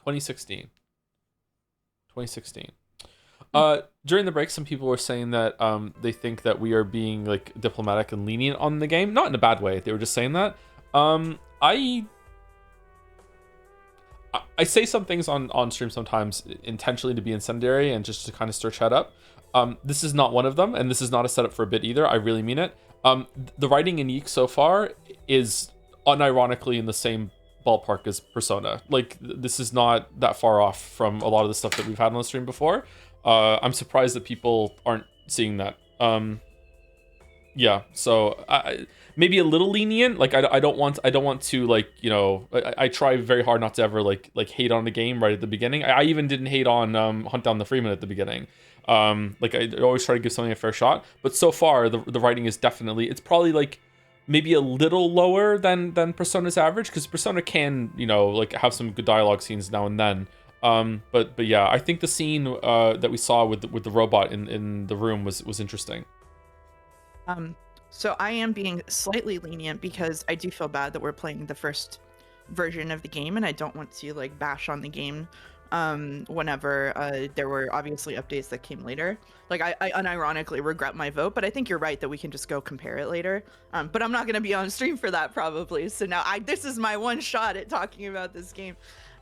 2016. During the break, some people were saying that they think that we are being like diplomatic and lenient on the game. Not in a bad way. They were just saying that. I say some things on stream sometimes intentionally to be incendiary and just to kind of stir chat up. This is not one of them, and this is not a setup for a bit either. I really mean it. The writing in YIIK so far is unironically in the same ballpark as Persona. Like, this is not that far off from a lot of the stuff that we've had on the stream before. I'm surprised that people aren't seeing that. Yeah, so maybe a little lenient. Like, I don't want to, like, you know, I try very hard not to ever like hate on the game right at the beginning. I even didn't hate on Hunt Down the Freeman at the beginning. Like, I always try to give something a fair shot. But so far, the writing is definitely, it's probably like maybe a little lower than Persona's average, because Persona can, you know, like have some good dialogue scenes now and then. But yeah, I think the scene that we saw with the robot in the room was interesting. So I am being slightly lenient because I do feel bad that we're playing the first version of the game, and I don't want to like bash on the game whenever there were obviously updates that came later. Like, I unironically regret my vote, but I think you're right that we can just go compare it later. But I'm not going to be on stream for that probably. So now this is my one shot at talking about this game.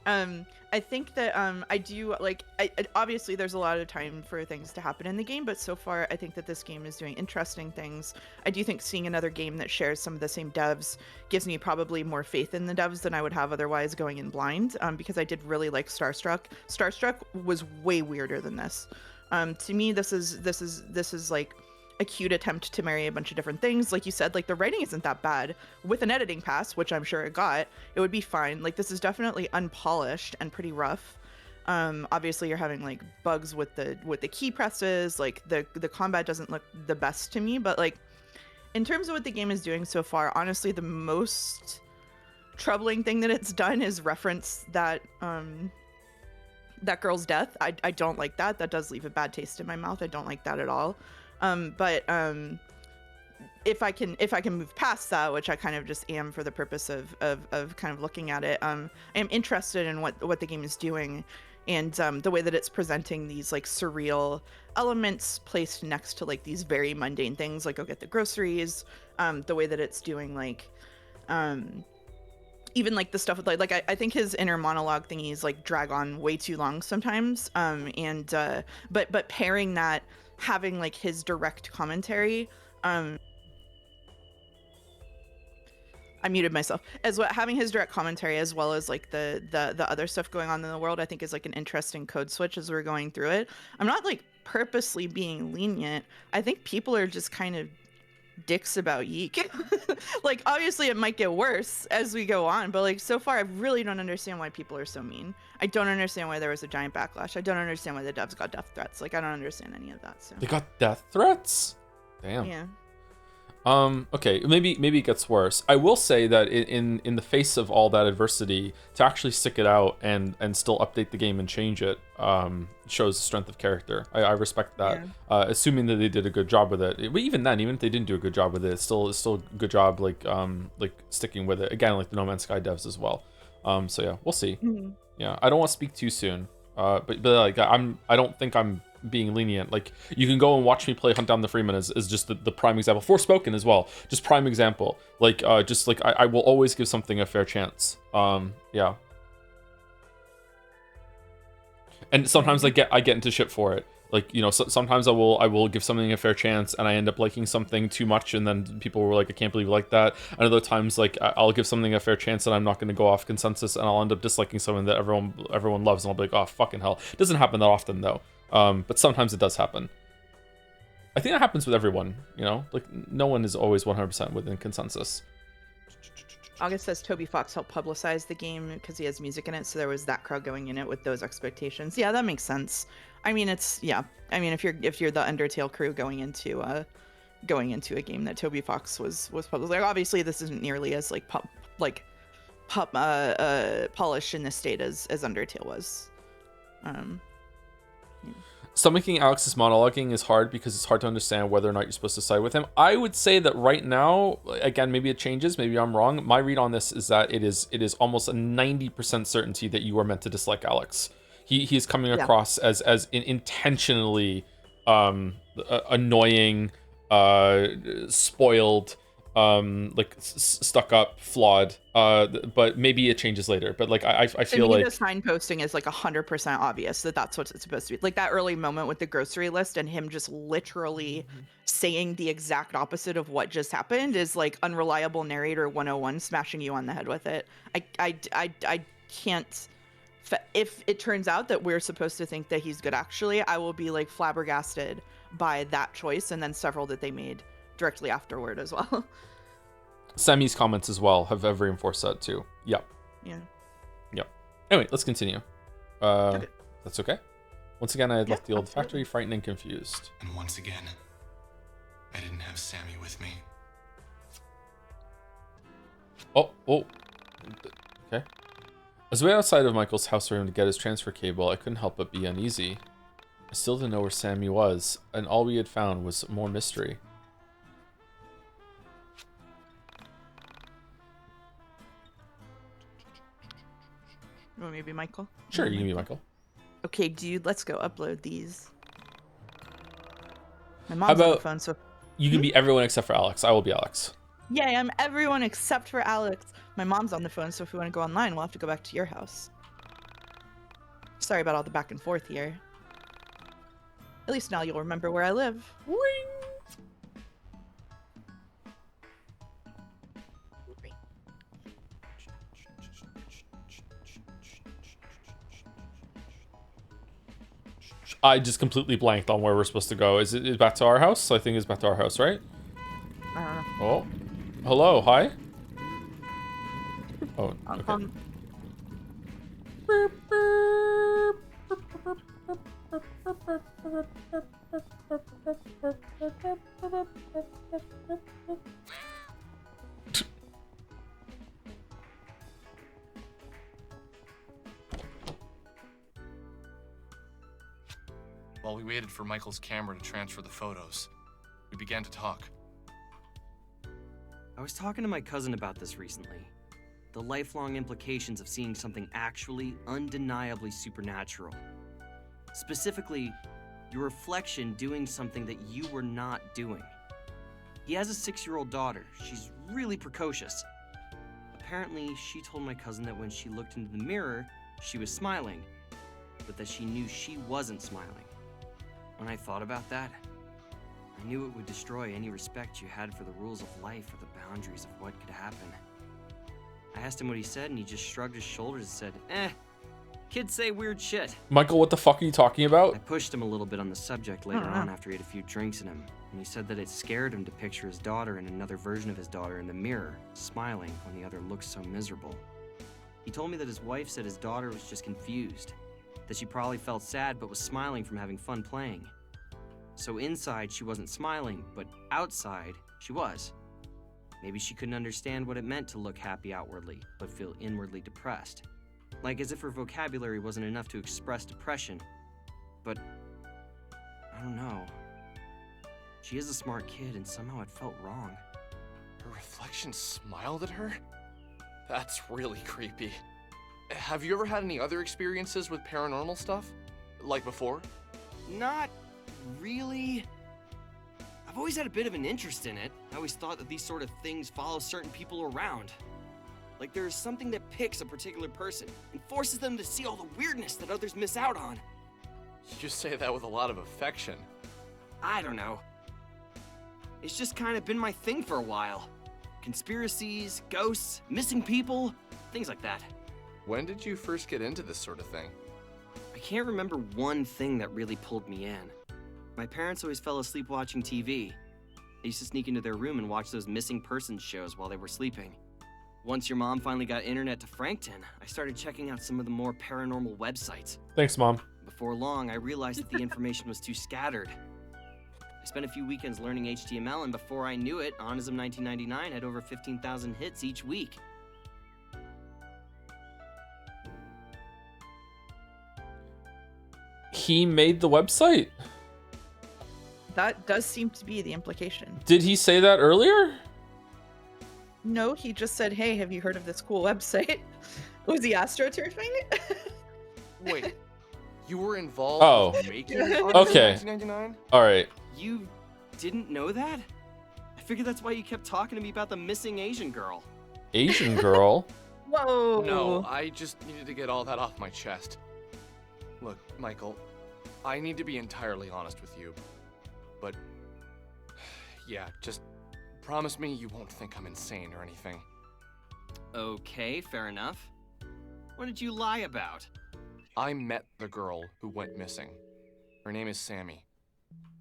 I think that I do like, obviously there's a lot of time for things to happen in the game, but so far I think that this game is doing interesting things. I do think seeing another game that shares some of the same devs gives me probably more faith in the devs than I would have otherwise going in blind, because I did really like Starstruck. Starstruck was way weirder than this. To me, this is like a cute attempt to marry a bunch of different things. Like you said, like the writing isn't that bad. With an editing pass, which I'm sure it got, it would be fine. Like, this is definitely unpolished and pretty rough. Obviously you're having like bugs with the key presses. Like the combat doesn't look the best to me, but like in terms of what the game is doing so far, honestly, the most troubling thing that it's done is reference that that girl's death. I don't like that. That does leave a bad taste in my mouth. I don't like that at all. But if I can move past that, which I kind of just am for the purpose of kind of looking at it, I am interested in what the game is doing and the way that it's presenting these like surreal elements placed next to like these very mundane things, like go get the groceries, the way that it's doing like even like the stuff with like I think his inner monologue thingies like drag on way too long sometimes, but pairing that, having like his direct commentary, I muted myself, as well, having his direct commentary as well as like the other stuff going on in the world, I think is like an interesting code switch as we're going through it. I'm not like purposely being lenient. I think people are just kind of dicks about YIIK. Like obviously it might get worse as we go on, but like so far I really don't understand why people are so mean. I don't understand why there was a giant backlash. I don't understand why the devs got death threats. Like I don't understand any of that. So they got death threats? Damn. Yeah. Okay, maybe it gets worse. I will say that in the face of all that adversity, to actually stick it out and still update the game and change it, shows the strength of character. I respect that. Yeah. Assuming that they did a good job with it. But even then, even if they didn't do a good job with it, it's still a good job like sticking with it. Again, like the No Man's Sky devs as well. So yeah, we'll see. Mm-hmm. Yeah, I don't want to speak too soon. But like I don't think I'm being lenient. Like you can go and watch me play Hunt Down the Freeman is just the prime example. Forspoken as well, just prime example. Like just like I will always give something a fair chance. Yeah. And sometimes I get into shit for it. Like, you know, sometimes I will give something a fair chance and I end up liking something too much and then people were like, I can't believe you like that. And other times like I'll give something a fair chance and I'm not going to go off consensus and I'll end up disliking something that everyone loves and I'll be like, oh fucking hell. It doesn't happen that often though. But sometimes it does happen. I think that happens with everyone, you know? Like no one is always 100% within consensus. August says Toby Fox helped publicize the game because he has music in it, so there was that crowd going in it with those expectations. Yeah, that makes sense. I mean, it's I mean, if you're the Undertale crew going into a game that Toby Fox was published, like obviously this isn't nearly as polished in this state as Undertale was. Stomaching Alex's monologuing is hard because it's hard to understand whether or not you're supposed to side with him. I would say that right now, again, maybe it changes, maybe I'm wrong. My read on this is that it is almost a 90% certainty that you are meant to dislike Alex. He's coming across as intentionally annoying, spoiled, like stuck up, flawed. But maybe it changes later. But like I feel like the signposting is like 100% obvious that that's what it's supposed to be. Like that early moment with the grocery list and him just literally saying the exact opposite of what just happened is like unreliable narrator 101 smashing you on the head with it. I can't. If it turns out that we're supposed to think that he's good, actually, I will be like flabbergasted by that choice and then several that they made directly afterward as well. Sammy's comments as well have reinforced that too. Yep. Yeah. Yep. Anyway, let's continue. Okay. That's okay. Once again, I had left the old factory frightened and confused. And once again, I didn't have Sammy with me. Oh. Okay. As we went outside of Michael's house room to get his transfer cable, I couldn't help but be uneasy. I still didn't know where Sammy was, and all we had found was more mystery. You want me to be Michael? Sure, you can be Michael. Okay, dude, let's go upload these. My mom's on the phone, so... You can be everyone except for Alex. I will be Alex. Yeah, I'm everyone except for Alex. My mom's on the phone, so if we want to go online, we'll have to go back to your house. Sorry about all the back and forth here. At least now you'll remember where I live. Ring! I just completely blanked on where we're supposed to go. Is it back to our house? I think it's back to our house, right? I don't know. Oh. Hello, hi. Oh, okay. While we waited for Michael's camera to transfer the photos, we began to talk. I was talking to my cousin about this recently. the lifelong implications of seeing something actually, undeniably supernatural. Specifically, your reflection doing something that you were not doing. He has a 6-year-old daughter. She's really precocious. Apparently, she told my cousin that when she looked into the mirror, she was smiling, but that she knew she wasn't smiling. When I thought about that, I knew it would destroy any respect you had for the rules of life or the boundaries of what could happen. I asked him what he said, and he just shrugged his shoulders and said, kids say weird shit. Michael, what the fuck are you talking about? I pushed him a little bit on the subject later on after he had a few drinks in him, and he said that it scared him to picture his daughter and another version of his daughter in the mirror, smiling when the other looked so miserable. He told me that his wife said his daughter was just confused, that she probably felt sad but was smiling from having fun playing. So inside she wasn't smiling, but outside she was. Maybe she couldn't understand what it meant to look happy outwardly, but feel inwardly depressed. Like as if her vocabulary wasn't enough to express depression. But I don't know. She is a smart kid, and somehow it felt wrong. Her reflection smiled at her? That's really creepy. Have you ever had any other experiences with paranormal stuff? Like before? Not really. I've always had a bit of an interest in it. I always thought that these sort of things follow certain people around. Like there's something that picks a particular person and forces them to see all the weirdness that others miss out on. You say that with a lot of affection. I don't know. It's just kind of been my thing for a while. Conspiracies, ghosts, missing people, things like that. When did you first get into this sort of thing? I can't remember one thing that really pulled me in. My parents always fell asleep watching TV. They used to sneak into their room and watch those missing persons shows while they were sleeping. Once your mom finally got internet to Frankton, I started checking out some of the more paranormal websites. Thanks, Mom. Before long, I realized that the information was too scattered. I spent a few weekends learning HTML, and before I knew it, Onism 1999 had over 15,000 hits each week. He made the website? That does seem to be the implication. Did he say that earlier? No, he just said, hey, have you heard of this cool website? Was he astroturfing? Wait, you were involved in making Onism Okay. 1999? All right. You didn't know that? I figured that's why you kept talking to me about the missing Asian girl. Asian girl? Whoa. No, I just needed to get all that off my chest. Look, Michael, I need to be entirely honest with you. But, yeah, just promise me you won't think I'm insane or anything. Okay, fair enough. What did you lie about? I met the girl who went missing. Her name is Sammy.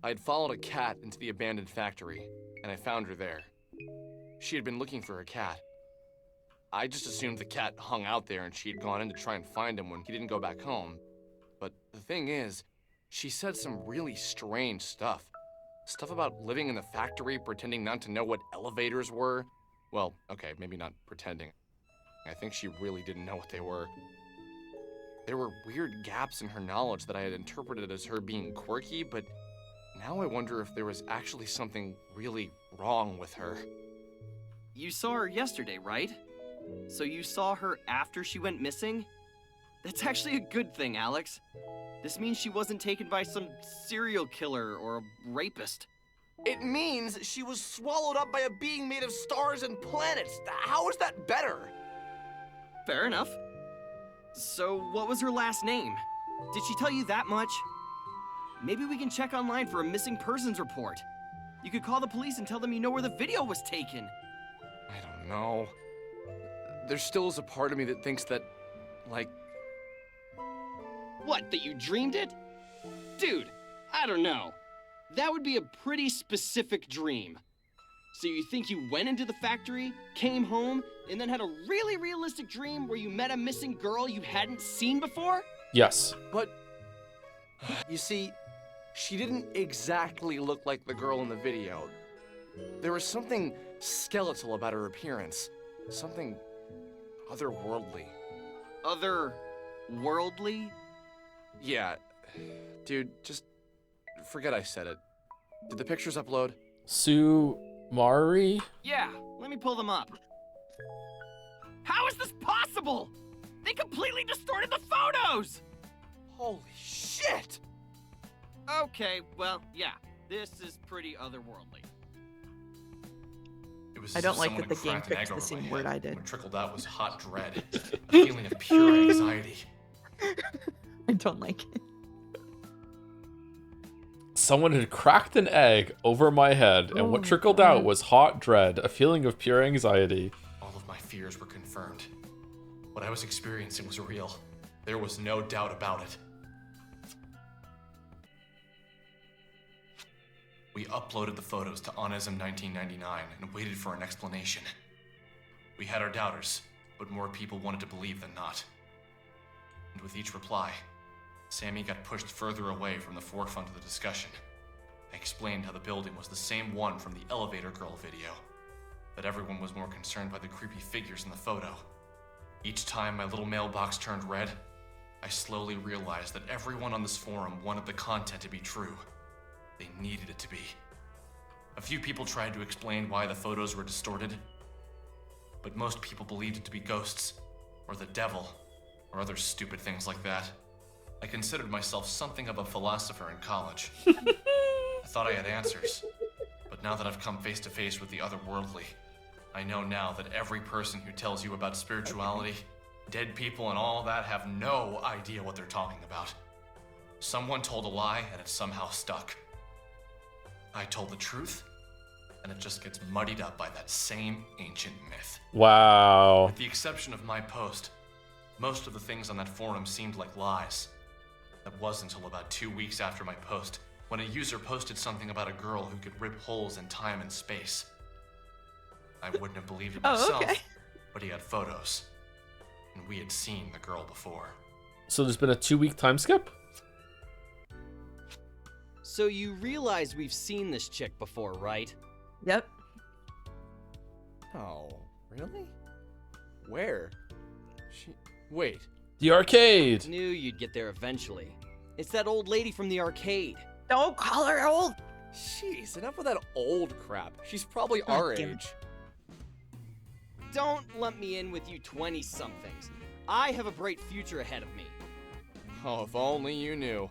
I had followed a cat into the abandoned factory, and I found her there. She had been looking for her cat. I just assumed the cat hung out there and she had gone in to try and find him when he didn't go back home. But the thing is, she said some really strange stuff. Stuff about living in the factory, pretending not to know what elevators were. Well, okay, maybe not pretending. I think she really didn't know what they were. There were weird gaps in her knowledge that I had interpreted as her being quirky, but now I wonder if there was actually something really wrong with her. You saw her yesterday, right? So you saw her after she went missing? That's actually a good thing, Alex. This means she wasn't taken by some serial killer or a rapist. It means she was swallowed up by a being made of stars and planets. How is that better? Fair enough. So what was her last name? Did she tell you that much? Maybe we can check online for a missing persons report. You could call the police and tell them you know where the video was taken. I don't know. There still is a part of me that thinks that, like... What, that you dreamed it? Dude, I don't know. That would be a pretty specific dream. So you think you went into the factory, came home, and then had a really realistic dream where you met a missing girl you hadn't seen before? Yes. But, you see, she didn't exactly look like the girl in the video. There was something skeletal about her appearance. Something otherworldly. Otherworldly? Yeah. Dude, just forget I said it. Did the pictures upload? Sumari? Yeah, let me pull them up. How is this possible? They completely distorted the photos! Holy shit! Okay, well, yeah, this is pretty otherworldly. It was I as don't if like someone that the had game cracked an egg picked the over same my word head. I did. What trickled out was hot dread, a feeling of pure anxiety. I don't like it. Someone had cracked an egg over my head, and what trickled out was hot dread, a feeling of pure anxiety. All of my fears were confirmed. What I was experiencing was real. There was no doubt about it. We uploaded the photos to Onism 1999 and waited for an explanation. We had our doubters, but more people wanted to believe than not. And with each reply, Sammy got pushed further away from the forefront of the discussion. I explained how the building was the same one from the elevator girl video, that everyone was more concerned by the creepy figures in the photo. Each time my little mailbox turned red, I slowly realized that everyone on this forum wanted the content to be true. They needed it to be. A few people tried to explain why the photos were distorted, but most people believed it to be ghosts, or the devil, or other stupid things like that. I considered myself something of a philosopher in college. I thought I had answers, but now that I've come face to face with the otherworldly, I know now that every person who tells you about spirituality, dead people and all that have no idea what they're talking about. Someone told a lie and it somehow stuck. I told the truth, and it just gets muddied up by that same ancient myth. Wow. With the exception of my post, most of the things on that forum seemed like lies. That wasn't until about 2 weeks after my post, when a user posted something about a girl who could rip holes in time and space. I wouldn't have believed it myself, but he had photos, and we had seen the girl before. So there's been a 2-week time skip? So you realize we've seen this chick before, right? Yep. Oh, really? Where? Wait. The arcade! Knew you'd get there eventually. It's that old lady from the arcade. Don't call her old! Jeez, enough of that old crap. She's probably our age. Don't lump me in with you 20-somethings. I have a bright future ahead of me. Oh, if only you knew.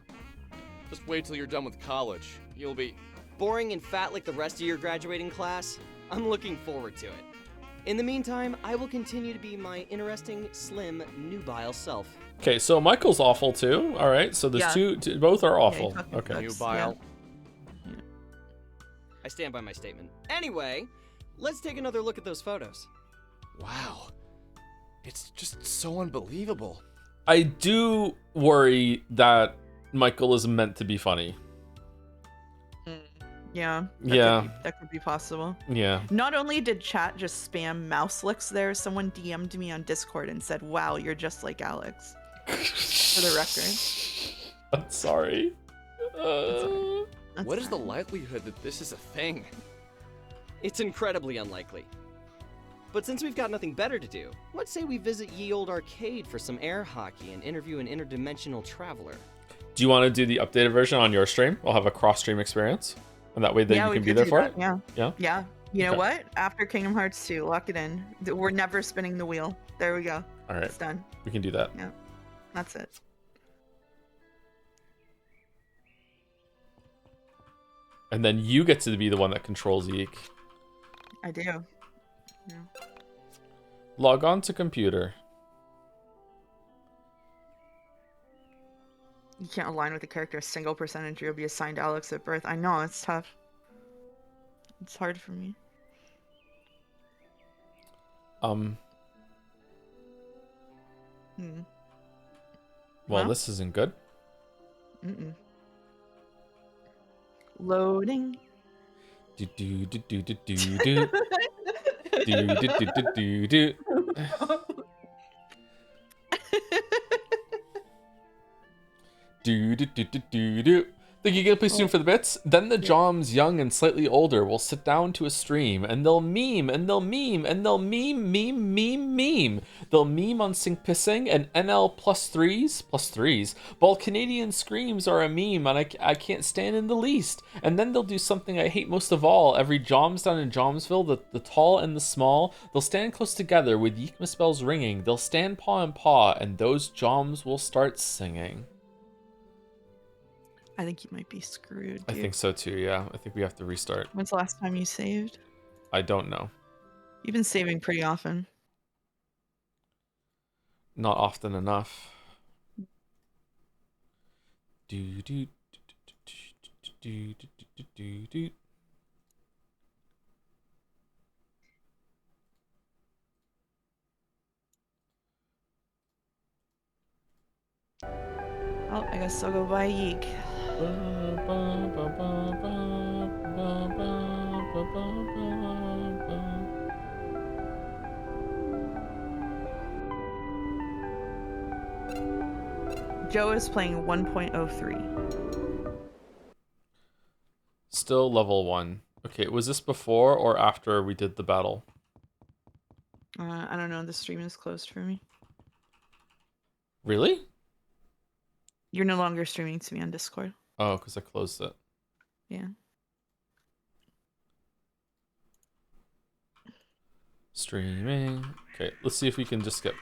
Just wait till you're done with college. You'll be... boring and fat like the rest of your graduating class? I'm looking forward to it. In the meantime, I will continue to be my interesting, slim, nubile self. Okay, so Michael's awful too. All right, so there's two, both are awful. Okay. Nubile. Yeah. I stand by my statement. Anyway, let's take another look at those photos. Wow. It's just so unbelievable. I do worry that Michael is meant to be funny. Yeah. That could be possible. Yeah. Not only did chat just spam mouse licks there, someone DM'd me on Discord and said, "Wow, you're just like Alex." For the record. I'm sorry. What is the likelihood that this is a thing? It's incredibly unlikely. But since we've got nothing better to do, let's say we visit Ye Old Arcade for some air hockey and interview an interdimensional traveler. Do you want to do the updated version on your stream? I'll have a cross-stream experience. And that way then you can be there for it? Yeah. Yeah? Yeah. You know what? After Kingdom Hearts 2, lock it in. We're never spinning the wheel. There we go. All right. It's done. We can do that. Yeah. That's it. And then you get to be the one that controls YIIK. I do. Yeah. Log on to computer. You can't align with the character a single percentage. You'll be assigned Alex at birth. I know, it's tough. It's hard for me. Well, this isn't good. Loading. Do do do do do do do. Do do do do do do. Do do do do do do. Think you get please soon for the bits? Then the Joms, young and slightly older, will sit down to a stream, and they'll meme, and they'll meme, and they'll meme. They'll meme on sync pissing, and NL plus threes. But Canadian screams are a meme, and I can't stand in the least. And then they'll do something I hate most of all. Every Joms down in Jomsville, the tall and the small, they'll stand close together with Yiikmas bells ringing. They'll stand paw in paw, and those Joms will start singing. I think you might be screwed, dude. I think so too, yeah. I think we have to restart. When's the last time you saved? I don't know. You've been saving pretty often. Not often enough. Do. Oh, I guess I'll go buy YIIK. Joe is playing 1.03. Still level 1. Okay, was this before or after we did the battle? I don't know. The stream is closed for me. Really? You're no longer streaming to me on Discord. Oh, because I closed it. Yeah. Streaming. Okay, let's see if we can just get...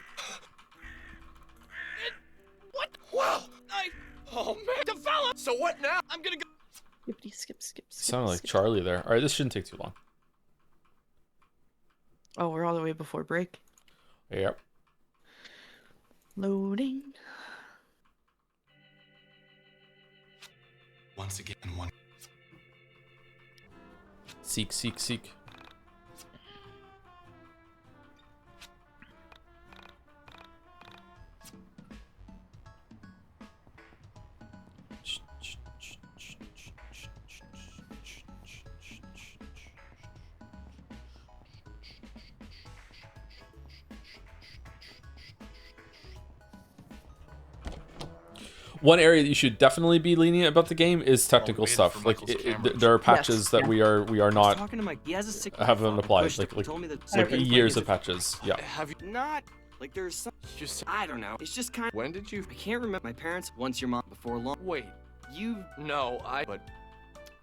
What? Wow! Oh man, develop! So what now? I'm gonna go... Skip. Sounded like Charlie there. Alright, this shouldn't take too long. Oh, we're all the way before break. Yep. Loading. Once again, one. Seek. One area that you should definitely be lenient about the game is technical stuff. Like there are patches that we are not haven't applied. Like years of patches. Yeah. Have you not? Like there's some just I don't know. It's just kind of. When did you? I can't remember my parents. Once your mom before long. Wait. You. No, but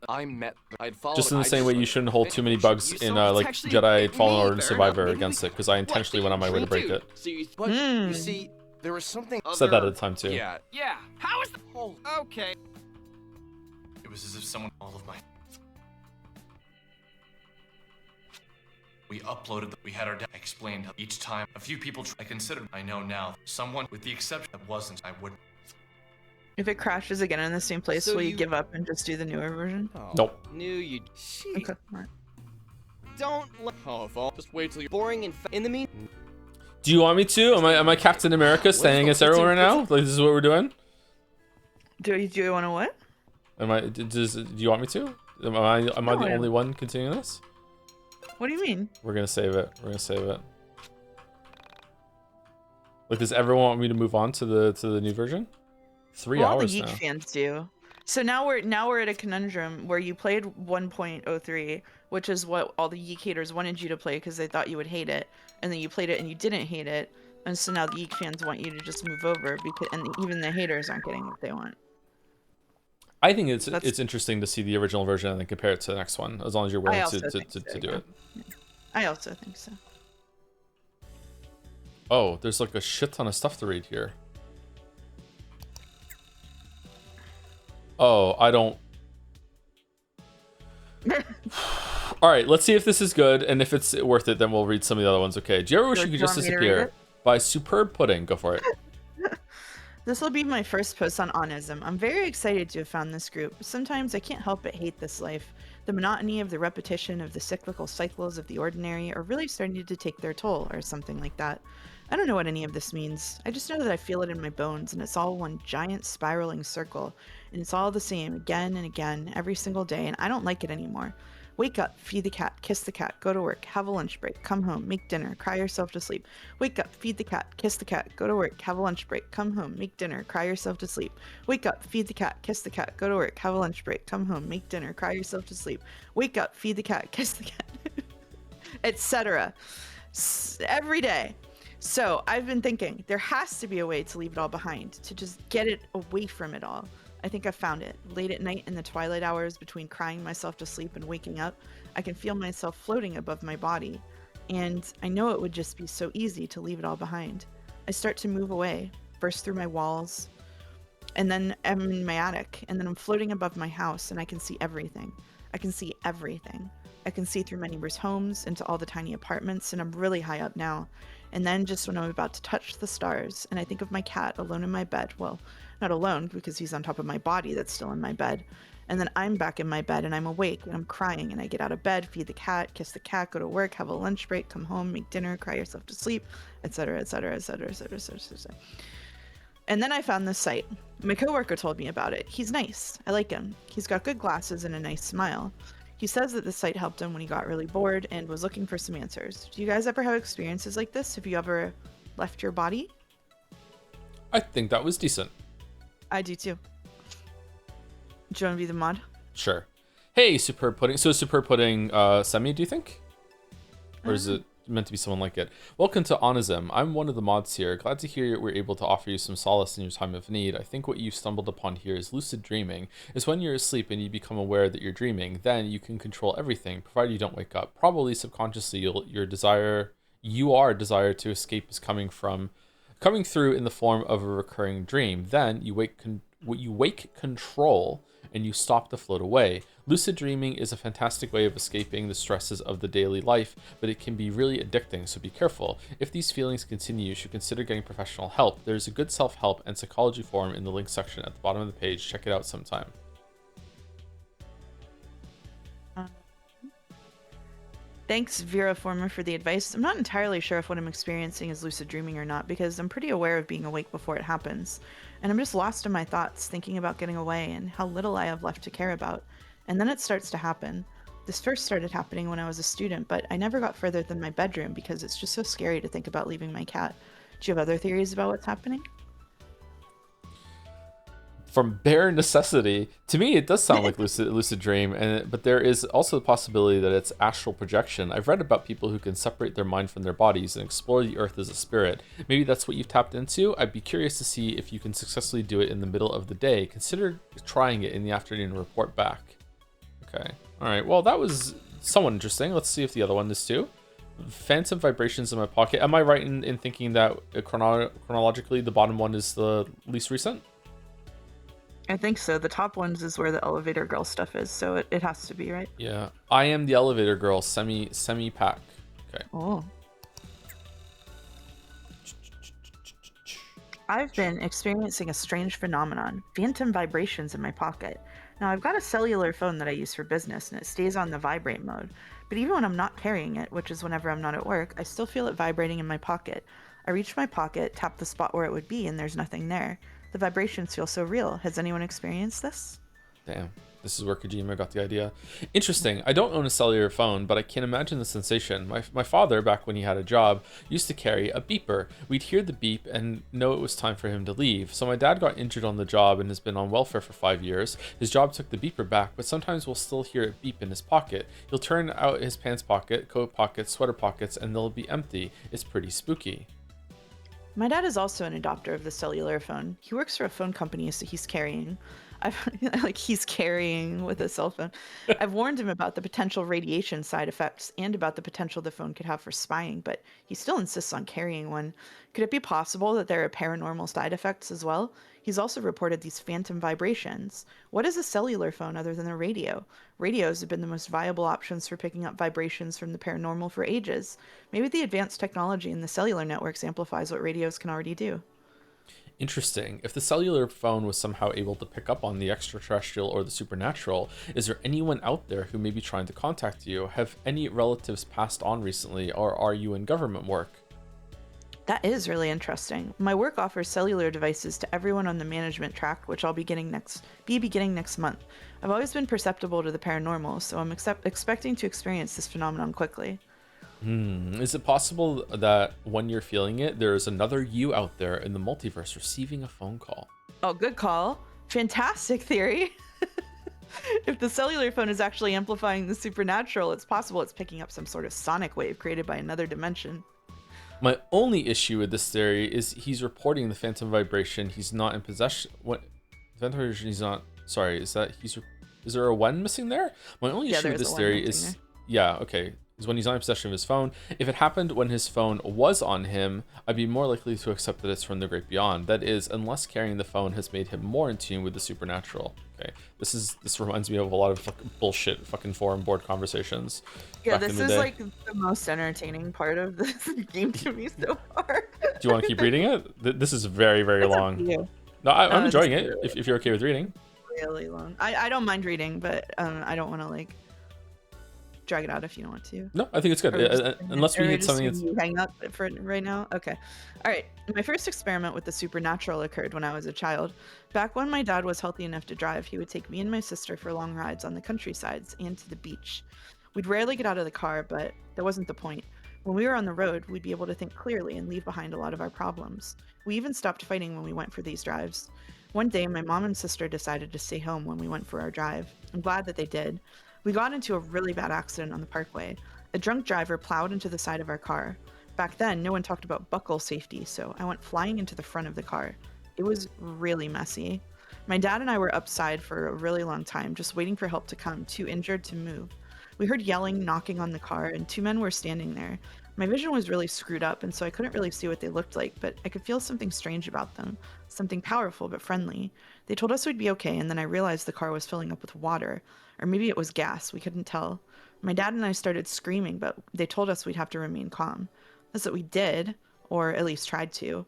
I met. I'd followed. Just in the same way, you shouldn't hold too many bugs in like Jedi Fallen Order and Survivor against it, because I intentionally went on my way to break it. So you see. There was something said that at the time too. Yeah. How is the whole? Okay. It was as if someone all of my. We uploaded. We had our. I explained each time. A few people. I considered. I know now. Someone, with the exception that wasn't. I wouldn't. If it crashes again in the same place, will you give up and just do the newer version? Oh, nope. Knew you. Okay. All right. Don't. Just wait till you're boring and in the mean. Do you want me to? Am I Captain America standing against everyone right now? Like this is what we're doing? Do you want to what? Do you want me to? Am I the only one continuing this? What do you mean? We're gonna save it. Like, does everyone want me to move on to the new version? 3 hours all the YIIK now. fans do. So now we're at a conundrum where you played 1.03, which is what all the YIIK haters wanted you to play because they thought you would hate it, and then you played it and you didn't hate it, and so now the YIIK fans want you to just move over because, and even the haters aren't getting what they want. I think it's interesting to see the original version and then compare it to the next one, as long as you're willing to do it. Yeah. I also think so. Oh, there's like a shit ton of stuff to read here. Oh, I don't... Alright, let's see if this is good, and if it's worth it, then we'll read some of the other ones. Okay, do you ever wish you could just disappear? By Superb Pudding, go for it. This will be my first post on Onism. I'm very excited to have found this group. Sometimes I can't help but hate this life. The monotony of the repetition of the cyclical cycles of the ordinary are really starting to take their toll, or something like that. I don't know what any of this means. I just know that I feel it in my bones, and it's all one giant spiraling circle, and it's all the same again and again, every single day, and I don't like it anymore. Wake up, feed the cat, kiss the cat, go to work, have a lunch break, come home, make dinner, cry yourself to sleep. Wake up, feed the cat, kiss the cat, go to work, have a lunch break, come home, make dinner, cry yourself to sleep. Wake up, feed the cat, kiss the cat, go to work, have a lunch break, come home, make dinner, cry yourself to sleep. Wake up, feed the cat, kiss the cat, etc. Every day. So I've been thinking there has to be a way to leave it all behind, to just get it away from it all. I think I found it. Late at night in the twilight hours between crying myself to sleep and waking up, I can feel myself floating above my body. And I know it would just be so easy to leave it all behind. I start to move away, burst through my walls, and then I'm in my attic, and then I'm floating above my house, and I can see everything. I can see everything. I can see through my neighbors' homes into all the tiny apartments, and I'm really high up now. And then just when I'm about to touch the stars, and I think of my cat alone in my bed, well, not alone because he's on top of my body that's still in my bed. And then I'm back in my bed and I'm awake and I'm crying and I get out of bed, feed the cat, kiss the cat, go to work, have a lunch break, come home, make dinner, cry yourself to sleep, etc., etc., etc., etc., etc. And then I found this site. My coworker told me about it. He's nice. I like him. He's got good glasses and a nice smile. He says that the site helped him when he got really bored and was looking for some answers. Do you guys ever have experiences like this? Have you ever left your body? I think that was decent. I do too. Do you want to be the mod? Sure. Hey, Superb Pudding. So Superb Pudding, Semi, do you think? Or is it meant to be someone like it? Welcome to Onism. I'm one of the mods here. Glad to hear we're able to offer you some solace in your time of need. I think what you've stumbled upon here is lucid dreaming. It's when you're asleep and you become aware that you're dreaming. Then you can control everything, provided you don't wake up. Probably subconsciously, your desire to escape is coming through in the form of a recurring dream. Then you wake control and you stop to float away. Lucid dreaming is a fantastic way of escaping the stresses of the daily life, but it can be really addicting, so be careful. If these feelings continue, you should consider getting professional help. There's a good self-help and psychology forum in the link section at the bottom of the page. Check it out sometime. Thanks, Vera Former, for the advice. I'm not entirely sure if what I'm experiencing is lucid dreaming or not, because I'm pretty aware of being awake before it happens. And I'm just lost in my thoughts, thinking about getting away and how little I have left to care about. And then it starts to happen. This first started happening when I was a student, but I never got further than my bedroom because it's just so scary to think about leaving my cat. Do you have other theories about what's happening? From bare necessity, to me it does sound like lucid dream, but there is also the possibility that it's astral projection. I've read about people who can separate their mind from their bodies and explore the earth as a spirit. Maybe that's what you've tapped into. I'd be curious to see if you can successfully do it in the middle of the day. Consider trying it in the afternoon and report back. Okay, all right, well that was somewhat interesting. Let's see if the other one is too. Phantom vibrations in my pocket. Am I right in thinking that chronologically the bottom one is the least recent? I think so. The top ones is where the elevator girl stuff is, so it has to be, right? Yeah. I am the elevator girl, semi pack. Okay. Oh. I've been experiencing a strange phenomenon, phantom vibrations in my pocket. Now, I've got a cellular phone that I use for business, and it stays on the vibrate mode. But even when I'm not carrying it, which is whenever I'm not at work, I still feel it vibrating in my pocket. I reach my pocket, tap the spot where it would be, and there's nothing there. The vibrations feel so real. Has anyone experienced this? Damn. This is where Kojima got the idea. Interesting. I don't own a cellular phone, but I can imagine the sensation. My father, back when he had a job, used to carry a beeper. We'd hear the beep and know it was time for him to leave. So my dad got injured on the job and has been on welfare for 5 years. His job took the beeper back, but sometimes we'll still hear it beep in his pocket. He'll turn out his pants pocket, coat pockets, sweater pockets, and they'll be empty. It's pretty spooky. My dad is also an adopter of the cellular phone. He works for a phone company, so he's carrying with a cell phone. I've warned him about the potential radiation side effects and about the potential the phone could have for spying, but he still insists on carrying one. Could it be possible that there are paranormal side effects as well? He's also reported these phantom vibrations. What is a cellular phone other than a radio? Radios have been the most viable options for picking up vibrations from the paranormal for ages. Maybe the advanced technology in the cellular networks amplifies what radios can already do. Interesting. If the cellular phone was somehow able to pick up on the extraterrestrial or the supernatural, is there anyone out there who may be trying to contact you? Have any relatives passed on recently, or are you in government work? That is really interesting. My work offers cellular devices to everyone on the management track, which I'll be beginning next month. I've always been perceptible to the paranormal, so I'm expecting to experience this phenomenon quickly. Is it possible that when you're feeling it, there is another you out there in the multiverse receiving a phone call? Oh, good call. Fantastic theory. If the cellular phone is actually amplifying the supernatural, it's possible it's picking up some sort of sonic wave created by another dimension. My only issue with this theory is he's reporting the phantom vibration. He's not in possession. What? Phantom vibration. He's not. Sorry. Is there a one missing there? My only issue with this theory is. Yeah. Okay. Is when he's not in possession of his phone. If it happened when his phone was on him, I'd be more likely to accept that it's from the great beyond. That is, unless carrying the phone has made him more in tune with the supernatural. Okay, this reminds me of a lot of bullshit fucking forum board conversations. Yeah, this is like the most entertaining part of this game to me so far. Do you want to keep reading it? This is very, very long. No, I'm enjoying it. If you're okay with reading. Really long. I don't mind reading, but I don't want to like drag it out if you don't want to. No, I think it's good. Unless we hit something that's... hang up for right now. Okay. All right. My first experiment with the supernatural occurred when I was a child. Back when my dad was healthy enough to drive, he would take me and my sister for long rides on the countrysides and to the beach. We'd rarely get out of the car, but that wasn't the point. When we were on the road, we'd be able to think clearly and leave behind a lot of our problems. We even stopped fighting when we went for these drives. One day, my mom and sister decided to stay home when we went for our drive. I'm glad that they did. We got into a really bad accident on the parkway. A drunk driver plowed into the side of our car. Back then, no one talked about buckle safety, so I went flying into the front of the car. It was really messy. My dad and I were upside for a really long time, just waiting for help to come, too injured to move. We heard yelling, knocking on the car, and two men were standing there. My vision was really screwed up, and so I couldn't really see what they looked like, but I could feel something strange about them. Something powerful but friendly. They told us we'd be okay, and then I realized the car was filling up with water. Or maybe it was gas, we couldn't tell. My dad and I started screaming, but they told us we'd have to remain calm. That's what we did, or at least tried to.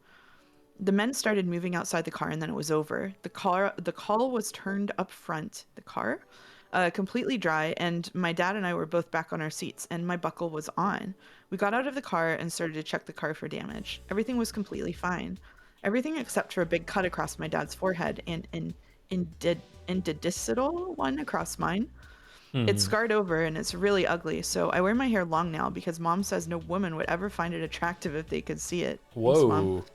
The men started moving outside the car, and then it was over. The call was turned up front. The car? Completely dry, and my dad and I were both back on our seats, and my buckle was on. We got out of the car and started to check the car for damage. Everything was completely fine. Everything except for a big cut across my dad's forehead and an indicital one across mine. It's scarred over and it's really ugly, so I wear my hair long now because Mom says no woman would ever find it attractive if they could see it. Whoa. Thanks, Mom.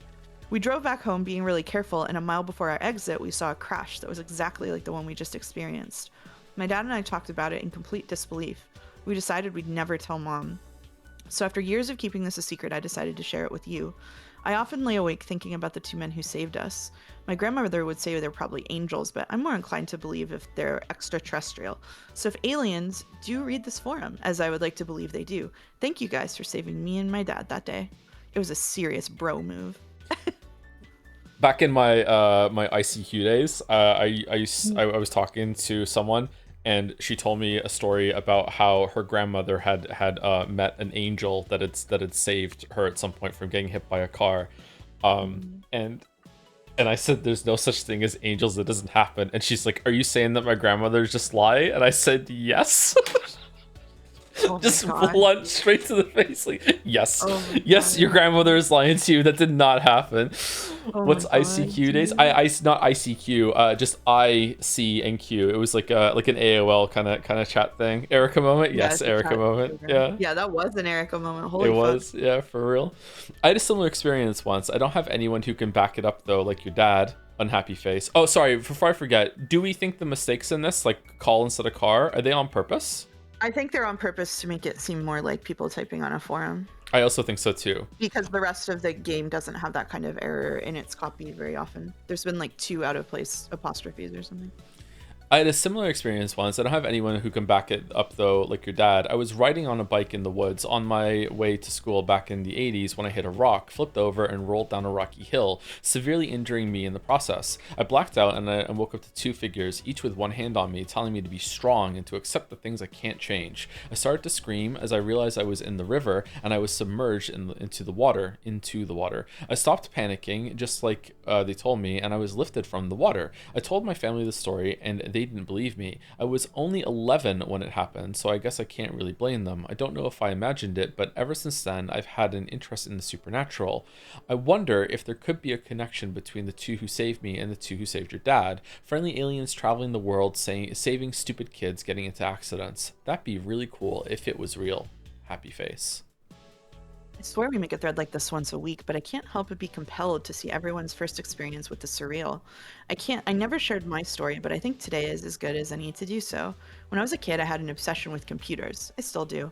We drove back home being really careful, and a mile before our exit, we saw a crash that was exactly like the one we just experienced. My dad and I talked about it in complete disbelief. We decided we'd never tell Mom. So after years of keeping this a secret, I decided to share it with you. I often lay awake thinking about the two men who saved us. My grandmother would say they're probably angels, but I'm more inclined to believe if they're extraterrestrial. So if aliens, do read this forum, as I would like to believe they do. Thank you guys for saving me and my dad that day. It was a serious bro move. Back in my my ICQ days, I was talking to someone, and she told me a story about how her grandmother had met an angel that had saved her at some point from getting hit by a car, and I said there's no such thing as angels, that doesn't happen. And she's like, are you saying that my grandmother's just lie? And I said yes. Oh just blunt straight to the face, like, yes, yes, your grandmother is lying to you. That did not happen. What's ICQ days? I not ICQ, just I, C, and Q. It was like an AOL kind of chat thing. Erica moment, yes, Erica moment, yeah. Yeah, that was an Erica moment. Holy it fuck. Was, yeah, for real. I had a similar experience once. I don't have anyone who can back it up though, like your dad. Unhappy face. Oh, sorry. Before I forget, do we think the mistakes in this, like call instead of car, are they on purpose? I think they're on purpose to make it seem more like people typing on a forum. I also think so too. Because the rest of the game doesn't have that kind of error in its copy very often. There's been like 2 out of place apostrophes or something. I had a similar experience once. I don't have anyone who can back it up though, like your dad. I was riding on a bike in the woods on my way to school back in the 80s when I hit a rock, flipped over, and rolled down a rocky hill, severely injuring me in the process. I blacked out and I woke up to 2 figures, each with one hand on me, telling me to be strong and to accept the things I can't change. I started to scream as I realized I was in the river and I was submerged into the water. I stopped panicking, just like they told me, and I was lifted from the water. I told my family the story, and they didn't believe me. I was only 11 when it happened, so I guess I can't really blame them. I don't know if I imagined it, but ever since then, I've had an interest in the supernatural. I wonder if there could be a connection between the two who saved me and the two who saved your dad. Friendly aliens traveling the world, saving stupid kids getting into accidents. That'd be really cool if it was real. Happy face. I swear we make a thread like this once a week, but I can't help but be compelled to see everyone's first experience with the surreal. I never shared my story, but I think today is as good as any to do so. When I was a kid, I had an obsession with computers. I still do.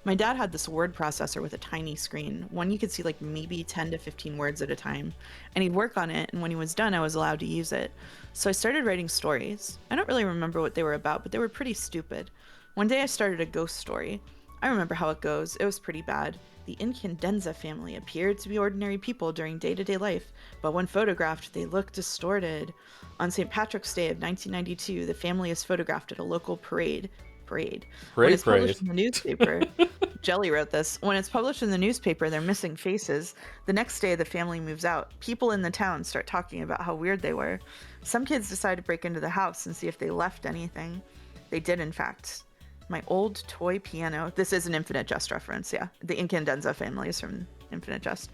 My dad had this word processor with a tiny screen, one you could see like maybe 10 to 15 words at a time, and he'd work on it, and when he was done, I was allowed to use it. So I started writing stories. I don't really remember what they were about, but they were pretty stupid. One day I started a ghost story. I remember how it goes. It was pretty bad. The Incandenza family appeared to be ordinary people during day-to-day life, but when photographed, they looked distorted. On St. Patrick's Day of 1992, the family is photographed at a local parade. When it's published in the newspaper, Jelly wrote this. When it's published in the newspaper, they're missing faces. The next day, the family moves out. People in the town start talking about how weird they were. Some kids decide to break into the house and see if they left anything. They did, in fact. My old toy piano. This is an Infinite Jest reference, yeah. The Incandenza family is from Infinite Jest.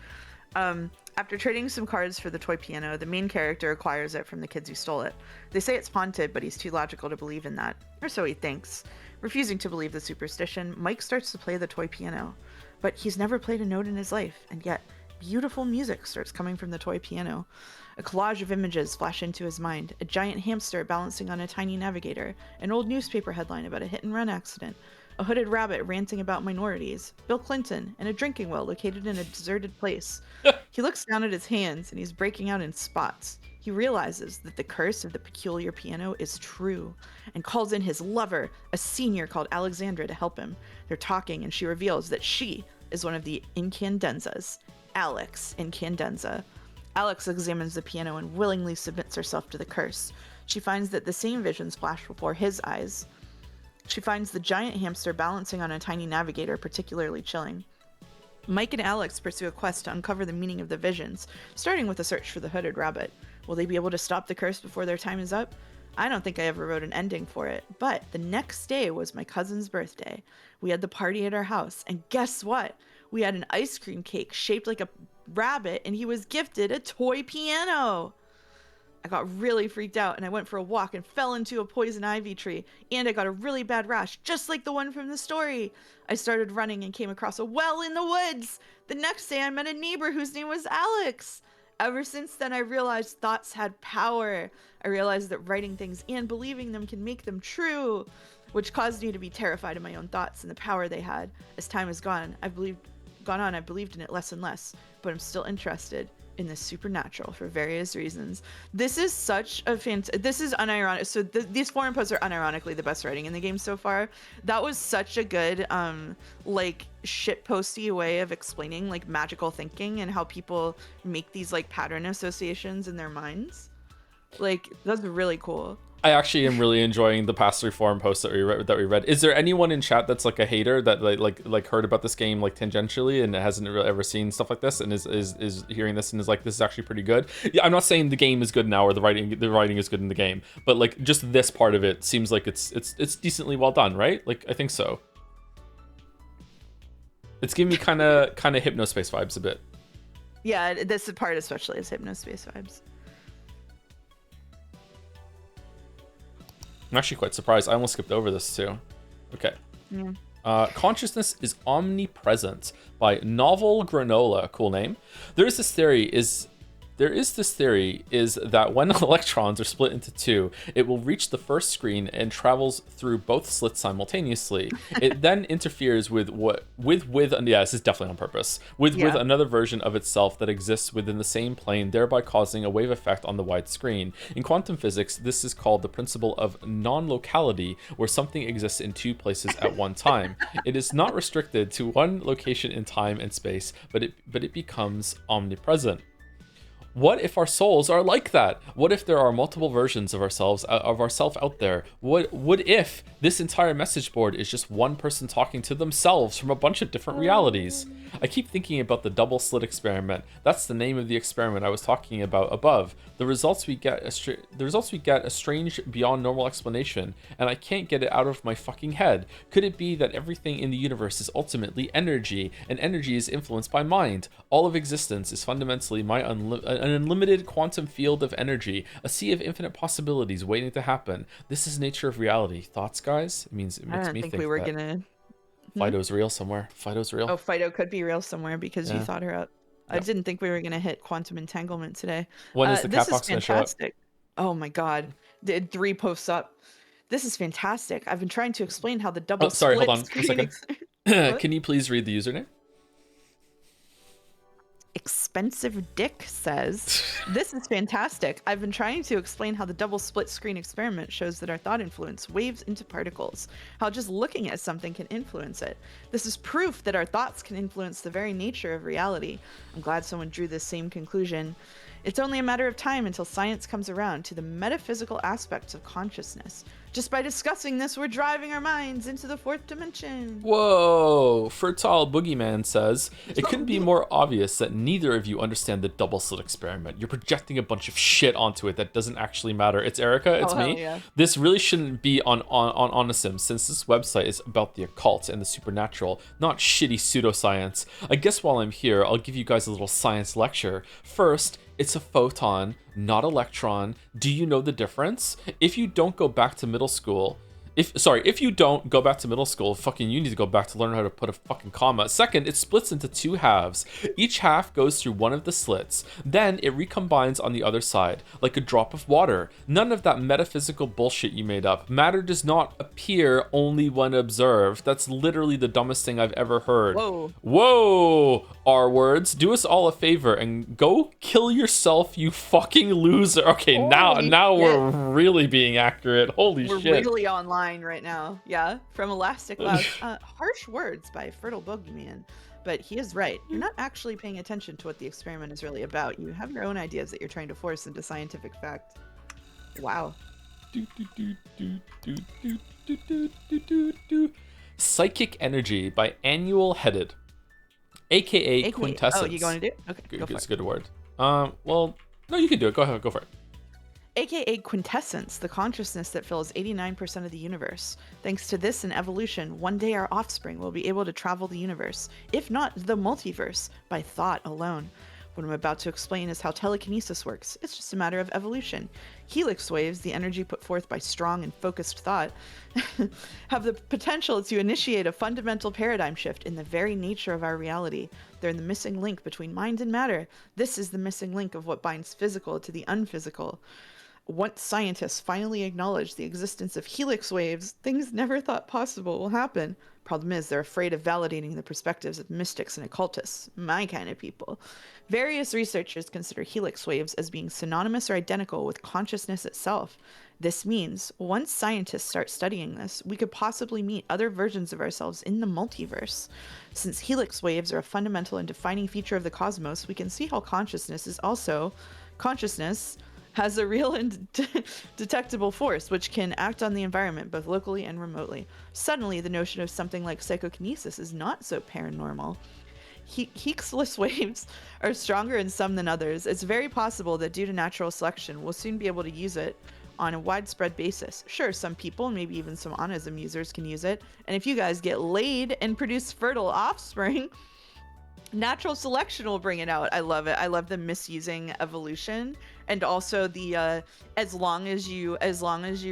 After trading some cards for the toy piano, the main character acquires it from the kids who stole it. They say it's haunted, but he's too logical to believe in that. Or so he thinks. Refusing to believe the superstition, Mike starts to play the toy piano. But he's never played a note in his life, and yet beautiful music starts coming from the toy piano. A collage of images flash into his mind. A giant hamster balancing on a tiny navigator. An old newspaper headline about a hit-and-run accident. A hooded rabbit ranting about minorities. Bill Clinton, and a drinking well located in a deserted place. He looks down at his hands, and he's breaking out in spots. He realizes that the curse of the peculiar piano is true, and calls in his lover, a senior called Alexandra, to help him. They're talking, and she reveals that she is one of the Incandenzas. Alex Incandenza. Alex examines the piano and willingly submits herself to the curse. She finds that the same visions flash before his eyes. She finds the giant hamster balancing on a tiny navigator particularly chilling. Mike and Alex pursue a quest to uncover the meaning of the visions, starting with a search for the hooded rabbit. Will they be able to stop the curse before their time is up? I don't think I ever wrote an ending for it, but the next day was my cousin's birthday. We had the party at our house, and guess what? We had an ice cream cake shaped like a rabbit, and he was gifted a toy piano. I got really freaked out, and I went for a walk and fell into a poison ivy tree, and I got a really bad rash, just like the one from the story. I started running and came across a well in the woods. The next day, I met a neighbor whose name was Alex. Ever since then, I realized thoughts had power. I realized that writing things and believing them can make them true, which caused me to be terrified of my own thoughts and the power they had. As time has gone on, I've believed in it less and less, but I'm still interested in the supernatural for various reasons. This is such a this is unironic. So these forum posts are unironically the best writing in the game so far. That was such a good like shit posty way of explaining like magical thinking and how people make these like pattern associations in their minds. Like that's really cool. I actually am really enjoying the past 3 forum posts that we read. Is there anyone in chat that's like a hater that like heard about this game like tangentially and hasn't really ever seen stuff like this and is hearing this and is like, this is actually pretty good? Yeah, I'm not saying the game is good now or the writing is good in the game, but like just this part of it seems like it's decently well done, right? Like I think so. It's giving me kind of Hypnospace vibes a bit. Yeah, this part especially is Hypnospace vibes. I'm actually quite surprised. I almost skipped over this too. Okay. Yeah. Consciousness is omnipresent by Novel Granola. Cool name. There is this theory is that when electrons are split into 2, it will reach the first screen and travels through both slits simultaneously. It then interferes with this is definitely on purpose, with another version of itself that exists within the same plane, thereby causing a wave effect on the wide screen. In quantum physics, this is called the principle of non-locality, where something exists in 2 places at one time. It is not restricted to one location in time and space, but it becomes omnipresent. What if our souls are like that? What if there are multiple versions of ourselves, of ourself out there? What if this entire message board is just one person talking to themselves from a bunch of different realities? I keep thinking about the double slit experiment. That's the name of the experiment I was talking about above. The results we get a strange, beyond normal explanation, and I can't get it out of my fucking head. Could it be that everything in the universe is ultimately energy, and energy is influenced by mind? All of existence is fundamentally an unlimited quantum field of energy, a sea of infinite possibilities waiting to happen. This is nature of reality. Thoughts, guys? It makes me think we were that gonna. Fido's real somewhere. Fido's real. Oh, Fido could be real somewhere because you thought her up. I didn't think we were gonna hit quantum entanglement today. When is the cat box gonna show up? Oh my god, did 3 posts up. This is fantastic. I've been trying to explain how the double. Oh, sorry, split hold on a second. Can you please read the username? Expensive Dick says, this is fantastic. I've been trying to explain how the double split screen experiment shows that our thought influence waves into particles, how just looking at something can influence it. This is proof that our thoughts can influence the very nature of reality. I'm glad someone drew this same conclusion. It's only a matter of time until science comes around to the metaphysical aspects of consciousness. Just by discussing this, we're driving our minds into the 4th dimension. Whoa! Fertile Boogeyman says, it couldn't be more obvious that neither of you understand the double slit experiment. You're projecting a bunch of shit onto it that doesn't actually matter. It's Erica, it's me. Yeah. This really shouldn't be on Onisim, since this website is about the occult and the supernatural, not shitty pseudoscience. I guess while I'm here, I'll give you guys a little science lecture. First, it's a photon, not electron. Do you know the difference? If you don't go back to middle school, if you don't go back to middle school, fucking you need to go back to learn how to put a fucking comma. Second, it splits into 2 halves. Each half goes through one of the slits. Then it recombines on the other side, like a drop of water. None of that metaphysical bullshit you made up. Matter does not appear only when observed. That's literally the dumbest thing I've ever heard. Whoa! R words. Do us all a favor and go kill yourself, you fucking loser. Okay, now we're really being accurate. Holy shit. We're really online right now. Yeah, from Elastic Labs. Harsh words by Fertile Boogeyman, but he is right. You're not actually paying attention to what the experiment is really about. You have your own ideas that you're trying to force into scientific fact. Wow. Psychic Energy by Annual Headed, aka Quintessence. Oh, you going to do it? Okay, it's a good word. Well, no, you can do it. Go ahead, go for it. AKA quintessence, the consciousness that fills 89% of the universe. Thanks to this and evolution, one day our offspring will be able to travel the universe, if not the multiverse, by thought alone. What I'm about to explain is how telekinesis works. It's just a matter of evolution. Helix waves, the energy put forth by strong and focused thought, have the potential to initiate a fundamental paradigm shift in the very nature of our reality. They're the missing link between mind and matter. This is the missing link of what binds physical to the unphysical. Once scientists finally acknowledge the existence of helix waves, things never thought possible will happen. Problem is, they're afraid of validating the perspectives of mystics and occultists, my kind of people. Various researchers consider helix waves as being synonymous or identical with consciousness itself. This means, once scientists start studying this, we could possibly meet other versions of ourselves in the multiverse. Since helix waves are a fundamental and defining feature of the cosmos, we can see how consciousness has a real and detectable force which can act on the environment both locally and remotely. Suddenly, the notion of something like psychokinesis is not so paranormal. Higgs waves are stronger in some than others. It's very possible that due to natural selection, we'll soon be able to use it on a widespread basis. Sure, some people, maybe even some Onism users, can use it. And if you guys get laid and produce fertile offspring, natural selection will bring it out. I love it. I love the misusing evolution, and also the as long as you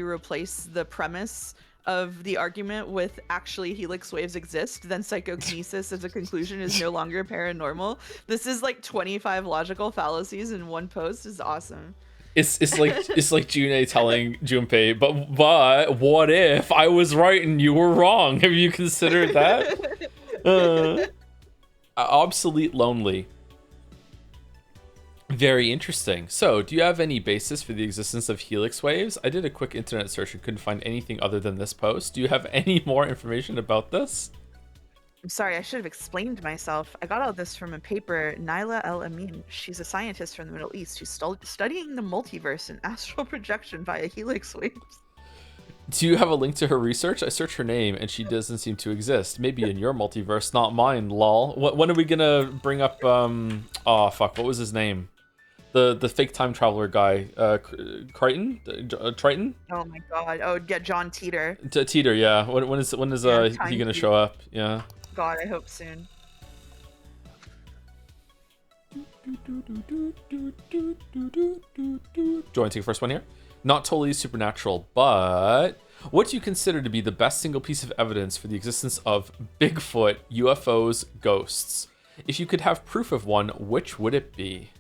replace the premise of the argument with actually helix waves exist, then psychokinesis as a conclusion is no longer paranormal. This is like 25 logical fallacies in one post. Is awesome. It's like June telling Junpei, but what if I was right and you were wrong? Have you considered that? Obsolete Lonely. Very interesting. So, do you have any basis for the existence of helix waves? I did a quick internet search and couldn't find anything other than this post. Do you have any more information about this? I'm sorry, I should have explained myself. I got all this from a paper, Naila El Amin. She's a scientist from the Middle East who's studying the multiverse and astral projection via helix waves. Do you have a link to her research? I searched her name and she doesn't seem to exist. Maybe in your multiverse, not mine, lol. When are we gonna bring up, oh fuck, what was his name? The fake time traveler guy, Triton? Oh my god. Oh, yeah, John Teeter. Teeter, yeah. When is he gonna show up? Yeah. God, I hope soon. Do you want to take the first one here? Not totally supernatural, but what do you consider to be the best single piece of evidence for the existence of Bigfoot, UFOs, ghosts? If you could have proof of one, which would it be?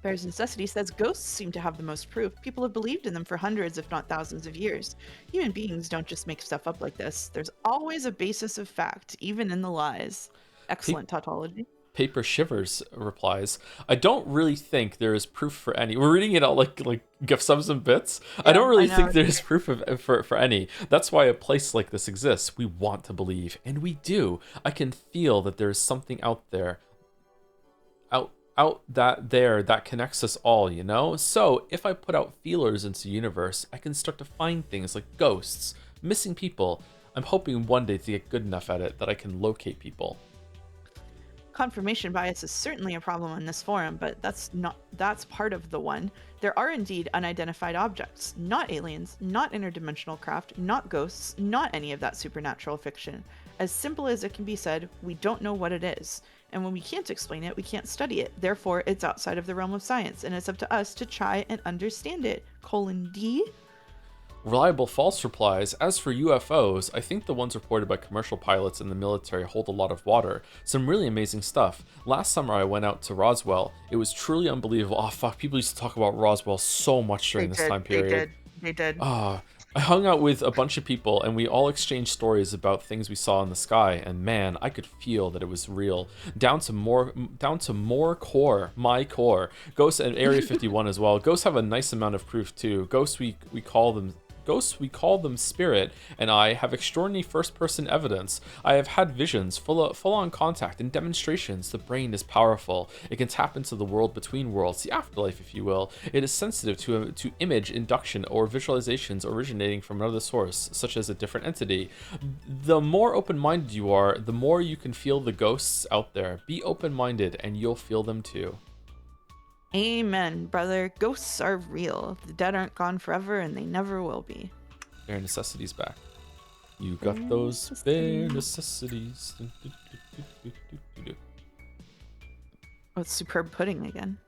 Bear's Necessity says ghosts seem to have the most proof. People have believed in them for hundreds, if not thousands of years. Human beings don't just make stuff up like this. There's always a basis of fact, even in the lies. Excellent tautology. Paper Shivers replies, I don't really think there is proof for any. We're reading it out like GIF subs and bits. Yeah, I don't really think there's proof for any. That's why a place like this exists. We want to believe, and we do. I can feel that there is something out there. That connects us all, you know? So if I put out feelers into the universe, I can start to find things like ghosts, missing people. I'm hoping one day to get good enough at it that I can locate people. Confirmation bias is certainly a problem in this forum, but that's part of the one. There are indeed unidentified objects, not aliens, not interdimensional craft, not ghosts, not any of that supernatural fiction. As simple as it can be said, we don't know what it is. And when we can't explain it, we can't study it. Therefore, it's outside of the realm of science, and it's up to us to try and understand it. D. Reliable False replies, as for UFOs, I think the ones reported by commercial pilots in the military hold a lot of water. Some really amazing stuff. Last summer I went out to Roswell. It was truly unbelievable. Oh fuck, people used to talk about Roswell so much during this time period. They did. I hung out with a bunch of people and we all exchanged stories about things we saw in the sky, and man, I could feel that it was real. Down to my core. Ghosts and Area 51 as well. Ghosts have a nice amount of proof too. Ghosts we call them Spirit, and I have extraordinary first-person evidence. I have had visions, full-on contact, and demonstrations. The brain is powerful. It can tap into the world between worlds, the afterlife, if you will. It is sensitive to image induction or visualizations originating from another source, such as a different entity. The more open-minded you are, the more you can feel the ghosts out there. Be open-minded, and you'll feel them too. Amen, brother. Ghosts are real. The dead aren't gone forever, and they never will be. Bare necessities back. You got those bare necessities. Oh, it's superb pudding again.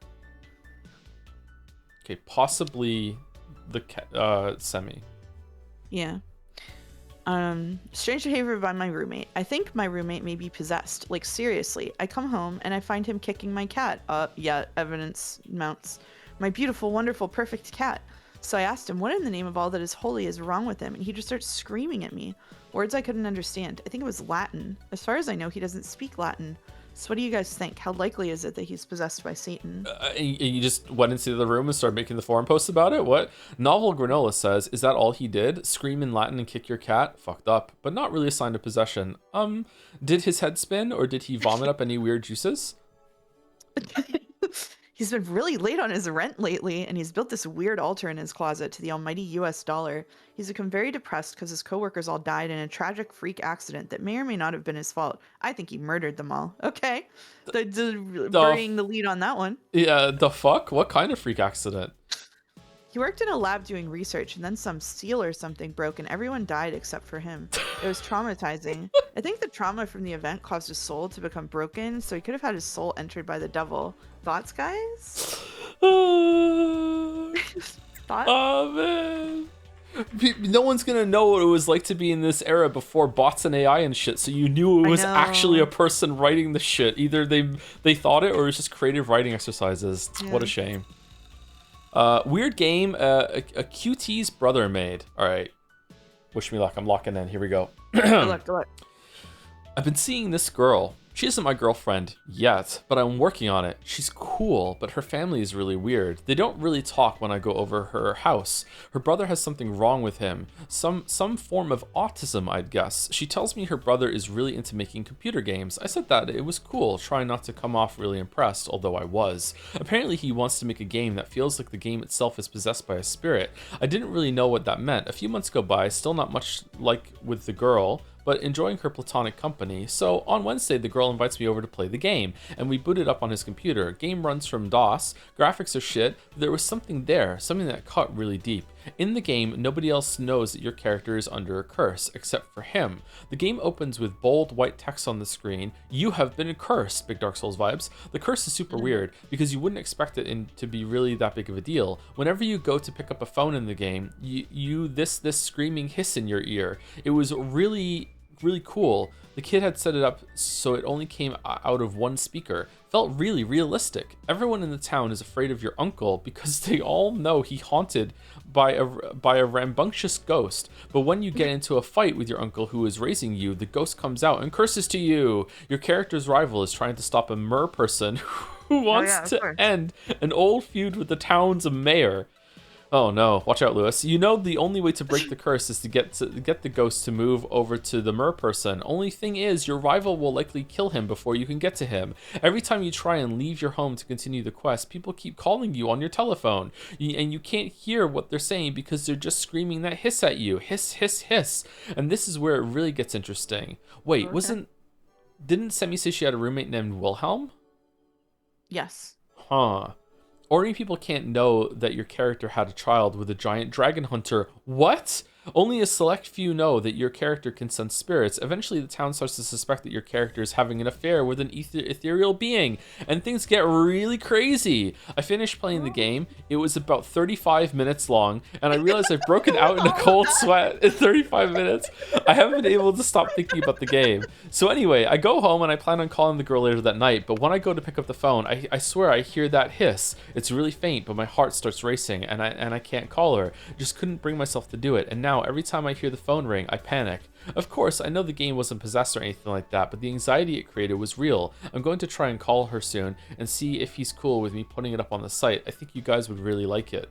Okay, possibly the semi. Yeah. Strange behavior by my roommate. I think my roommate may be possessed. Like, seriously. I come home and I find him kicking my cat. Yeah, evidence mounts. My beautiful, wonderful, perfect cat. So I asked him, what in the name of all that is holy is wrong with him? And he just starts screaming at me. Words I couldn't understand. I think it was Latin. As far as I know, he doesn't speak Latin. So what do you guys think? How likely is it that he's possessed by Satan? You just went into the room and started making the forum posts about it? What? Novel Granola says, is that all he did? Scream in Latin and kick your cat? Fucked up. But not really a sign of possession. Did his head spin or did he vomit up any weird juices? He's been really late on his rent lately, and he's built this weird altar in his closet to the almighty US dollar. He's become very depressed because his coworkers all died in a tragic freak accident that may or may not have been his fault. I think he murdered them all. Okay. Burying the lead on that one. Yeah, the fuck? What kind of freak accident? He worked in a lab doing research, and then some seal or something broke, and everyone died except for him. It was traumatizing. I think the trauma from the event caused his soul to become broken, so he could have had his soul entered by the devil. Thoughts, guys? Thoughts? Oh, man. No one's gonna know what it was like to be in this era before bots and AI and shit, so you knew it was actually a person writing the shit. Either they thought it or it was just creative writing exercises. Yeah. What a shame. Weird game a QT's brother made. All right. Wish me luck. I'm locking in. Here we go. Good luck. I've been seeing this girl She isn't my girlfriend yet, but I'm working on it. She's cool, but her family is really weird. They don't really talk when I go over her house. Her brother has something wrong with him. Some form of autism, I'd guess. She tells me her brother is really into making computer games. I said that it was cool, trying not to come off really impressed, although I was. Apparently he wants to make a game that feels like the game itself is possessed by a spirit. I didn't really know what that meant. A few months go by, still not much like with the girl, but enjoying her platonic company. So on Wednesday, the girl invites me over to play the game, and we boot it up on his computer. Game runs from DOS, graphics are shit, but there was something there, something that cut really deep. In the game, nobody else knows that your character is under a curse, except for him. The game opens with bold white text on the screen. You have been cursed, big Dark Souls vibes. The curse is super weird, because you wouldn't expect it to be really that big of a deal. Whenever you go to pick up a phone in the game, this screaming hiss in your ear. It was really cool. The kid had set it up so it only came out of one speaker. Felt really realistic. Everyone in the town is afraid of your uncle because they all know he haunted by a rambunctious ghost. But when you get into a fight with your uncle who is raising you, the ghost comes out and curses to you. Your character's rival is trying to stop a mer person who wants to end an old feud with the town's mayor. Oh no, watch out, Lewis. You know the only way to break the curse is to get the ghost to move over to the mer person. Only thing is, your rival will likely kill him before you can get to him. Every time you try and leave your home to continue the quest, people keep calling you on your telephone. And you can't hear what they're saying because they're just screaming that hiss at you. Hiss, hiss, hiss. And this is where it really gets interesting. Wait, didn't Semi say she had a roommate named Wilhelm? Yes. Huh. Ordinary people can't know that your character had a child with a giant dragon hunter. What? Only a select few know that your character can sense spirits. Eventually, the town starts to suspect that your character is having an affair with an ethereal being, and things get really crazy. I finished playing the game. It was about 35 minutes long, and I realized I've broken out in a cold sweat in 35 minutes. I haven't been able to stop thinking about the game. So anyway, I go home, and I plan on calling the girl later that night, but when I go to pick up the phone, I swear I hear that hiss. It's really faint, but my heart starts racing, and I can't call her. Just couldn't bring myself to do it, and now every time I hear the phone ring, I panic. Of course, I know the game wasn't possessed or anything like that, but the anxiety it created was real. I'm going to try and call her soon and see if he's cool with me putting it up on the site. I think you guys would really like it.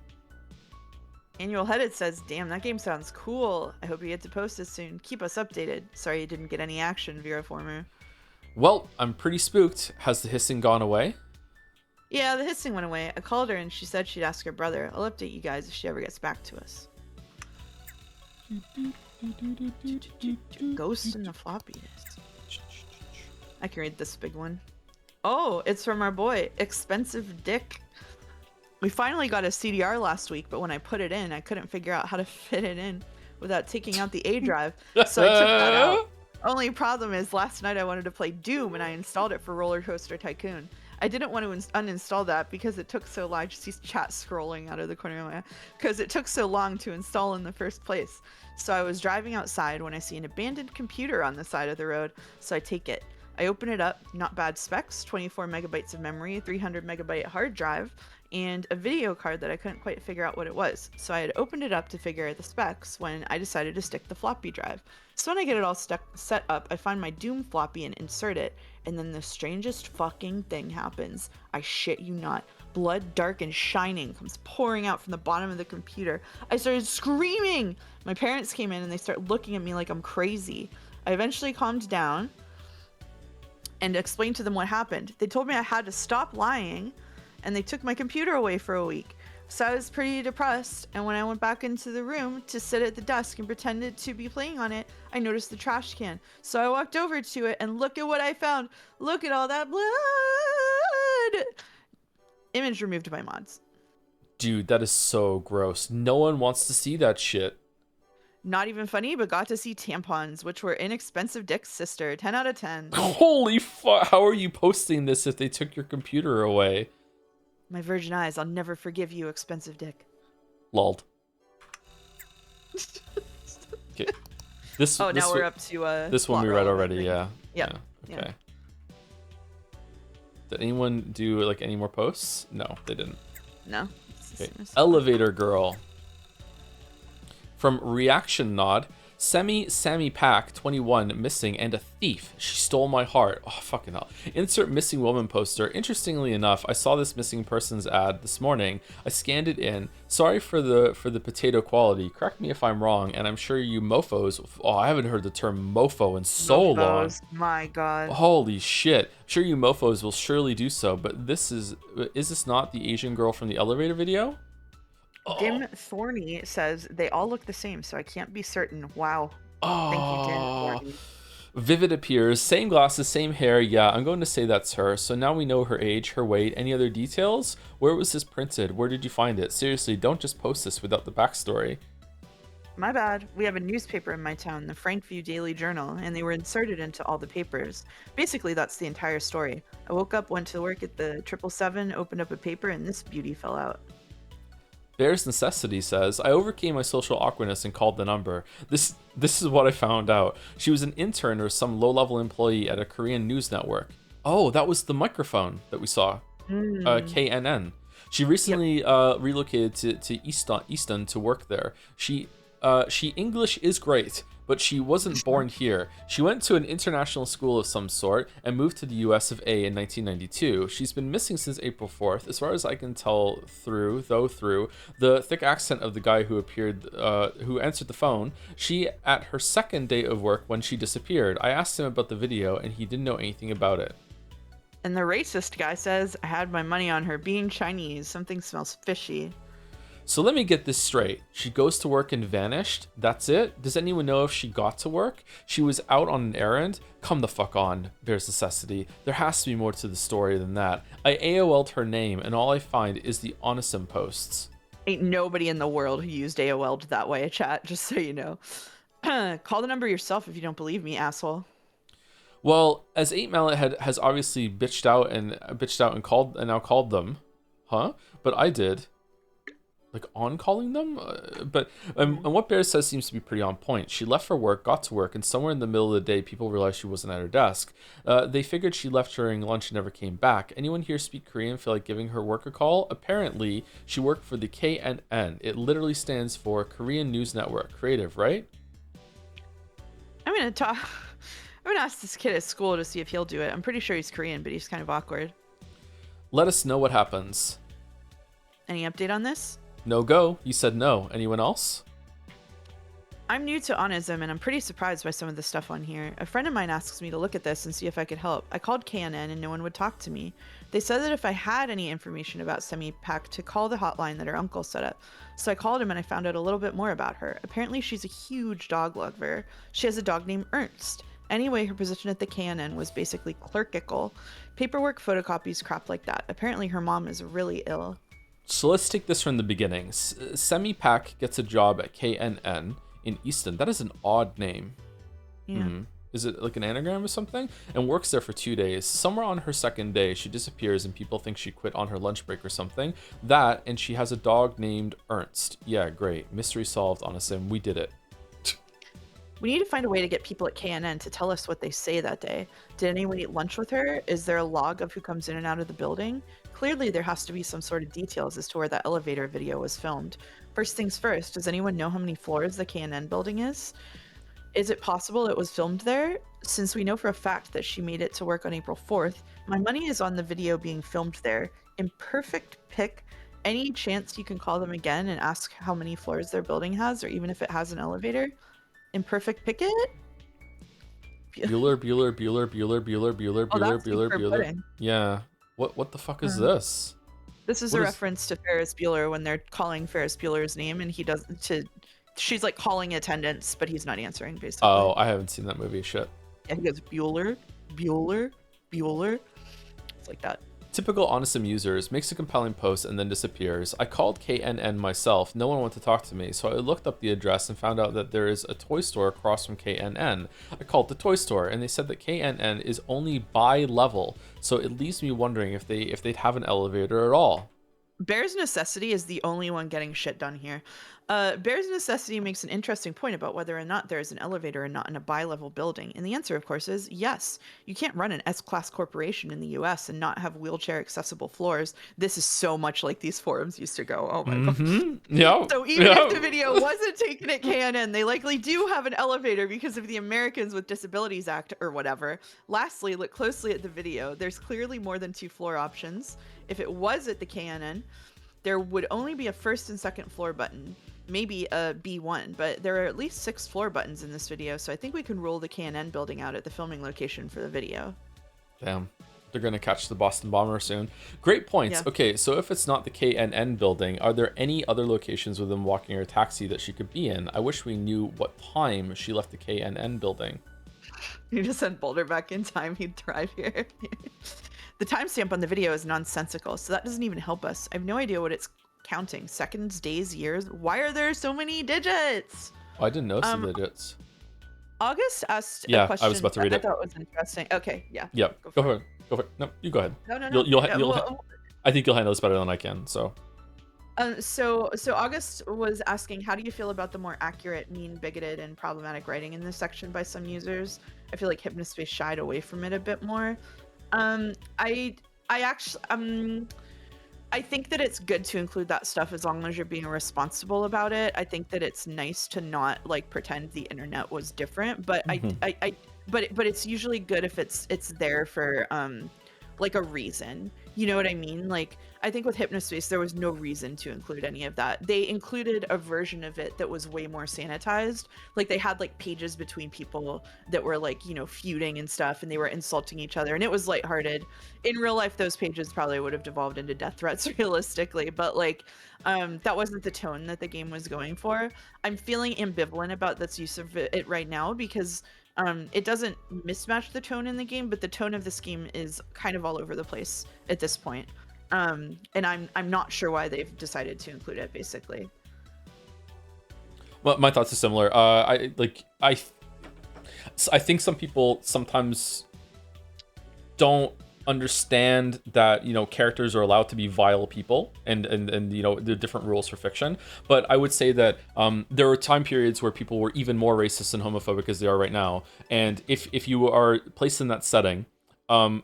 Annual Headed says, damn, that game sounds cool. I hope you get to post it soon. Keep us updated. Sorry you didn't get any action, Vera Former. Well, I'm pretty spooked. Has the hissing gone away? Yeah, the hissing went away. I called her and she said she'd ask her brother. I'll update you guys if she ever gets back to us. Ghost in the floppy disk. I can read this big one. Oh, it's from our boy, Expensive Dick. We finally got a CDR last week, but when I put it in, I couldn't figure out how to fit it in without taking out the A drive, so I took that out. Only problem is, last night I wanted to play Doom, and I installed it for Roller Coaster Tycoon. I didn't want to uninstall that because it took so long. I just see chat scrolling out of the corner of my eye. Because it took so long to install in the first place. So I was driving outside when I see an abandoned computer on the side of the road. So I take it. I open it up. Not bad specs. 24 megabytes of memory, 300 megabyte hard drive, and a video card that I couldn't quite figure out what it was. So I had opened it up to figure out the specs when I decided to stick the floppy drive. So when I get it all set up, I find my Doom floppy and insert it, and then the strangest fucking thing happens. I shit you not. Blood dark and shining comes pouring out from the bottom of the computer. I started screaming! My parents came in and they start looking at me like I'm crazy. I eventually calmed down and explained to them what happened. They told me I had to stop lying, and they took my computer away for a week. So I was pretty depressed, and when I went back into the room to sit at the desk and pretended to be playing on it, I noticed the trash can. So I walked over to it, and look at what I found. Look at all that blood! Image removed by mods. Dude, that is so gross. No one wants to see that shit. Not even funny, but got to see tampons, which were Inexpensive Dick's sister. 10 out of 10. Holy fuck. How are you posting this if they took your computer away? My virgin eyes, I'll never forgive you, Expensive Dick. Lulled. Okay. Now we're up to this one we read already, yeah. Yep. Yeah. Okay. Did anyone do like any more posts? No, they didn't. No. Okay. Elevator Girl. From Reaction Nod. Sammy Pack 21 missing and a thief. She stole my heart. Oh, fucking hell. Insert missing woman poster. Interestingly enough, I saw this missing persons ad this morning. I scanned it in. Sorry for the potato quality. Correct me if I'm wrong, and I'm sure you mofos. Oh, I haven't heard the term mofo in so long. My God. Holy shit. I'm sure you mofos will surely do so, but is this not the Asian girl from the elevator video? Dim Thorny says they all look the same, so I can't be certain. Wow. Thank you, Dim Thorny. Vivid appears. Same glasses, same hair. Yeah, I'm going to say that's her. So now we know her age, her weight. Any other details? Where was this printed? Where did you find it? Seriously, don't just post this without the backstory. My bad. We have a newspaper in my town, the Frankview Daily Journal, and they were inserted into all the papers. Basically, that's the entire story. I woke up, went to work at the 777, opened up a paper, and this beauty fell out. Bear's Necessity says, I overcame my social awkwardness and called the number. This is what I found out. She was an intern or some low-level employee at a Korean news network. Oh, that was the microphone that we saw. KNN. She recently relocated to Easton to work there. She English is great, but she wasn't born here. She went to an international school of some sort and moved to the US of A in 1992. She's been missing since April 4th, as far as I can tell through the thick accent of the guy who answered the phone. She at her second day of work when she disappeared. I asked him about the video and he didn't know anything about it. And the racist guy says, I had my money on her being Chinese. Something smells fishy. So let me get this straight. She goes to work and vanished? That's it? Does anyone know if she got to work? She was out on an errand? Come the fuck on, Bear's Necessity. There has to be more to the story than that. I AOL'd her name and all I find is the Onisum posts. Ain't nobody in the world who used AOL that way, chat, just so you know. Call the number yourself if you don't believe me, asshole. Well, as 8 Mallet has obviously bitched out and now called them. Huh? But I did. Like on calling them, and what Bear says seems to be pretty on point. She left for work, got to work, and somewhere in the middle of the day, people realized she wasn't at her desk. They figured she left during lunch and never came back. Anyone here speak Korean? Feel like giving her work a call? Apparently, she worked for the KNN. It literally stands for Korean News Network. Creative, right? I'm gonna ask this kid at school to see if he'll do it. I'm pretty sure he's Korean, but he's kind of awkward. Let us know what happens. Any update on this? No go. You said no. Anyone else? I'm new to Onism and I'm pretty surprised by some of the stuff on here. A friend of mine asks me to look at this and see if I could help. I called KNN and no one would talk to me. They said that if I had any information about Semi-Pack to call the hotline that her uncle set up. So I called him and I found out a little bit more about her. Apparently she's a huge dog lover. She has a dog named Ernst. Anyway, her position at the KNN was basically clerical. Paperwork, photocopies, crap like that. Apparently her mom is really ill. So let's take this from the beginning. Semi-Pack gets a job at KNN in Easton. That is an odd name. Yeah. Is it like an anagram or something? And works there for 2 days. Somewhere on her second day, she disappears and people think she quit on her lunch break or something. That, and she has a dog named Ernst. Yeah, great. Mystery solved on a sim. We did it. We need to find a way to get people at KNN to tell us what they say that day. Did anyone eat lunch with her? Is there a log of who comes in and out of the building? Clearly there has to be some sort of details as to where that elevator video was filmed. First things first, does anyone know how many floors the KNN building is? Is it possible it was filmed there? Since we know for a fact that she made it to work on April 4th, my money is on the video being filmed there. Imperfect pick. Any chance you can call them again and ask how many floors their building has, or even if it has an elevator? Imperfect picket? Bueller. Yeah. What the fuck is this? This is a reference to Ferris Bueller when they're calling Ferris Bueller's name and she's like calling attendance, but he's not answering basically. Oh, I haven't seen that movie. Shit. Yeah, he goes Bueller. It's like that. Typical Onisum users, makes a compelling post and then disappears. I called KNN myself, no one wanted to talk to me, so I looked up the address and found out that there is a toy store across from KNN. I called the toy store and they said that KNN is only by level, so it leaves me wondering if they'd have an elevator at all. Bear's Necessity is the only one getting shit done here. Bear's Necessity makes an interesting point about whether or not there is an elevator and not in a bi-level building. And the answer, of course, is yes. You can't run an S-class corporation in the US and not have wheelchair-accessible floors. This is so much like these forums used to go. Oh my god. Yeah. So even if the video wasn't taken at KNN, they likely do have an elevator because of the Americans with Disabilities Act or whatever. Lastly, look closely at the video. There's clearly more than 2 floor options. If it was at the KNN, there would only be a first and second floor button. Maybe a B1, but there are at least 6 floor buttons in this video, so I think we can rule the KNN building out at the filming location for the video. Damn. They're going to catch the Boston bomber soon. Great points. Yeah. Okay, so if it's not the KNN building, are there any other locations within walking or taxi that she could be in? I wish we knew what time she left the KNN building. You just sent Boulder back in time, he'd thrive here. The timestamp on the video is nonsensical, so that doesn't even help us. I have no idea what it's counting. Seconds, days, years. Why are there so many digits? Oh, I didn't notice the digits. August asked Yeah, a question I was about to read I it. thought was interesting. Okay, yeah. Yep. Go for it. Go for it. No, you go ahead. No. I think you'll handle this better than I can. So. So August was asking, how do you feel about the more accurate, mean, bigoted, and problematic writing in this section by some users? I feel like Hypnospace shied away from it a bit more. I think that it's good to include that stuff as long as you're being responsible about it. I think that it's nice to not like pretend the internet was different, but but it's usually good if it's there for like a reason. You know what I mean? Like, I think with Hypnospace, there was no reason to include any of that. They included a version of it that was way more sanitized. Like, they had like pages between people that were like, you know, feuding and stuff, and they were insulting each other, and it was lighthearted. In real life, those pages probably would have devolved into death threats realistically, but like, that wasn't the tone that the game was going for. I'm feeling ambivalent about this use of it right now because it doesn't mismatch the tone in the game, but the tone of this game is kind of all over the place at this point. And I'm not sure why they've decided to include it, basically. Well, my thoughts are similar. I think some people sometimes don't understand that, you know, characters are allowed to be vile people, and you know, there are different rules for fiction. But I would say that there were time periods where people were even more racist and homophobic as they are right now, and if you are placed in that setting,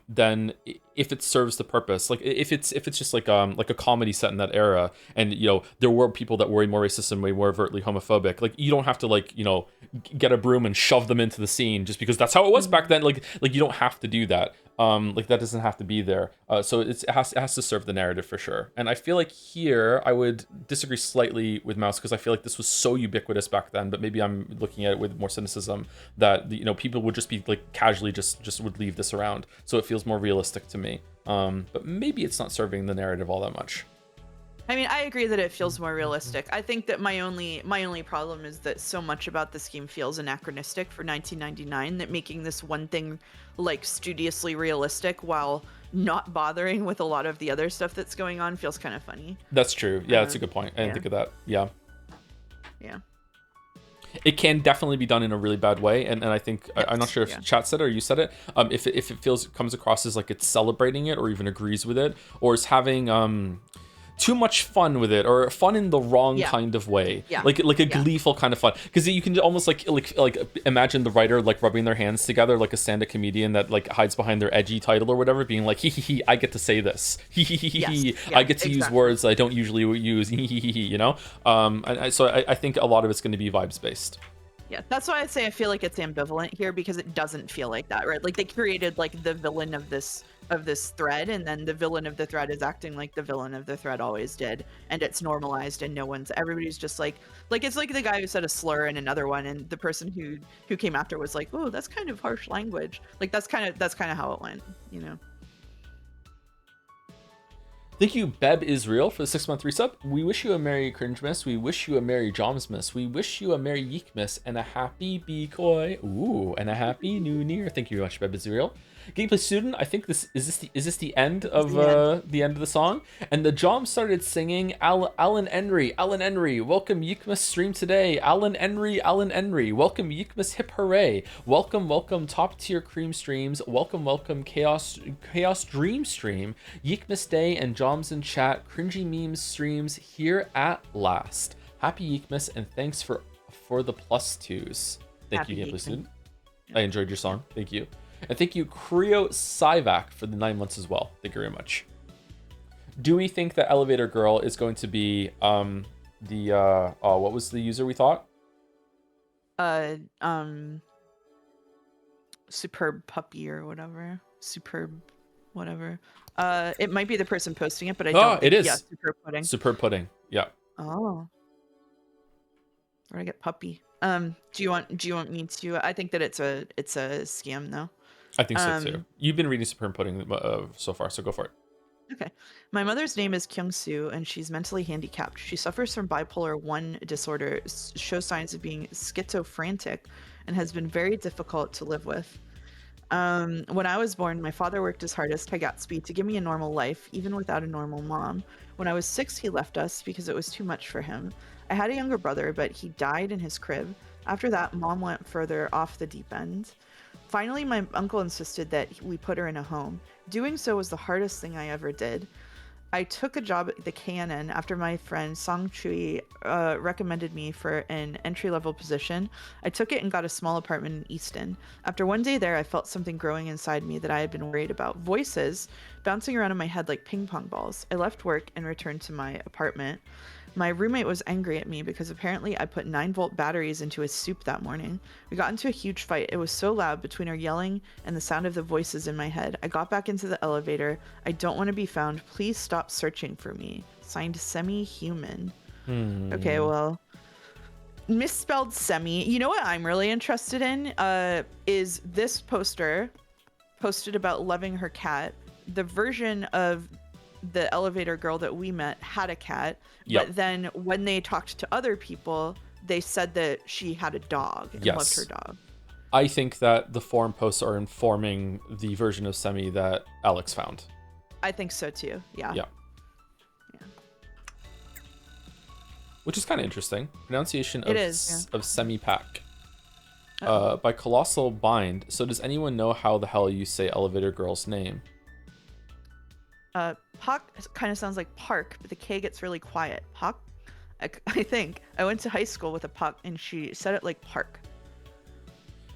then if it serves the purpose, like if it's just like a comedy set in that era, and you know, there were people that were way more racist and way more overtly homophobic, like you don't have to, like, you know, get a broom and shove them into the scene just because that's how it was back then. Like you don't have to do that. Like that doesn't have to be there. So it has to serve the narrative for sure. And I feel like here I would disagree slightly with Mouse, because I feel like this was so ubiquitous back then, but maybe I'm looking at it with more cynicism, that, you know, people would just be like casually just would leave this around. So it feels more realistic to me. But maybe it's not serving the narrative all that much. I mean, I agree that it feels more realistic. I think that my only problem is that so much about this game feels anachronistic for 1999, that making this one thing like studiously realistic while not bothering with a lot of the other stuff that's going on feels kind of funny. That's true. Yeah, that's a good point. I didn't think of that. Yeah. It can definitely be done in a really bad way, and I think, yes, I'm not sure if chat said it or you said it. If it comes across as like it's celebrating it or even agrees with it, or is having too much fun with it, or fun in the wrong kind of way, like a gleeful kind of fun, because you can almost like imagine the writer like rubbing their hands together like a stand-up comedian that like hides behind their edgy title or whatever, being like, hee, I get to say this, hee, I get to use words that I don't usually use, hee, you know. So I think a lot of it's going to be vibes based. Yeah, that's why I say I feel like it's ambivalent here, because it doesn't feel like that, right? Like they created like the villain of this thread, and then the villain of the thread is acting like the villain of the thread always did, and it's normalized, and everybody's just like it's like the guy who said a slur in another one, and the person who came after was like, oh, that's kind of harsh language. Like that's kind of how it went, you know. Thank you, Beb Israel, for the 6-month resub. We wish you a Merry Cringemas. We wish you a Merry Jomsmas. We wish you a Merry Yiikmas and a Happy Becoy. Ooh, and a Happy New Year. Thank you very much, Beb Israel. Gameplay student, I think is this the end of the end of the song? And the Jom started singing Alan Henry, welcome Yiikmas stream today. Alan Henry, welcome Yiikmas hip hooray. Welcome top tier cream streams. Welcome Chaos Dream stream. Yiikmas day and Joms in chat. Cringy memes streams here at last. Happy Yiikmas, and thanks for the +2s. Thank you, Gameplay Student. I enjoyed your song. Thank you. And thank you, Creo Syvac, for the 9 months as well. Thank you very much. Do we think that Elevator Girl is going to be what was the user we thought? Superb puppy or whatever. Superb whatever. It might be the person posting it, but I don't think it is. Yeah, Superb Pudding. Superb Pudding. Yeah. Oh. Where do I get puppy? Do you want me to? I think that it's a scam though. I think so too. You've been reading Superb Pudding so far, so go for it. Okay. My mother's name is Kyung-soo, and she's mentally handicapped. She suffers from bipolar 1 disorder, shows signs of being schizophrenic, and has been very difficult to live with. When I was born, my father worked his hardest, Gatsby, to give me a normal life, even without a normal mom. When I was 6, he left us because it was too much for him. I had a younger brother, but he died in his crib. After that, mom went further off the deep end. Finally, my uncle insisted that we put her in a home. Doing so was the hardest thing I ever did. I took a job at the KNN after my friend Song Chui recommended me for an entry-level position. I took it and got a small apartment in Easton. After one day there, I felt something growing inside me that I had been worried about. Voices bouncing around in my head like ping pong balls. I left work and returned to my apartment. My roommate was angry at me because apparently I put 9-volt batteries into his soup that morning. We got into a huge fight. It was so loud between our yelling and the sound of the voices in my head. I got back into the elevator. I don't want to be found. Please stop searching for me. Signed, Semi-Human. Okay, well, misspelled Semi. You know what I'm really interested in is this poster posted about loving her cat. The version of the elevator girl that we met had a cat, but then when they talked to other people, they said that she had a dog and loved her dog. I think that the forum posts are informing the version of Semi that Alex found. I think so too. Yeah. Which is kind of interesting. Pronunciation of Semi-Pack. By Colossal Bind. So does anyone know how the hell you say Elevator Girl's name? Puck kind of sounds like park, but the K gets really quiet. Puck? I think. I went to high school with a Puck, and she said it like park.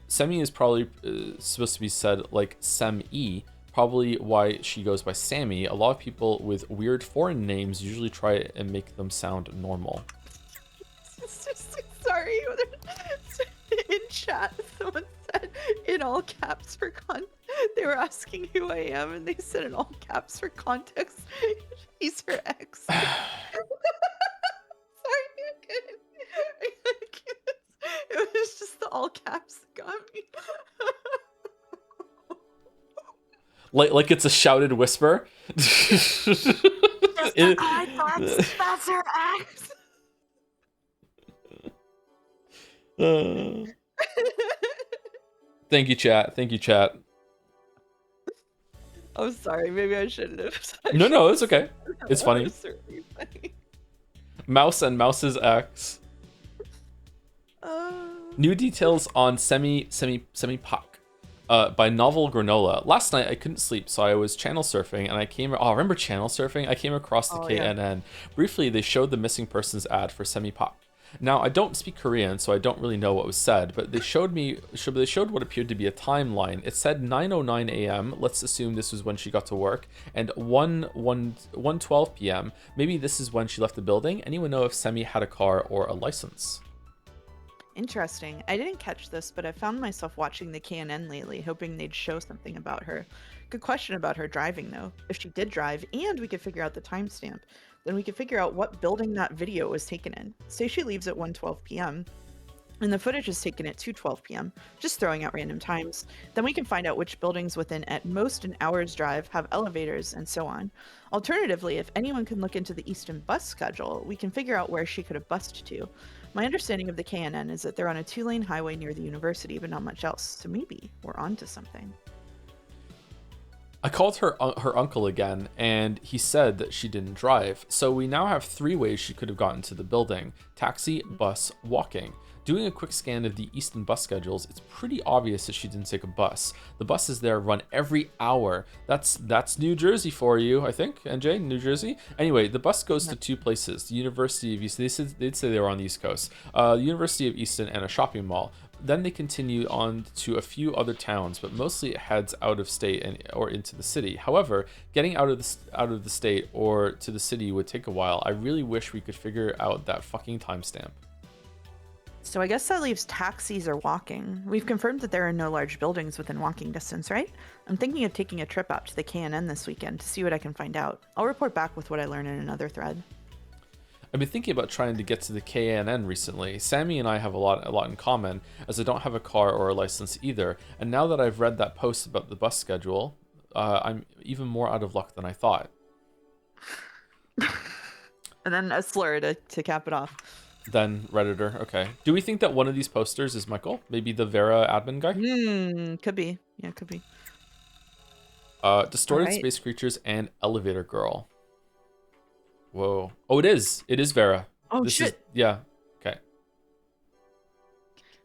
Semi is probably supposed to be said like Sem-E, probably why she goes by Sammy. A lot of people with weird foreign names usually try and make them sound normal. Sorry. In chat, someone said in all caps for they were asking who I am, and they said in all caps for context, he's her ex. Sorry, it was just the all caps that got me. like it's a shouted whisper. I thought that's her ex. Thank you, chat. I'm sorry. Maybe I shouldn't have. No, it's okay. It's funny. Mouse and Mouse's ex. New details on Semi-Pack by Novel Granola. Last night I couldn't sleep, so I was channel surfing, and remember channel surfing? I came across the KNN. Yeah. Briefly, they showed the missing persons ad for Semi-Pack. Now, I don't speak Korean, so I don't really know what was said, but they showed what appeared to be a timeline. It said 9:09 a.m. Let's assume this was when she got to work, and 1:12 p.m. Maybe this is when she left the building. Anyone know if Semi had a car or a license? Interesting. I didn't catch this, but I found myself watching the KNN lately, hoping they'd show something about her. Good question about her driving, though. If she did drive, and we could figure out the timestamp, then we could figure out what building that video was taken in. Say she leaves at 1:12 p.m. and the footage is taken at 2:12 p.m., just throwing out random times. Then we can find out which buildings within at most an hour's drive have elevators and so on. Alternatively, if anyone can look into the Easton bus schedule, we can figure out where she could have bussed to. My understanding of the KNN is that they're on a 2-lane highway near the university, but not much else, so maybe we're onto something. I called her uncle again, and he said that she didn't drive. So we now have 3 ways she could have gotten to the building: taxi, bus, walking. Doing a quick scan of the Easton bus schedules, it's pretty obvious that she didn't take a bus. The buses there run every hour. That's New Jersey for you, I think, NJ, New Jersey. Anyway, the bus goes to two places, the University of Easton. They'd say they were on the East Coast. The University of Easton and a shopping mall. Then they continue on to a few other towns, but mostly it heads out of state or into the city. However, getting out of the state or to the city would take a while. I really wish we could figure out that fucking timestamp. So I guess that leaves taxis or walking. We've confirmed that there are no large buildings within walking distance, right? I'm thinking of taking a trip out to the KNN this weekend to see what I can find out. I'll report back with what I learn in another thread. I've been thinking about trying to get to the KNN recently. Sammy and I have a lot in common, as I don't have a car or a license either. And now that I've read that post about the bus schedule, I'm even more out of luck than I thought. And then a slur to cap it off. Then Redditor, okay. Do we think that one of these posters is Michael? Maybe the Vera admin guy? Could be. Yeah, could be. Distorted space creatures and elevator girl. Whoa. Oh, it is. It is Vera. Oh, shit. Yeah. Okay.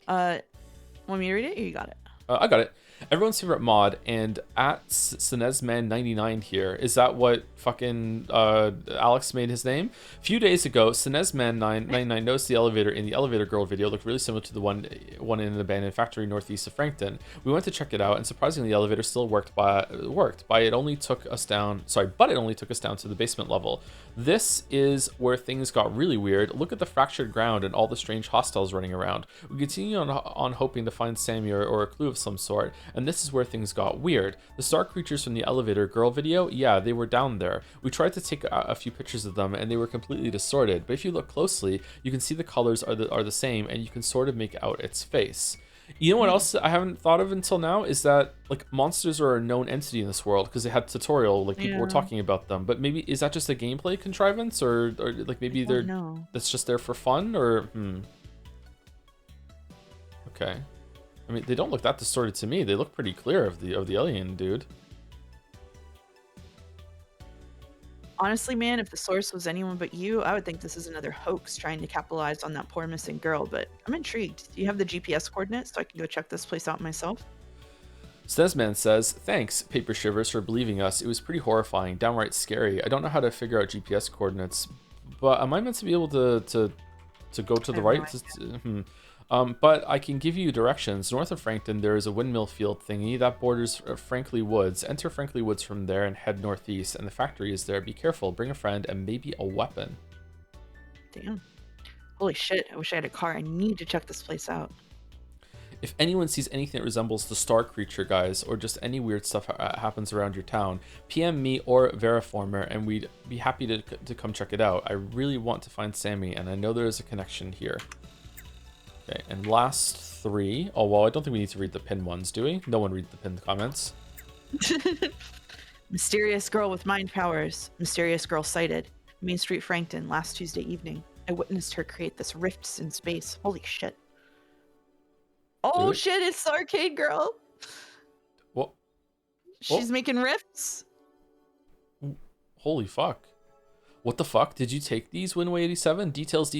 Want me to read it or you got it? I got it. Everyone's favorite mod, and at Sinezman99 here. Is that what fucking Alex made his name? A few days ago, Sinezman99 noticed the elevator in the Elevator Girl video looked really similar to the one in an abandoned factory northeast of Frankton. We went to check it out, and surprisingly, the elevator still worked. But it only took us down to the basement level. This is where things got really weird. Look at the fractured ground and all the strange hostiles running around. We continue on hoping to find Sammy or a clue of some sort. And this is where things got weird. The star creatures from the Elevator Girl video, yeah, they were down there. We tried to take a few pictures of them and they were completely distorted, but if you look closely, you can see the colors are the same and you can sort of make out its face. You know what else I haven't thought of until now is that like monsters are a known entity in this world because they had tutorial, like people were talking about them, but maybe is that just a gameplay contrivance or like maybe that's just there for fun or Okay. I mean, they don't look that distorted to me. They look pretty clear of the alien dude. Honestly, man, if the source was anyone but you, I would think this is another hoax trying to capitalize on that poor missing girl, but I'm intrigued. Do you have the GPS coordinates so I can go check this place out myself? Stesman says, thanks, Paper Shivers, for believing us. It was pretty horrifying, downright scary. I don't know how to figure out GPS coordinates, but am I meant to be able to go to the right? But I can give you directions. North of Frankton, there is a windmill field thingy that borders Franklin Woods. Enter Franklin Woods from there and head northeast, and the factory is there. Be careful, bring a friend, and maybe a weapon. Damn. Holy shit, I wish I had a car. I need to check this place out. If anyone sees anything that resembles the star creature, guys, or just any weird stuff happens around your town, PM me or Veriformer, and we'd be happy to come check it out. I really want to find Sammy, and I know there is a connection here. Okay, and last three. Oh, well, I don't think we need to read the pinned ones, do we? No one reads the pinned comments. Mysterious girl with mind powers. Mysterious girl sighted. Main Street, Frankton, last Tuesday evening. I witnessed her create this rifts in space. Holy shit. Oh shit, it's the arcade girl. What? She's making rifts. Holy fuck. What the fuck? Did you take these, Winway87? Details.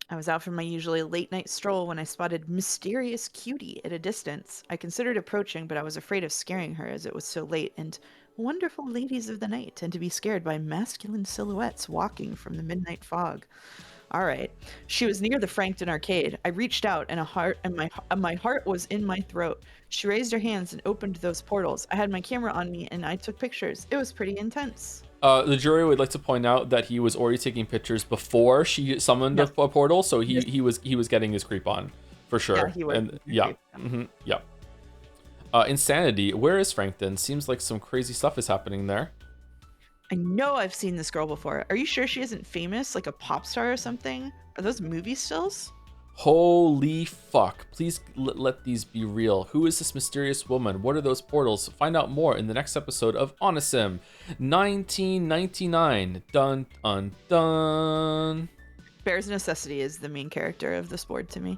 I was out for my usually late night stroll when I spotted Mysterious Cutie at a distance. I considered approaching, but I was afraid of scaring her as it was so late, and wonderful ladies of the night tend to be scared by masculine silhouettes walking from the midnight fog. All right. She was near the Frankton arcade. I reached out and my heart was in my throat. She raised her hands and opened those portals. I had my camera on me and I took pictures. It was pretty intense. The jury would like to point out that he was already taking pictures before she summoned a portal, so he was getting his creep on for sure. Yeah, he was. And yeah. Insanity. Where is Frankton? Seems like some crazy stuff is happening there. I know I've seen this girl before. Are you sure she isn't famous, like a pop star or something? Are those movie stills? Holy fuck. Please let these be real. Who is this mysterious woman? What are those portals? Find out more in the next episode of Onisim 1999. Dun dun dun. Bear's Necessity is the main character of this board to me.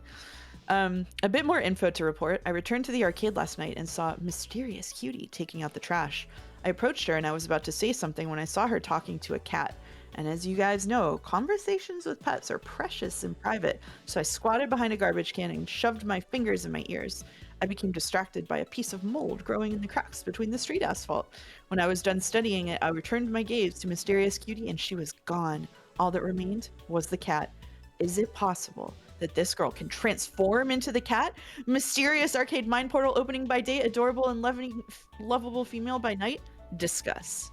A bit more info to report. I returned to the arcade last night and saw Mysterious Cutie taking out the trash. I approached her and I was about to say something when I saw her talking to a cat. And as you guys know, conversations with pets are precious and private, so I squatted behind a garbage can and shoved my fingers in my ears. I became distracted by a piece of mold growing in the cracks between the street asphalt. When I was done studying it, I returned my gaze to Mysterious Cutie and she was gone. All that remained was the cat. Is it possible that this girl can transform into the cat? Mysterious arcade mind portal opening by day, adorable and lovable female by night? Discuss.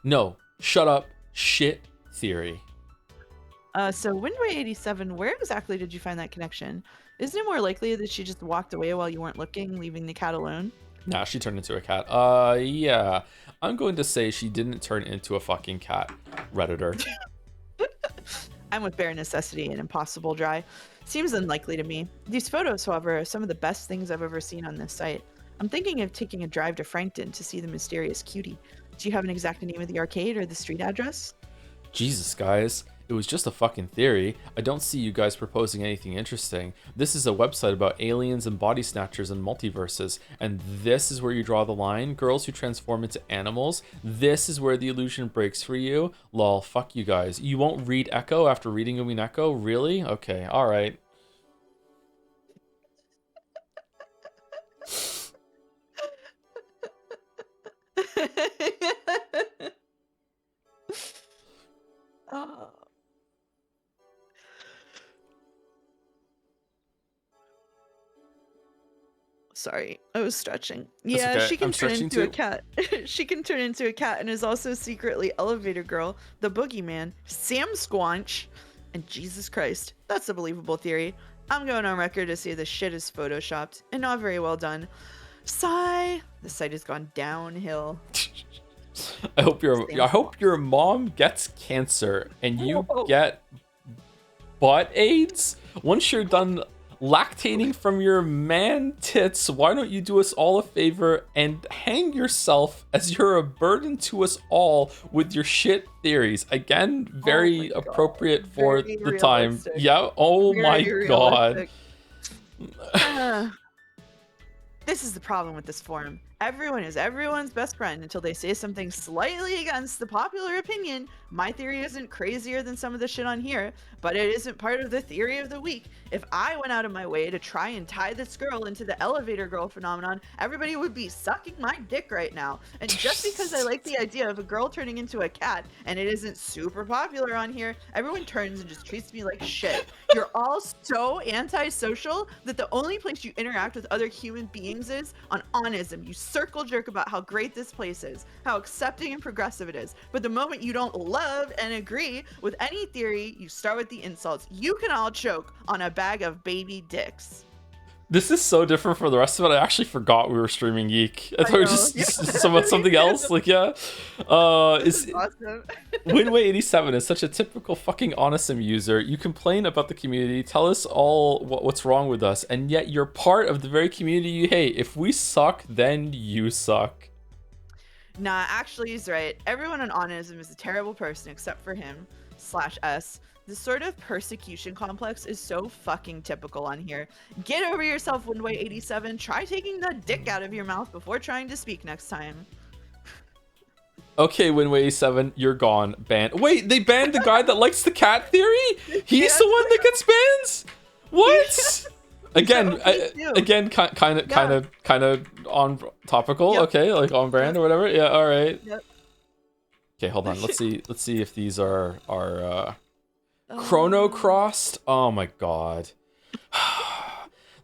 No. Shut up. Shit theory. So Windway 87, where exactly did you find that connection? Isn't it more likely that she just walked away while you weren't looking, leaving the cat alone? Nah, she turned into a cat. Yeah. I'm going to say she didn't turn into a fucking cat. Redditor. I'm with bare necessity and impossible dry. Seems unlikely to me. These photos, however, are some of the best things I've ever seen on this site. I'm thinking of taking a drive to Frankton to see the Mysterious Cutie. Do you have an exact name of the arcade or the street address? Jesus, guys. It was just a fucking theory. I don't see you guys proposing anything interesting. This is a website about aliens and body snatchers and multiverses. And this is where you draw the line. Girls who transform into animals. This is where the illusion breaks for you. Lol, fuck you guys. You won't read Echo after reading Umin Echo? Really? Okay, alright. Oh. Sorry, I was stretching. Yeah, okay. she can I'm turn stretching into a too. cat. She can turn into a cat and is also secretly Elevator Girl, the Boogeyman, Sam Squanch, and Jesus Christ. That's a believable theory. I'm going on record to say this shit is photoshopped and not very well done. Sigh. The site has gone downhill. I hope your mom gets cancer and you get butt AIDS. Once you're done lactating from your man tits, why don't you do us all a favor and hang yourself, as you're a burden to us all with your shit theories. Again, very appropriate for Very the time. realistic. Yeah. Oh Very my realistic. god. This is the problem with this forum. Everyone is everyone's best friend until they say something slightly against the popular opinion. My theory isn't crazier than some of the shit on here, but it isn't part of the theory of the week. If I went out of my way to try and tie this girl into the Elevator Girl phenomenon, everybody would be sucking my dick right now. And just because I like the idea of a girl turning into a cat and it isn't super popular on here, everyone turns and just treats me like shit. You're all so antisocial that the only place you interact with other human beings is on Onism. You circle jerk about how great this place is, how accepting and progressive it is. But the moment you don't love and agree with any theory, you start with the insults. You can all choke on a bag of baby dicks. This is so different from the rest of it. I actually forgot we were streaming YIIK. I thought it was just something else. Like, yeah. This is awesome. Winway87 is such a typical fucking Onism user. You complain about the community, tell us all what's wrong with us, and yet you're part of the very community you hate. If we suck, then you suck. Nah, actually he's right. Everyone on Onism is a terrible person except for him/us. This sort of persecution complex is so fucking typical on here. Get over yourself, Windway87. Try taking the dick out of your mouth before trying to speak next time. Okay, Winway87, you're gone. Banned. Wait, they banned the guy that likes the cat theory? He's the one that gets banned? What? Again, kind of on topical. Yep. Okay, like on brand or whatever. Yeah, all right. Yep. Okay, hold on. Let's see if these are chrono crossed. Oh my god.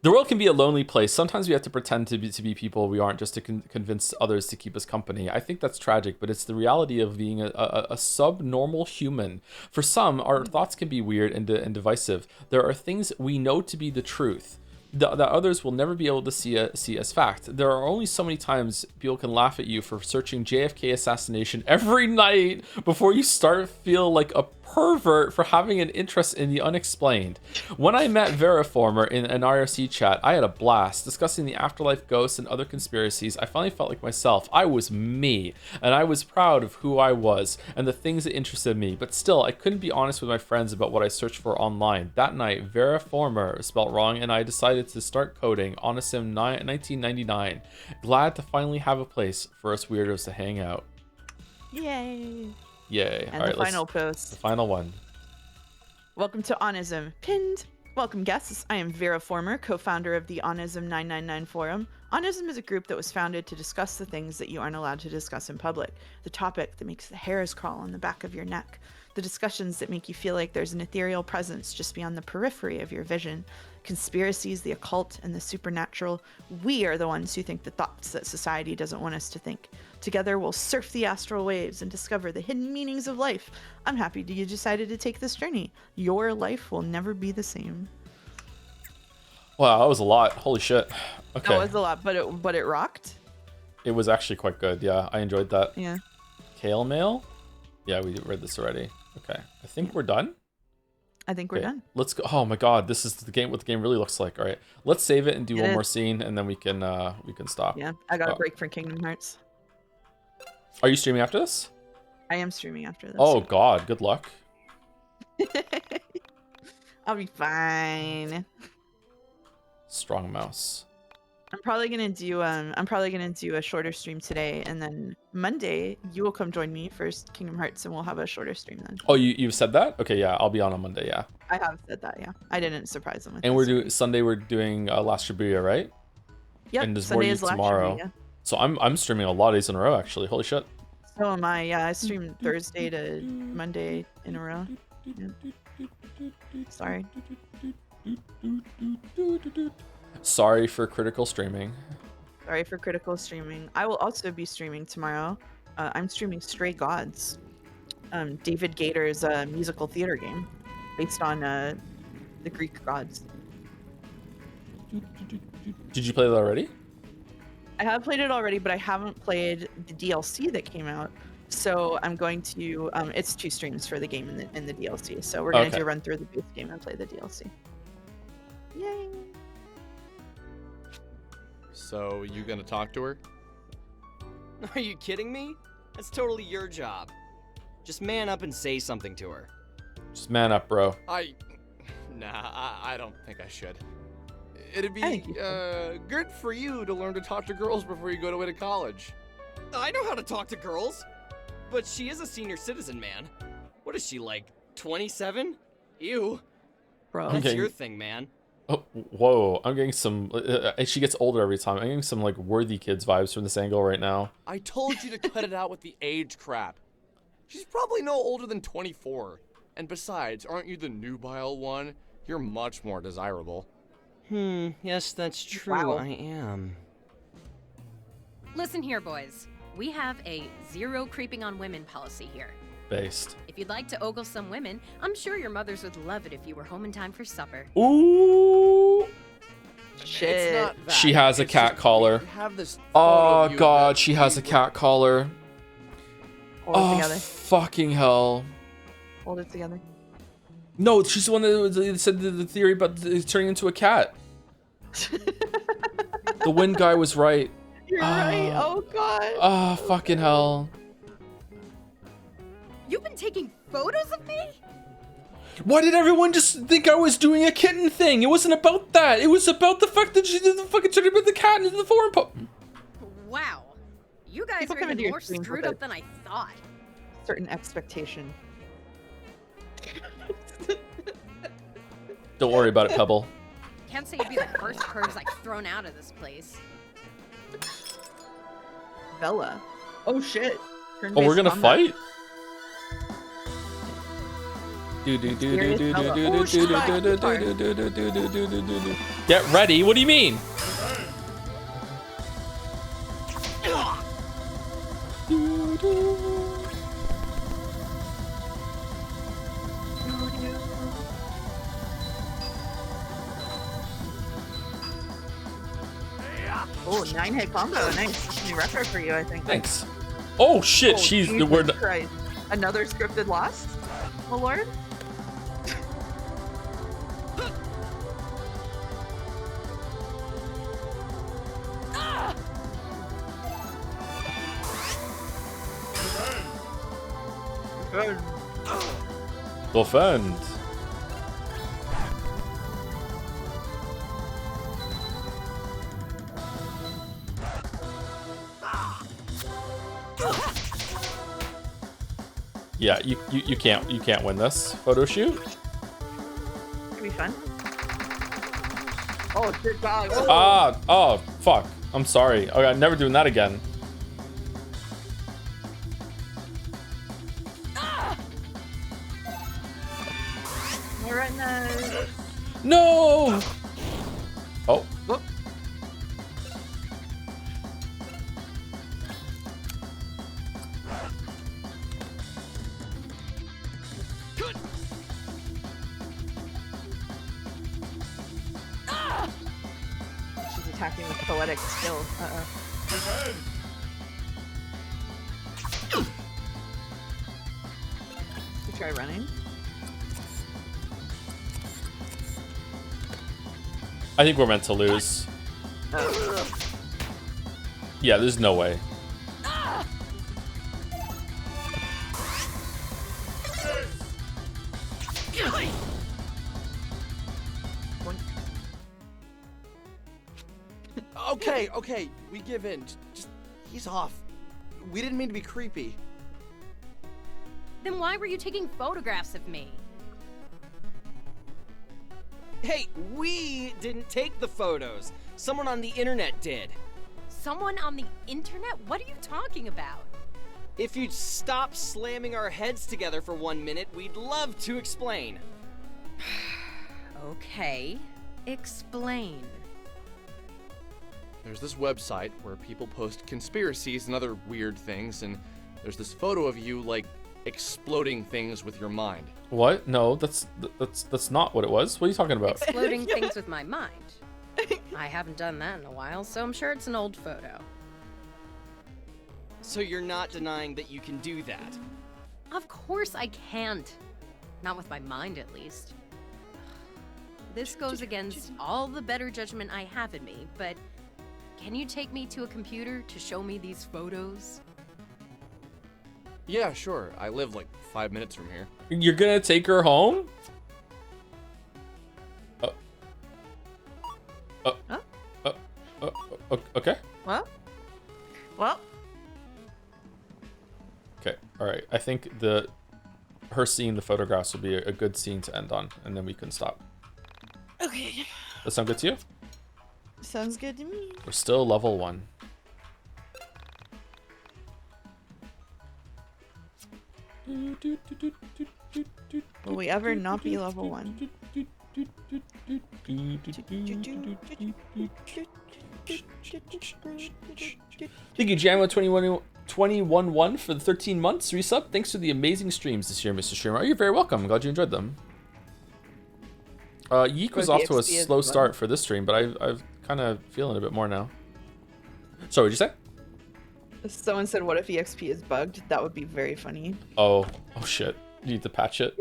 The world can be a lonely place. Sometimes we have to pretend to be people we aren't just to convince others to keep us company. I think that's tragic, but it's the reality of being a subnormal human. For some, our thoughts can be weird and divisive. There are things we know to be the truth that others will never be able to see as fact. There are only so many times people can laugh at you for searching JFK assassination every night before you start to feel like a pervert for having an interest in the unexplained. When I met Veriformer in an IRC chat, I had a blast discussing the afterlife, ghosts, and other conspiracies. I finally felt like myself. I was me, and I was proud of who I was and the things that interested me, but still, I couldn't be honest with my friends about what I searched for online. That night, Veriformer was spelled wrong, and I decided to start coding Onism 1999. Glad to finally have a place for us weirdos to hang out. Yay. Yay. And All right, the final post. The final one. Welcome to Onism. Pinned. Welcome guests. I am Vera Former, co-founder of the Onism 999 forum. Onism is a group that was founded to discuss the things that you aren't allowed to discuss in public. The topic that makes the hairs crawl on the back of your neck. The discussions that make you feel like there's an ethereal presence just beyond the periphery of your vision. Conspiracies, the occult, and the supernatural. We are the ones who think the thoughts that society doesn't want us to think. Together, we'll surf the astral waves and discover the hidden meanings of life. I'm happy you decided to take this journey. Your life will never be the same. Wow, that was a lot. Holy shit. Okay. That was a lot, but it rocked. It was actually quite good. Yeah, I enjoyed that. Yeah. Kale mail? Yeah, we read this already. Okay. I think we're done. I think we're done. Let's go. Oh my god, this is the game. What the game really looks like. All right, let's save it and do one more scene, and then we can stop. Yeah, I got a break for Kingdom Hearts. Are you streaming after this? I am streaming after this. Oh god, good luck. I'll be fine. Strong mouse. I'm probably gonna do a shorter stream today, and then Monday you will come join me for Kingdom Hearts, and we'll have a shorter stream then. Oh, you've said that? Okay, yeah, I'll be on Monday. Yeah. I have said that. Yeah, I didn't surprise them with. And we're doing Sunday. We're doing Last Shibuya, right? Yep. And there's Sunday more is Last tomorrow. Shibuya. So I'm streaming a lot of days in a row actually. Holy shit. So am I. Yeah, I stream Thursday to Monday in a row. Yeah. Sorry. Sorry for critical streaming. Sorry for critical streaming. I will also be streaming tomorrow. I'm streaming Stray Gods, David Gator's musical theater game, based on the Greek gods. Did you play that already? I have played it already, but I haven't played the DLC that came out. So I'm going to. It's 2 streams for the game and the DLC. So we're gonna do a run through the base game and play the DLC. Yay! So, you gonna talk to her? Are you kidding me? That's totally your job. Just man up and say something to her. Just man up, bro. I don't think I should. It'd be good for you to learn to talk to girls before you go away to college. I know how to talk to girls. But she is a senior citizen, man. What is she, like, 27? Ew. Bro. That's your thing, man. Oh, whoa. I'm getting some... she gets older every time. I'm getting some, like, Worthy Kids vibes from this angle right now. I told you to cut it out with the age crap. She's probably no older than 24. And besides, aren't you the nubile one? You're much more desirable. Yes, that's true. Wow. I am. Listen here, boys. We have a zero creeping on women policy here. Based. If you'd like to ogle some women, I'm sure your mothers would love it if you were home in time for supper. Ooh. Shit. It's not that. She has a cat collar. Oh god, she has a cat collar. Hold it together. Fucking hell. Hold it together. No, she's the one that said the theory about turning into a cat. The wind guy was right. You're right. Oh god. Oh, fucking hell. You've been taking photos of me? Why did everyone just think I was doing a kitten thing? It wasn't about that. It was about the fact that she did the fucking turning with the cat into the foreign pup. Wow. You guys People are come into even your more stream screwed with up than I thought. Certain expectation. Don't worry about it, Pebble. Can't say you'd be the first person like thrown out of this place. Bella. Oh shit. Oh, we're gonna fight? Get ready. What do you mean? Oh, 9-hit combo. Nice. That's a new retro for you, I think. Thanks. Oh shit, she's the word. Christ. Another scripted loss? Oh lord. Defend. Yeah, you can't win this photo shoot. Could be fun. Oh, shit, dog. Oh, fuck. I'm sorry. Okay, I'm never doing that again. We're in the... No! Oh. Whoop. She's attacking with poetic skill. You try running. I think we're meant to lose. Yeah, there's no way. Okay, we give in. Just he's off. We didn't mean to be creepy. Then why were you taking photographs of me? Hey, we didn't take the photos. Someone on the internet did. Someone on the internet? What are you talking about? If you'd stop slamming our heads together for 1 minute, we'd love to explain. Okay, explain. There's this website where people post conspiracies and other weird things, and there's this photo of you, like, exploding things with your mind. What? No, that's not what it was. What are you talking about? Exploding things with my mind. I haven't done that in a while, so I'm sure it's an old photo. So you're not denying that you can do that? Of course I can't. Not with my mind, at least. This goes against all the better judgment I have in me, but can you take me to a computer to show me these photos? Yeah, sure. I live like 5 minutes from here. You're gonna take her home? Okay. Well. Okay. All right. I think her seeing the photographs will be a good scene to end on, and then we can stop. Okay. That sound good to you? Sounds good to me. We're still level 1. Will we ever not be level 1? Thank you, Jamma211 for the 13 months resub. Thanks for the amazing streams this year, Mr. Streamer. You're very welcome. I'm glad you enjoyed them. YIIK was off to a slow start for this stream, but I've kind of feeling a bit more now. Sorry, what'd you say? Someone said, "What if EXP is bugged?" That would be very funny. Oh shit! You need to patch it.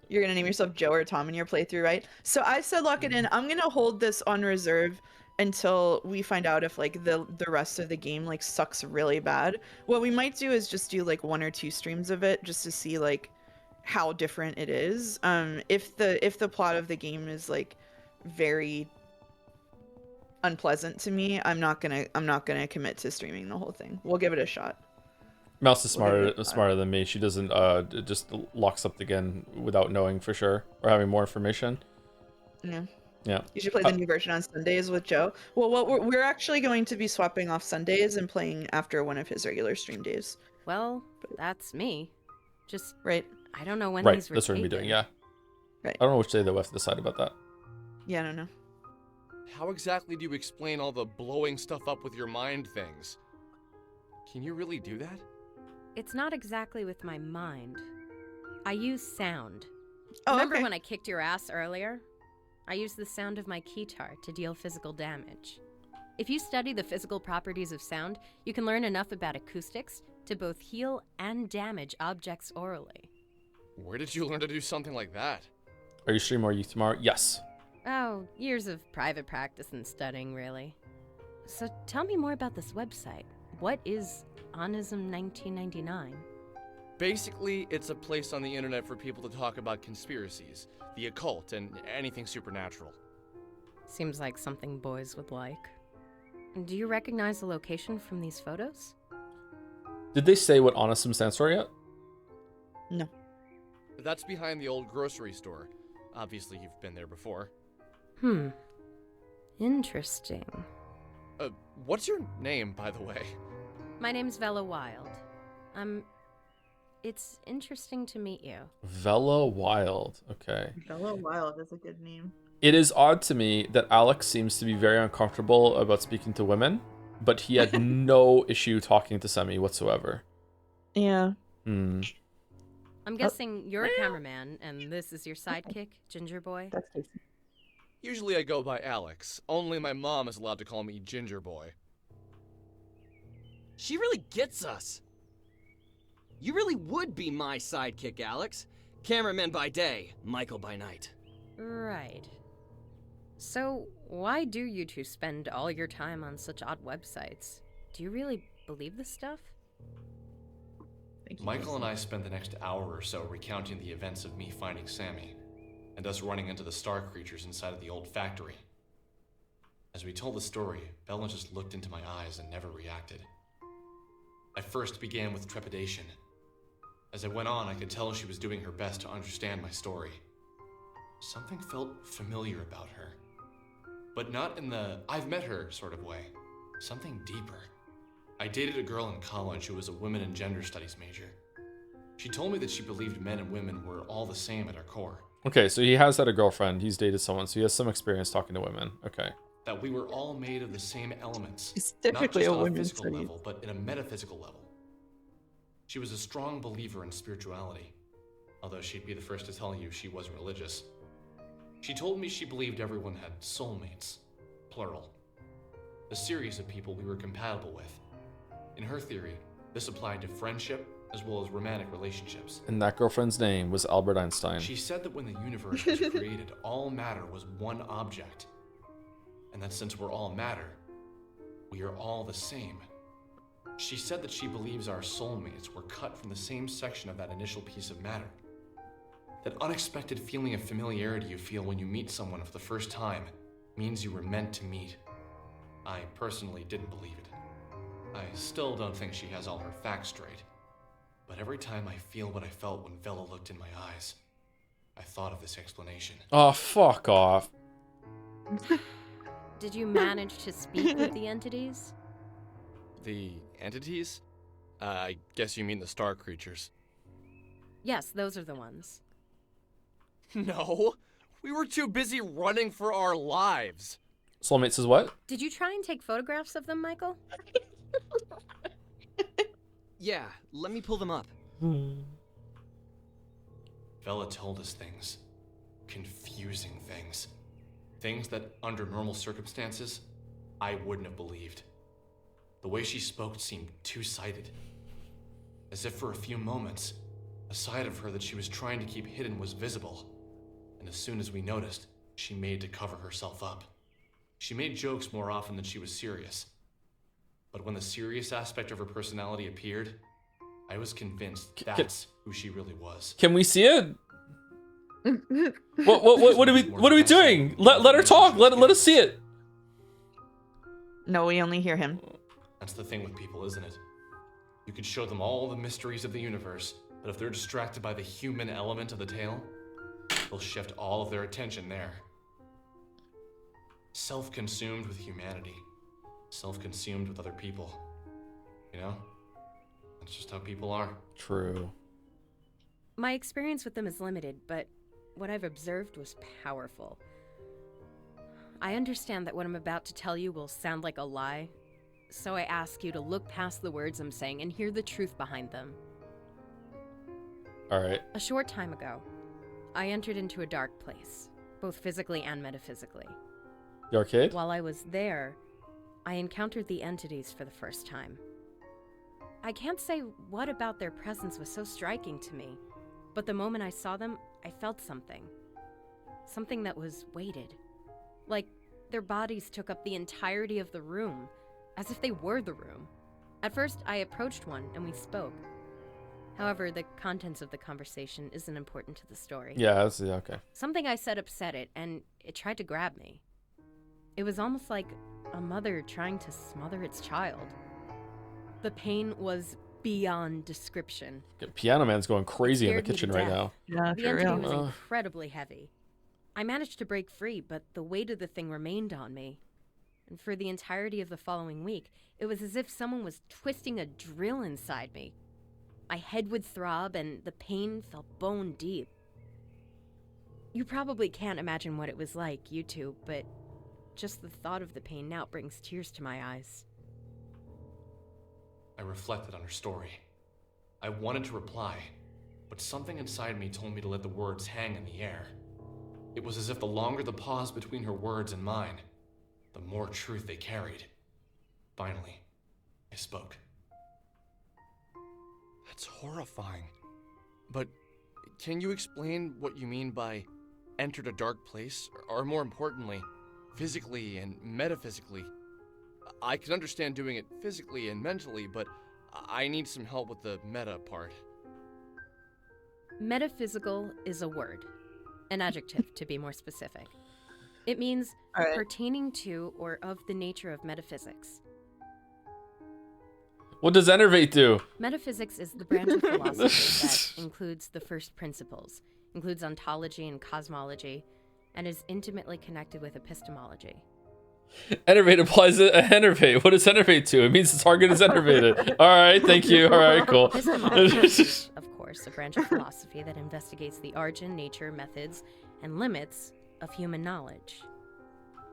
You're gonna name yourself Joe or Tom in your playthrough, right? So I said lock it in. I'm gonna hold this on reserve until we find out if like the rest of the game like sucks really bad. What we might do is just do like 1 or 2 streams of it just to see like how different it is. If the plot of the game is like very unpleasant to me, I'm not gonna commit to streaming the whole thing. We'll give it a shot. Mouse is smarter than me. She doesn't just lock something again without knowing for sure or having more information. Yeah. You should play the new version on Sundays with Joe. Well, we're actually going to be swapping off Sundays and playing after one of his regular stream days. Well, that's me. Just right. I don't know when right. these were That's what we're doing. Yeah. Right. I don't know which day they'll have to decide about that. Yeah, I don't know. How exactly do you explain all the blowing stuff up with your mind things? Can you really do that? It's not exactly with my mind. I use sound. Oh, Remember when I kicked your ass earlier? I use the sound of my keytar to deal physical damage. If you study the physical properties of sound, you can learn enough about acoustics to both heal and damage objects orally. Where did you learn to do something like that? Are you streaming more youth tomorrow? Yes. Oh, years of private practice and studying, really. So tell me more about this website. What is Onism 1999? Basically, it's a place on the internet for people to talk about conspiracies, the occult, and anything supernatural. Seems like something boys would like. Do you recognize the location from these photos? Did they say what Onism stands for yet? No. That's behind the old grocery store. Obviously, you've been there before. Interesting. What's your name, by the way? My name's Vela Wild. It's interesting to meet you. Vela Wild. Okay. Vela Wild is a good name. It is odd to me that Alex seems to be very uncomfortable about speaking to women, but he had no issue talking to Semi whatsoever. Yeah. I'm guessing you're a cameraman, and this is your sidekick, Ginger Boy? That's Casey. Usually I go by Alex. Only my mom is allowed to call me Ginger Boy. She really gets us. You really would be my sidekick, Alex. Cameraman by day, Michael by night. Right. So, why do you two spend all your time on such odd websites? Do you really believe this stuff? Michael and I spent the next hour or so recounting the events of me finding Sammy, and us running into the star creatures inside of the old factory. As we told the story, Bella just looked into my eyes and never reacted. I first began with trepidation. As I went on, I could tell she was doing her best to understand my story. Something felt familiar about her. But not in the I've met her sort of way. Something deeper. I dated a girl in college who was a women and gender studies major. She told me that she believed men and women were all the same at our core. Okay, so he has had a girlfriend. He's dated someone, so he has some experience talking to women. Okay. That we were all made of the same elements. It's Not typically just a on a women's physical studies. level, but in a metaphysical level. She was a strong believer in spirituality, although she'd be the first to tell you she wasn't religious. She told me she believed everyone had soulmates, plural. A series of people we were compatible with. In her theory, this applied to friendship as well as romantic relationships. And that girlfriend's name was Albert Einstein. She said that when the universe was created, all matter was one object. And that since we're all matter, we are all the same. She said that she believes our soulmates were cut from the same section of that initial piece of matter. That unexpected feeling of familiarity you feel when you meet someone for the first time means you were meant to meet. I personally didn't believe it. I still don't think she has all her facts straight. But every time I feel what I felt when Vela looked in my eyes, I thought of this explanation. Oh, fuck off. Did you manage to speak with the entities? The entities? I guess you mean the star creatures. Yes, those are the ones. No, we were too busy running for our lives. Soulmate says what? Did you try and take photographs of them, Michael? Yeah, let me pull them up. Vela told us things. Confusing things. Things that, under normal circumstances, I wouldn't have believed. The way she spoke seemed two-sided. As if for a few moments, a side of her that she was trying to keep hidden was visible. And as soon as we noticed, she made to cover herself up. She made jokes more often than she was serious. But when the serious aspect of her personality appeared, I was convinced that's who she really was. Can we see it? What are we doing? Let her talk. Let us see it. No, we only hear him. That's the thing with people, isn't it? You could show them all the mysteries of the universe, but if they're distracted by the human element of the tale, they'll shift all of their attention there. Self-consumed with humanity. Self-consumed with other people. You know? That's just how people are. True. My experience with them is limited, but what I've observed was powerful. I understand that what I'm about to tell you will sound like a lie, so I ask you to look past the words I'm saying and hear the truth behind them. All right. A short time ago, I entered into a dark place, both physically and metaphysically. The arcade? While I was there, I encountered the entities for the first time. I can't say what about their presence was so striking to me, but the moment I saw them, I felt something. Something that was weighted. Like their bodies took up the entirety of the room, as if they were the room. At first, I approached one and we spoke. However, the contents of the conversation isn't important to the story. Yeah, okay. Something I said upset it, and it tried to grab me. It was almost like a mother trying to smother its child. The pain was beyond description. Piano Man's going crazy in the Scared me to kitchen right death. now. Yeah, The for entity real. was incredibly heavy. I managed to break free, but the weight of the thing remained on me. And for the entirety of the following week, it was as if someone was twisting a drill inside me. My head would throb, and the pain felt bone deep. You probably can't imagine what it was like, you two, but just the thought of the pain now brings tears to my eyes. I reflected on her story. I wanted to reply, but something inside me told me to let the words hang in the air. It was as if the longer the pause between her words and mine, the more truth they carried. Finally, I spoke. That's horrifying. But can you explain what you mean by entered a dark place? Or more importantly, physically and metaphysically? I can understand doing it physically and mentally, but I need some help with the meta part. Metaphysical is a word, an adjective to be more specific. It means pertaining to or of the nature of metaphysics. What does enervate do? Metaphysics is the branch of philosophy that includes the first principles, includes ontology and cosmology, and is intimately connected with epistemology. Enervate applies to enervate. What does enervate to? It means the target is enervated. All right, thank you. All right, cool. Epistemology is, of course, a branch of philosophy that investigates the origin, nature, methods, and limits of human knowledge.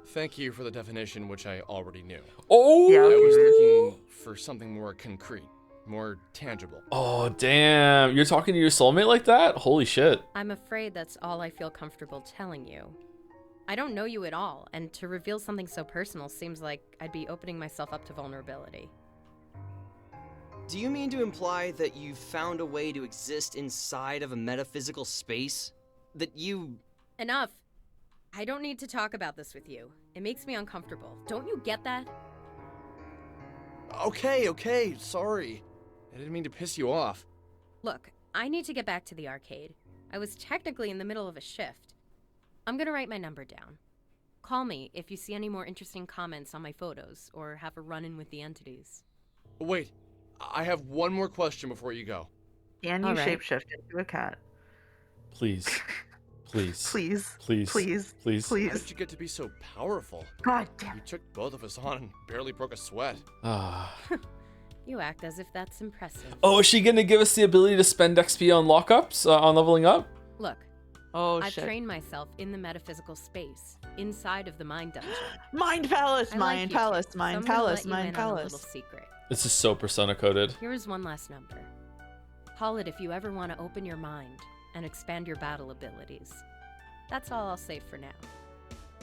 Thank you for the definition, which I already knew. Oh! I was looking for something more concrete, more tangible. Oh, damn. You're talking to your soulmate like that? Holy shit. I'm afraid that's all I feel comfortable telling you. I don't know you at all, and to reveal something so personal seems like I'd be opening myself up to vulnerability. Do you mean to imply that you've found a way to exist inside of a metaphysical space? That you... Enough! I don't need to talk about this with you. It makes me uncomfortable. Don't you get that? Okay, sorry. I didn't mean to piss you off. Look, I need to get back to the arcade. I was technically in the middle of a shift. I'm gonna write my number down. Call me if you see any more interesting comments on my photos or have a run-in with the entities. Wait, I have one more question before you go. Can you shapeshift into a cat? Please. Please. Please. Please. Please. Please. Please. How did you get to be so powerful? God damn You took both of us on and barely broke a sweat. Ah. You act as if that's impressive. Oh, is she gonna give us the ability to spend XP on lockups, on leveling up? Look, I've trained myself in the metaphysical space, inside of the mind dungeon. Mind Palace, I Mind like Palace, YouTube, so Mind I'm gonna Palace, let you Mind in on a Palace. little secret. This is so persona coded. Here is one last number. Call it if you ever want to open your mind and expand your battle abilities. That's all I'll say for now.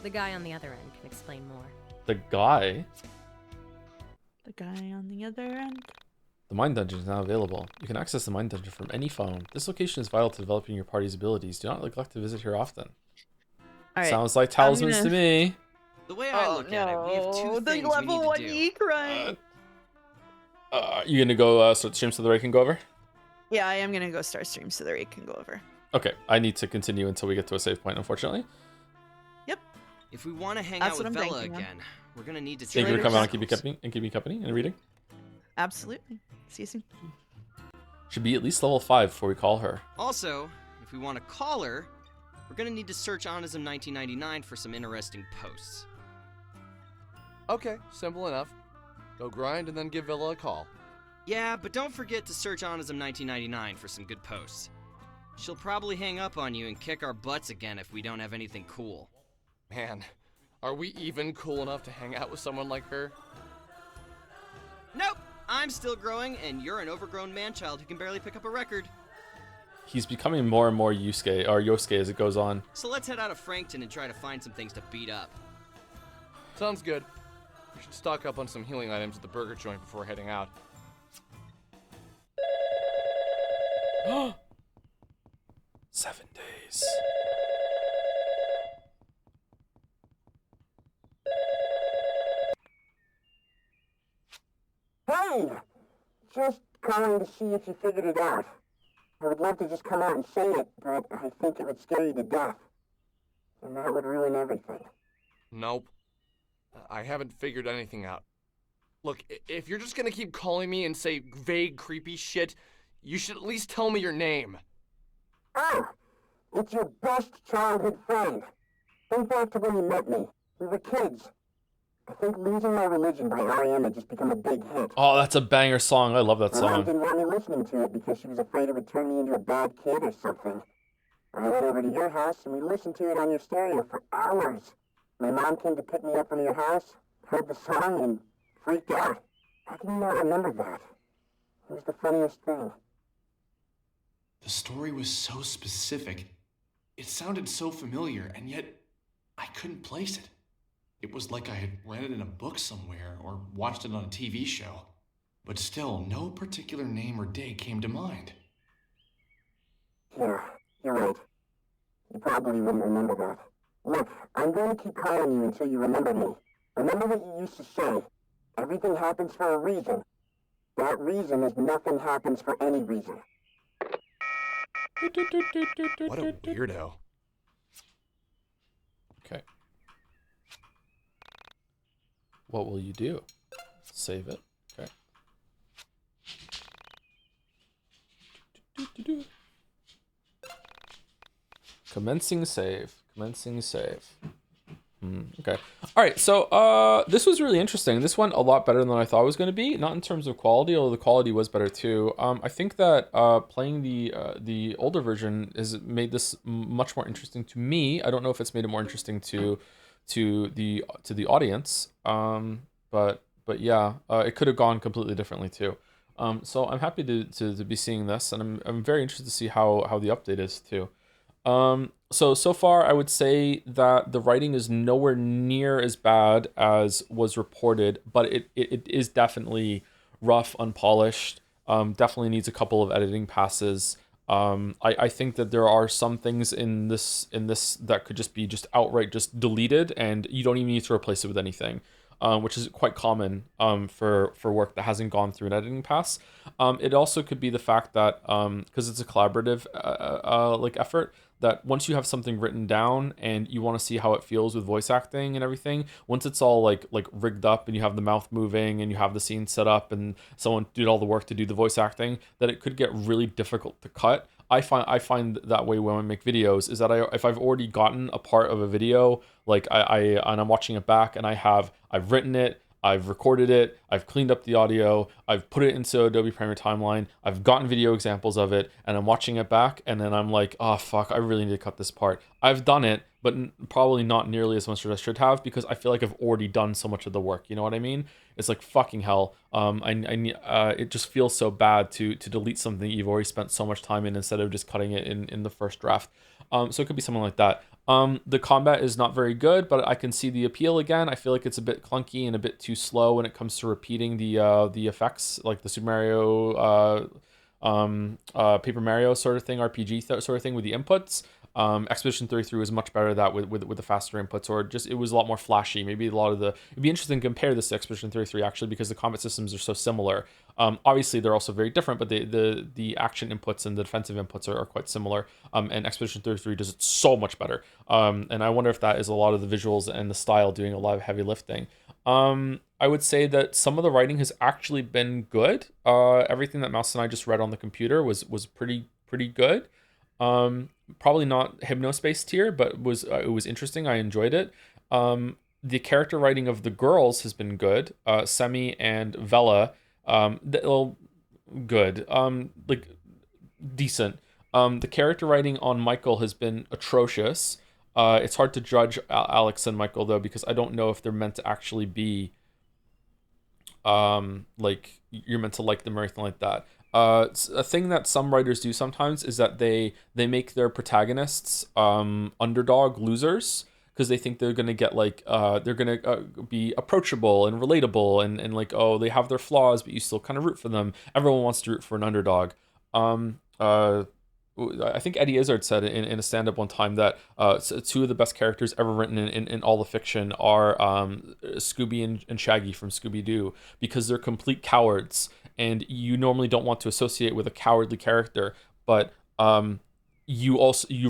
The guy on the other end can explain more. The guy? The guy on the other end? The Mind Dungeon is now available. You can access the Mind Dungeon from any phone. This location is vital to developing your party's abilities. Do not neglect to visit here often. All right, Sounds like talismans to me. The way I look at it, we have two things we need to do. YIIK, right? You gonna go start streams so the Ray can go over? Yeah, I am gonna go start streams so the Ray can go over. Okay, I need to continue until we get to a save point, unfortunately. Yep. If we want to hang That's out with what I'm Vela banking on. again, we're gonna need to Thank you for coming on and keep me company and reading. Absolutely. See you soon. Should be at least level 5 before we call her. Also, if we want to call her, we're gonna need to search Onism 1999 for some interesting posts. Okay, simple enough. Go grind and then give Villa a call. Yeah, but don't forget to search Onism 1999 for some good posts. She'll probably hang up on you and kick our butts again if we don't have anything cool. Man, are we even cool enough to hang out with someone like her? Nope! I'm still growing, and you're an overgrown man-child who can barely pick up a record. He's becoming more and more Yosuke as it goes on. So let's head out of Frankton and try to find some things to beat up. Sounds good. We should stock up on some healing items at the burger joint before heading out. 7 days. Hey! Just calling to see if you figured it out. I would love to just come out and say it, but I think it would scare you to death. And that would ruin everything. Nope. I haven't figured anything out. Look, if you're just gonna keep calling me and say vague, creepy shit, you should at least tell me your name. Oh, it's your best childhood friend. Think back to when you met me. We were kids. I think Losing My Religion by R.E.M. had just become a big hit. Oh, that's a banger song. I love that My mom song. didn't want me listening to it because she was afraid it would turn me into a bad kid or something. I went over to your house and we listened to it on your stereo for hours. My mom came to pick me up from your house, heard the song, and freaked out. How can you not remember that? It was the funniest thing. The story was so specific. It sounded so familiar, and yet I couldn't place it. It was like I had read it in a book somewhere or watched it on a TV show. But still, no particular name or day came to mind. Yeah, you're right. You probably wouldn't remember that. Look, I'm going to keep calling you until you remember me. Remember what you used to say. Everything happens for a reason. That reason is nothing happens for any reason. What a weirdo. Okay. What will you do? Save it. Okay. Commencing save. Commencing save. Okay. All right. So this was really interesting. This went a lot better than I thought it was going to be. Not in terms of quality, although the quality was better too. I think that playing the older version has made this much more interesting to me. I don't know if it's made it more interesting to the audience. But yeah, it could have gone completely differently too. So I'm happy to be seeing this, and I'm very interested to see how the update is too. So far I would say that the writing is nowhere near as bad as was reported, but it is definitely rough, unpolished. Definitely needs a couple of editing passes. I think that there are some things in this that could just be outright just deleted, and you don't even need to replace it with anything. Which is quite common for work that hasn't gone through an editing pass. It also could be the fact that because it's a collaborative like effort, that once you have something written down and you want to see how it feels with voice acting and everything, once it's all like rigged up and you have the mouth moving and you have the scene set up and someone did all the work to do the voice acting, that it could get really difficult to cut. I find that way when I make videos is that if I've already gotten a part of a video, like and I'm watching it back and I've written it, I've recorded it, I've cleaned up the audio, I've put it into Adobe Premiere Timeline, I've gotten video examples of it, and I'm watching it back, and then I'm like, oh fuck, I really need to cut this part. I've done it, but probably not nearly as much as I should have, because I feel like I've already done so much of the work. You know what I mean? It's like fucking hell. It just feels so bad to delete something you've already spent so much time in instead of just cutting it in the first draft. So it could be something like that. The combat is not very good, but I can see the appeal again. I feel like it's a bit clunky and a bit too slow when it comes to repeating the effects, like the Super Mario, Paper Mario sort of thing, RPG sort of thing with the inputs. Expedition 33 was much better that with the faster inputs, or just it was a lot more flashy. Maybe it'd be interesting to compare this to Expedition 33 actually, because the combat systems are so similar. Obviously they're also very different, but the action inputs and the defensive inputs are quite similar. And Expedition 33 does it so much better. And I wonder if that is a lot of the visuals and the style doing a lot of heavy lifting. I would say that some of the writing has actually been good. Everything that Mouse and I just read on the computer was pretty good. Probably not Hypnospace tier, but it was interesting. I enjoyed it. The character writing of the girls has been good. Semi and Vela, good. Like decent. The character writing on Michael has been atrocious. It's hard to judge Alex and Michael though, because I don't know if they're meant to actually be like you're meant to like them or anything like that. A thing that some writers do sometimes is that they make their protagonists underdog losers, because they think they're gonna get like they're gonna be approachable and relatable and like, oh, they have their flaws but you still kind of root for them. Everyone wants to root for an underdog. I think Eddie Izzard said in a stand-up one time that two of the best characters ever written in all the fiction are Scooby and Shaggy from Scooby-Doo, because they're complete cowards and you normally don't want to associate with a cowardly character, but you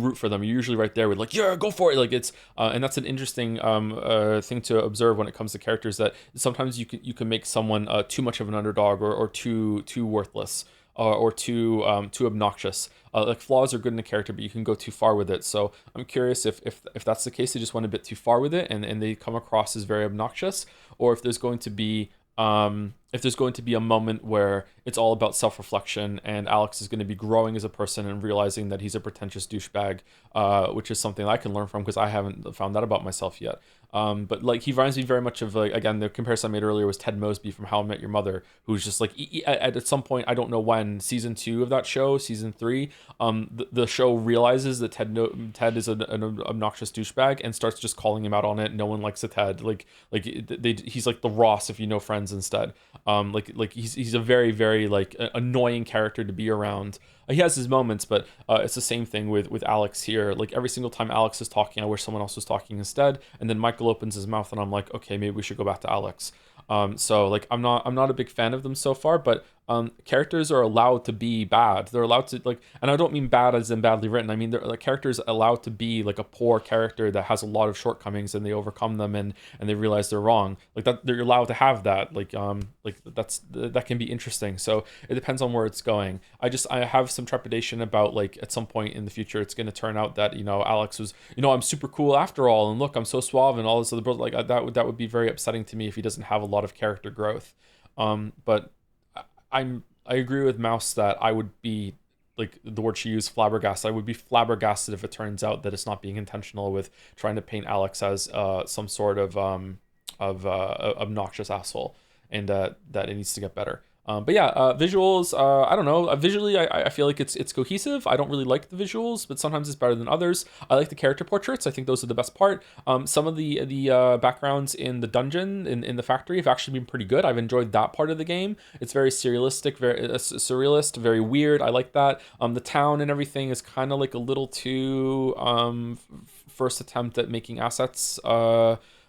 root for them. You're usually right there with like, yeah, go for it. Like it's and that's an interesting thing to observe when it comes to characters, that sometimes you can make someone too much of an underdog, or too worthless, or too obnoxious. Like flaws are good in a character, but you can go too far with it. So I'm curious if that's the case, they just went a bit too far with it, and they come across as very obnoxious, or if there's going to be a moment where it's all about self-reflection, and Alex is going to be growing as a person and realizing that he's a pretentious douchebag, which is something I can learn from, because I haven't found that about myself yet. But like, he reminds me very much of, like, again, the comparison I made earlier was Ted Mosby from How I Met Your Mother, who's just like, at some point, I don't know when, season 2 of that show, season 3, the show realizes that Ted is an obnoxious douchebag, and starts just calling him out on it. No one likes a Ted. He's like the Ross, if you know Friends, instead. He's a very, very like annoying character to be around. He has his moments, but it's the same thing with Alex here. Like, every single time Alex is talking, I wish someone else was talking instead. And then Michael opens his mouth, and I'm like, okay, maybe we should go back to Alex. So like, I'm not a big fan of them so far, but characters are allowed to be bad. They're allowed to, like, and I don't mean bad as in badly written. I mean, they're like, characters allowed to be like a poor character that has a lot of shortcomings, and they overcome them, and they realize they're wrong. Like that, they're allowed to have that. Like that can be interesting. So it depends on where it's going. I have some trepidation about, like, at some point in the future, it's going to turn out that, Alex was, I'm super cool after all, and look, I'm so suave and all this other, like, that would be very upsetting to me if he doesn't have a lot of character growth. But I agree with Mouse that I would be, like, the word she used, flabbergasted. I would be flabbergasted if it turns out that it's not being intentional with trying to paint Alex as some sort of obnoxious asshole, and that it needs to get better. But yeah, visuals, I don't know. Visually, I feel like it's cohesive. I don't really like the visuals, but sometimes it's better than others. I like the character portraits. I think those are the best part. Some of the backgrounds in the dungeon, in the factory, have actually been pretty good. I've enjoyed that part of the game. It's very surrealistic, very surrealist, very weird. I like that. The town and everything is kind of like a little too first attempt at making assets.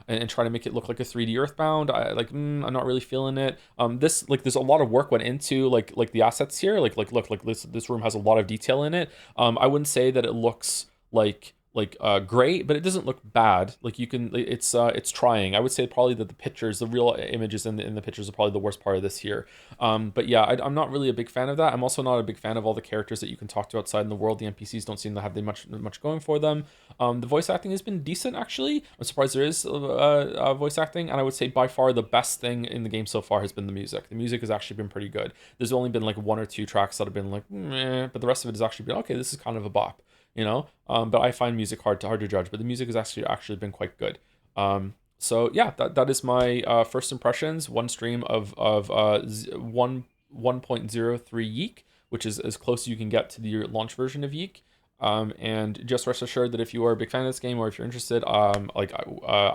And try to make it look like a 3D Earthbound. I'm not really feeling it. This, like, there's a lot of work went into like the assets here. Look, this room has a lot of detail in it. I wouldn't say that it looks great, but it doesn't look bad. Like, you can, it's trying. I would say probably that the pictures, the real images in the pictures, are probably the worst part of this here. But yeah, I'm not really a big fan of that. I'm also not a big fan of all the characters that you can talk to outside in the world. The NPCs don't seem to have much going for them. The voice acting has been decent, actually. I'm surprised there is voice acting, and I would say by far the best thing in the game so far has been the music. The music has actually been pretty good. There's only been like 1 or 2 tracks that have been like, meh, but the rest of it has actually been, okay, this is kind of a bop. But I find music hard to judge, but the music has actually been quite good. So yeah, that is my first impressions. One stream of 1.03 YIIK, which is as close as you can get to the launch version of YIIK. And just rest assured that if you are a big fan of this game, or if you're interested, I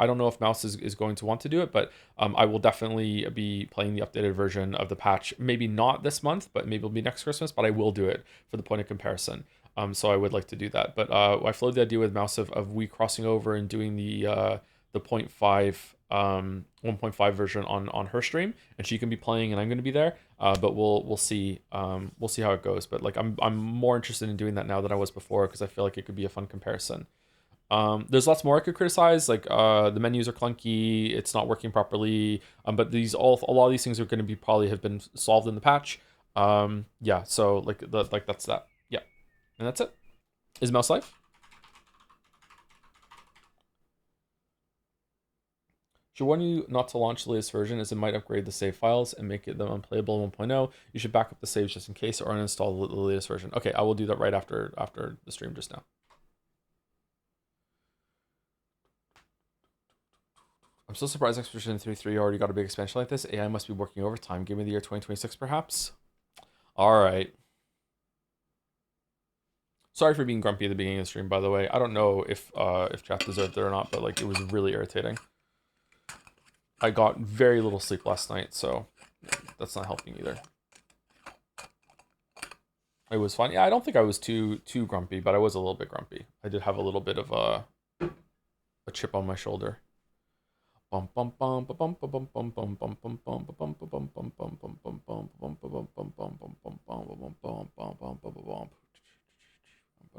don't know if Mouse is going to want to do it, but I will definitely be playing the updated version of the patch. Maybe not this month, but maybe it'll be next Christmas, but I will do it for the point of comparison. So I would like to do that. But I floated the idea with Mouse of we crossing over and doing the 0.5 1.5 version on her stream, and she can be playing and I'm going to be there. But we'll see how it goes. But like, I'm more interested in doing that now than I was before, because I feel like it could be a fun comparison. There's lots more I could criticize, like the menus are clunky, it's not working properly. But a lot of these things are going to be probably have been solved in the patch. Yeah, so that's that. Yeah, and that's it. Is Mouse live? Should warn you not to launch the latest version, as it might upgrade the save files and make them unplayable in 1.0. You should back up the saves just in case, or uninstall the latest version. Okay, I will do that right after the stream just now. I'm so surprised Expedition 3 already got a big expansion like this. AI must be working overtime. Give me the year 2026, perhaps? Alright. Sorry for being grumpy at the beginning of the stream, by the way. I don't know if chat deserved it or not, but like, it was really irritating. I got very little sleep last night, so that's not helping either. It was fun. Yeah, I don't think I was too grumpy, but I was a little bit grumpy. I did have a little bit of a chip on my shoulder.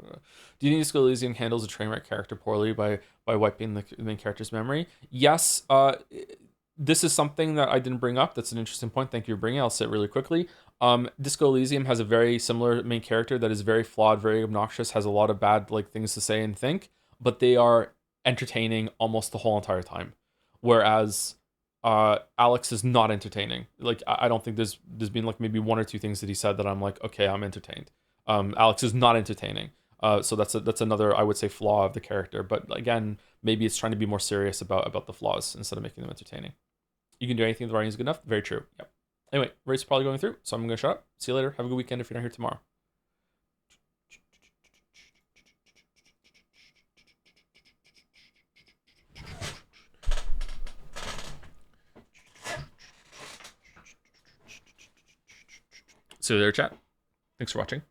Do you think Disco Elysium handles a train wreck character poorly by wiping the main character's memory? Yes. This is something that I didn't bring up. That's an interesting point. Thank you for bringing it. I'll say it really quickly. Disco Elysium has a very similar main character that is very flawed, very obnoxious, has a lot of bad things to say and think, but they are entertaining almost the whole entire time. Whereas Alex is not entertaining. I don't think there's been maybe one or two things that he said that I'm like, okay, I'm entertained. Alex is not entertaining. So that's another, I would say, flaw of the character. But again, maybe it's trying to be more serious about the flaws instead of making them entertaining. You can do anything if the writing is good enough. Very true. Yep. Anyway, race is probably going through, so I'm going to shut up. See you later. Have a good weekend if you're not here tomorrow. See you later, chat. Thanks for watching.